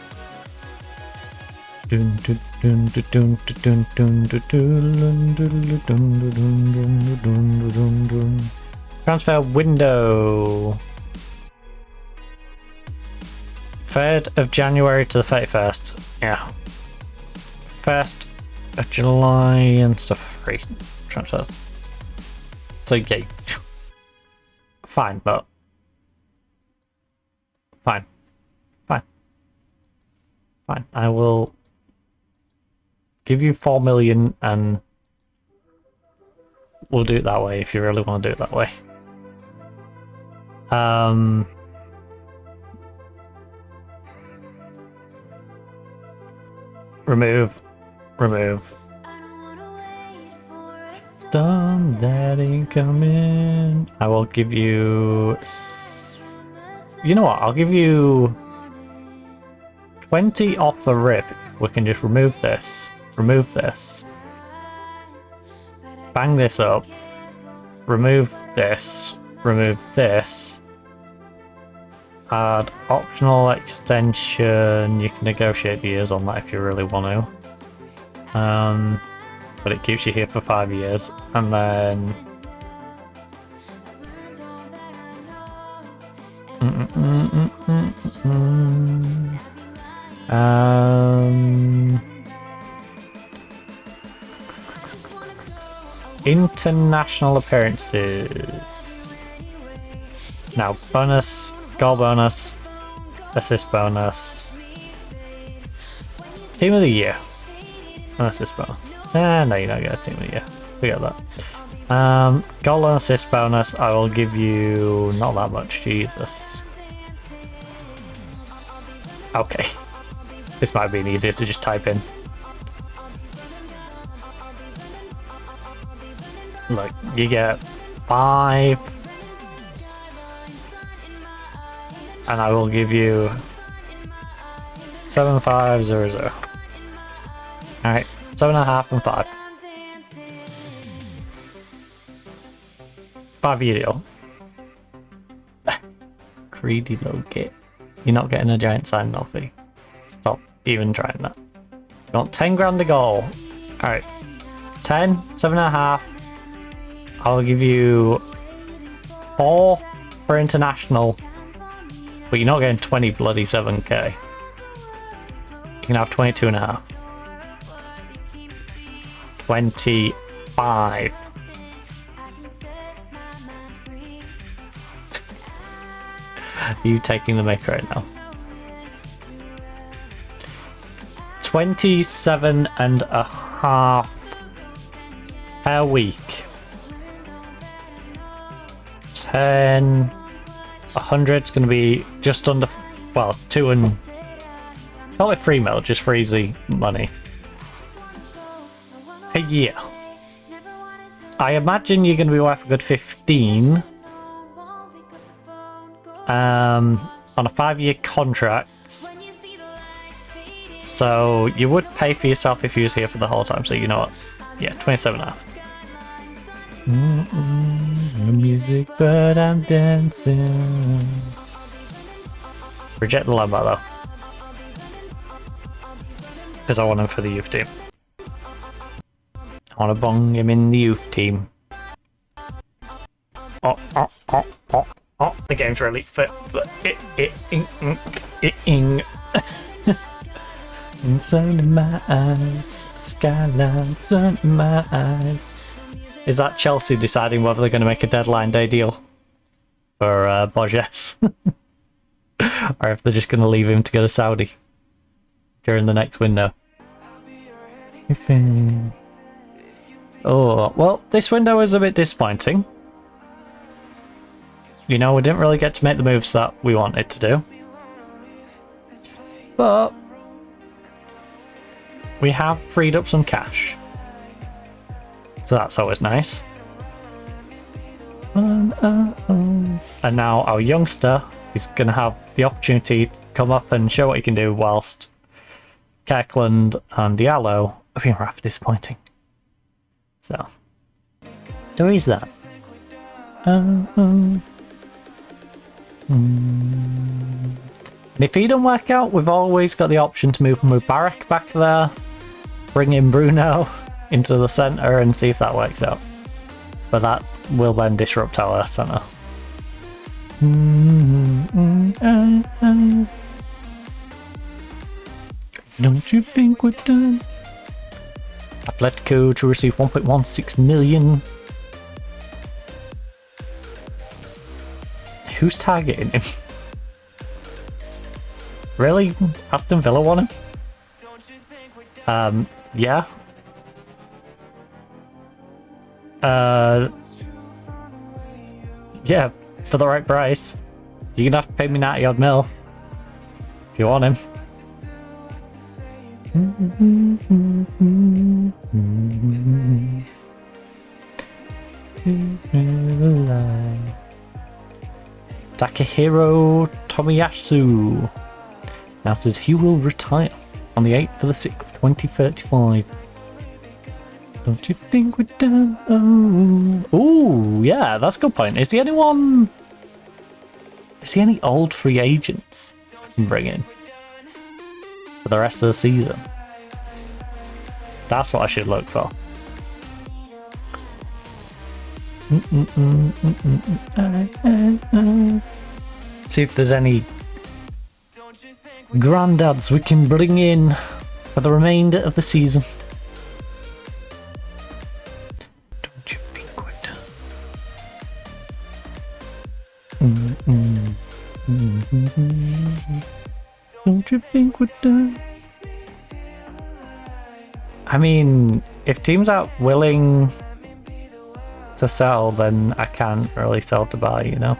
Transfer window. 3rd of January to the 31st. Yeah. 1st of July and stuff free transfers. So yeah. Fine, but fine. I will give you 4 million and we'll do it that way if you really want to do it that way. Remove. Stun that ain't coming. I will give you... You know what? I'll give you 20 off the rip if we can just remove this. Remove this. Bang this up. Remove this. Remove this. Add optional extension. You can negotiate the years on that if you really want to. But it keeps you here for 5 years. And then... International appearances. Now, bonus, goal bonus, assist bonus, team of the year, and assist bonus. No, you don't get a team of the year. Forget that. Goal and assist bonus, I will give you not that much. Jesus. Okay. This might have been easier to just type in. Look, you get 5. And I will give you 7500. Alright, 7.5 and 5. 5-year deal. Greedy little git. You're not getting a giant sign-off fee. Stop even trying that. You want 10 grand a goal. Alright. 10, 7.5. I'll give you 4 for international. But you're not getting 20 bloody 7k. You can have 22.5. 25. You taking the mic right now. 27.5 per week. 10. 100's going to be just under, well, 2 and call it 3 mil, just for easy money. A year. I imagine you're going to be worth a good 15. On a 5-year contract. So you would pay for yourself if you was here for the whole time. So you know what? Yeah, 27.5. No music, but I'm dancing. Reject the Lambo though, because I want him for the youth team. I want to bong him in the youth team. Oh! The game's really fit. Inside of my eyes, skylines under my eyes. Is that Chelsea deciding whether they're going to make a deadline day deal for Borges? Or if they're just going to leave him to go to Saudi during the next window? Oh, well, this window is a bit disappointing. You know, we didn't really get to make the moves that we wanted to do. But we have freed up some cash. So that's always nice. And now our youngster is going to have the opportunity to come up and show what he can do, whilst Kirkland and Diallo have been rather disappointing. So, there is that. And if he don't work out, we've always got the option to move Mubarak back there, bring in Bruno into the centre and see if that works out. But that will then disrupt our centre. Don't you think we're done? Atletico to receive 1.16 million. Who's targeting him? Really? Aston Villa want him? Yeah. Yeah, for the right price. You're gonna have to pay me 90 odd mil if you want him. Takahiro Tomiyasu now says he will retire on the 8th of the 6th, 2035. Don't you think we're done? Oh, yeah, that's a good point. Is there any old free agents I can bring in for the rest of the season? That's what I should look for. See if there's any granddads we can bring in for the remainder of the season. Don't you think we're done? Don't you think we're done? I mean, if teams aren't willing to sell, then I can't really sell to buy, you know?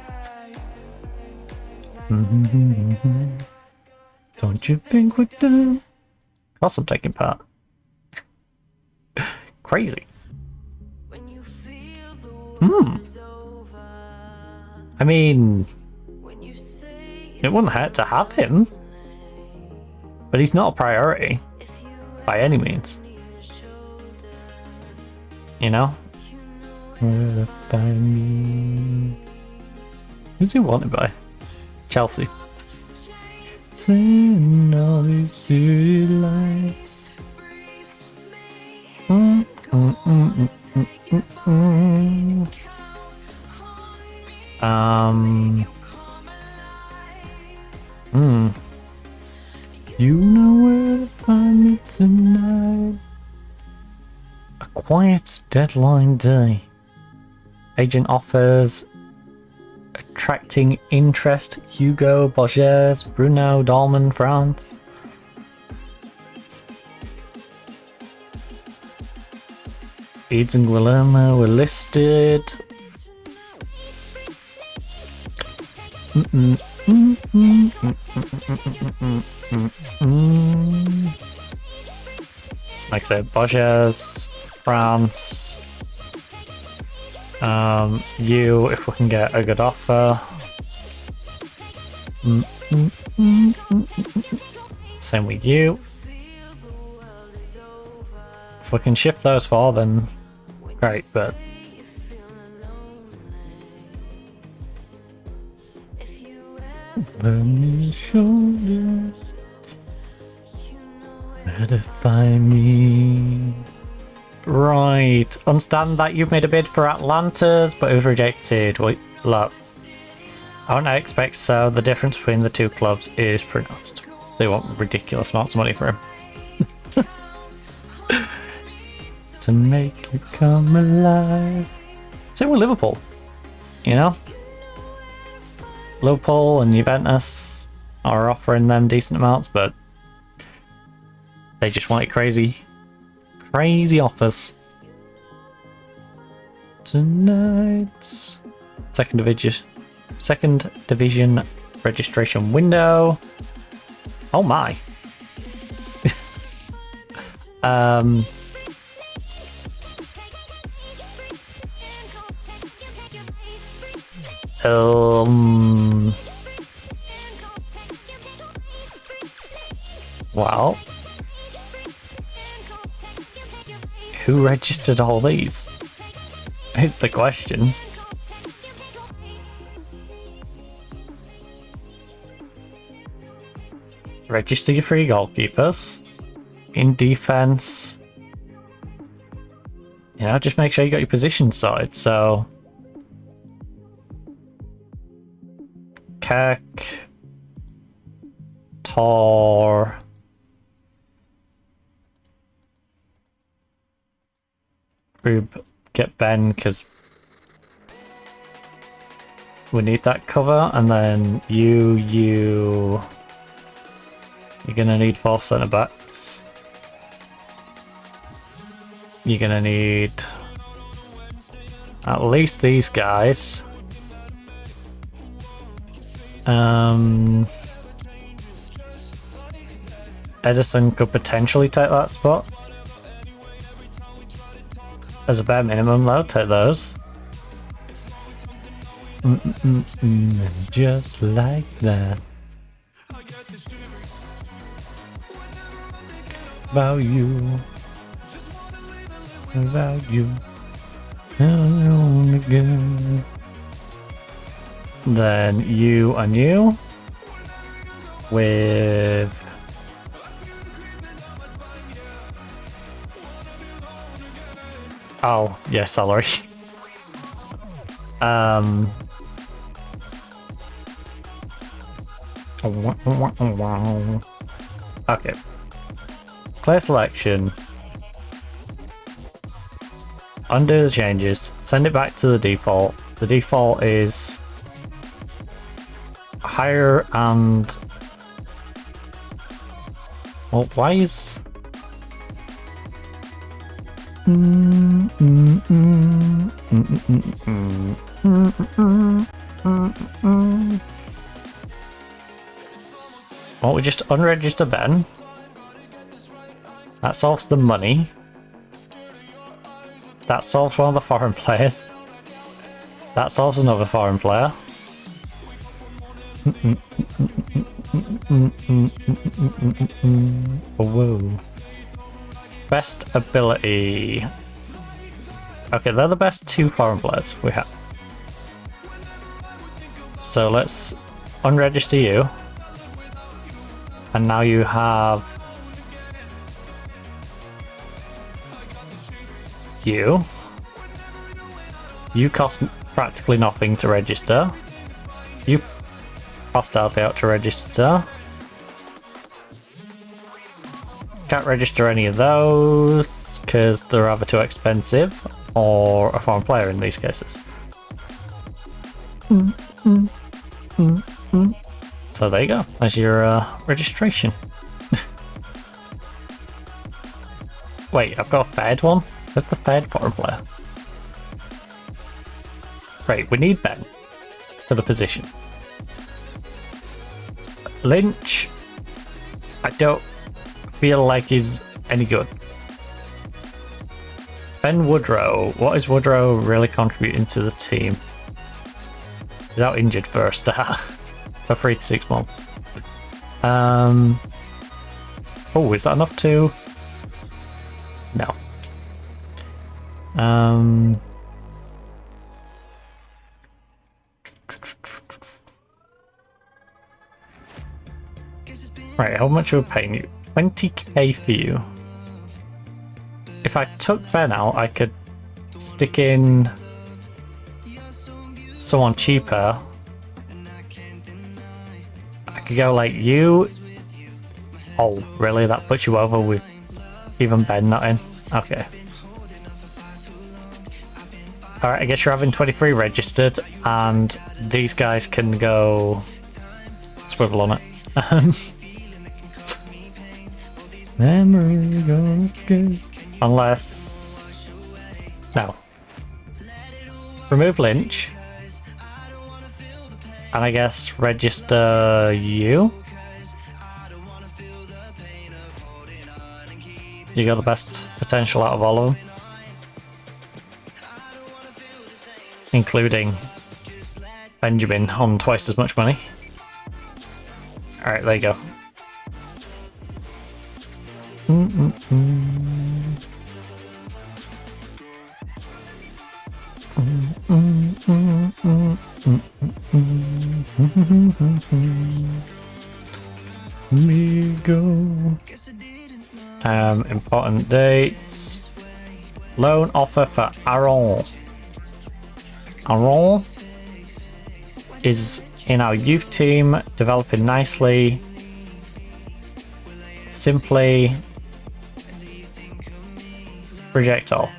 Don't you think we're done? Of course I'm taking part. Crazy. I mean, it wouldn't hurt to have him, but he's not a priority by any means. You know? Where to find me? Who's he wanted by? Chelsea. Seeing all these city lights. You know where to find me tonight. A quiet deadline day. Agent offers attracting interest. Hugo, Borges, Bruno, Dolman, France. Eads and Guillermo were listed. Like I said, Borges, France. You, if we can get a good offer. Same with you. If we can shift those four, then great, but burning shoulders, where to find me? Right, understand that you've made a bid for Atlanta's, but it was rejected. Wait, look, I don't expect so. The difference between the two clubs is pronounced. They want ridiculous amounts of money for him. To make you come alive. Same with Liverpool, you know? Liverpool and Juventus are offering them decent amounts, but they just want it crazy offers. Tonight's second division registration window. Oh my. Well, who registered all these? Is the question. Register your 3 goalkeepers. In defense, you know, just make sure you got your position sorted. So Kirk, Tor, Rube, get Ben because we need that cover, and then you're gonna need 4 centre backs. You're gonna need at least these guys. Edison could potentially take that spot. As a bare minimum, though, take those. Just like that. About you. About you. On again. Then you and you. With oh, yeah, salary. Okay. Player selection. Undo the changes. Send it back to the default. The default is higher and... Well, why is... Well, we just unregister Ben. That solves the money. That solves one of the foreign players. That solves another foreign player. Whoa. Best ability. Okay, they're the best two foreign players we have. So let's unregister you. And now you have you. You cost practically nothing to register. You cost hardly out to register. Can't register any of those because they're either too expensive or a foreign player in these cases. So there you go. There's your registration. Wait, I've got a third one? Where's the third foreign player? Right, we need Ben for the position. Lynch, I don't feel like he's any good. Ben Woodrow, what is Woodrow really contributing to the team? He's out injured for a start for 3 to 6 months. Oh, is that enough to? No. Right, how much are we paying you? 20k for you. If I took Ben out, I could stick in someone cheaper. I could go like you. Oh, really? That puts you over with even Ben not in? Okay. Alright, I guess you're having 23 registered, and these guys can go swivel on it. Memory goes good. Unless... No. Remove Lynch. And I guess register you. You got the best potential out of all of them. Including Benjamin on twice as much money. Alright, there you go. Me go. Important dates. Loan offer for Aaron. Aaron is in our youth team, developing nicely. Simply reject all.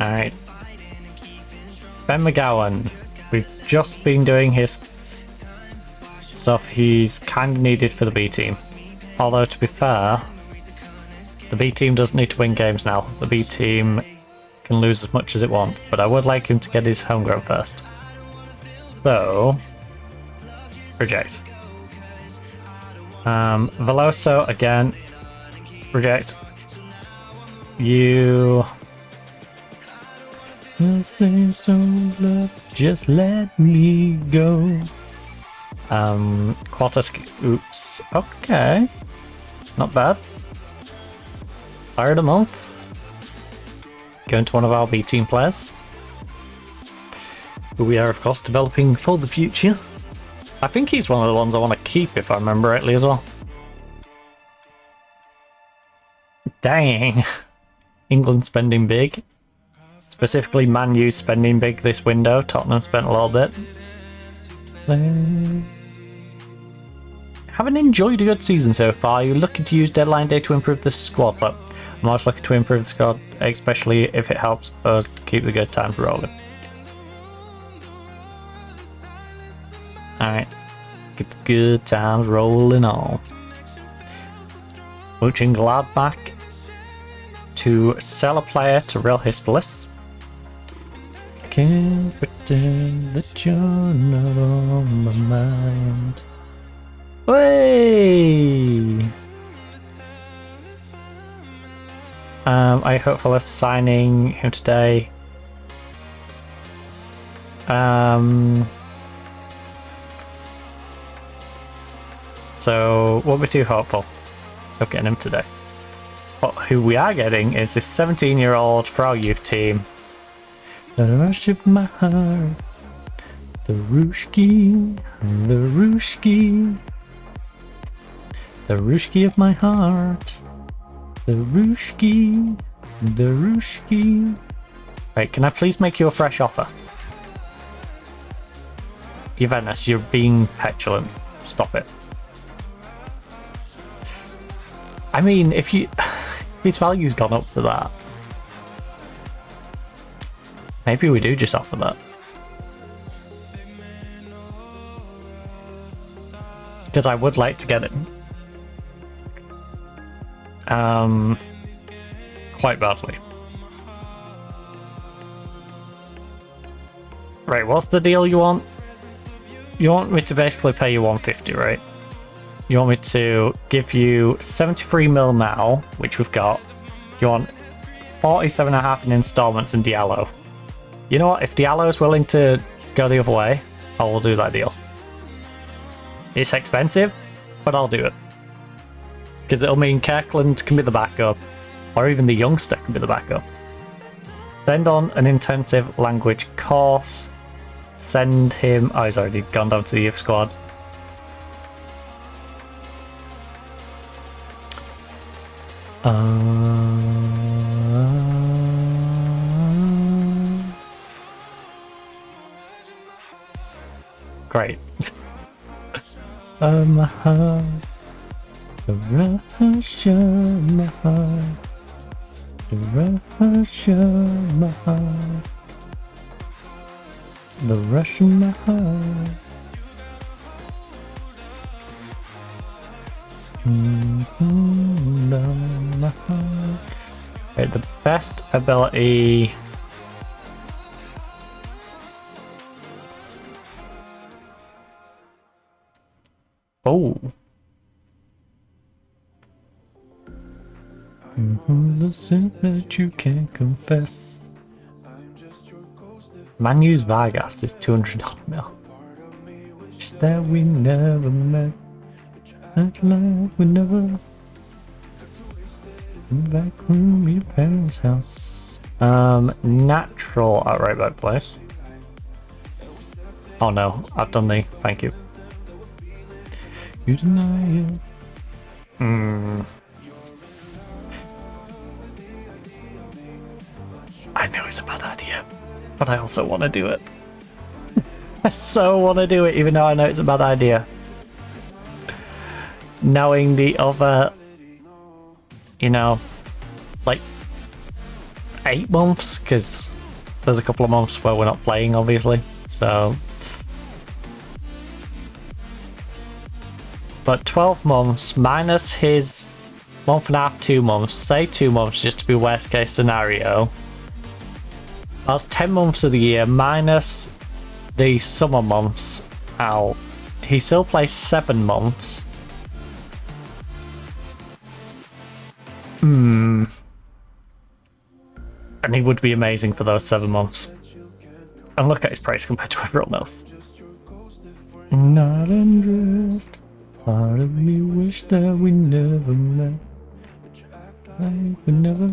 Alright. Ben McGowan. We've just been doing his stuff. He's kind of needed for the B team. Although, to be fair, the B team doesn't need to win games now. The B team can lose as much as it wants, but I would like him to get his homegrown first. So, reject. Veloso, again, reject. You... Just let me go. Quartus, oops, okay. Not bad. Third a month. Going to one of our B team players, who we are of course developing for the future. I think he's one of the ones I want to keep if I remember rightly as well. Dang. England spending big. Specifically Man U spending big this window. Tottenham spent a little bit. play. Haven't enjoyed a good season so far. You're looking to use deadline day to improve the squad. Look, I'm always looking to improve the squad, especially if it helps us to keep the good times rolling. Alright, keep the good times rolling on. Mooching Gladbach to sell a player to Real Hispalis. Can't pretend that you're not on my mind. Way. I hopefully signing him today. So won't be too hopeful of getting him today. But who we are getting is this 17-year-old for our youth team. The rush of my heart, the Rushki, the Rushki, the Rushki of my heart, the Rushki, the Rushki. Right, can I please make you a fresh offer? Juventus, you're being petulant. Stop it. I mean, if his value's gone up to that. Maybe we do just offer that. Because I would like to get it. Quite badly. Right, what's the deal you want? You want me to basically pay you 150, right? You want me to give you 73 mil now, which we've got. You want 47.5 in installments in Diallo. You know what? If Diallo is willing to go the other way, I will do that deal. It's expensive, but I'll do it. Because it'll mean Kirkland can be the backup, or even the youngster can be the backup. Send on an intensive language course. Send him... Oh, he's already gone down to the youth squad. Great. My heart, the rush of my heart, the rush of my heart, the rush of my heart. Right, the best ability. Oh. The sin that you can't confess. Manu's Vargas is 200 mil. It's that we never met. That love we never. Back from your parents' house. Natural outright back place. Oh no, I've done the thank you. You deny it. I know it's a bad idea, but I also want to do it. I so want to do it, even though I know it's a bad idea. Knowing the other, you know, like 8 months, because there's a couple of months where we're not playing, obviously. So, but 12 months minus his 1.5, 2 months, say 2 months just to be worst case scenario. That's 10 months of the year minus the summer months out. He still plays 7 months. And he would be amazing for those 7 months. And look at his price compared to everyone else. Not undressed. Part of me wish that we never met. Like we never.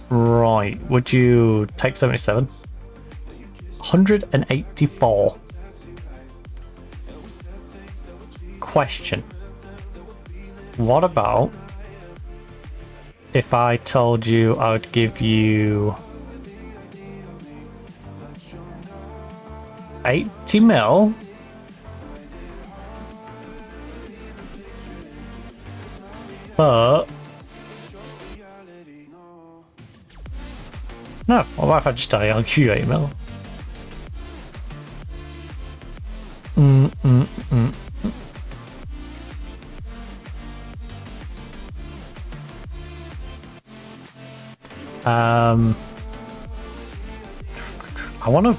Right, would you take 77? 184. Question. What about if I told you I would give you 80 mil. But no, what about if I just tell you I'll give you 8 mil? I want to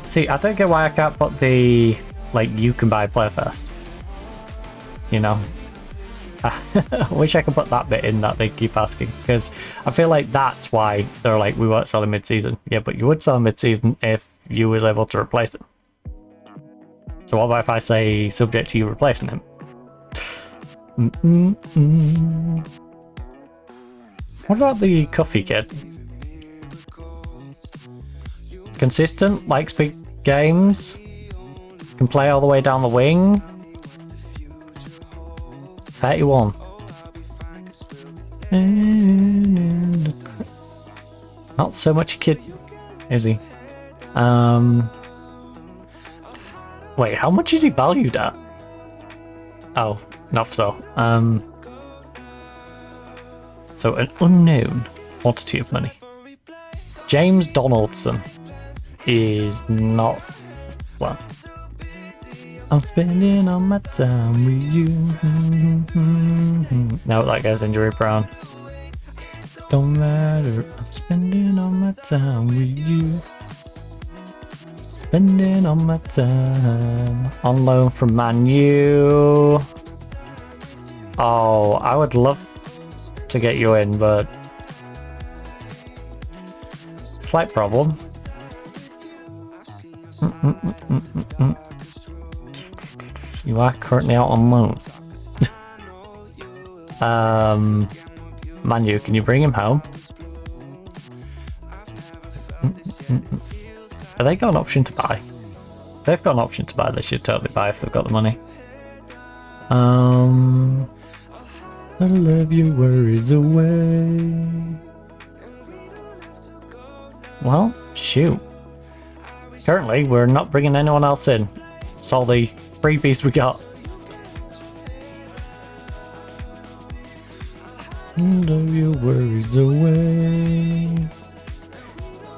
see. I don't get why I can't put the like you can buy play first. You know, I wish I could put that bit in that they keep asking, because I feel like that's why they're like we weren't selling mid-season. Yeah, but you would sell mid-season if you was able to replace him. So what about if I say subject to you replacing him? What about the Cuffy kid? Consistent, likes big games, can play all the way down the wing. 31. Not so much a kid, is he? Wait, how much is he valued at? Oh, not so. So an unknown quantity of money. James Donaldson is not well. I'm spending all my time with you. No, that guy's injury prone. Don't matter. I'm spending all my time with you. Spending all my time on loan from Man U. Oh, I would love to get you in, but slight problem. You are currently out on loan. Manu, can you bring him home? Have they got an option to buy? If they've got an option to buy, they should totally buy if they've got the money. I'll love your worries away. Well, shoot. Currently, we're not bringing anyone else in. It's all the freebies we got. Love your worries away.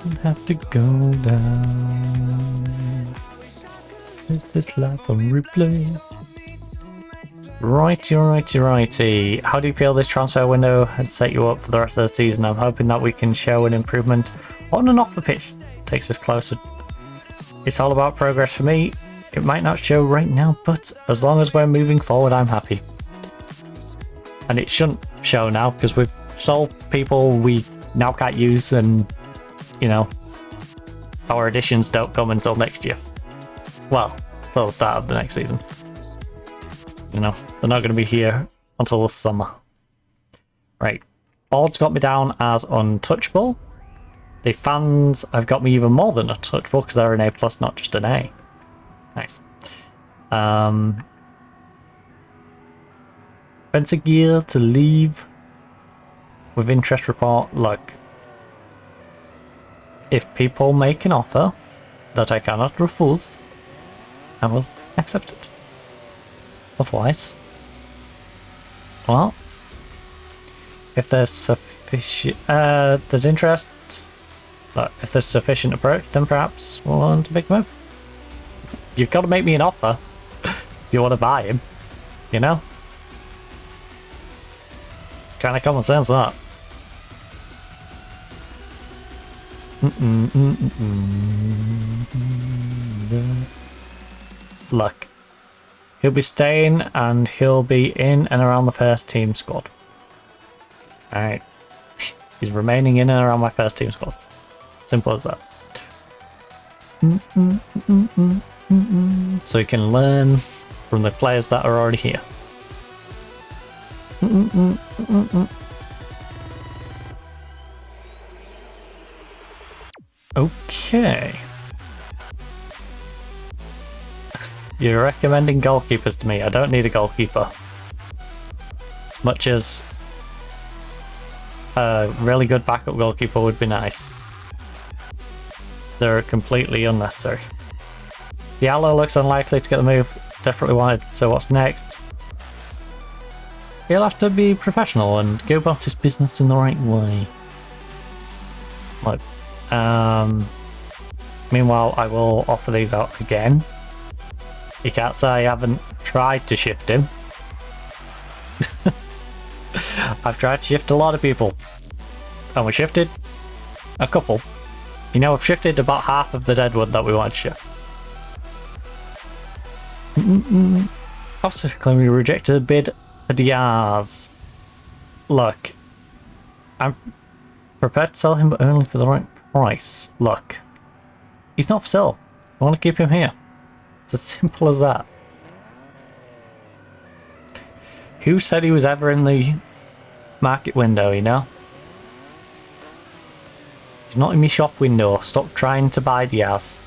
Don't have to go down. Let this life on replay. Righty. How do you feel this transfer window has set you up for the rest of the season? I'm hoping that we can show an improvement on and off the pitch. Takes us closer. It's all about progress for me. It might not show right now, but as long as we're moving forward, I'm happy. And it shouldn't show now because we've sold people we now can't use, and you know, our additions don't come until next year. Well, till the start of the next season. You know, they're not going to be here until the summer. Right. Board's got me down as untouchable. The fans have got me even more than untouchable because they're an A+, not just an A. Nice. Spencer Gear to leave with interest report. Look, if people make an offer that I cannot refuse, I will accept it. Otherwise, well, if there's sufficient, there's interest, but if there's sufficient approach, then perhaps we'll want to make a move. You've got to make me an offer if you want to buy him, you know? Kind of common sense, that. Look. He'll be staying and he'll be in and around the first team squad. Alright. He's remaining in and around my first team squad. Simple as that. So he can learn from the players that are already here. Okay. You're recommending goalkeepers to me. I don't need a goalkeeper. As much as a really good backup goalkeeper would be nice. They're completely unnecessary. Diallo looks unlikely to get the move. Definitely wanted. So what's next? He'll have to be professional and go about his business in the right way. Like, meanwhile, I will offer these out again. You can't say I haven't tried to shift him. I've tried to shift a lot of people. And we shifted a couple. You know, I've shifted about half of the deadwood that we wanted to shift. Obviously, we rejected a bid for Diaz. Look, I'm prepared to sell him, but only for the right price. Look, he's not for sale. I want to keep him here. It's as simple as that. Who said he was ever in the market window, you know? He's not in my shop window. Stop trying to buy Diaz.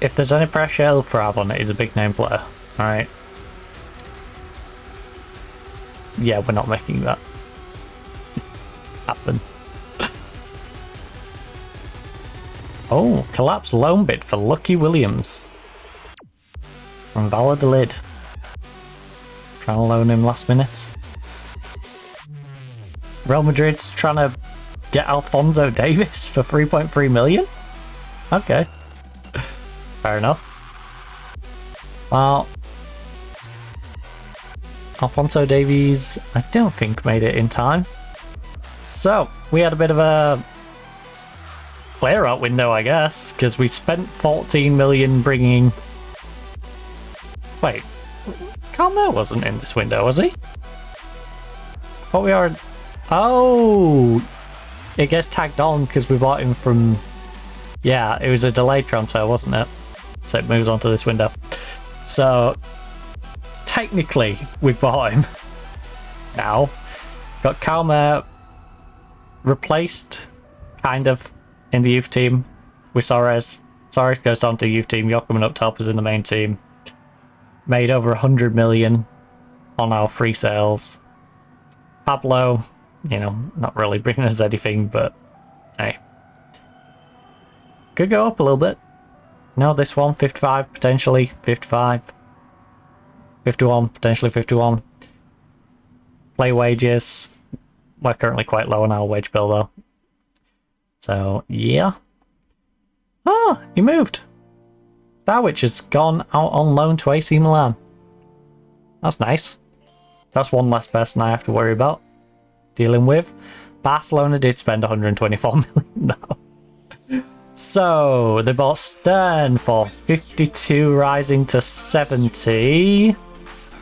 If there's any pressure Elfrav on it, he's a big name player. Alright. Yeah, we're not making that happen. Oh, collapse loan bid for Lucky Williams. From Valladolid. Trying to loan him last minute. Real Madrid's trying to get Alphonso Davies for 3.3 million? Okay. Fair enough. Well, Alphonso Davies, I don't think made it in time. So, we had a bit of a clear out window, I guess, because we spent 14 million bringing... Wait, Carmel wasn't in this window, was he? Thought we are... Oh! It gets tagged on because we bought him from... Yeah, it was a delayed transfer, wasn't it? So it moves on to this window. So, technically, we bought him. Now, got Calmer replaced, kind of, in the youth team with Soares. Soares goes on to youth team. You're coming up to help us in the main team. Made over 100 million on our free sales. Pablo, you know, not really bringing us anything, but hey. Could go up a little bit. No, this one, 55, potentially 55. 51, potentially 51. Play wages. We're currently quite low on our wage bill though. So, yeah. Oh, he moved. Darwich has gone out on loan to AC Milan. That's nice. That's one less person I have to worry about dealing with. Barcelona did spend 124 million though. So, they bought Stern for 52, rising to 70.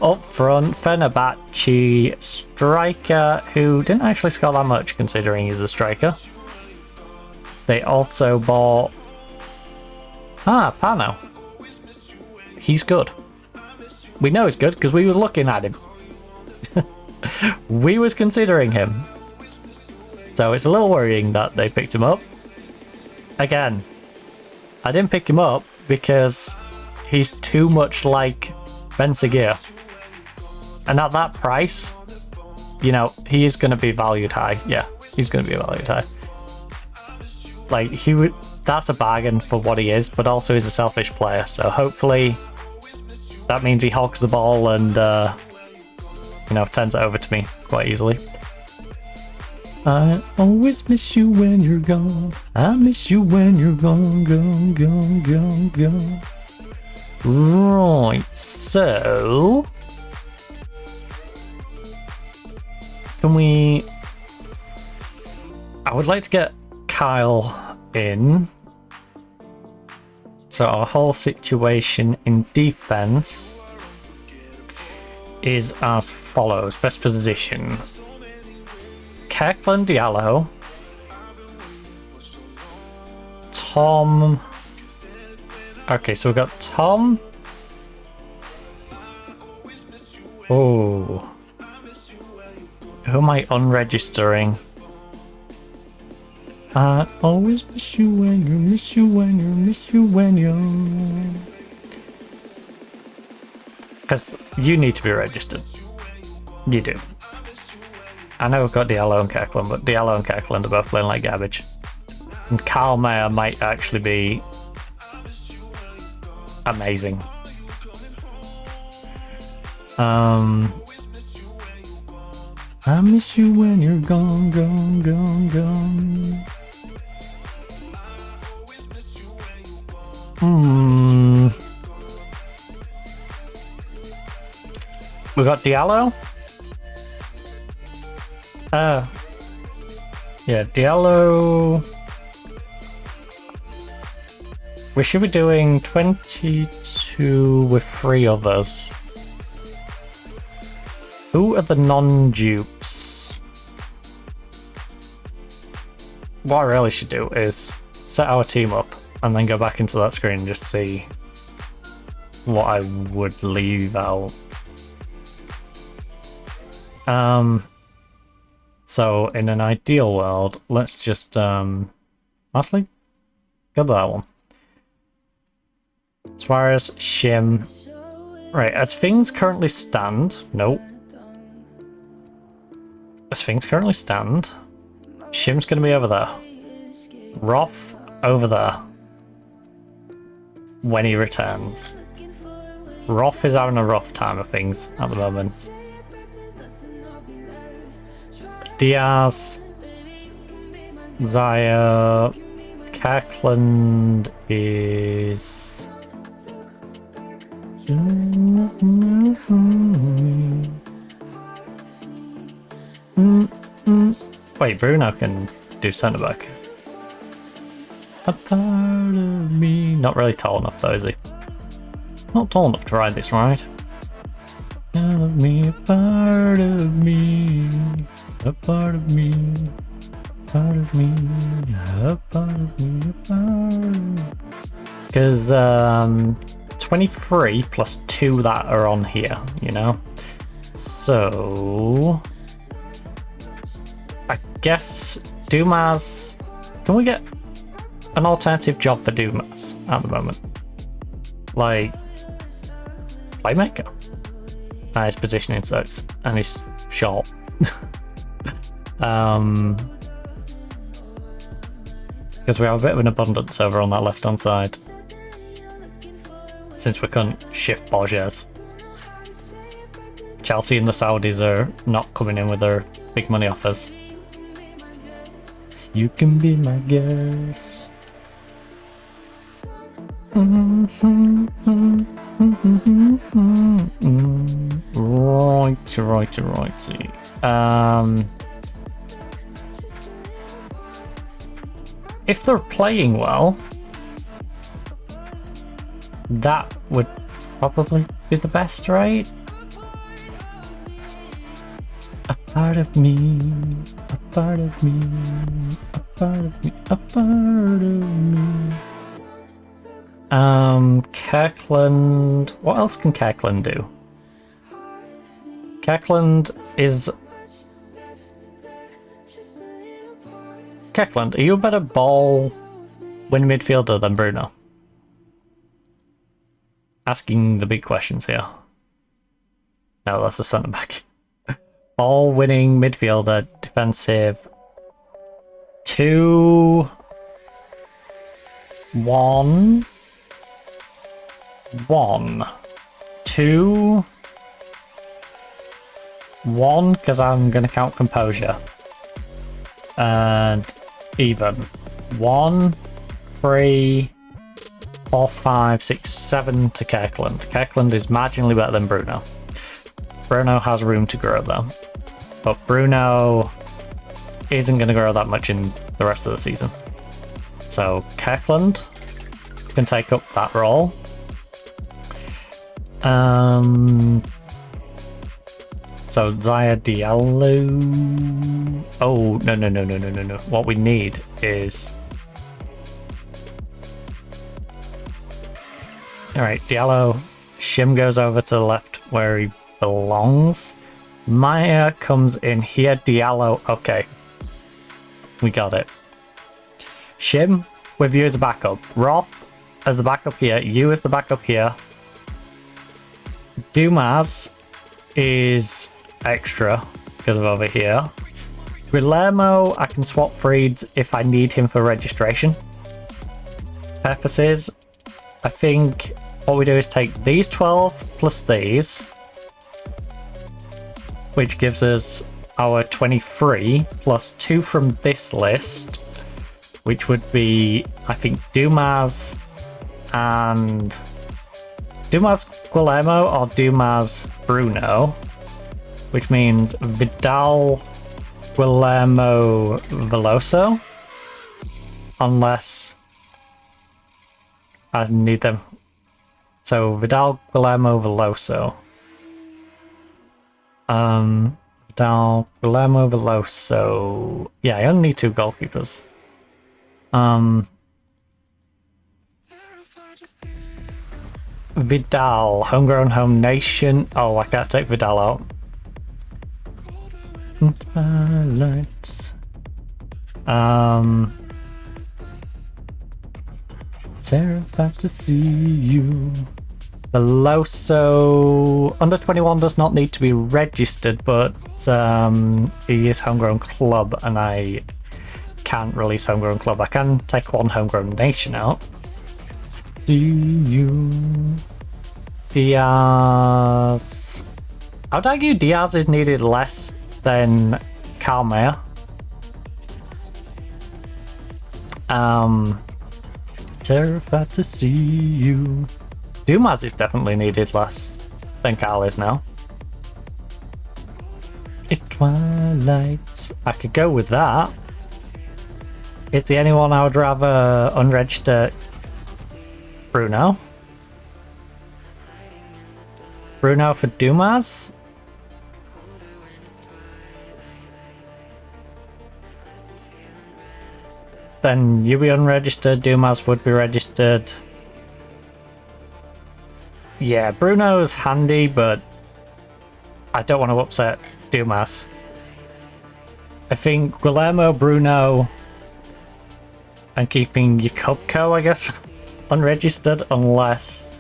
Up front, Fenerbahce striker, who didn't actually score that much considering he's a striker. They also bought... Pano. He's good. We know he's good because we were looking at him. We was considering him. So it's a little worrying that they picked him up. Again, I didn't pick him up because he's too much like Ben Seguir. And at that price, you know, he is going to be valued high. Yeah, he's going to be valued high. Like, he would... That's a bargain for what he is, but also he's a selfish player. So hopefully that means he hogs the ball and, you know, turns it over to me quite easily. I always miss you when you're gone. I miss you when you're gone, gone, gone, gone, gone. Right, so... Can we... I would like to get Kyle in. So our whole situation in defense is as follows. Best position. Kirkland Diallo. Tom. Okay, so we've got Tom. Oh. Who am I unregistering? I always miss you when you miss you when you miss you when you... Because you need to be registered. You do. I know we've got Diallo and Kirkland, but Diallo and Kirkland are both playing like garbage. And Carl Mayer might actually be amazing. I miss you when you're gone, gone, gone, gone. We got Diallo. Yeah, Diallo. We should be doing 22 with 3 others. Who are the non-dupes? What I really should do is set our team up and then go back into that screen and just see what I would leave out. So in an ideal world, let's just honestly go to that one. Suarez, Shim. Right, as things currently stand, nope. As things currently stand, Shim's gonna be over there. Roth over there. When he returns. Roth is having a rough time of things at the moment. Diaz, Zaya, Kirkland is... Wait, Bruno can do centre back. A part of me. Not really tall enough though, is he? Not tall enough to ride this ride. Of me, a part of me, a part of me, part of me, a part of me, a part. Because 23 plus 2 that are on here, you know. So I guess Dumas. Can we get an alternative job for Dumas at the moment? Like playmaker. His positioning sucks, and he's short. Because we have a bit of an abundance over on that left-hand side. Since we couldn't shift Borges. Chelsea and the Saudis are not coming in with their big money offers. You can be my guest. Righty. If they're playing well, that would probably be the best, right? A part of me, a part of me, a part of me, a part of me. Kirkland. What else can Kirkland do? Kirkland is... Kirkland, are you a better ball win midfielder than Bruno? Asking the big questions here. No, that's a centre back. Ball winning midfielder, defensive. 2 1 1 2 1 because I'm gonna count composure. And even 1 3 4 5 6 7 to Kirkland. Kirkland is marginally better than Bruno. Bruno has room to grow though, but Bruno isn't going to grow that much in the rest of the season. So Kirkland can take up that role. So Zaya Diallo. Oh no. What we need is... Alright, Diallo. Shim goes over to the left where he belongs. Maya comes in here. Diallo. Okay. We got it. Shim with you as a backup. Roth as the backup here. You as the backup here. Dumas is extra because of over here. Guillermo, I can swap Freeds if I need him for registration purposes. I think what we do is take these 12 plus these, which gives us our 23 plus 2 from this list, which would be, I think, Dumas and Dumas Guillermo or Dumas Bruno, which means Vidal Guillermo Veloso, unless I need them. So Vidal Guillermo Veloso. Vidal Guillermo Veloso. Yeah, I only need 2 goalkeepers. Vidal, homegrown home nation. Oh, I can't take Vidal out. Lights. Terrified to see you. Veloso under 21 does not need to be registered, but he is homegrown club, and I can't release homegrown club. I can take 1 homegrown nation out. See you. Diaz. I would argue Diaz is needed less than Calmea. Terrified to see you. Dumas is definitely needed less than Carl is now. It's Twilight. I could go with that. Is there anyone I would rather unregister? Bruno. Bruno for Dumas. Then you be unregistered, Dumas would be registered. Yeah, Bruno's handy, but I don't want to upset Dumas. I think Guillermo, Bruno, and keeping Jakubko, I guess, unregistered, unless...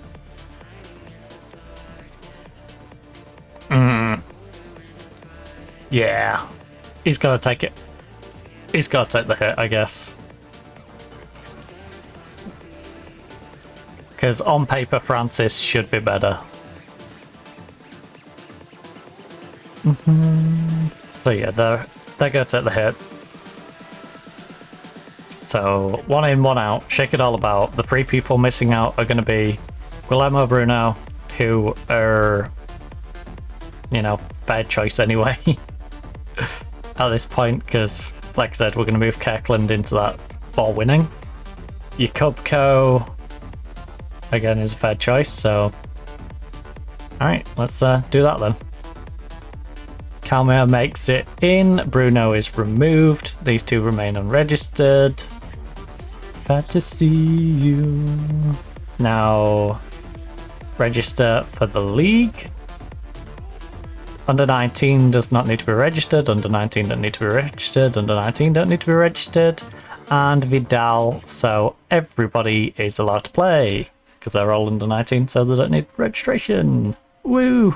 Yeah, he's got to take it. He's got to take the hit, I guess. Because on paper, Francis should be better. So yeah, they're going to take the hit. So 1 in, 1 out. Shake it all about. The 3 people missing out are going to be Guillermo, Bruno, who are, you know, fair choice anyway at this point, because, like I said, we're going to move Kirkland into that ball winning. Jakubko, again, is a fair choice, so alright, let's do that then. Calmea makes it in, Bruno is removed, these 2 remain unregistered. Glad to see you. Now register for the league. Under 19 does not need to be registered, under 19 don't need to be registered, under 19 don't need to be registered, and Vidal, so everybody is allowed to play, because they're all under 19, so they don't need registration. Woo!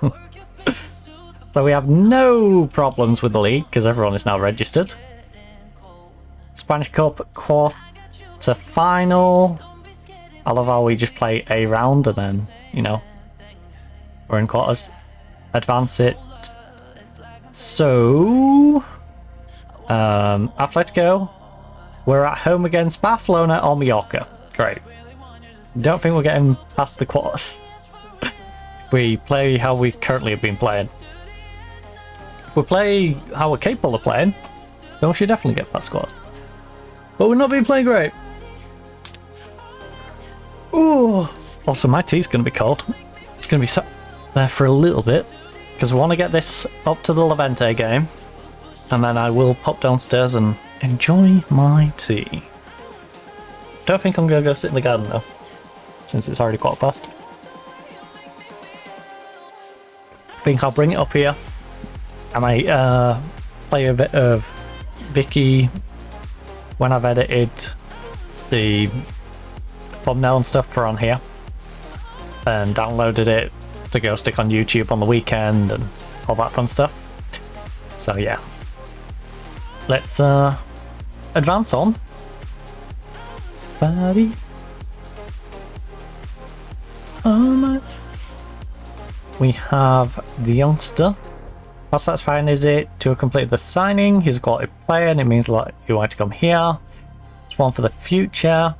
So we have no problems with the league, because everyone is now registered. Spanish Cup quarter-final. I love how we just play a round, and then, you know, we're in quarters. Advance it. So, Atletico, we're at home against Barcelona or Mallorca. Great. Don't think we're getting past the quarters. We play how we currently have been playing. If we play how we're capable of playing, then we should definitely get past quarters. But we're not been playing great. Ooh. Also, my tea's going to be cold. It's going to be sat there for a little bit, because we want to get this up to the Levante game, and then I will pop downstairs and enjoy my tea. Don't think I'm going to go sit in the garden though, since it's already quarter past. I think I'll bring it up here. I might play a bit of Vicky when I've edited the thumbnail and stuff for on here, and downloaded it to go stick on YouTube on the weekend and all that fun stuff. So yeah. let's advance on. Buddy. We have the youngster. How satisfying is it to have completed the signing? He's a quality player and it means a lot. You want to come here. It's one for the future.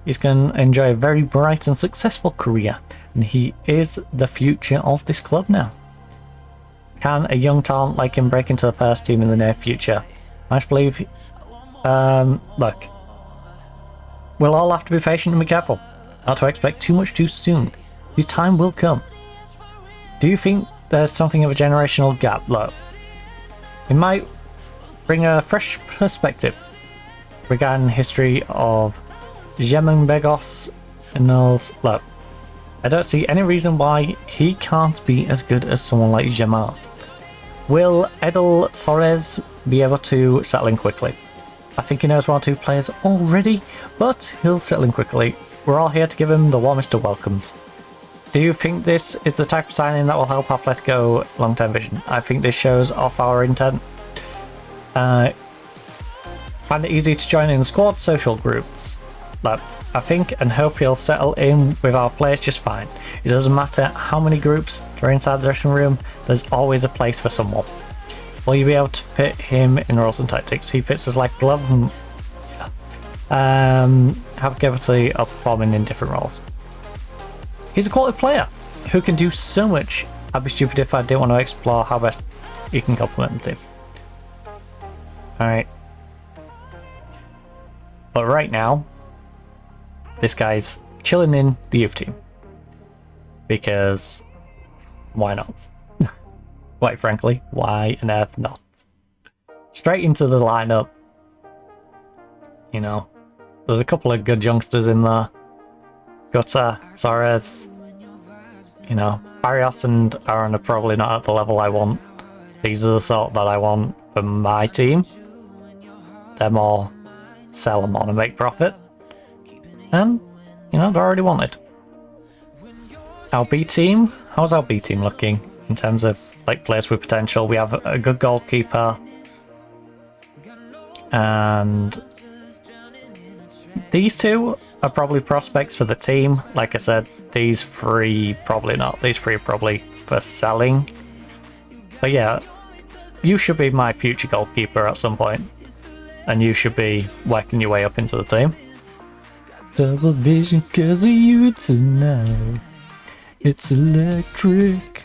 He's going to enjoy a very bright and successful career, and he is the future of this club now. Can a young talent like him break into the first team in the near future? I just believe. Look, we'll all have to be patient and be careful. Not to expect too much too soon. His time will come. Do you think there's something of a generational gap? Look, it might bring a fresh perspective regarding the history of Begos and those. Look, I don't see any reason why he can't be as good as someone like Jamal. Will Edel Soares be able to settle in quickly? I think he knows one or two players already, but he'll settle in quickly. We're all here to give him the warmest of welcomes. Do you think this is the type of signing that will help Atletico long-term vision? I think this shows off our intent. Find it easy to join in the squad social groups. Look, I think and hope he'll settle in with our players just fine. It doesn't matter how many groups are inside the dressing room, there's always a place for someone. Will you be able to fit him in roles and tactics? He fits us like a glove and have capability of performing in different roles. He's a quality player who can do so much. I'd be stupid if I didn't want to explore how best he can complement the team. Alright. But right now, this guy's chilling in the youth team. Because why not? Quite frankly, why on earth not? Straight into the lineup. You know, there's a couple of good youngsters in there. Gutta, Soares, you know, Barrios and Aaron are probably not at the level I want. These are the sort that I want for my team. They're more sell them on and make profit. And, you know, they're already wanted. Our B team, how's our B team looking in terms of like players with potential? We have a good goalkeeper. And these two are probably prospects for the team. Like I said, these three probably not. These three are probably for selling. But yeah, you should be my future goalkeeper at some point. And you should be working your way up into the team. Double vision cause of you tonight. It's electric.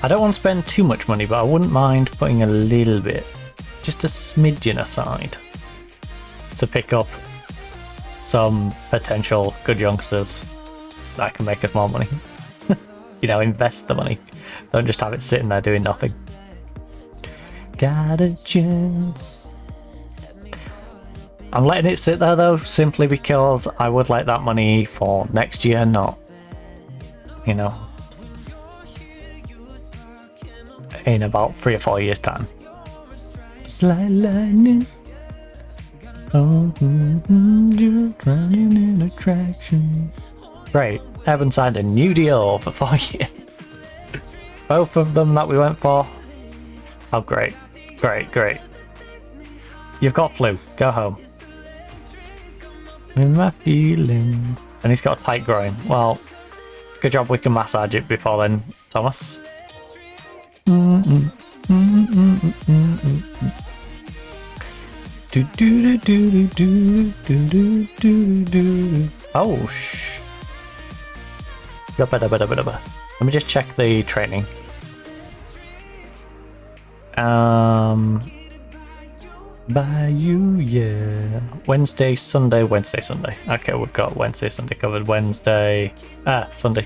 I don't want to spend too much money, but I wouldn't mind putting a little bit, just a smidgen aside, to pick up some potential good youngsters that can make us more money. You know, invest the money. Don't just have it sitting there doing nothing. Got a chance. I'm letting it sit there though, simply because I would like that money for next year, not, you know, in about 3 or 4 years' time. It's like lightning. Oh, just running in attraction. Great, Evan signed a new deal for 4 years. Both of them that we went for. Oh, great, great, great. You've got flu. Go home. In my feelings. And he's got a tight groin. Well, good job we can massage it before then, Thomas. Oh, shh. Let me just check the training. By you, yeah. Wednesday, Sunday, Wednesday, Sunday. Okay, we've got Wednesday, Sunday covered. Wednesday, Sunday.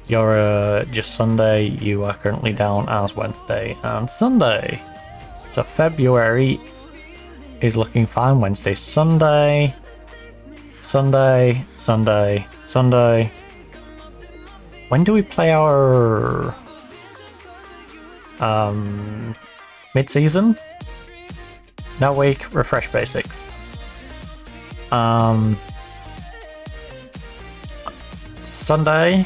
You're just Sunday. You are currently down as Wednesday and Sunday. So February is looking fine. Wednesday, Sunday, Sunday, Sunday, Sunday. When do we play our mid-season? No week, refresh basics. Sunday.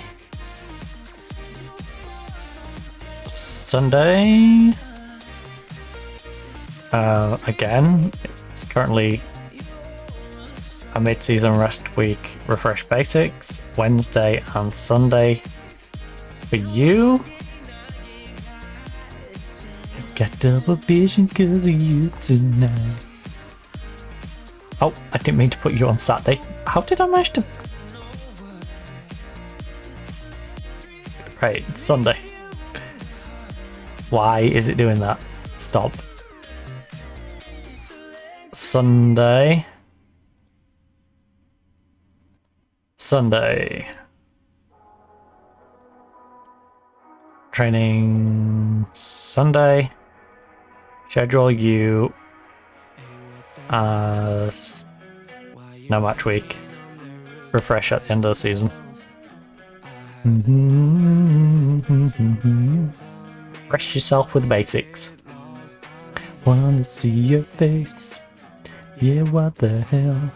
Again, it's currently a mid-season rest week. Refresh basics, Wednesday and Sunday. For you, got double vision cause of you tonight. Oh, I didn't mean to put you on Saturday. How did I manage to... Right, it's Sunday. Why is it doing that? Stop. Sunday. Sunday. Training Sunday. Schedule you as no match week. Refresh at the end of the season. Refresh yourself with the basics. Wanna see your face. Yeah, what the hell?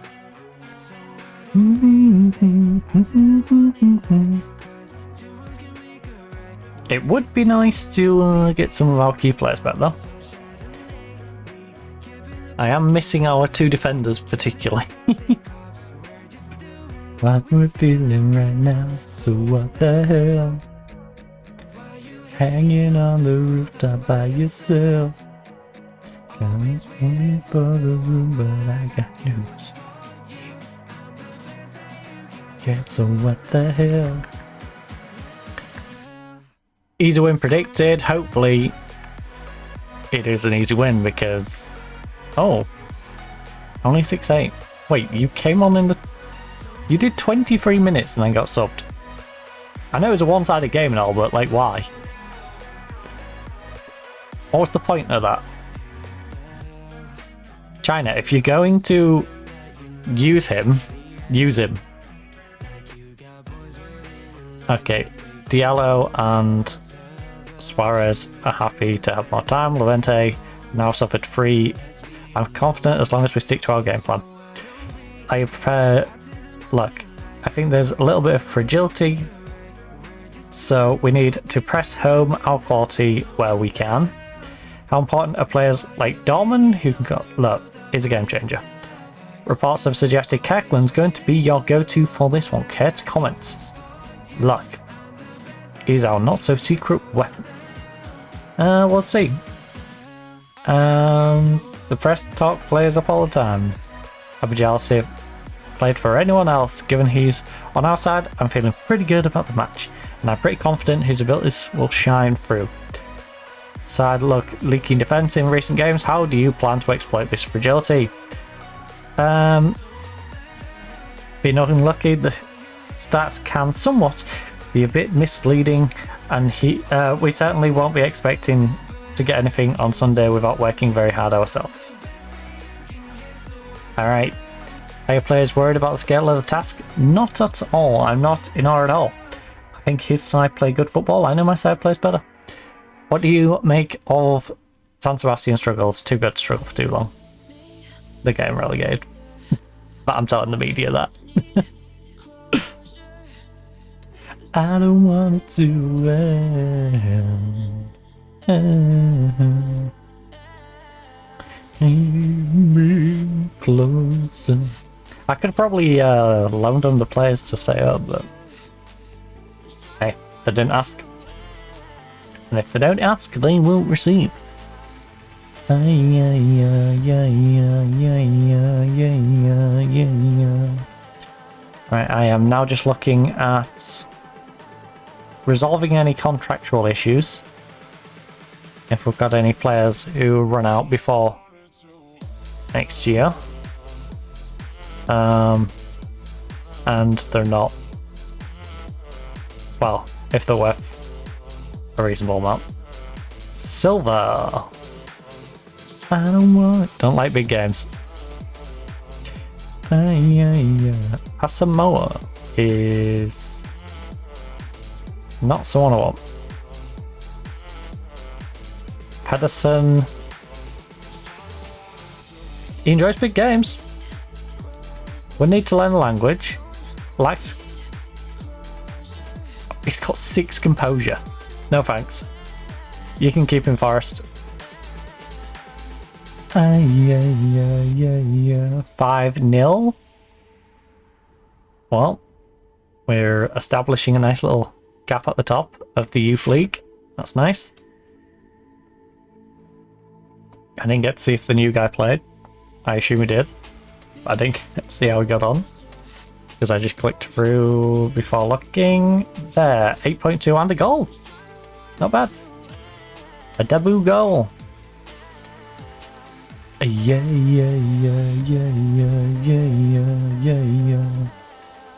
It would be nice to get some of our key players back though. I am missing our two defenders particularly. What we're feeling right now, so what the hell? Hanging on the rooftop by yourself. Coming for the room, but I got news. Yeah, so what the hell? Easy win predicted. Hopefully it is an easy win because... Oh, only 6-8. Wait, you came on in the... You did 23 minutes and then got subbed. I know it was a one-sided game and all, but like, why? What was the point of that? China, if you're going to use him, use him. Okay, Diallo and Suarez are happy to have more time. Levante now suffered 3. I'm confident as long as we stick to our game plan. I prepare... Look, I think there's a little bit of fragility, so we need to press home our quality where we can. How important are players like Dorman, who can go... Look, is a game changer. Reports have suggested Kirkland's going to be your go-to for this one. Care to comment? Look, is our not-so-secret weapon. We'll see. The press talk players up all the time. I'd be jealous if played for anyone else. Given he's on our side, I'm feeling pretty good about the match, and I'm pretty confident his abilities will shine through. Side look, leaking defense in recent games. How do you plan to exploit this fragility? Being unlucky, the stats can somewhat be a bit misleading, and we certainly won't be expecting to get anything on Sunday without working very hard ourselves. Alright, are your players worried about the scale of the task? Not at all. I'm not in awe at all. I think his side play good football. I know my side plays better. What do you make of San Sebastian struggles? Too good to struggle for too long. The game relegated. But I'm telling the media that. I don't want it to end. Me closer. I could probably loan them the players to stay up, but hey, they didn't ask. And if they don't ask, they won't receive. Right, I am now just looking at resolving any contractual issues. If we've got any players who run out before next year. And they're not, well, if they're worth a reasonable amount. Silver. I don't like big games. Asamoah is not someone I want. Pedersen. He enjoys big games. We need to learn the language. Likes. He's got 6 composure. No thanks. You can keep him Forest. Yeah. 5-0. Well, we're establishing a nice little gap at the top of the youth league. That's nice. I didn't get to see if the new guy played. I assume he did. I didn't get to see how he got on, because I just clicked through before looking. There, 8.2 and a goal. Not bad. A debut goal. Yeah.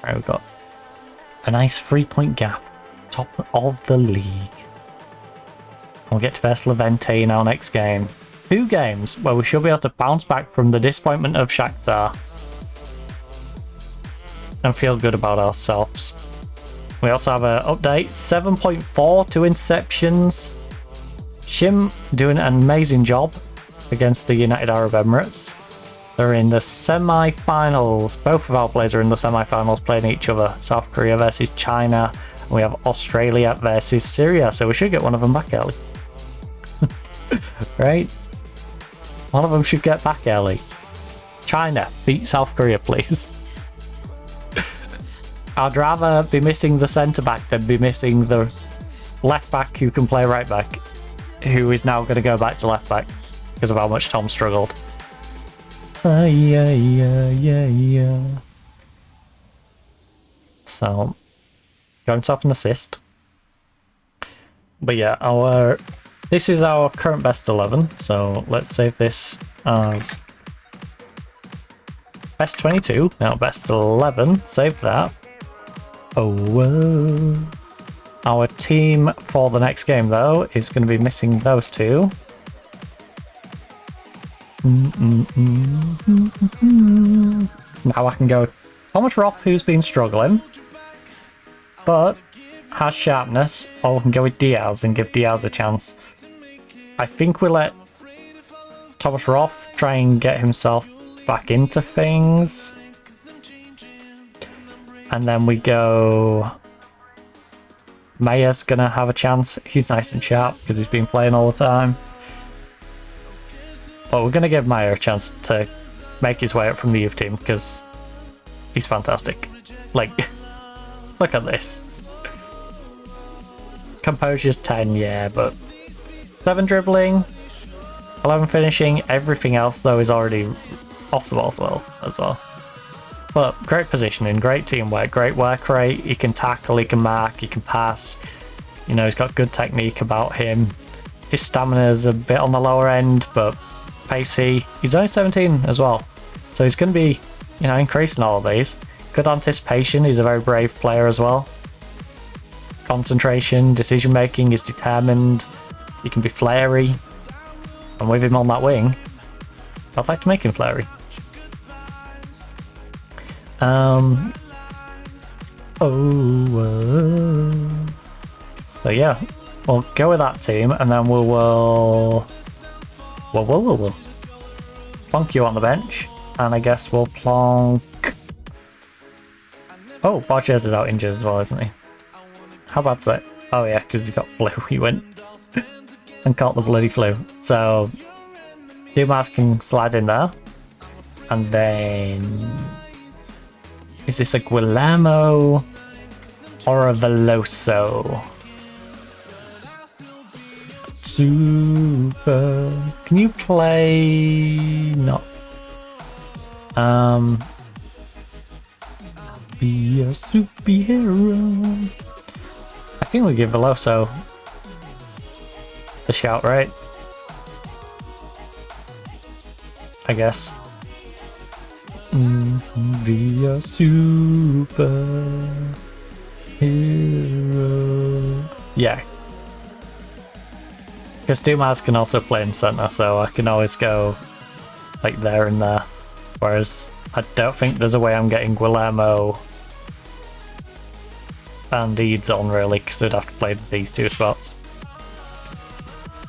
Right, we've got a nice 3-point gap. Top of the league. We'll get to versus Levante in our next game. 2 games where we should be able to bounce back from the disappointment of Shakhtar and feel good about ourselves. We also have an update, 7.4, 2 interceptions. Shim doing an amazing job against the United Arab Emirates. They're in the semi-finals. Both of our players are in the semi-finals playing each other. South Korea versus China. And we have Australia versus Syria. So we should get one of them back early. Right? One of them should get back early. China, beat South Korea, please. I'd rather be missing the centre-back than be missing the left-back who can play right-back, who is now going to go back to left-back because of how much Tom struggled. Yeah. So, got himself an assist. But yeah, this is our current best 11, so let's save this as best 22, now best 11, save that. Oh, whoa. Our team for the next game, though, is going to be missing those 2. Now I can go Thomas Roth, who's been struggling, but has sharpness, or we can go with Diaz and give Diaz a chance. I think we'll let Thomas Roth try and get himself back into things. And then we go... Mayer's gonna have a chance. He's nice and sharp because he's been playing all the time. But we're gonna give Mayer a chance to make his way up from the youth team because he's fantastic. Like, look at this. Composure's 10, yeah, but 7 dribbling, 11 finishing, everything else though is already off the ball as well. But great positioning, great teamwork, great work rate. He can tackle, he can mark, he can pass. You know, he's got good technique about him. His stamina's a bit on the lower end, but pacey. He's only 17 as well, so he's going to be, you know, increasing all of these. Good anticipation. He's a very brave player as well. Concentration, decision making is determined. He can be flary, and with him on that wing, I'd like to make him flary. So yeah, we'll go with that team, and then we'll plonk you on the bench, and I guess we'll plonk. Oh, Borges is out injured as well, isn't he? How bad's that? Oh yeah, because he's got flu. He went and caught the bloody flu. So Dumas can slide in there, and then is this a Guillermo or a Veloso? Super. Can you play? Not. Be a superhero. I think we give Veloso the shout, right? I guess. Be a superhero. Yeah. Because Dumas can also play in centre, so I can always go like there and there. Whereas I don't think there's a way I'm getting Guillermo and Eads on really, because they'd have to play these 2 spots.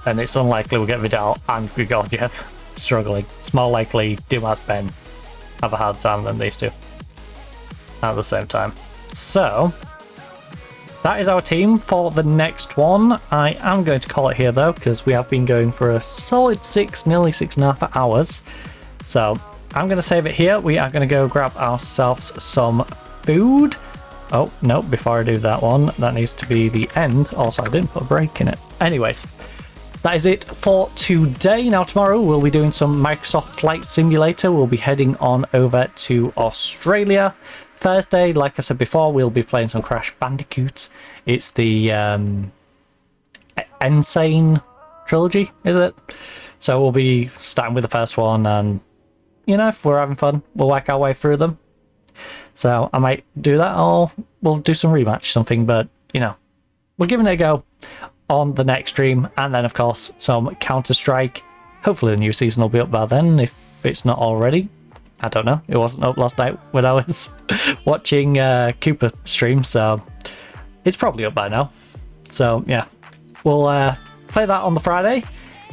And it's unlikely we'll get Vidal and Grigoriev struggling. It's more likely Dumas Ben have a hard time than these 2 at the same time. So that is our team for the next one. I am going to call it here though, because we have been going for a solid nearly 6.5 hours. So I'm going to save it here. We are going to go grab ourselves some food. Oh, no, before I do that one, that needs to be the end. Also, I didn't put a break in it. Anyways, that is it for today. Now, tomorrow we'll be doing some Microsoft Flight Simulator. We'll be heading on over to Australia. Thursday, like I said before, we'll be playing some Crash Bandicoot. It's the Insane trilogy, is it? So we'll be starting with the first one, and, you know, if we're having fun, we'll work our way through them. So I might do that, or we'll do some rematch something, but, you know, we're giving it a go on the next stream. And then, of course, some Counter-Strike. Hopefully the new season will be up by then, if it's not already. I don't know. It wasn't up last night when I was watching Cooper stream, so it's probably up by now. So, yeah, we'll play that on the Friday.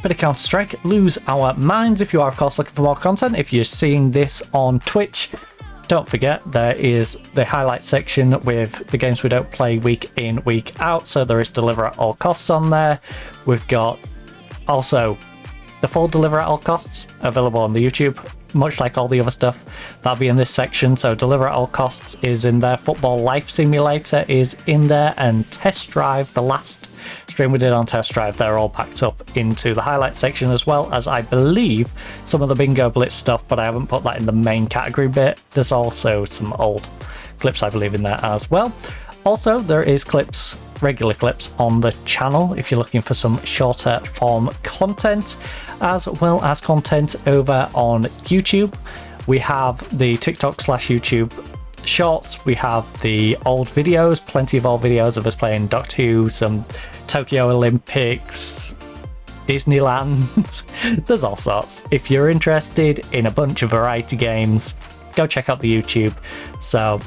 Bit of Counter-Strike, lose our minds. If you are, of course, looking for more content, if you're seeing this on Twitch, don't forget there is the highlight section with the games we don't play week in, week out. So there is Deliver at All Costs on there. We've got also the full Deliver at All Costs available on the YouTube, much like all the other stuff. That'll be in this section. So Deliver at All Costs is in there. Football Life Simulator is in there, and Test Drive, the last stream we did on Test Drive, they're all packed up into the highlight section, as well as, I believe, some of the Bingo Blitz stuff, but I haven't put that in the main category bit. There's also some old clips, I believe, in there as well. Also, there is clips, regular clips on the channel if you're looking for some shorter form content, as well as content over on YouTube. We have the TikTok/YouTube shorts, we have the old videos, plenty of old videos of us playing Doctor Who, some Tokyo Olympics, Disneyland. There's all sorts. If you're interested in a bunch of variety games, go check out the YouTube. So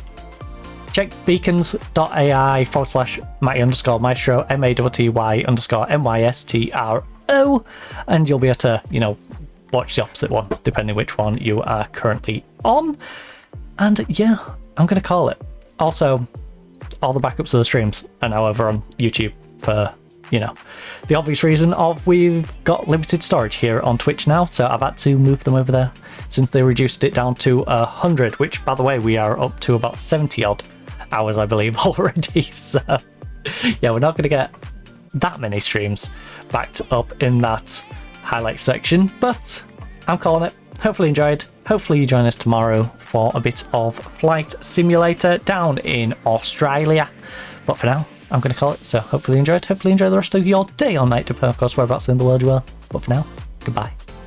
check beacons.ai/Matty_Maestro, MATTY_MYSTRO, and you'll be able to, you know, watch the opposite one, depending which one you are currently on. And yeah, I'm going to call it. Also, all the backups of the streams are now over on YouTube for, you know, the obvious reason of we've got limited storage here on Twitch now, so I've had to move them over there since they reduced it down to 100, which, by the way, we are up to about 70 odd hours, I believe, already. So yeah, we're not going to get that many streams backed up in that highlight section, but I'm calling it. Hopefully you enjoyed. Hopefully you join us tomorrow for a bit of Flight Simulator down in Australia. But for now, I'm going to call it. So hopefully you enjoyed. Hopefully you enjoy the rest of your day or night, depending, of course, whereabouts in the world you are. But for now, goodbye.